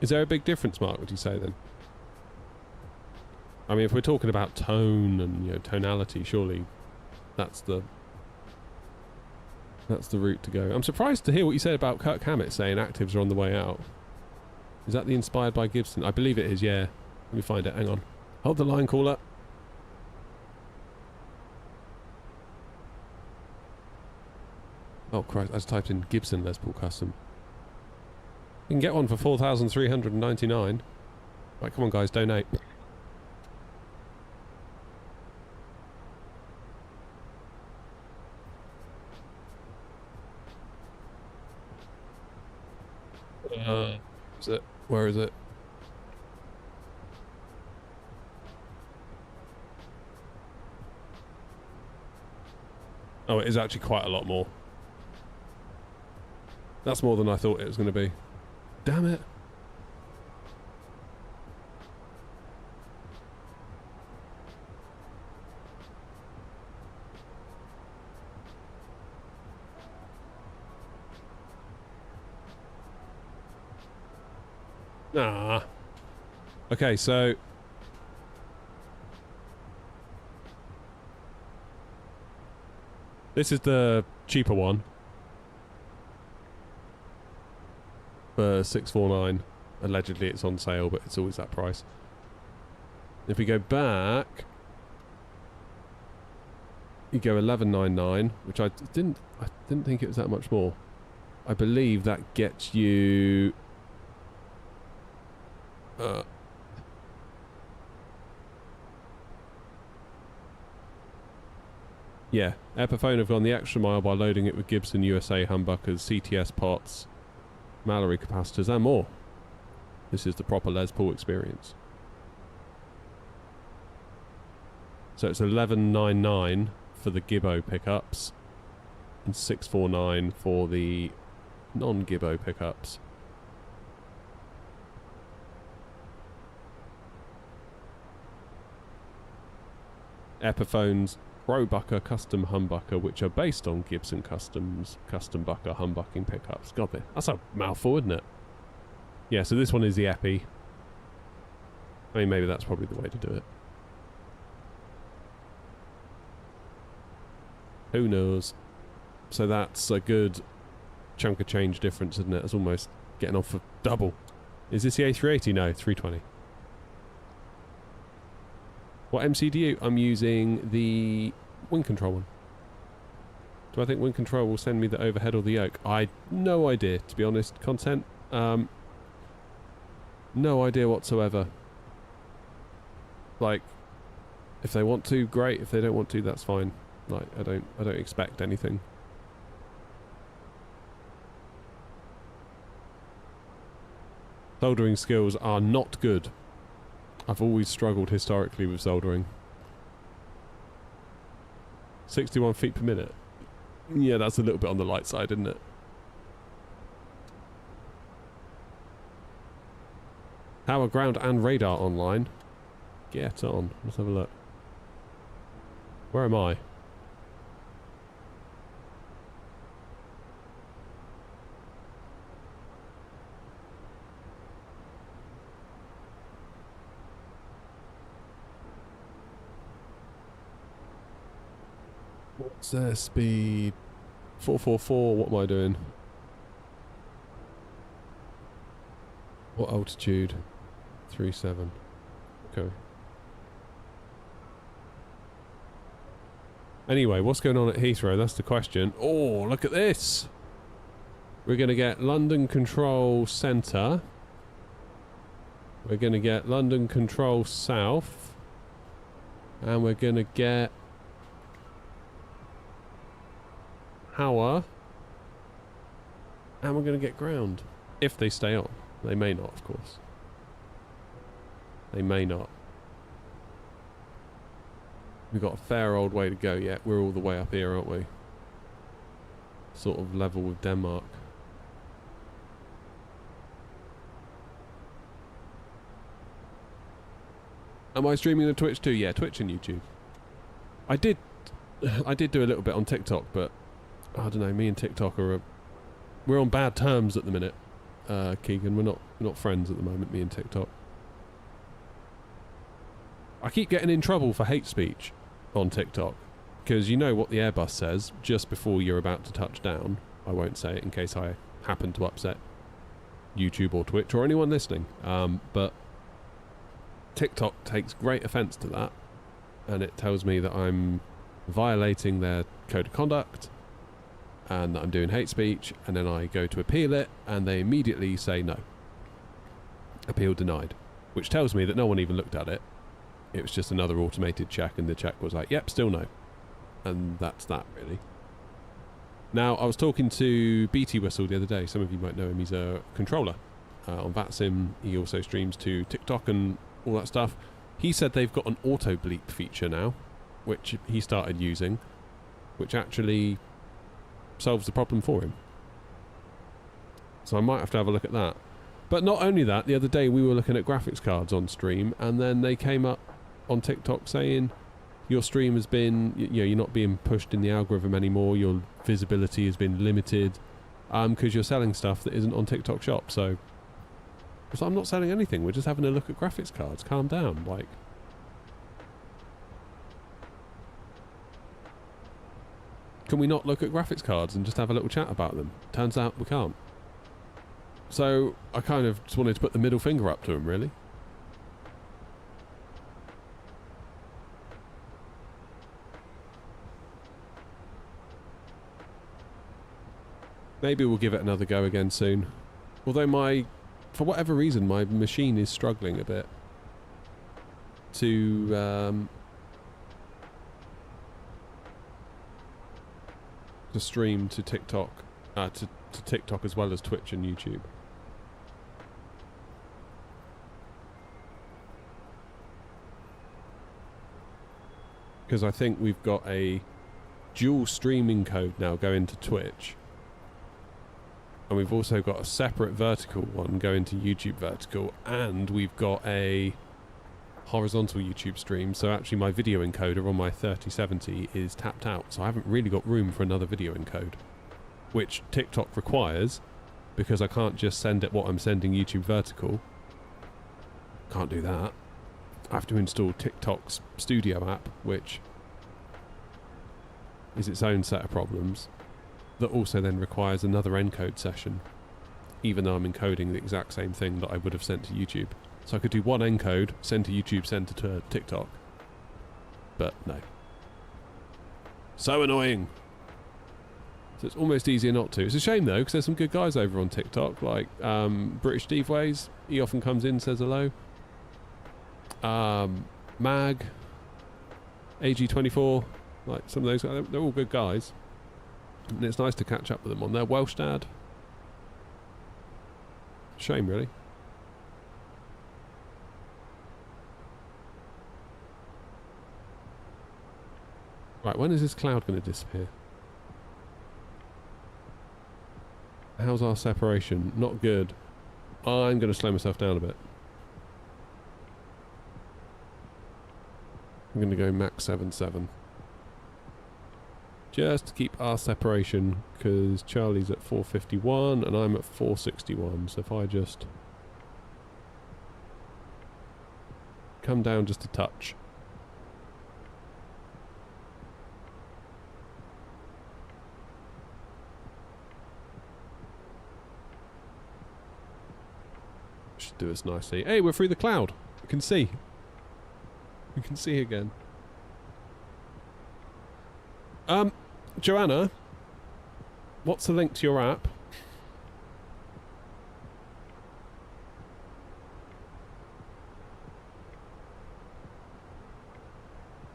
Is there a big difference, Mark, would you say, then? I mean, if we're talking about tone and, you know, tonality, surely that's the route to go. I'm surprised to hear what you said about Kirk Hammett saying actives are on the way out. Is that the Inspired by Gibson? I believe it is, yeah. Let me find it. Hang on. Hold the line, caller. Oh, Christ. I just typed in Gibson Les Paul Custom. You can get one for $4,399. Right, come on, guys. Donate. Is it? Where is it? Oh, it is actually quite a lot more. That's more than I thought it was going to be. Damn it. Ah. Okay, so... this is the cheaper one. For 649. Allegedly it's on sale, but it's always that price. If we go back... you go 1199, which I didn't think it was that much more. I believe that gets you... yeah, Epiphone have gone the extra mile by loading it with Gibson USA humbuckers, CTS pots, Mallory capacitors and more. This is the proper Les Paul experience. So it's 1199 for the Gibbo pickups and 649 for the non-Gibbo pickups. Epiphone's Roebucker custom humbucker, which are based on Gibson Customs custom bucker humbucking pickups. God, that's a mouthful, isn't it? Yeah, so this one is the Epi. I mean, maybe that's probably the way to do it. Who knows? So that's a good chunk of change difference, isn't it? It's almost getting off for double. Is this the A380? No, 320. What MCDU? I'm using the WinCtrl one. Do I think WinCtrl will send me the overhead or the yoke? No idea, to be honest. Content? No idea whatsoever. Like, if they want to, great. If they don't want to, that's fine. Like, I don't expect anything. Soldering skills are not good. I've always struggled historically with soldering. 61 feet per minute. Yeah, that's a little bit on the light side, isn't it? How are ground and radar online? Get on. Let's have a look. Where am I? What's their speed? 444, what am I doing? What altitude? 37. Okay. Anyway, what's going on at Heathrow? That's the question. Oh, look at this! We're going to get London Control Centre. We're going to get London Control South. And we're going to get Power, and we're going to get ground if they stay on. They may not, of course. They may not. We've got a fair old way to go yet. We're all the way up here, aren't we? Sort of level with Denmark. Am I streaming on Twitch too? Yeah, Twitch and YouTube. I did do a little bit on TikTok, but I don't know, me and TikTok we're on bad terms at the minute, Keegan. We're not friends at the moment, me and TikTok. I keep getting in trouble for hate speech on TikTok, because you know what the Airbus says just before you're about to touch down. I won't say it in case I happen to upset YouTube or Twitch or anyone listening, but TikTok takes great offence to that, and it tells me that I'm violating their code of conduct and that I'm doing hate speech, and then I go to appeal it and they immediately say no. Appeal denied. Which tells me that no one even looked at it. It was just another automated check, and the check was like, yep, still no. And that's that, really. Now, I was talking to BT Whistle the other day. Some of you might know him. He's a controller on VATSIM. He also streams to TikTok and all that stuff. He said they've got an auto bleep feature now, which he started using, which actually solves the problem for him. So I might have to have a look at that. But not only that, the other day we were looking at graphics cards on stream, and then they came up on TikTok saying your stream has been, you're not being pushed in the algorithm anymore, your visibility has been limited, because you're selling stuff that isn't on TikTok Shop. So So I'm not selling anything. We're just having a look at graphics cards. Calm down. Like, can we not look at graphics cards and just have a little chat about them? Turns out we can't. So I kind of just wanted to put the middle finger up to him, really. Maybe we'll give it another go again soon. Although for whatever reason, my machine is struggling a bit to stream to TikTok, to TikTok as well as Twitch and YouTube. Because I think we've got a dual streaming code now going to Twitch. And we've also got a separate vertical one going to YouTube vertical, and we've got a horizontal YouTube stream. So actually my video encoder on my 3070 is tapped out, so I haven't really got room for another video encode, which TikTok requires, because I can't just send it what I'm sending YouTube vertical. Can't do that. I have to install TikTok's Studio app, which is its own set of problems. That also then requires another encode session, even though I'm encoding the exact same thing that I would have sent to YouTube. So I could do one encode, send to YouTube, send to TikTok. But no. So annoying. So it's almost easier not to. It's a shame though, because there's some good guys over on TikTok, like British Steve Ways. He often comes in, says hello. Mag, AG24, like some of those guys, they're all good guys. And it's nice to catch up with them on their Welsh dad. Shame, really. Right, when is this cloud going to disappear? How's our separation? Not good. I'm going to slow myself down a bit. I'm going to go Mach 7.7. Just to keep our separation, because Charlie's at 451 and I'm at 461. So if I just come down just a touch. Should do us nicely. Hey, we're through the cloud. We can see. We can see again. Joanna, what's the link to your app?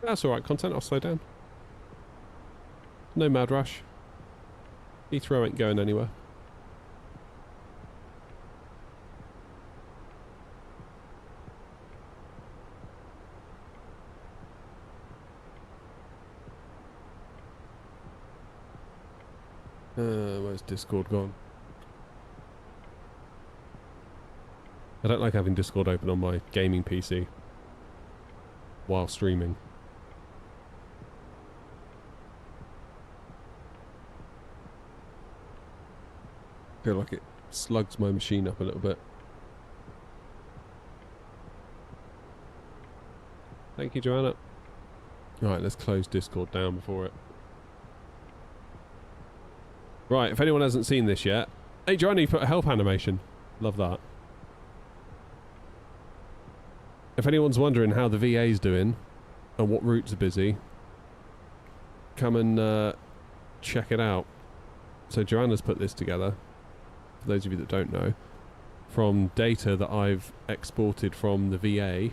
That's alright, content, I'll slow down. No mad rush. Heathrow ain't going anywhere. Where's Discord gone? I don't like having Discord open on my gaming PC while streaming. I feel like it slugs my machine up a little bit. Thank you, Joanna. Right, let's close Discord down before it. Right, if anyone hasn't seen this yet... Hey, Joanna, you put a help animation. Love that. If anyone's wondering how the VA's doing and what routes are busy, come and check it out. So Joanna's put this together, for those of you that don't know, from data that I've exported from the VA,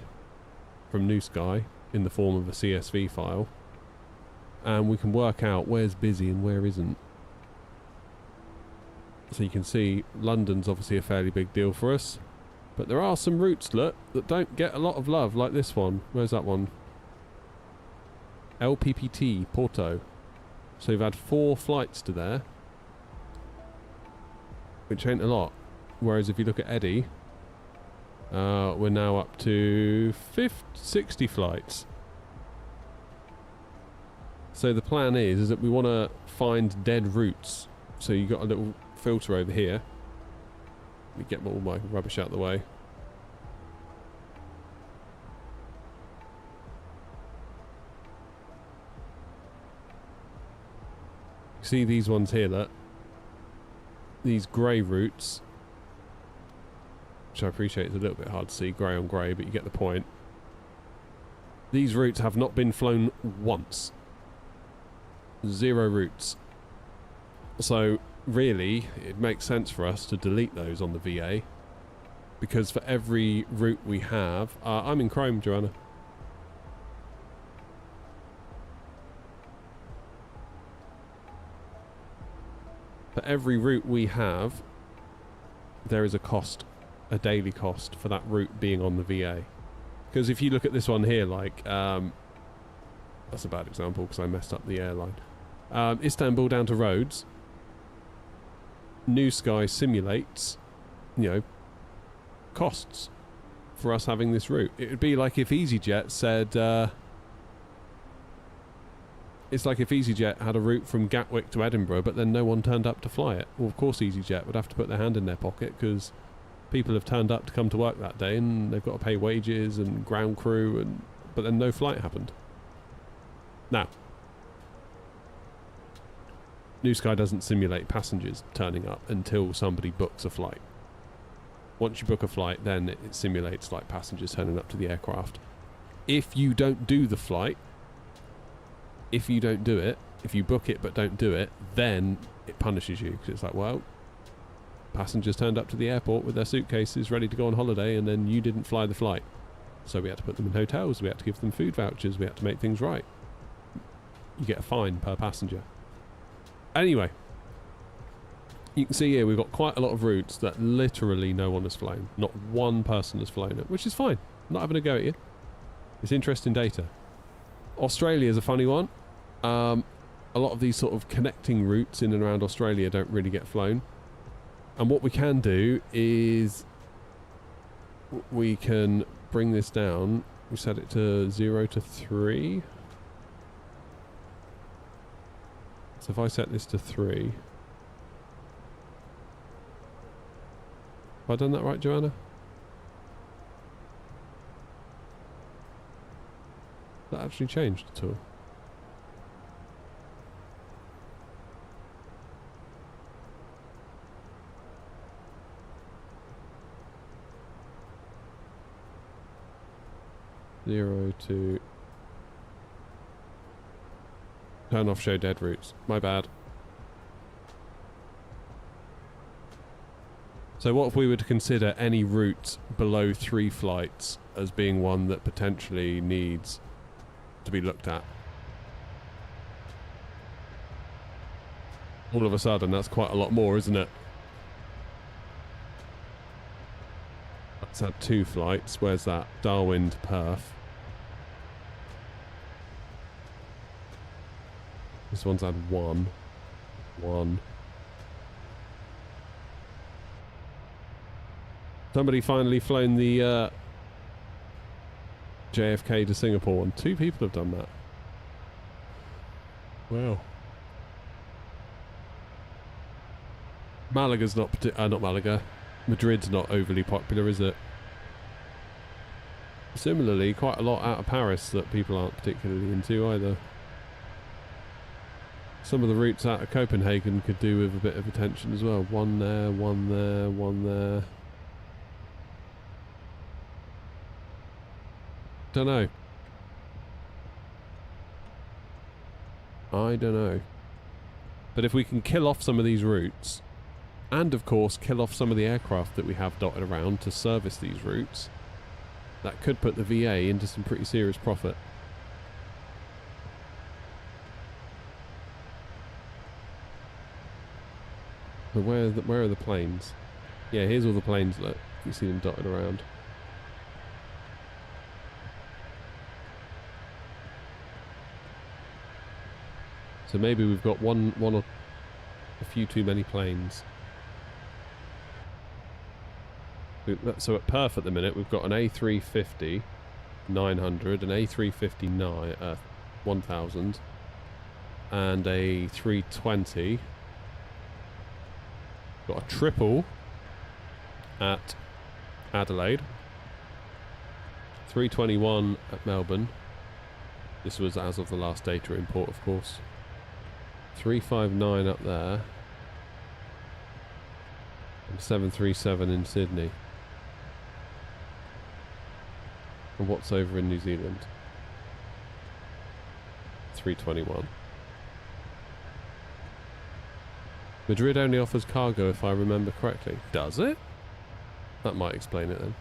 from New Sky, in the form of a CSV file. And we can work out where's busy and where isn't. So you can see London's obviously a fairly big deal for us. But there are some routes, look, that don't get a lot of love, like this one. Where's that one? LPPT, Porto. So we've had 4 flights to there, which ain't a lot. Whereas if you look at Eddie, we're now up to 60 flights. So the plan is that we want to find dead routes. So you've got a little filter over here, Let me get all my rubbish out of the way. See these ones here, look. These grey routes, which I appreciate is a little bit hard to see, grey on grey, but you get the point. These routes have not been flown once. 0 routes. So, really, it makes sense for us to delete those on the VA, because for every route we have... I'm in Chrome, Joanna. For every route we have, there is a cost, a daily cost for that route being on the VA. Because if you look at this one here, like, that's a bad example because I messed up the airline. Istanbul down to Rhodes, New Sky simulates, you know, costs for us having this route. It would be like if EasyJet said, it's like if EasyJet had a route from Gatwick to Edinburgh, but then no one turned up to fly it. Well, of course EasyJet would have to put their hand in their pocket because people have turned up to come to work that day and they've got to pay wages and ground crew, but then no flight happened. Now, New Sky doesn't simulate passengers turning up until somebody books a flight. Once you book a flight, then it simulates like passengers turning up to the aircraft. If you don't do the flight, if you don't do it, if you book it but don't do it, then it punishes you, because it's like, well, passengers turned up to the airport with their suitcases ready to go on holiday and then you didn't fly the flight. So we had to put them in hotels, we had to give them food vouchers, we had to make things right. You get a fine per passenger. Anyway, you can see here we've got quite a lot of routes that literally no one has flown. Not one person has flown it, which is fine. I'm not having a go at you. It's interesting data. Australia is a funny one. A lot of these sort of connecting routes in and around Australia don't really get flown. And what we can do is we can bring this down. We set it to 0 to 3. So if I set this to 3. Have I done that right, Joanna? That actually changed at all. Zero to turn off show dead routes. My bad. So what if we were to consider any route below 3 flights as being one that potentially needs to be looked at? All of a sudden, that's quite a lot more, isn't it? Let's have 2 flights. Where's that? Darwin to Perth. This one's had 1. 1. Somebody finally flown the JFK to Singapore one. 2 people have done that. Wow. Malaga's not Malaga. Madrid's not overly popular, is it? Similarly, quite a lot out of Paris that people aren't particularly into either. Some of the routes out of Copenhagen could do with a bit of attention as well. 1 there, 1 there, 1 there. Don't know. I don't know. But if we can kill off some of these routes, and of course kill off some of the aircraft that we have dotted around to service these routes, that could put the VA into some pretty serious profit. But where are the planes? Yeah, here's all the planes, look. You see them dotted around. So maybe we've got one or a few too many planes. So at Perth at the minute, we've got an A350 900, an A350 1000, and a 320. Got a triple at Adelaide. 3:21 at Melbourne. This was as of the last data import, of course. 3:59 up there. And 7:37 in Sydney. And what's over in New Zealand? 3:21. Madrid only offers cargo if I remember correctly. Does it? That might explain it then.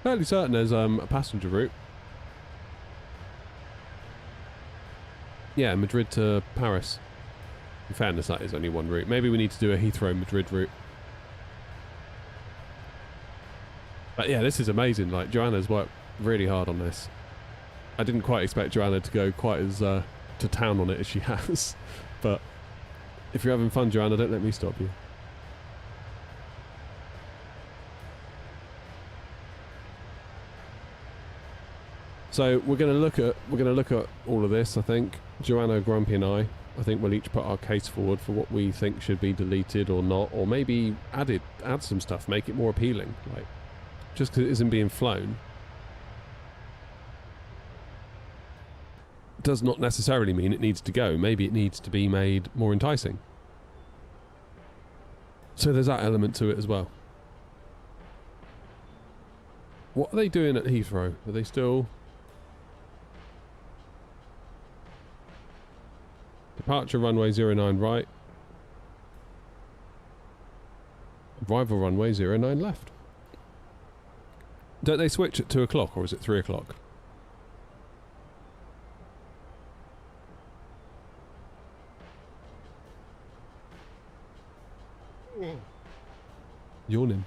Fairly certain there's a passenger route. Yeah, Madrid to Paris. In fairness, that is only one route. Maybe we need to do a Heathrow-Madrid route. But yeah, this is amazing. Like, Joanna's worked really hard on this. I didn't quite expect Joanna to go quite as to town on it as she has. But if you're having fun, Joanna, don't let me stop you. So we're going to look at all of this. I think Joanna, Grumpy, and I think we'll each put our case forward for what we think should be deleted or not, or maybe add some stuff, make it more appealing. Like, just because it isn't being flown does not necessarily mean it needs to go. Maybe it needs to be made more enticing. So there's that element to it as well. What are they doing at Heathrow? Are they still... Departure runway 09 right. Arrival runway 09 left. Don't they switch at 2 o'clock or is it 3 o'clock? Yawning.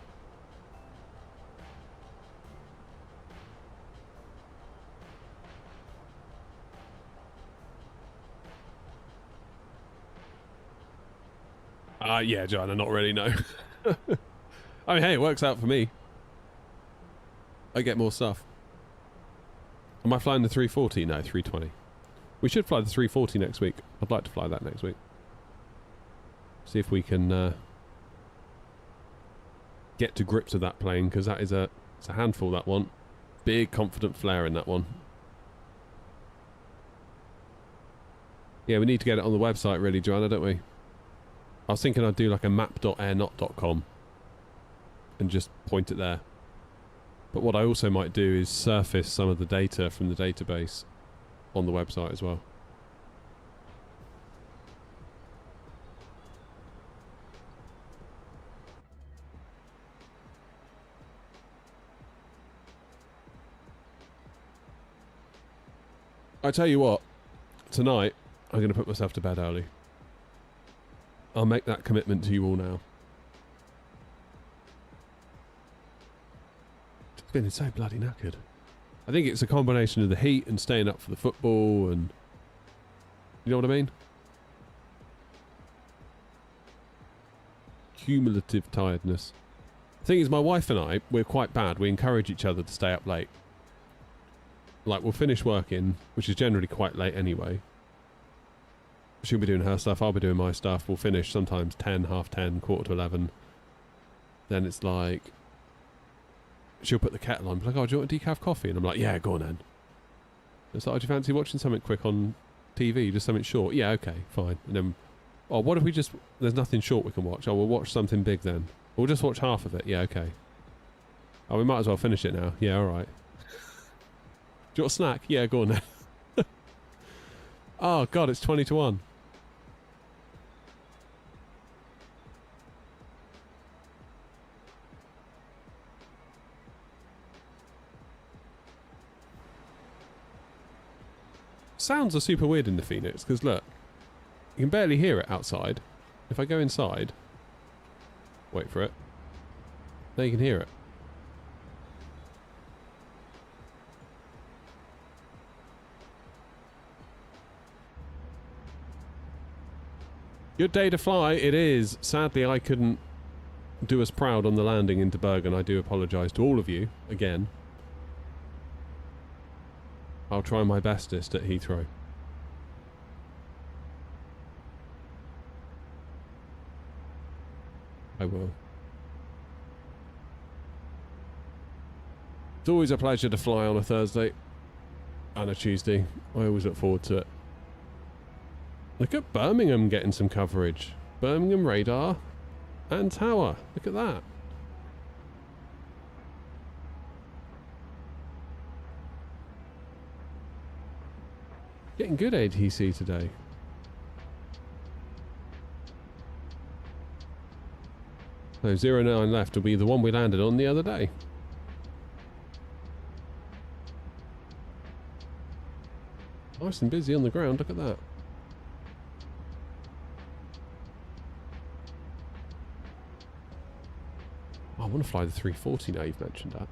Yeah, Joanna, not really, no. I mean, hey, it works out for me. I get more stuff. Am I flying the 340? No, 320. We should fly the 340 next week. I'd like to fly that next week. See if we can get to grips with that plane, because that is it's a handful, that one. Big, confident flare in that one. Yeah, we need to get it on the website, really, Joanna, don't we? I was thinking I'd do like a map.airnot.com and just point it there. But what I also might do is surface some of the data from the database on the website as well. I tell you what, tonight I'm going to put myself to bed early. I'll make that commitment to you all now. Just feeling so bloody knackered. I think it's a combination of the heat and staying up for the football and... You know what I mean? Cumulative tiredness. The thing is, my wife and I, we're quite bad. We encourage each other to stay up late. Like, we'll finish working, which is generally quite late anyway. She'll be doing her stuff, I'll be doing my stuff. We'll finish sometimes 10, half 10, quarter to 11. Then it's like... She'll put the kettle on, be like, oh, do you want a decaf coffee? And I'm like, yeah, go on then. It's like, oh, do you fancy watching something quick on TV? Just something short? Yeah, okay, fine. And then, oh, what if we just... There's nothing short we can watch. Oh, we'll watch something big then. We'll just watch half of it. Yeah, okay. Oh, we might as well finish it now. Yeah, alright. Do you want a snack? Yeah, go on then. Oh, God, it's 20 to 1. Sounds are super weird in the Phoenix, because look, you can barely hear it outside. If I go inside, wait for it, now you can hear it. Good day to fly, it is. Sadly, I couldn't do us proud on the landing into Bergen. I do apologise to all of you, again. I'll try my bestest at Heathrow. I will. It's always a pleasure to fly on a Thursday and a Tuesday. I always look forward to it. Look at Birmingham getting some coverage. Birmingham radar and tower. Look at that. Getting good ATC today. So 09 left will be the one we landed on the other day. Nice and busy on the ground, look at that. Oh, I want to fly the 340 now you've mentioned that.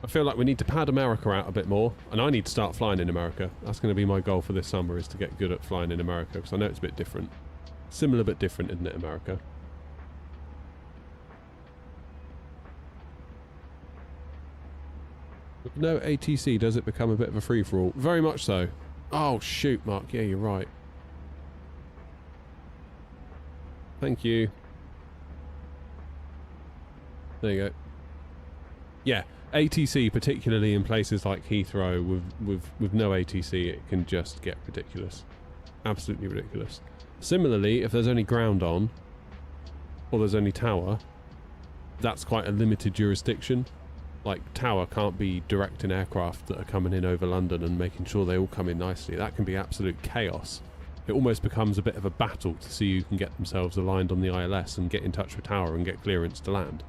I feel like we need to pad America out a bit more, and I need to start flying in America. That's going to be my goal for this summer, is to get good at flying in America, because I know it's a bit different. Similar but different, isn't it, America? With no ATC, does it become a bit of a free-for-all? Very much so. Oh, shoot, Mark. Yeah, you're right. Thank you. There you go. Yeah. ATC, particularly in places like Heathrow, with no ATC, it can just get ridiculous. Absolutely ridiculous. Similarly, if there's only ground on, or there's only tower, that's quite a limited jurisdiction. Like, tower can't be directing aircraft that are coming in over London and making sure they all come in nicely. That can be absolute chaos. It almost becomes a bit of a battle to see who can get themselves aligned on the ILS and get in touch with tower and get clearance to land.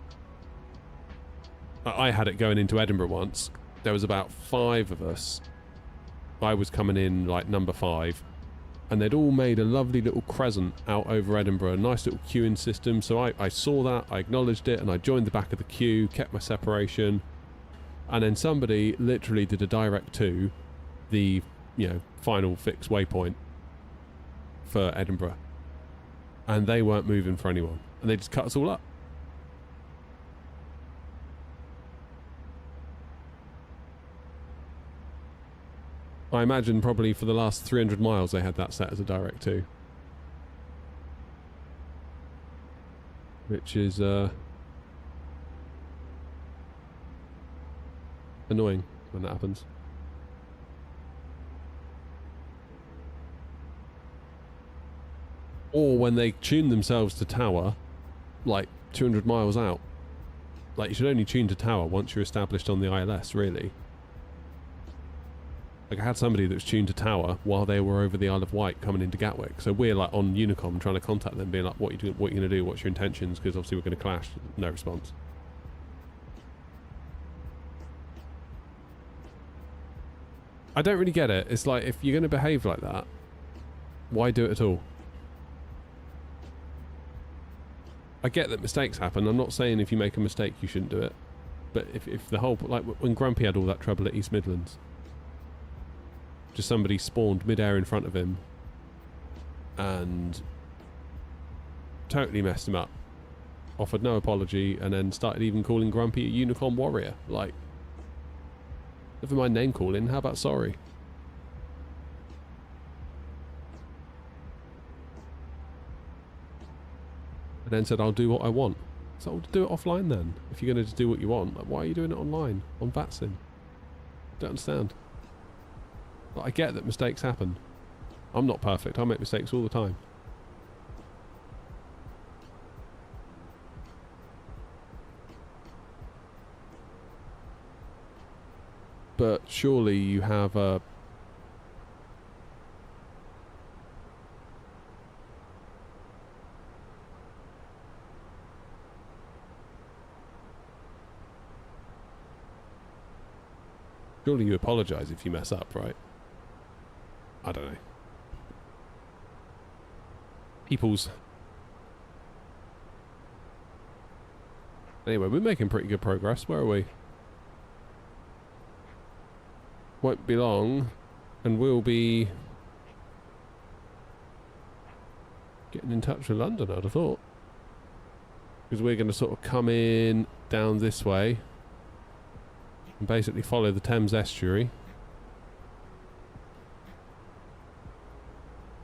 I had it going into Edinburgh once. There was about 5 of us. I was coming in like number 5, and they'd all made a lovely little crescent out over Edinburgh, a nice little queuing system. So I saw that, I acknowledged it, and I joined the back of the queue, kept my separation, and then somebody literally did a direct to the, you know, final fixed waypoint for Edinburgh, and they weren't moving for anyone, and they just cut us all up. I imagine probably for the last 300 miles they had that set as a direct to. Which is annoying when that happens. Or when they tune themselves to tower, like 200 miles out. Like, you should only tune to tower once you're established on the ILS, really. Like, I had somebody that was tuned to tower while they were over the Isle of Wight coming into Gatwick. So we're like on Unicom trying to contact them, being like, what are you doing, what are you going to do, what's your intentions, because obviously we're going to clash. No response. I don't really get it. It's like, if you're going to behave like that, why do it at all? I get that mistakes happen. I'm not saying if you make a mistake you shouldn't do it. But if the whole, like when Grumpy had all that trouble at East Midlands, just somebody spawned mid-air in front of him and totally messed him up, offered no apology, and then started even calling Grumpy a unicorn warrior. Like, never mind name calling, how about sorry? And then said, I'll do what I want. So I'll do it offline then. If you're going to just do what you want, like, why are you doing it online on VATSIM? Don't understand. Like, I get that mistakes happen. I'm not perfect. I make mistakes all the time. But surely you have a... Surely you apologise if you mess up, right? I don't know. People's... Anyway, we're making pretty good progress. Where are we? Won't be long, and we'll be getting in touch with London, I'd have thought. Because we're going to sort of come in down this way and basically follow the Thames estuary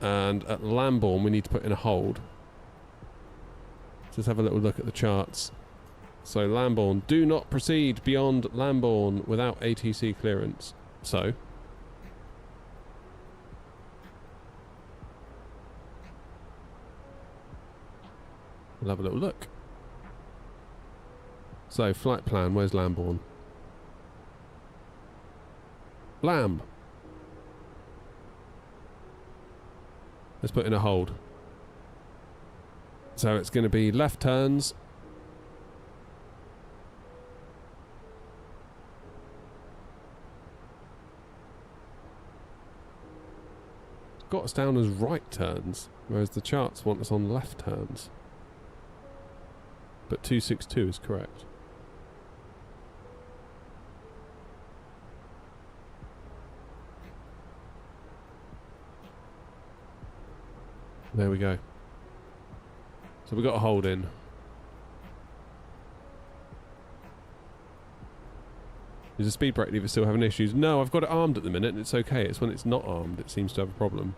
And at Lambourne, we need to put in a hold. Let's have a little look at the charts. So Lambourne, do not proceed beyond Lambourne without ATC clearance. So we'll have a little look. So flight plan, where's Lambourne? Lamb. Let's put in a hold. So it's going to be left turns. Got us down as right turns, whereas the charts want us on left turns. But 262 is correct. There we go. So we got a hold in. Is the speed brake lever still having issues? No, I've got it armed at the minute and it's okay. It's when it's not armed it seems to have a problem.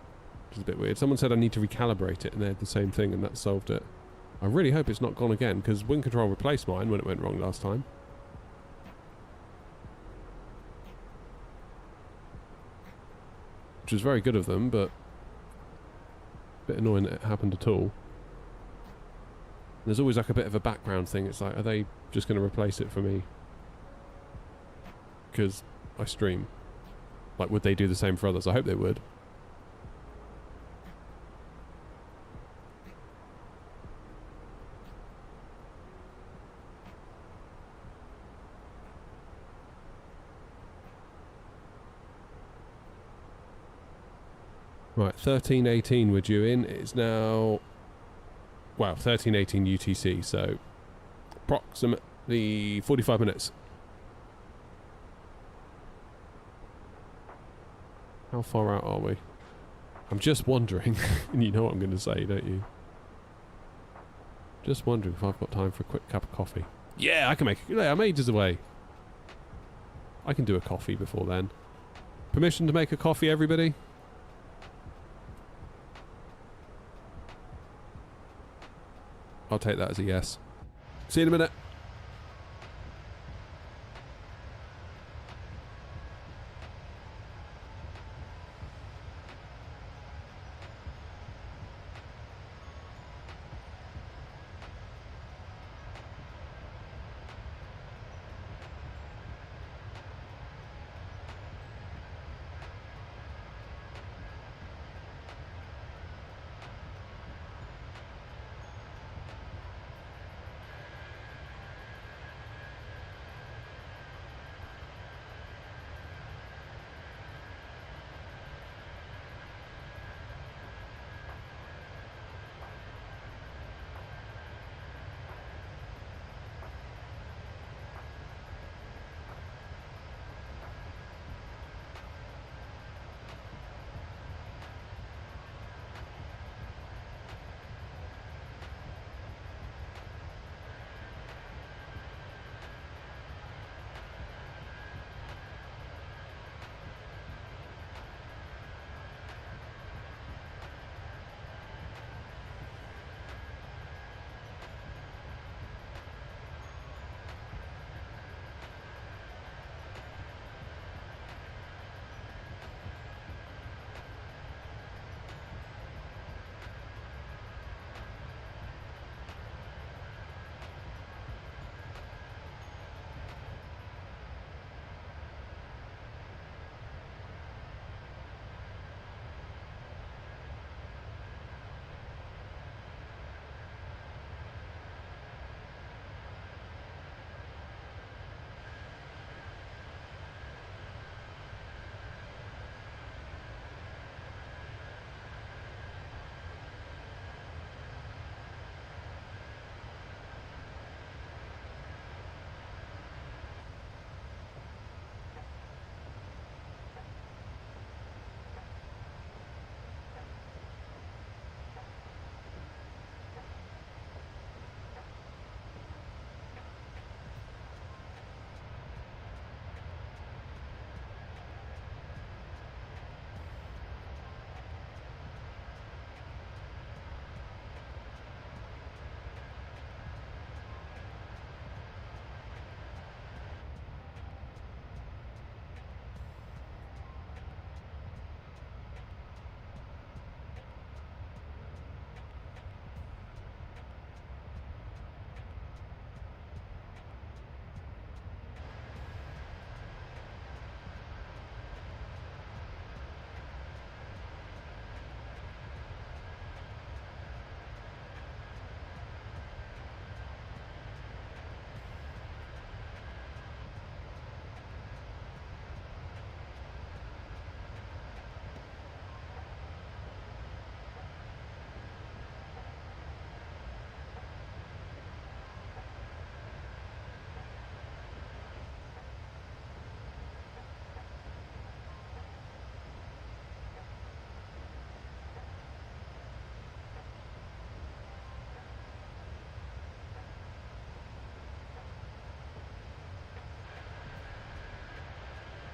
Which is a bit weird. Someone said I need to recalibrate it and they had the same thing and that solved it. I really hope it's not gone again because WinCtrl replaced mine when it went wrong last time. Which was very good of them, but a bit annoying that it happened at all. There's always like a bit of a background thing. It's like, are they just going to replace it for me? Because I stream. Like, would they do the same for others? I hope they would. Right, 13:18 we're due in. It's now, well, 13:18 UTC, so approximately 45 minutes. How far out are we? I'm just wondering, and you know what I'm going to say, don't you? Just wondering if I've got time for a quick cup of coffee. Yeah, I can make it. I'm ages away. I can do a coffee before then. Permission to make a coffee, everybody? I'll take that as a yes. See you in a minute.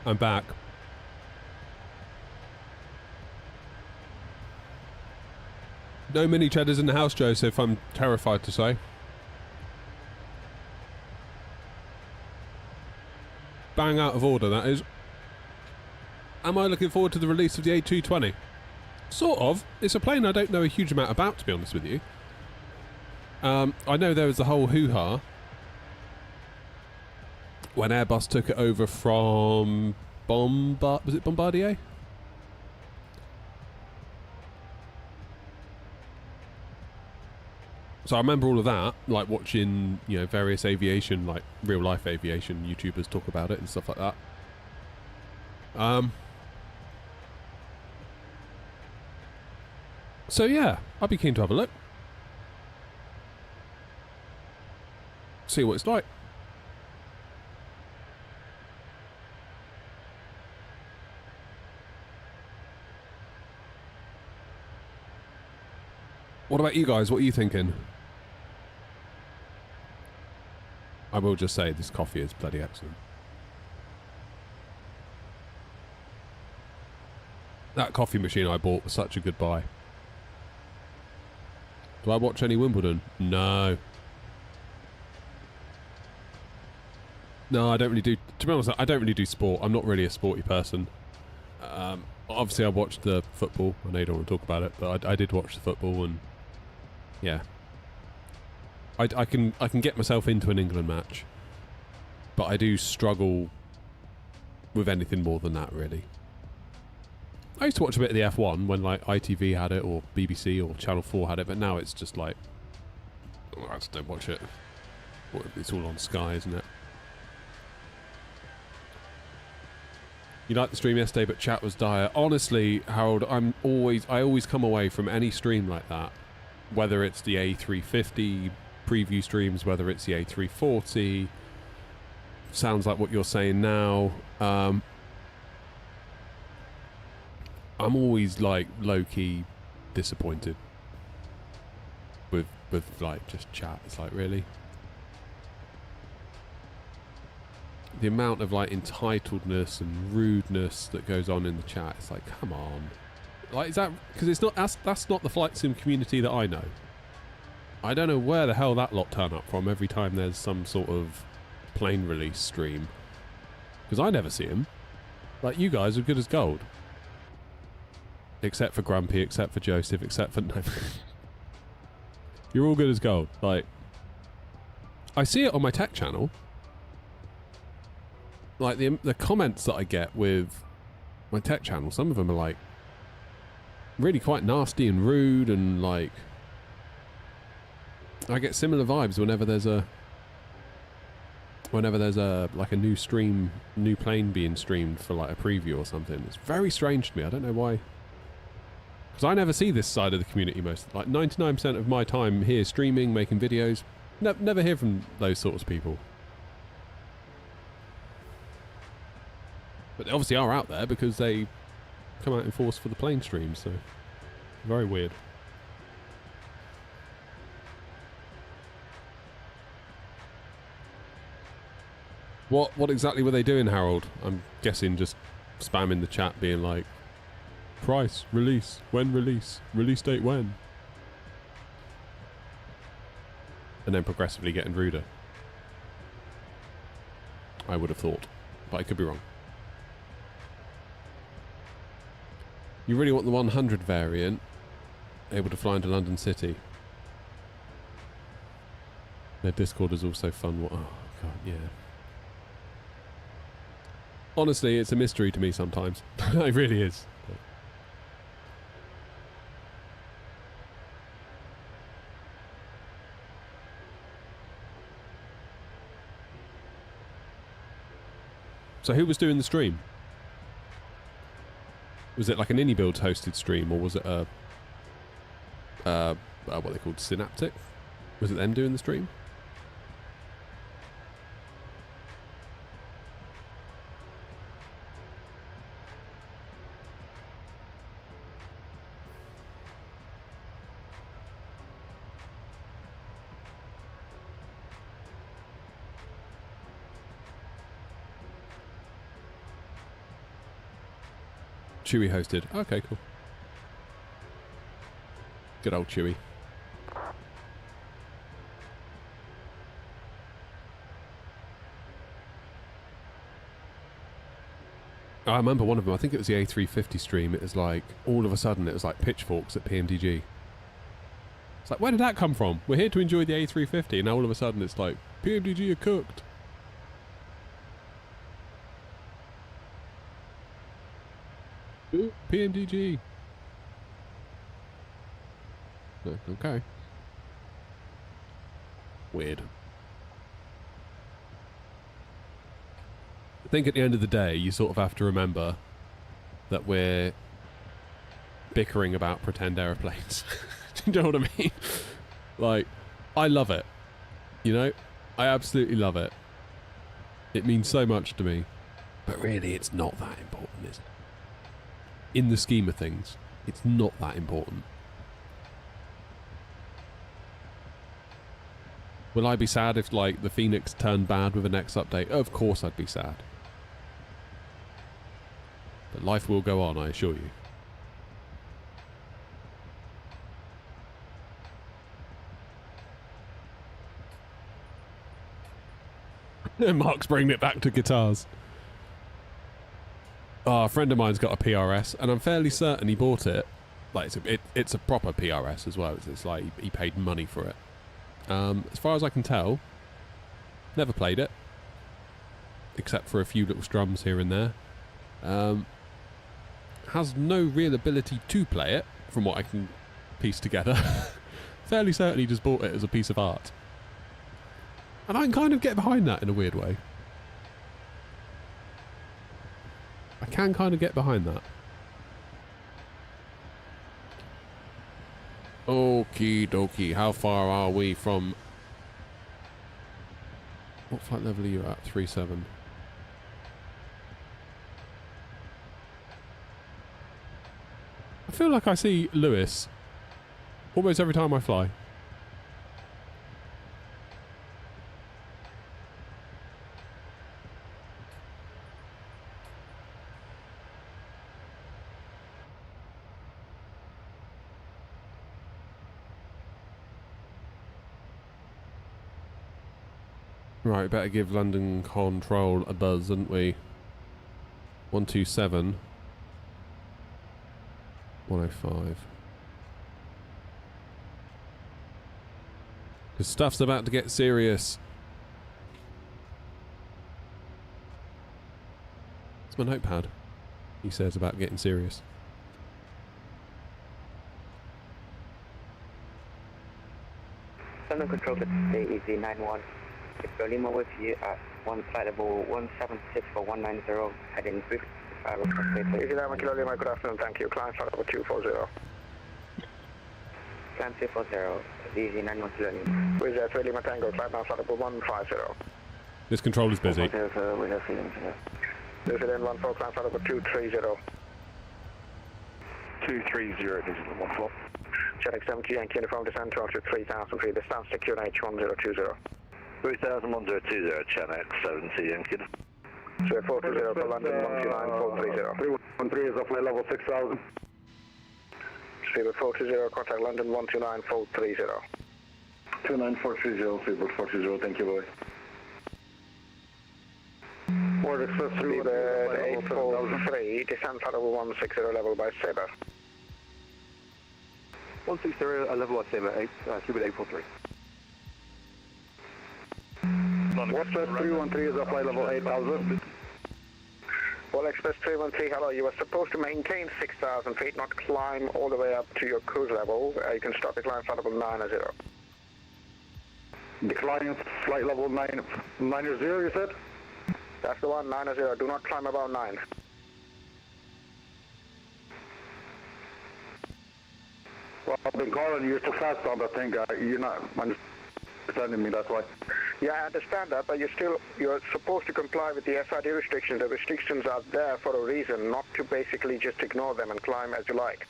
I'm back. No mini cheddars in the house, Joseph, I'm terrified to say. Bang out of order, that is. Am I looking forward to the release of the A220? Sort of. It's a plane I don't know a huge amount about, to be honest with you. I know there was the whole hoo-ha when Airbus took it over from was it Bombardier? So I remember all of that, like watching, you know, various aviation, like real life aviation YouTubers talk about it and stuff like that. So yeah, I'd be keen to have a look. See what it's like. What about you guys? What are you thinking? I will just say this coffee is bloody excellent. That coffee machine I bought was such a good buy. Do I watch any Wimbledon? No. No, I don't really do... To be honest, I don't really do sport. I'm not really a sporty person. Obviously, I watched the football. I know you don't want to talk about it, but I did watch the football, and... Yeah. I can get myself into an England match, but I do struggle with anything more than that, really. I used to watch a bit of the F1 when like ITV had it, or BBC or Channel 4 had it, but now it's just like, oh, I just don't watch it. It's all on Sky, isn't it? You liked the stream yesterday, but chat was dire. Honestly, Harold, I always come away from any stream like that, whether it's the A350 preview streams, whether it's the A340, sounds like what you're saying now. I'm always like low-key disappointed with like just chat. It's like, really? The amount of like entitledness and rudeness that goes on in the chat, it's like, come on. Like, is that because it's not that's not the flight sim community that I know. I don't know where the hell that lot turn up from every time there's some sort of plane release stream, because I never see them. Like, you guys are good as gold, except for Grumpy, except for Joseph, except for no. You're all good as gold. Like, I see it on my tech channel. Like the comments that I get with my tech channel, some of them are like really quite nasty and rude, and like I get similar vibes whenever there's a like a new plane being streamed for like a preview or something. It's very strange to me. I don't know why, because I never see this side of the community. Most, like 99% of my time here streaming, making videos, never hear from those sorts of people. But they obviously are out there because they come out in force for the plane stream, so very weird. What exactly were they doing, Harold? I'm guessing just spamming the chat being like, price, release, when release date when? And then progressively getting ruder. I would have thought, but I could be wrong. You really want the 100 variant, able to fly into London City. Their Discord is also fun. Oh, God, yeah. Honestly, it's a mystery to me sometimes. It really is. So who was doing the stream? Was it like an IndyBuilds hosted stream, or was it a what they called Synaptic? Was it them doing the stream? Chewy hosted. Okay, cool. Good old Chewy. I remember one of them, I think it was the A350 stream, it was like, all of a sudden it was like pitchforks at PMDG. It's like, where did that come from? We're here to enjoy the A350, and now all of a sudden it's like, PMDG are cooked. Ooh, PMDG. Okay. Weird. I think at the end of the day, you sort of have to remember that we're bickering about pretend aeroplanes. Do you know what I mean? Like, I love it. You know? I absolutely love it. It means so much to me. But really, it's not that important, is it? In the scheme of things, it's not that important. Will I be sad if, like, the Phoenix turned bad with the next update? Of course I'd be sad. But life will go on, I assure you. Mark's bringing it back to guitars. Oh, a friend of mine's got a PRS, and I'm fairly certain he bought it. Like, it's a proper PRS as well. It's like he paid money for it. As far as I can tell, never played it, except for a few little strums here and there. Has no real ability to play it, from what I can piece together. Fairly certain he just bought it as a piece of art. And I can kind of get behind that in a weird way. I can kind of get behind that. Okie dokie, how far are we from... What flight level are you at? 37. I feel like I see Lewis almost every time I fly. Right, better give London Control a buzz, hadn't we? 127. 105. Because stuff's about to get serious. It's my notepad. He says about getting serious. London Control, it's easy 91. It's Berlin with you at one flight level 176 for 190, heading 355. Easy 9 Kilo Lima, good afternoon, thank you. Climb flight level 240. Climb 240, easy 91 Kilo Lima. With that, Lima Tango, climb down flight level 150. This control is busy. We have feelings here. This is in 14, climb flight level 230. 230, this is 14. Check 70 Yankee uniform descent to after 3,000 feet, distance to QNH 1020. 301020, Channel 70 Yankee. So 420 for London 129 430. 313 is off my level 6000. Freebird 420, contact London 129 430. 29430, Freebird 420, thank you, boy. Word Express Freebird 843, descent flight level 160, level by Sabre. 160, level by Sabre 8, Freebird 843. Express 313 is off flight level 8000. Well, Express 313, hello, you were supposed to maintain 6,000 feet, not climb all the way up to your cruise level. You can stop the climb flight level 90. Declining flight level 90, you said? That's the one, 90, do not climb above 9. Well, I've been calling you, you're too fast on that thing, you're not understanding me, that's why. Yeah, I understand that, but you're supposed to comply with the SID restrictions. The restrictions are there for a reason, not to basically just ignore them and climb as you like.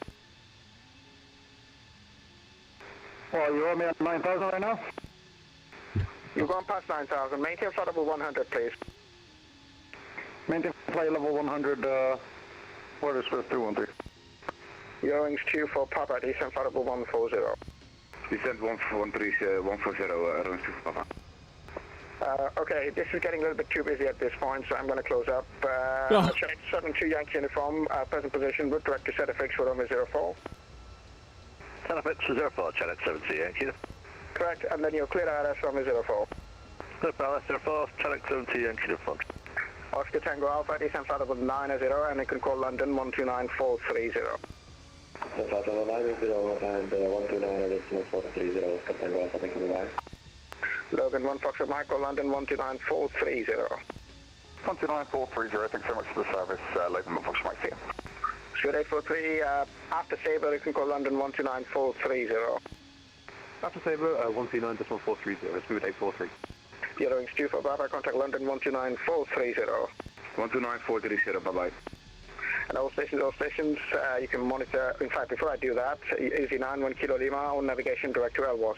Well, you owe me at 9,000 right now? You've gone past 9,000. Maintain flight level 100, please. Maintain flight level 100, What is with 213? Eurowings 2 for Papa, descent flight level 140. Descent 140, 140, Eurowings 2 for Papa. Okay, this is getting a little bit too busy at this point, so I'm going to close up. Check 72 Yankee uniform, present position, route direct to ZFX for Romeo 04. ZFX 04, channel 72 Yankee. Correct, and then you're clear ILS Romeo 04. Clear ILS 04, channel 72 Yankee uniform. Oscar Tango Alpha, descent flight level 90, and you can call London 129430. Flight level 90 and 129.430, Oscar Tango Alpha, thank you very much. Logan 1 Foxtrot Michael, London 129430. 129.430, thanks very much for the service, Logan 1 Foxtrot Mike, see you. Scoot 843, after Sabre, you can call London 129430. After Sabre, 129.430, Scoot 843. Eurowings 2 for Baba, contact London 129430. 129.430, bye-bye. And all stations, you can monitor, in fact, before I do that, Easy 9, 1 Kilo Lima, on navigation direct to Elwas.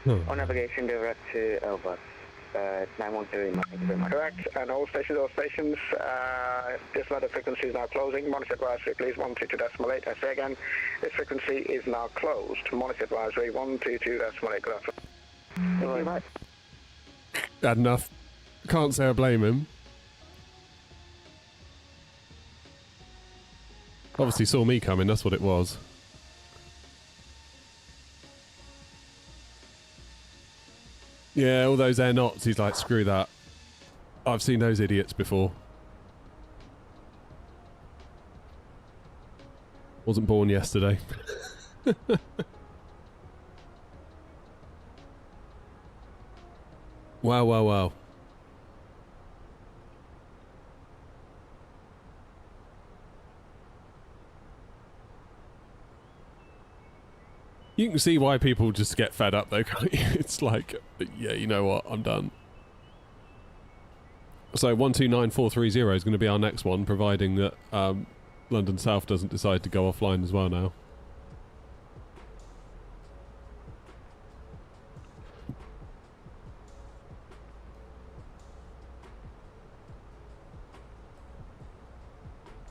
On navigation direct to Elwas. 913, thank you very much. Correct, and all stations, this ladder frequency is now closing. Monitor advisory, please, 122.8. I say again, this frequency is now closed. Monitor advisory, 122.8. Good afternoon. Thank you, bye. Had enough. Can't say I blame him. Obviously saw me coming, that's what it was. Yeah, all those air knots, he's like, screw that. I've seen those idiots before. Wasn't born yesterday. Wow, wow, wow. You can see why people just get fed up though, can't you? It's like, yeah, you know what, I'm done. So 129430 is going to be our next one, providing that London South doesn't decide to go offline as well now.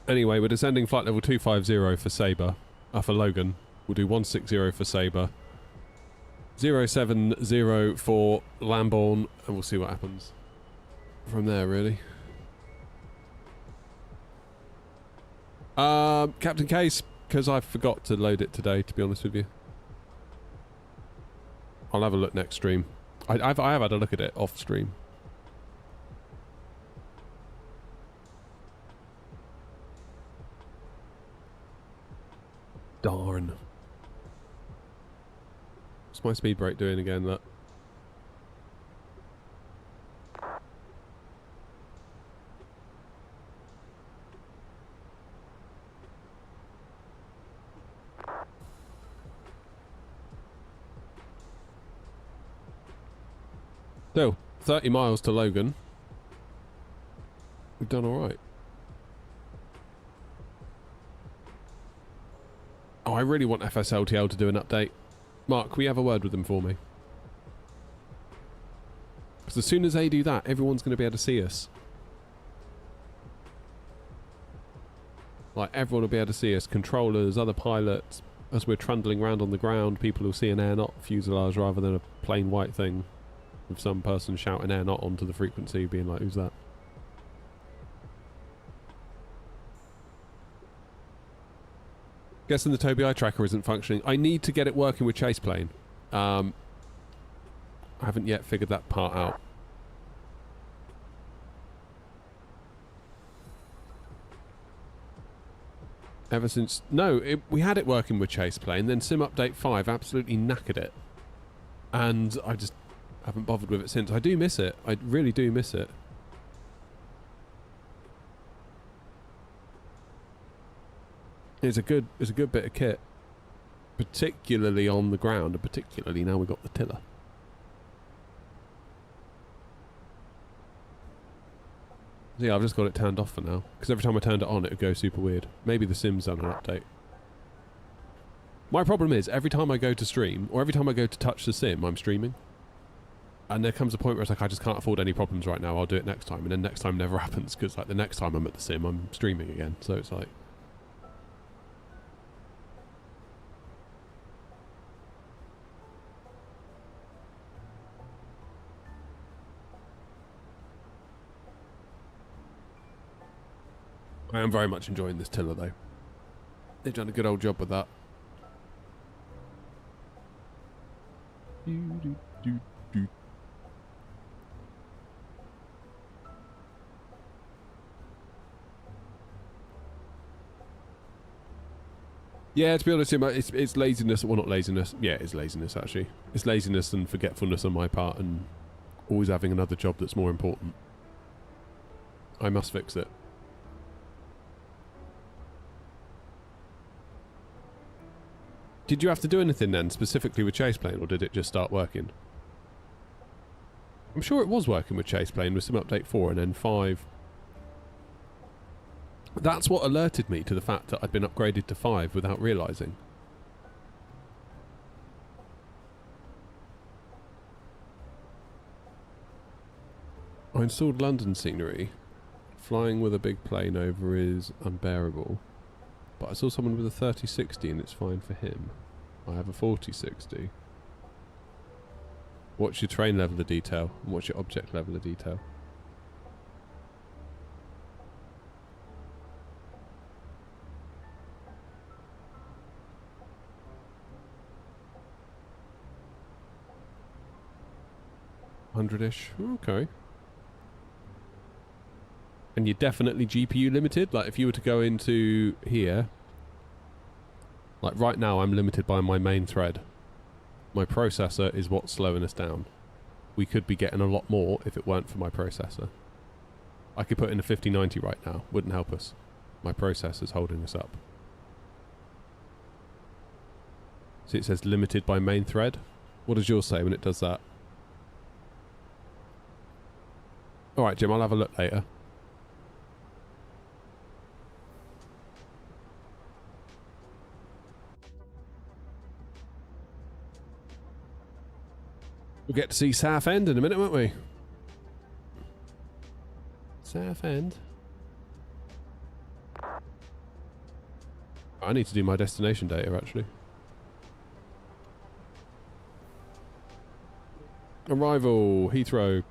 Anyway, we're descending flight level 250 for Sabre, for Logan. We'll do 160 for Sabre, 070 for Lambourne, and we'll see what happens from there, really. Captain Case, because I forgot to load it today, to be honest with you. I'll have a look next stream. I have had a look at it off stream. Darn. What's my speed brake doing again, look? So, 30 miles to Logan. We've done alright. Oh, I really want FSLTL to do an update. Mark, will you have a word with them for me? Because as soon as they do that, everyone's going to be able to see us. Like, everyone will be able to see us. Controllers, other pilots. As we're trundling around on the ground, people will see an air knot fuselage rather than a plain white thing. With some person shouting air knot onto the frequency, being like, who's that? Guessing the Tobii eye tracker isn't functioning. I need to get it working with Chase Plane. I haven't yet figured that part out. Ever since... No, we had it working with Chase Plane, then Sim Update 5 absolutely knackered it. And I just haven't bothered with it since. I do miss it. I really do miss it. It's a good bit of kit, particularly on the ground, and particularly now we've got the tiller. So yeah, I've just got it turned off for now, because every time I turned it on, it would go super weird. Maybe the Sim's done an update. My problem is, every time I go to stream, or every time I go to touch the Sim, I'm streaming. And there comes a point where it's like, I just can't afford any problems right now, I'll do it next time. And then next time never happens, because like the next time I'm at the sim, I'm streaming again. So it's like... I am very much enjoying this tiller though. They've done a good old job with that. Yeah, to be honest, it's laziness. Well, not laziness. Yeah, it's laziness, actually. It's laziness and forgetfulness on my part and always having another job that's more important. I must fix it. Did you have to do anything then, specifically with Chaseplane, or did it just start working? I'm sure it was working with Chaseplane with Sim Update 4 and then 5. That's what alerted me to the fact that I'd been upgraded to 5 without realising. I installed London scenery. Flying with a big plane over is unbearable. But I saw someone with a 3060 and it's fine for him. I have a 4060. What's your train level of detail? And what's your object level of detail? $100-ish. Okay. And you're definitely GPU limited? Like, if you were to go into here... Like, right now, I'm limited by my main thread. My processor is what's slowing us down. We could be getting a lot more if it weren't for my processor. I could put in a 5090 right now. Wouldn't help us. My processor's holding us up. See, it says limited by main thread. What does yours say when it does that? Alright, Jim, I'll have a look later. We'll get to see Southend in a minute, won't we? Southend. I need to do my destination data, actually. Arrival, Heathrow.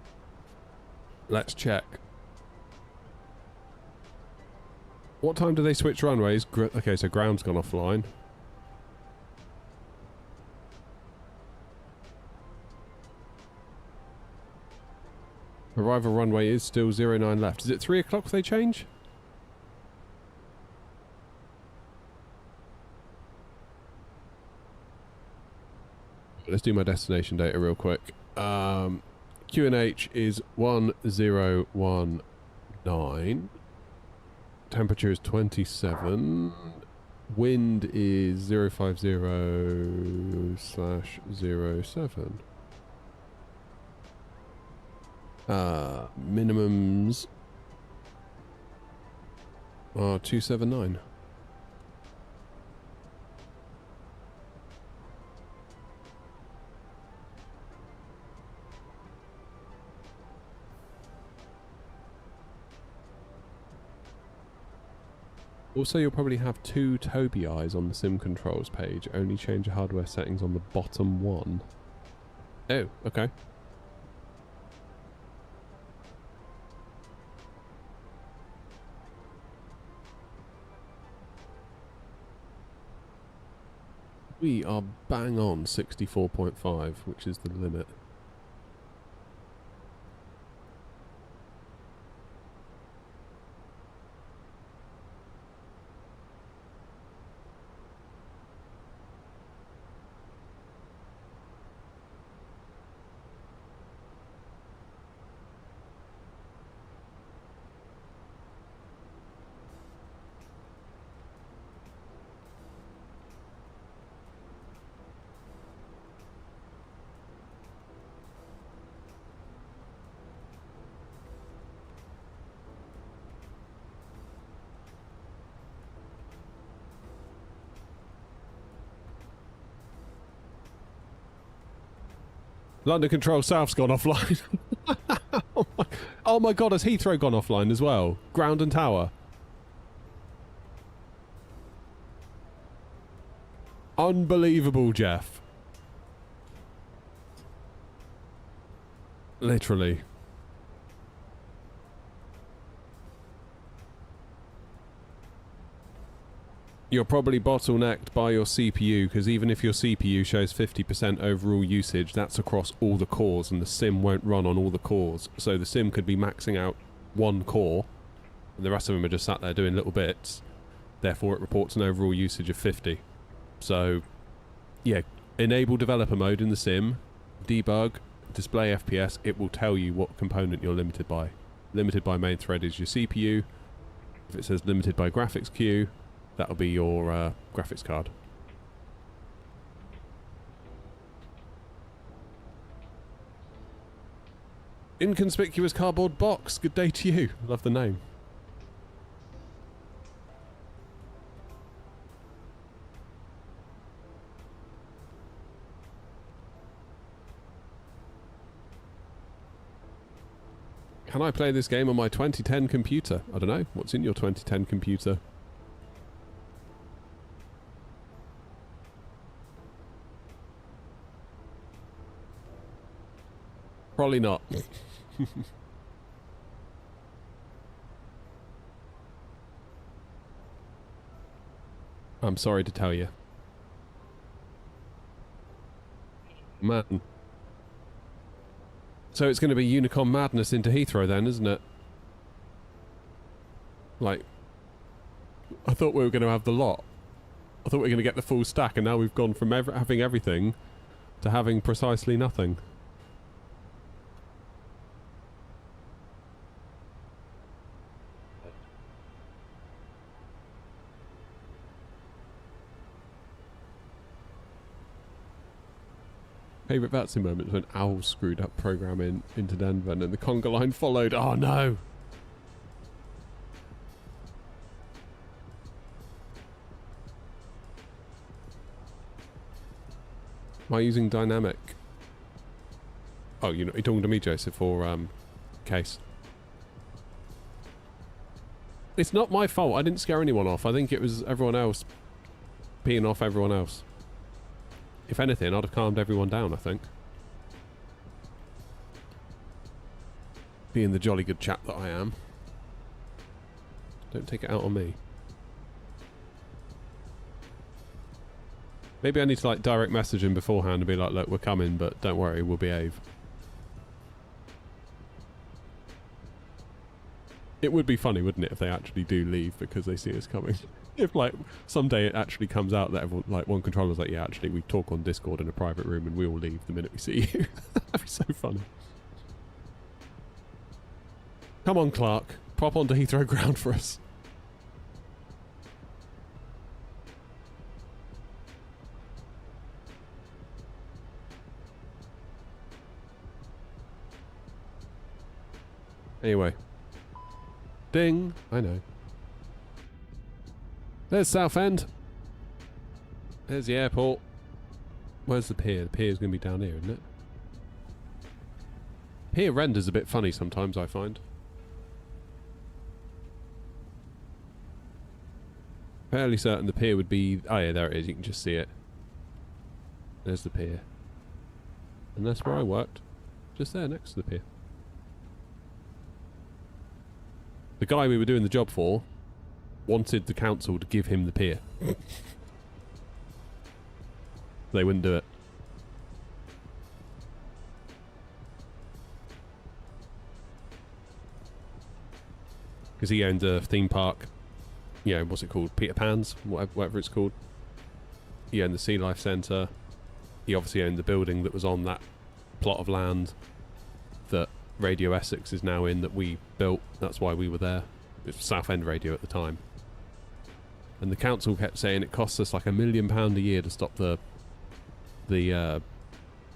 Let's check. What time do they switch runways? Okay, so ground's gone offline. Arrival runway is still 09 left. Is it 3 o'clock they change? Let's do my destination data real quick. QNH is 1019. Temperature is 27. Wind is 050/07. Minimums are 279. Also, you'll probably have 2 Toby eyes on the sim controls page. Only change your hardware settings on the bottom one. Oh, okay. We are bang on 64.5, which is the limit. London Control South's gone offline. Oh my god, has Heathrow gone offline as well? Ground and tower. Unbelievable, Jeff. Literally. You're probably bottlenecked by your CPU, because even if your CPU shows 50% overall usage, that's across all the cores, and the sim won't run on all the cores. So the sim could be maxing out one core, and the rest of them are just sat there doing little bits. Therefore it reports an overall usage of 50. So, yeah, enable developer mode in the sim, debug, display FPS, it will tell you what component you're limited by. Limited by main thread is your CPU. If it says limited by graphics queue, that'll be your graphics card. Inconspicuous cardboard box. Good day to you. Love the name. Can I play this game on my 2010 computer? I don't know. What's in your 2010 computer? Probably not. I'm sorry to tell you. Man. So it's going to be Unicom madness into Heathrow then, isn't it? Like, I thought we were going to have the lot. I thought we were going to get the full stack, and now we've gone from having everything to having precisely nothing. Favourite Vatsy moment when Owl screwed up programming into Denver and then the conga line followed. Oh no! Am I using dynamic? Oh, you're talking to me, Joseph, or Case? It's not my fault. I didn't scare anyone off. I think it was everyone else peeing off everyone else. If anything, I'd have calmed everyone down, I think. Being the jolly good chap that I am. Don't take it out on me. Maybe I need to like direct message him beforehand and be like, look, we're coming, but don't worry, we'll behave. It would be funny, wouldn't it, if they actually do leave because they see us coming. If, like, someday it actually comes out that everyone, like, one controller's like, yeah, actually, we talk on Discord in a private room and we all leave the minute we see you. That'd be so funny. Come on, Clark. Pop onto Heathrow ground for us. Anyway. Ding. I know. There's Southend. There's the airport. Where's the pier? The pier's going to be down here, isn't it? Pier renders a bit funny sometimes, I find. Fairly certain the pier would be... Oh yeah, there it is. You can just see it. There's the pier. And that's where I worked. Just there, next to the pier. The guy we were doing the job for wanted the council to give him the pier. They wouldn't do it. Because he owned a theme park. You know, what's it called? Peter Pan's? Whatever it's called. He owned the Sea Life Centre. He obviously owned the building that was on that plot of land that Radio Essex is now in, that we built. That's why we were there. It was Southend Radio at the time. And the council kept saying it costs us like £1 million a year to stop the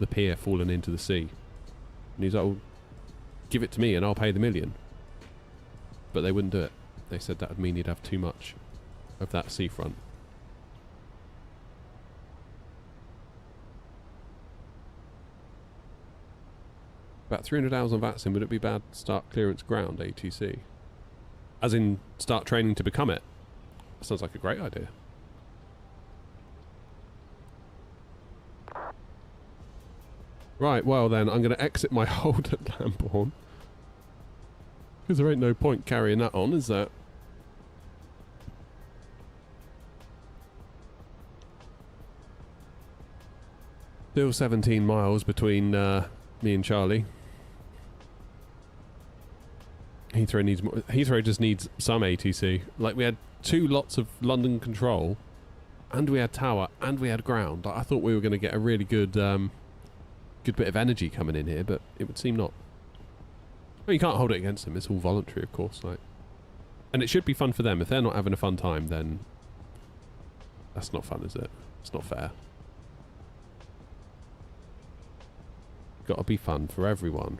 pier falling into the sea. And he's like, well, give it to me and I'll pay the $1 million. But they wouldn't do it. They said that would mean you'd have too much of that seafront. About 300 hours on VATSIM, would it be bad to start clearance ground ATC? As in, start training to become it? That sounds like a great idea. Right, well then, I'm going to exit my hold at Lambourne. Because there ain't no point carrying that on, is there? Still 17 miles between me and Charlie. Heathrow needs more. Heathrow just needs some ATC. Like, we had 2 lots of London control, and we had tower, and we had ground. I thought we were going to get a really good good bit of energy coming in here, but it would seem not. Well, you can't hold it against them. It's all voluntary, of course. Like, and it should be fun for them. If they're not having a fun time, then that's not fun, is it? It's not fair. Got to be fun for everyone.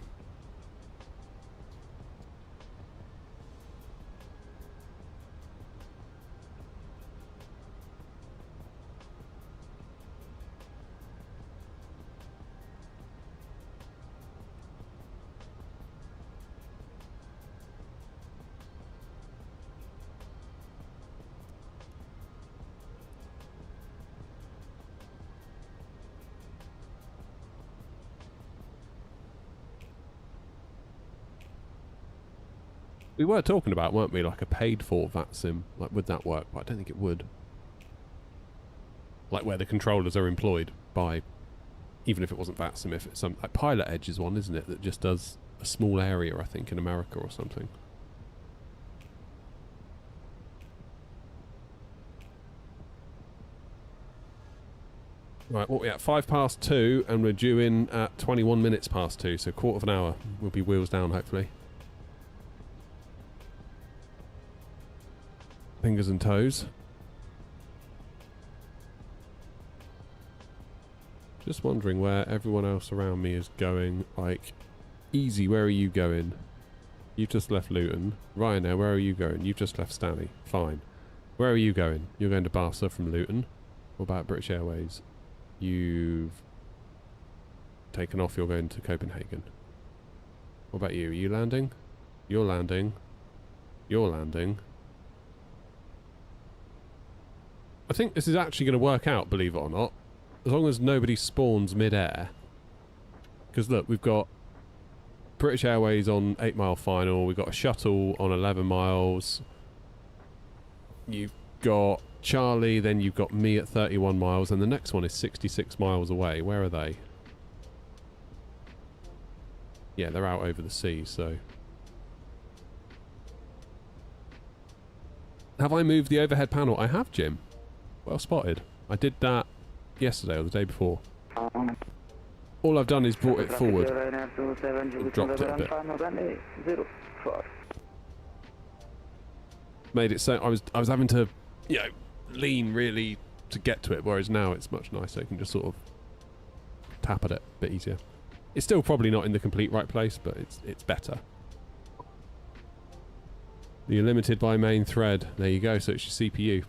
We were talking about, weren't we, like a paid-for VATSIM? Like, would that work? But I don't think it would. Like, where the controllers are employed by, even if it wasn't VATSIM, if it's some, like Pilot Edge is one, isn't it, that just does a small area, I think, in America or something. Right, what are we at? 2:05, and we're due in at 21 minutes past 2, so quarter of an hour. We'll be wheels down, hopefully. Fingers and toes. Just wondering where everyone else around me is going. Like, Easy, where are you going? You've just left Luton. Ryanair, where are you going? You've just left Stanley. Fine. Where are you going? You're going to Barca from Luton. What about British Airways? You've taken off, you're going to Copenhagen. What about you? Are you landing? You're landing. You're landing. I think this is actually going to work out, believe it or not. As long as nobody spawns mid-air. Because look, we've got British Airways on 8 Mile Final. We've got a shuttle on 11 miles. You've got Charlie, then you've got me at 31 miles. And the next one is 66 miles away. Where are they? Yeah, they're out over the sea, so... Have I moved the overhead panel? I have, Jim. Well spotted. I did that yesterday or the day before. All I've done is brought it forward. Dropped it a bit. Made it so I was having to, you know, lean really to get to it, whereas now it's much nicer. You can just sort of tap at it a bit easier. It's still probably not in the complete right place, but it's better. You're limited by main thread. There you go, so it's your CPU.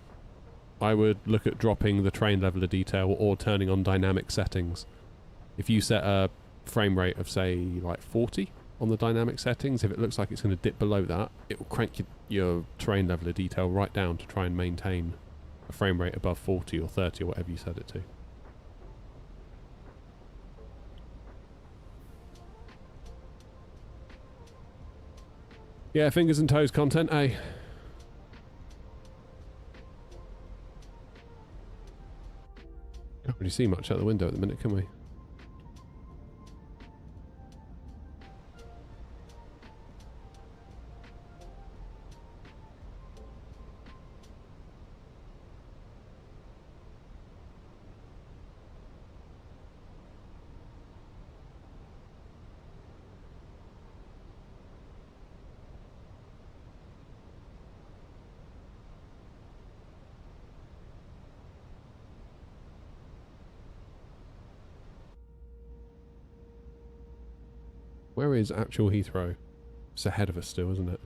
I would look at dropping the train level of detail or turning on dynamic settings. If you set a frame rate of, say, like 40 on the dynamic settings, if it looks like it's going to dip below that, it will crank your train level of detail right down to try and maintain a frame rate above 40 or 30 or whatever you set it to. Yeah, fingers and toes content, eh? Can't really see much out the window at the minute, can we? Where is actual Heathrow? It's ahead of us still, isn't it?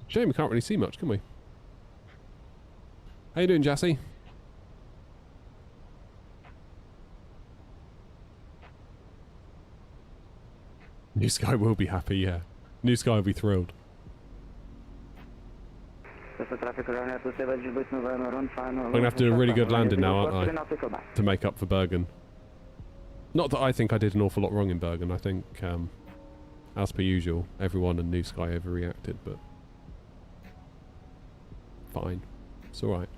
Shame we can't really see much, can we? How you doing, Jesse? New Sky will be happy, yeah. New Sky will be thrilled. I'm going to have to do a really good landing now, aren't I? To make up for Bergen. Not that I think I did an awful lot wrong in Bergen. I think, as per usual, everyone in New Sky overreacted, but... fine. It's alright.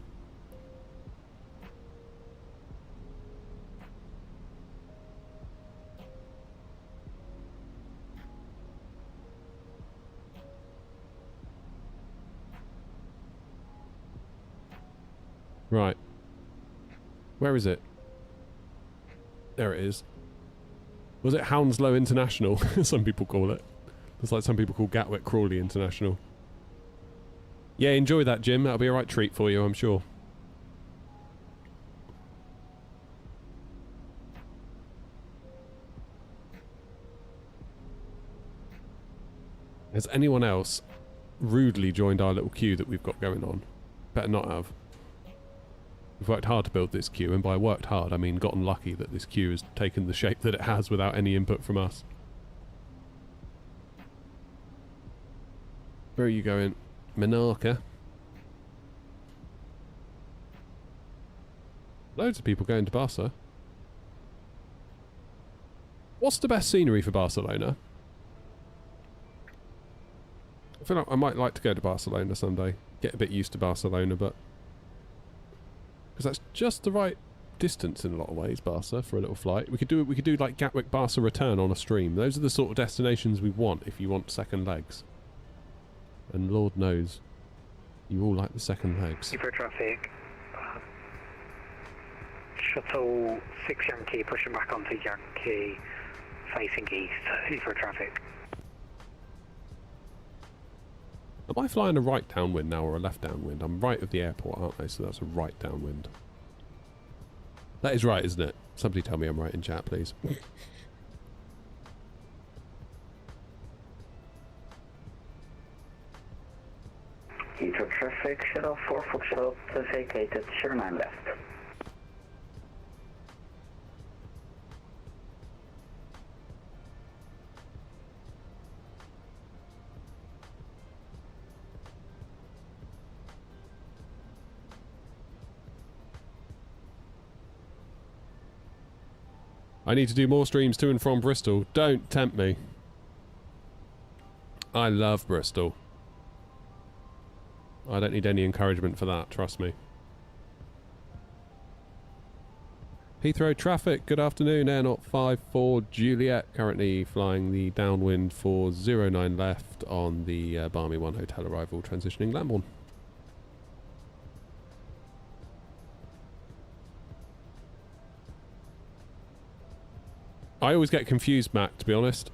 Right. Where is it? There it is. Was it Hounslow International? Some people call it. It's like some people call Gatwick Crawley International. Yeah, enjoy that, Jim. That'll be a right treat for you, I'm sure. Has anyone else rudely joined our little queue that we've got going on? Better not have. We've worked hard to build this queue, and by worked hard, I mean gotten lucky that this queue has taken the shape that it has without any input from us. Where are you going? Menorca. Loads of people going to Barca. What's the best scenery for Barcelona? I feel like I might like to go to Barcelona someday. Get a bit used to Barcelona, but... because that's just the right distance in a lot of ways, Barca, for a little flight. We could do like Gatwick Barca return on a stream. Those are the sort of destinations we want if you want second legs. And Lord knows, you all like the second legs. Heathrow traffic. Shuttle 6 Yankee pushing back onto Yankee, facing east. Heathrow traffic. Am I flying a right downwind now or a left downwind? I'm right of the airport, aren't I? So that's a right downwind. That is right, isn't it? Somebody tell me I'm right in chat, please. Heathrow traffic, shuttle 4 Foxtrot vacated, 09 left. I need to do more streams to and from Bristol. Don't tempt me. I love Bristol. I don't need any encouragement for that, trust me. Heathrow traffic, good afternoon. Airnaut 54 Juliet, currently flying the downwind for 09 left on the Barmy 1 hotel arrival, transitioning Lambourne. I always get confused, Mac, to be honest.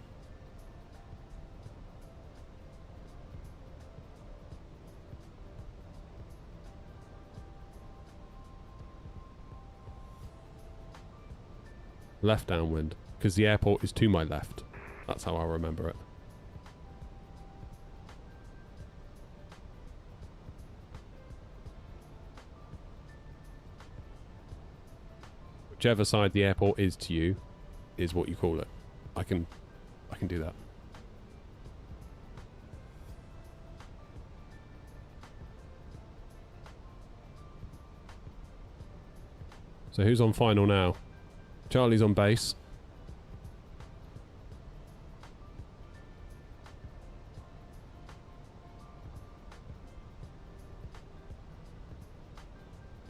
Left downwind, because the airport is to my left. That's how I remember it. Whichever side the airport is to you is what you call it. I can do that. So who's on final now? Charlie's on base.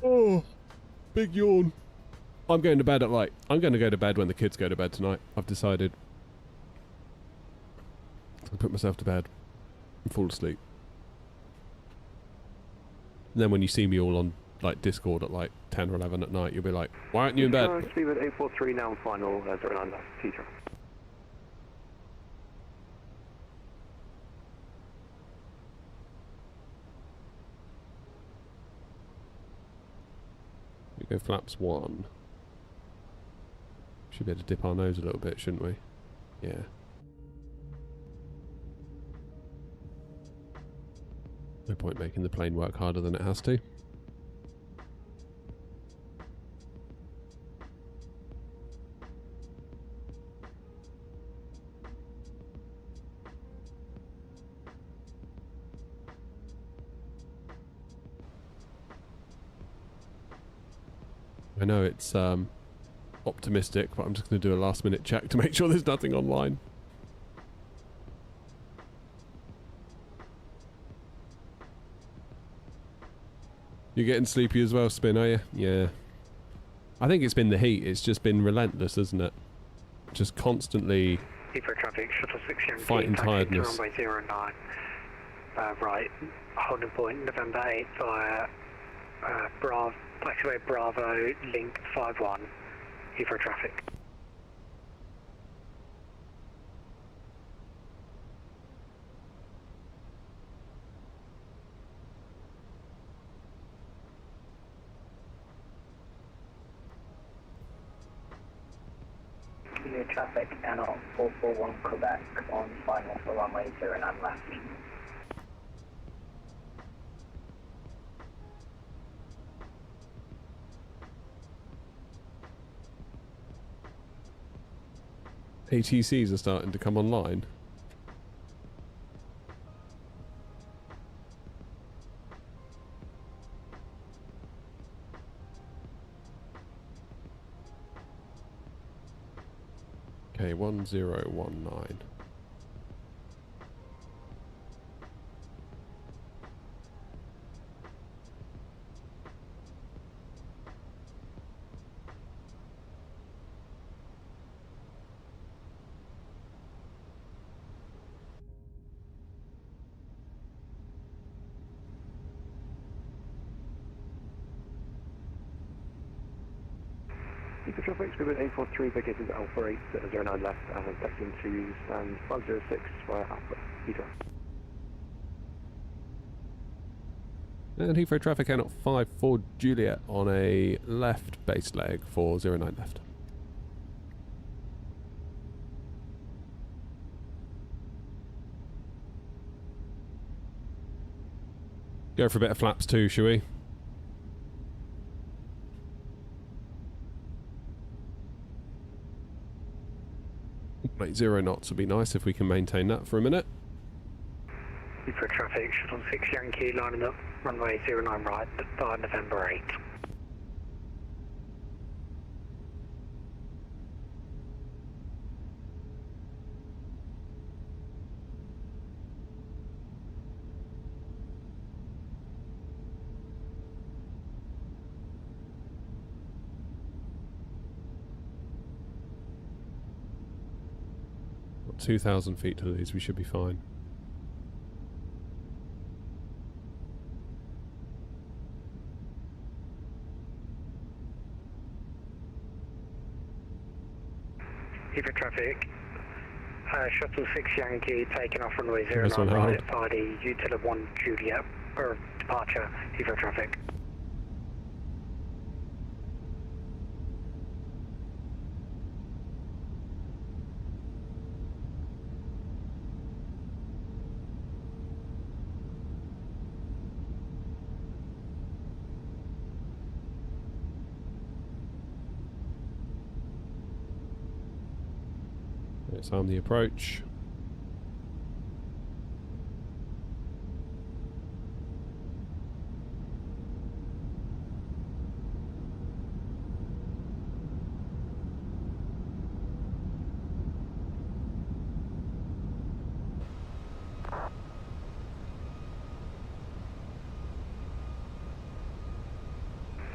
Oh, big yawn. I'm going to bed at like... I'm going to go to bed when the kids go to bed tonight. I've decided. I'll put myself to bed and fall asleep. And then when you see me all on like Discord at like 10 or 11 at night, you'll be like, why aren't you in bed? Speed at 843 now final as around Heathrow. We go flaps 1. Should be able to dip our nose a little bit, shouldn't we? Yeah. No point making the plane work harder than it has to. I know it's optimistic, but I'm just going to do a last minute check to make sure there's nothing online. You're getting sleepy as well, Spin, are you? Yeah. I think it's been the heat. It's just been relentless, isn't it? Just constantly Heathrow traffic, shuttle 6 Yankee, fighting tiredness. runway 09, right, holding point, November 8 via taxiway Bravo, link 51, Heathrow traffic. New traffic and on 441 Quebec on final for runway 09 left. ATCs are starting to come online. Okay, 1019. Heathrow traffic, Scribbit 843, vacated Alpha 8, 09 left, and taxiing to stand 506 via Alpha, Heathrow. And Heathrow traffic out 54 Juliet on a left base leg for 09 left. Go for a bit of flaps too, shall we? Like 0 knots would be nice if we can maintain that for a minute. Heathrow traffic, shuttle 6 Yankee, lining up, runway 09 right, via November 8. Got 2,000 feet to lose, we should be fine. Heathrow traffic, shuttle 6 Yankee, taking off runway 09 Nice one, right, Harold. via the Utila 1 Juliet, or departure, Heathrow traffic. Let's arm the approach.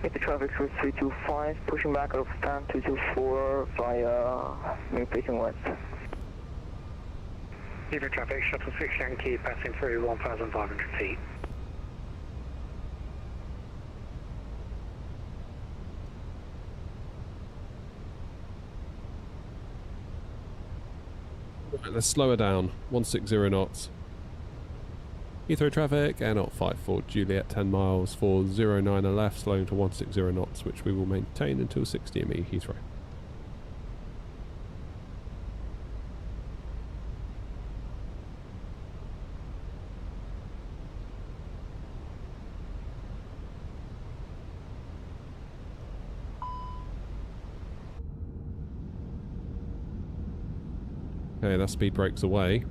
Heathrow traffic for 325, pushing back out of stand 224 via new facing west. Heathrow traffic, shuttle 6 Yankee, passing through 1,500 feet. Right, let's slow her down. 160 knots. Heathrow traffic, air knot 54 Juliet, 10 miles for 09 left, slowing to 160 knots, which we will maintain until 60 ME Heathrow. Okay, that speed breaks away.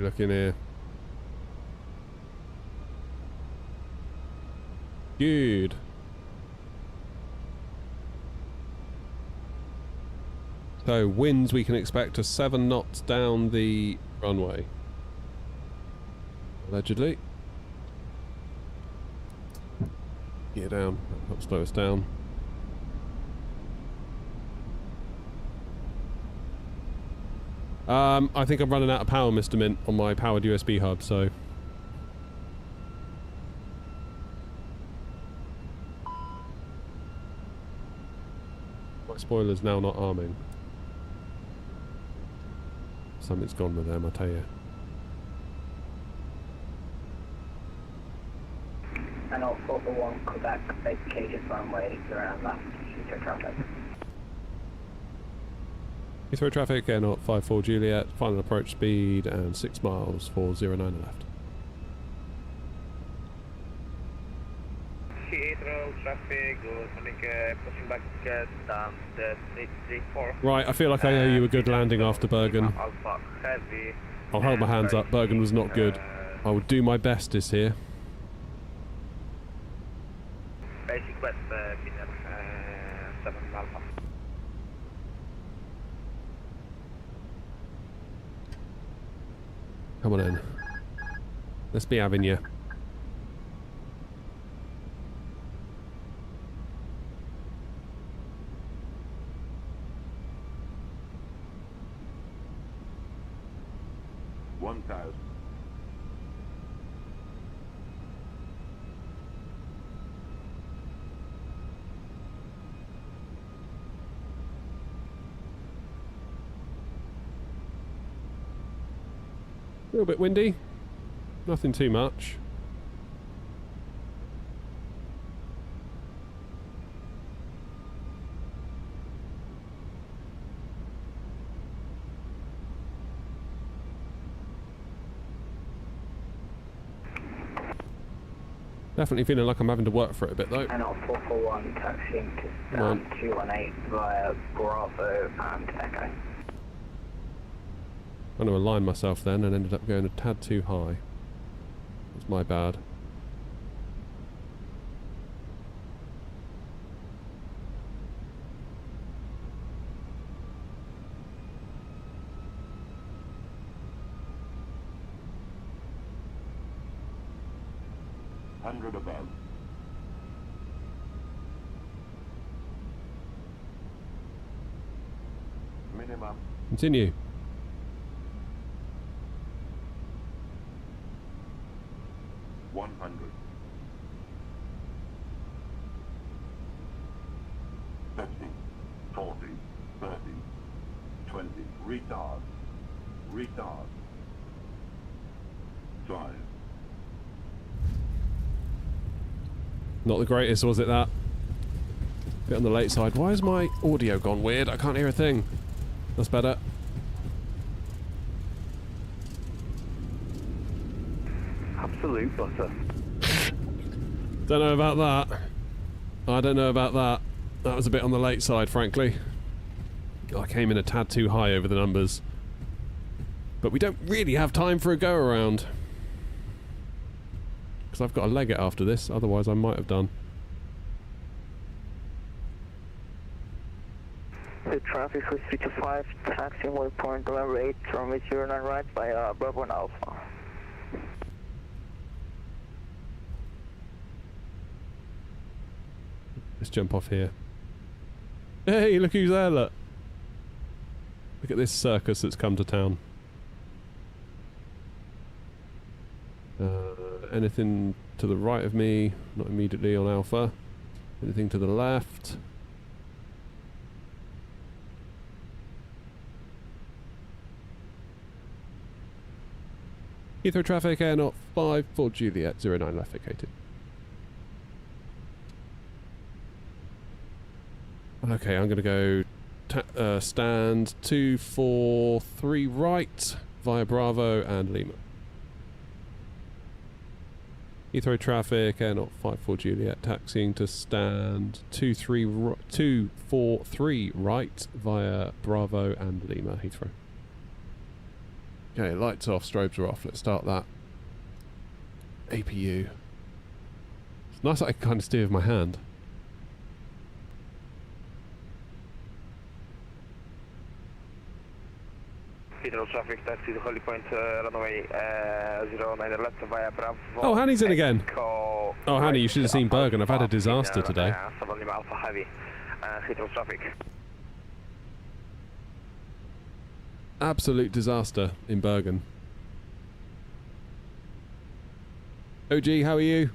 Looking here. Good. So winds we can expect to 7 knots down the runway. Allegedly. Gear down. Help slow us down. I think I'm running out of power, Mr. Mint, on my powered USB hub, so... My spoiler's now not arming. Something's gone with them, I tell you. And all 441 Quebec, vacated runway around left, Heathrow traffic. Heathrow traffic, air naught 54 Juliet, final approach speed and 6 miles, 409 left. Heathrow traffic, good morning, pushing back down the 834. Right, I feel like I owe you a good landing after Bergen. Alpha heavy. I'll hold my hands up, Bergen was not good. I will do my best this here. Basic west, 7 Alpha. Come on in. Let's be having you. A little bit windy. Nothing too much. Definitely feeling like I'm having to work for it a bit though. And on 441 taxiing to 218 via Bravo and Echo. Trying to align myself then and ended up going a tad too high. That's my bad. Above. Minimum. Continue. Retard. Drive. Not the greatest, was it, that? Bit on the late side. Why has my audio gone weird? I can't hear a thing. That's better. Absolute butter. Don't know about that. I don't know about that. That was a bit on the late side, frankly. I came in a tad too high over the numbers. But we don't really have time for a go-around. Because I've got to leg it after this, otherwise I might have done. The traffic was 325, taxiing waypoint runway 8, runway 09 right by Bravo and Alpha. Let's jump off here. Hey, look who's there, look. Look at this circus that's come to town. Anything to the right of me? Not immediately on Alpha. Anything to the left? Heathrow traffic, air naught 54 Juliet, 09 left vacated. Okay, I'm going to go stand 243 right via Bravo and Lima. Heathrow traffic, air naught 54 Juliet, taxiing to stand 243 right via Bravo and Lima, Heathrow. Okay, lights off, strobes are off. Let's start that. APU. It's nice that I can kind of steer with my hand. Heathrow traffic, taxi to Holly Point, runway 09 left via Bravo. Oh, Hanny's in again. Oh, Hanny, you should have seen Bergen. I've had a disaster today. Alpha Heavy, Heathrow traffic. Absolute disaster in Bergen. OG, how are you?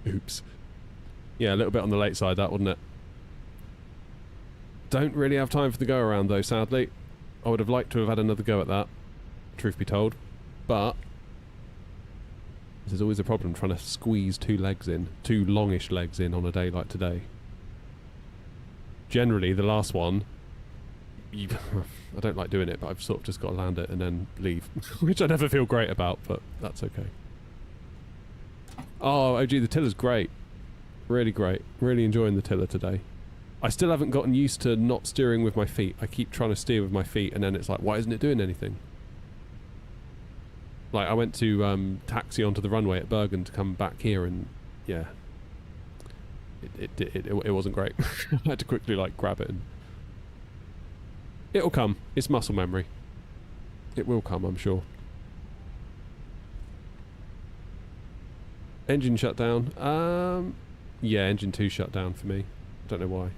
Oops. Yeah, a little bit on the late side, that, wouldn't it? Don't really have time for the go-around, though, sadly. I would have liked to have had another go at that, truth be told. But there's always a problem trying to squeeze two longish legs in on a day like today. Generally, the last one, I don't like doing it, but I've sort of just got to land it and then leave, which I never feel great about, but that's okay. Oh, OG, the tiller's great. Really great. Really enjoying the tiller today. I still haven't gotten used to not steering with my feet. I keep trying to steer with my feet, and then it's like, why isn't it doing anything? Like, I went to taxi onto the runway at Bergen to come back here, and yeah, it wasn't great. I had to quickly like grab it, and it'll come. It's muscle memory. It will come, I'm sure. Engine shut down. Yeah, engine 2 shut down for me. Don't know why.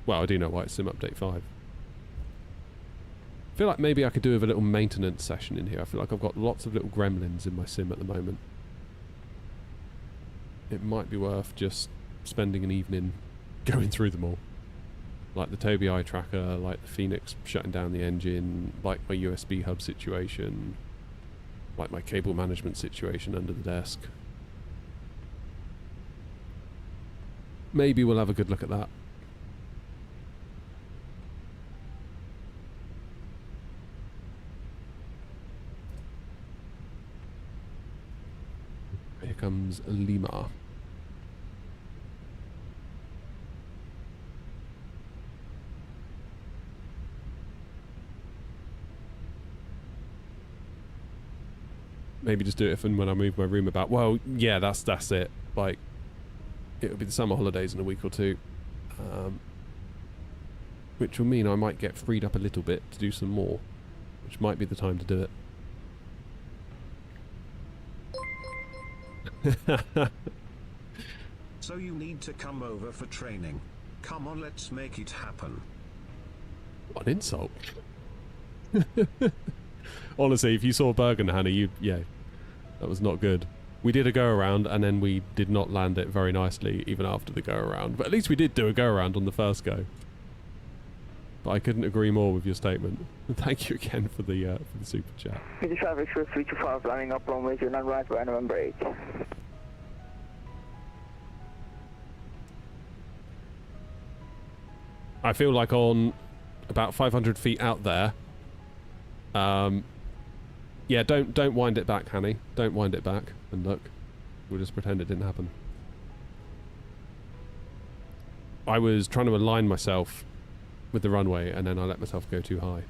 Well, I do know why. It's Sim Update 5. I feel like maybe I could do with a little maintenance session in here. I feel like I've got lots of little gremlins in my sim at the moment. It might be worth just spending an evening going through them all. Like the Tobii eye tracker, like the Phoenix shutting down the engine, like my USB hub situation, like my cable management situation under the desk. Maybe we'll have a good look at that. Here comes Lima. Maybe just do it when I move my room about. Well, yeah, that's it. Like, it'll be the summer holidays in a week or two, which will mean I might get freed up a little bit to do some more, which might be the time to do it. So you need to come over for training. Come on, let's make it happen. What an insult. Honestly, if you saw Bergen, Hannah, yeah, that was not good. We did a go-around, and then we did not land it very nicely, even after the go-around. But at least we did do a go-around on the first go. But I couldn't agree more with your statement. Thank you again for the super chat. British traffic, Swift 325, lining up runway 09 right, via November 8. I feel like on about 500 feet out there, yeah, don't wind it back, Hanny. Don't wind it back. And look, we'll just pretend it didn't happen. I was trying to align myself with the runway, and then I let myself go too high.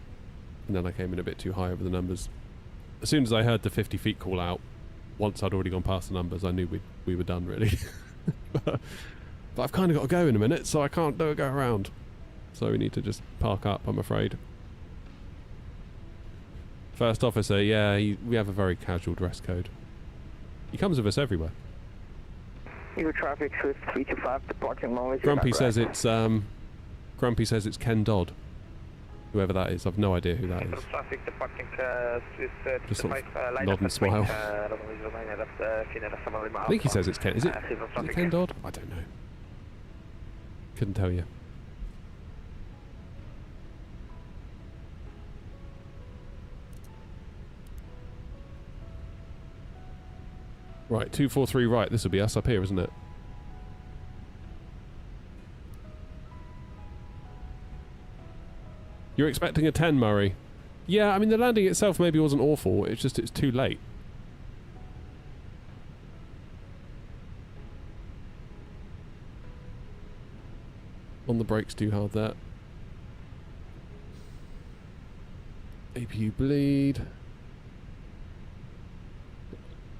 And then I came in a bit too high over the numbers. As soon as I heard the 50 feet call out, once I'd already gone past the numbers, I knew we were done, really. But I've kind of got to go in a minute, so I can't do a go around. So we need to just park up, I'm afraid. First officer, yeah, we have a very casual dress code. He comes with us everywhere. Eagle traffic, Swift 325, departing runway 09 Grumpy right. says it's Ken Dodd. Whoever that is, I've no idea who that is. Traffic, departing Swift Just sort of nod and smile. I think he says it's Ken. Is it Ken Dodd? I don't know. Couldn't tell you. Right, 243 right. This will be us up here, isn't it? You're expecting a 10, Murray? Yeah, I mean, the landing itself maybe wasn't awful. It's just it's too late. on the brakes too hard there. APU bleed.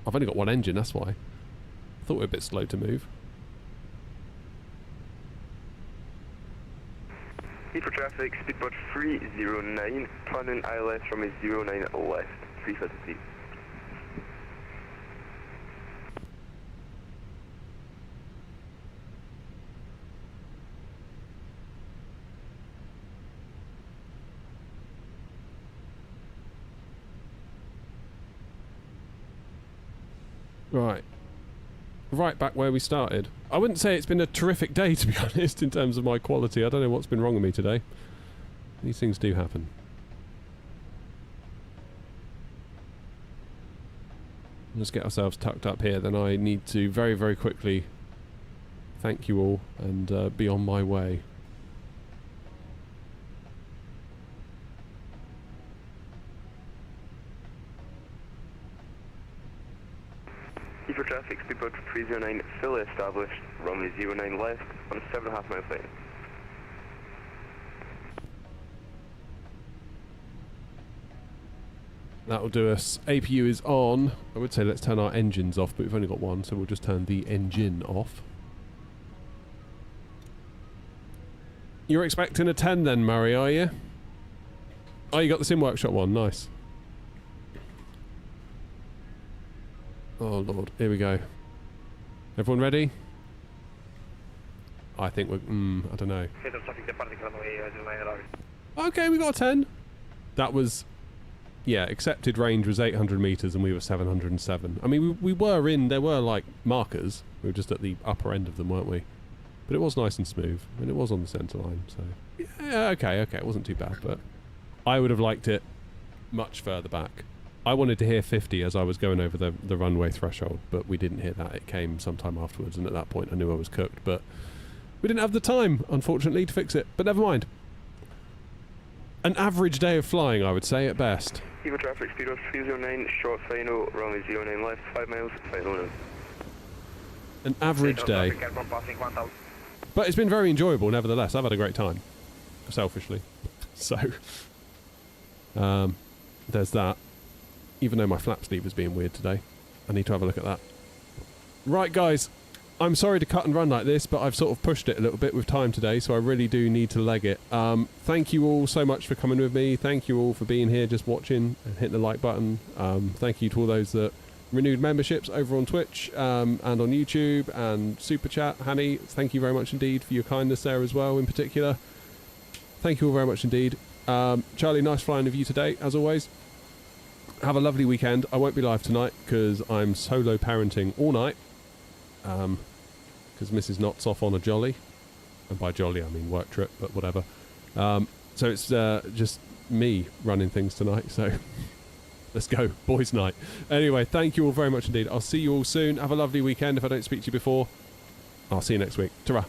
I've only got one engine, that's why. I thought we were a bit slow to move. Heathrow traffic, speedboat 309, plan an ILS from a 09 left, 350 feet. Right. Right back where we started. I wouldn't say it's been a terrific day, to be honest, in terms of my quality. I don't know what's been wrong with me today. These things do happen. Let's get ourselves tucked up here. Then I need to very, very quickly thank you all and be on my way. Heathrow traffic, speedboat 309, fully established, runway 09 left, on a 7.5 mile flight. That'll do us. APU is on. I would say let's turn our engines off, but we've only got one, so we'll just turn the engine off. You're expecting a 10 then, Murray, are you? Oh, you got the Sim Workshop one. Nice. Oh, Lord. Here we go. Everyone ready? I think we're... I don't know. Okay, we got a 10. That was... Yeah, accepted range was 800 metres and we were 707. I mean, we were in... There were, like, markers. We were just at the upper end of them, weren't we? But it was nice and smooth. And it was on the centre line, so... Yeah, okay. It wasn't too bad, but... I would have liked it much further back. I wanted to hear 50 as I was going over the runway threshold, but we didn't hear that. It came sometime afterwards, and at that point I knew I was cooked, but we didn't have the time, unfortunately, to fix it. But never mind. An average day of flying, I would say, at best. Heathrow traffic, speedboat 309, short final, runway 09 left, 5 miles, 509. An average day. But it's been very enjoyable, nevertheless. I've had a great time, selfishly. So, there's that. Even though my flap sleeve is being weird today. I need to have a look at that. Right, guys. I'm sorry to cut and run like this, but I've sort of pushed it a little bit with time today, so I really do need to leg it. Thank you all so much for coming with me. Thank you all for being here, just watching and hitting the like button. Thank you to all those that renewed memberships over on Twitch and on YouTube and Super Chat. Hanny, thank you very much indeed for your kindness there as well, in particular. Thank you all very much indeed. Charlie, nice flying with you today, as always. Have a lovely weekend. I won't be live tonight because I'm solo parenting all night. Because Mrs. Knott's off on a jolly. And by jolly I mean work trip, but whatever. So it's just me running things tonight, so let's go. Boys' night. Anyway, thank you all very much indeed. I'll see you all soon. Have a lovely weekend if I don't speak to you before. I'll see you next week. Ta-ra.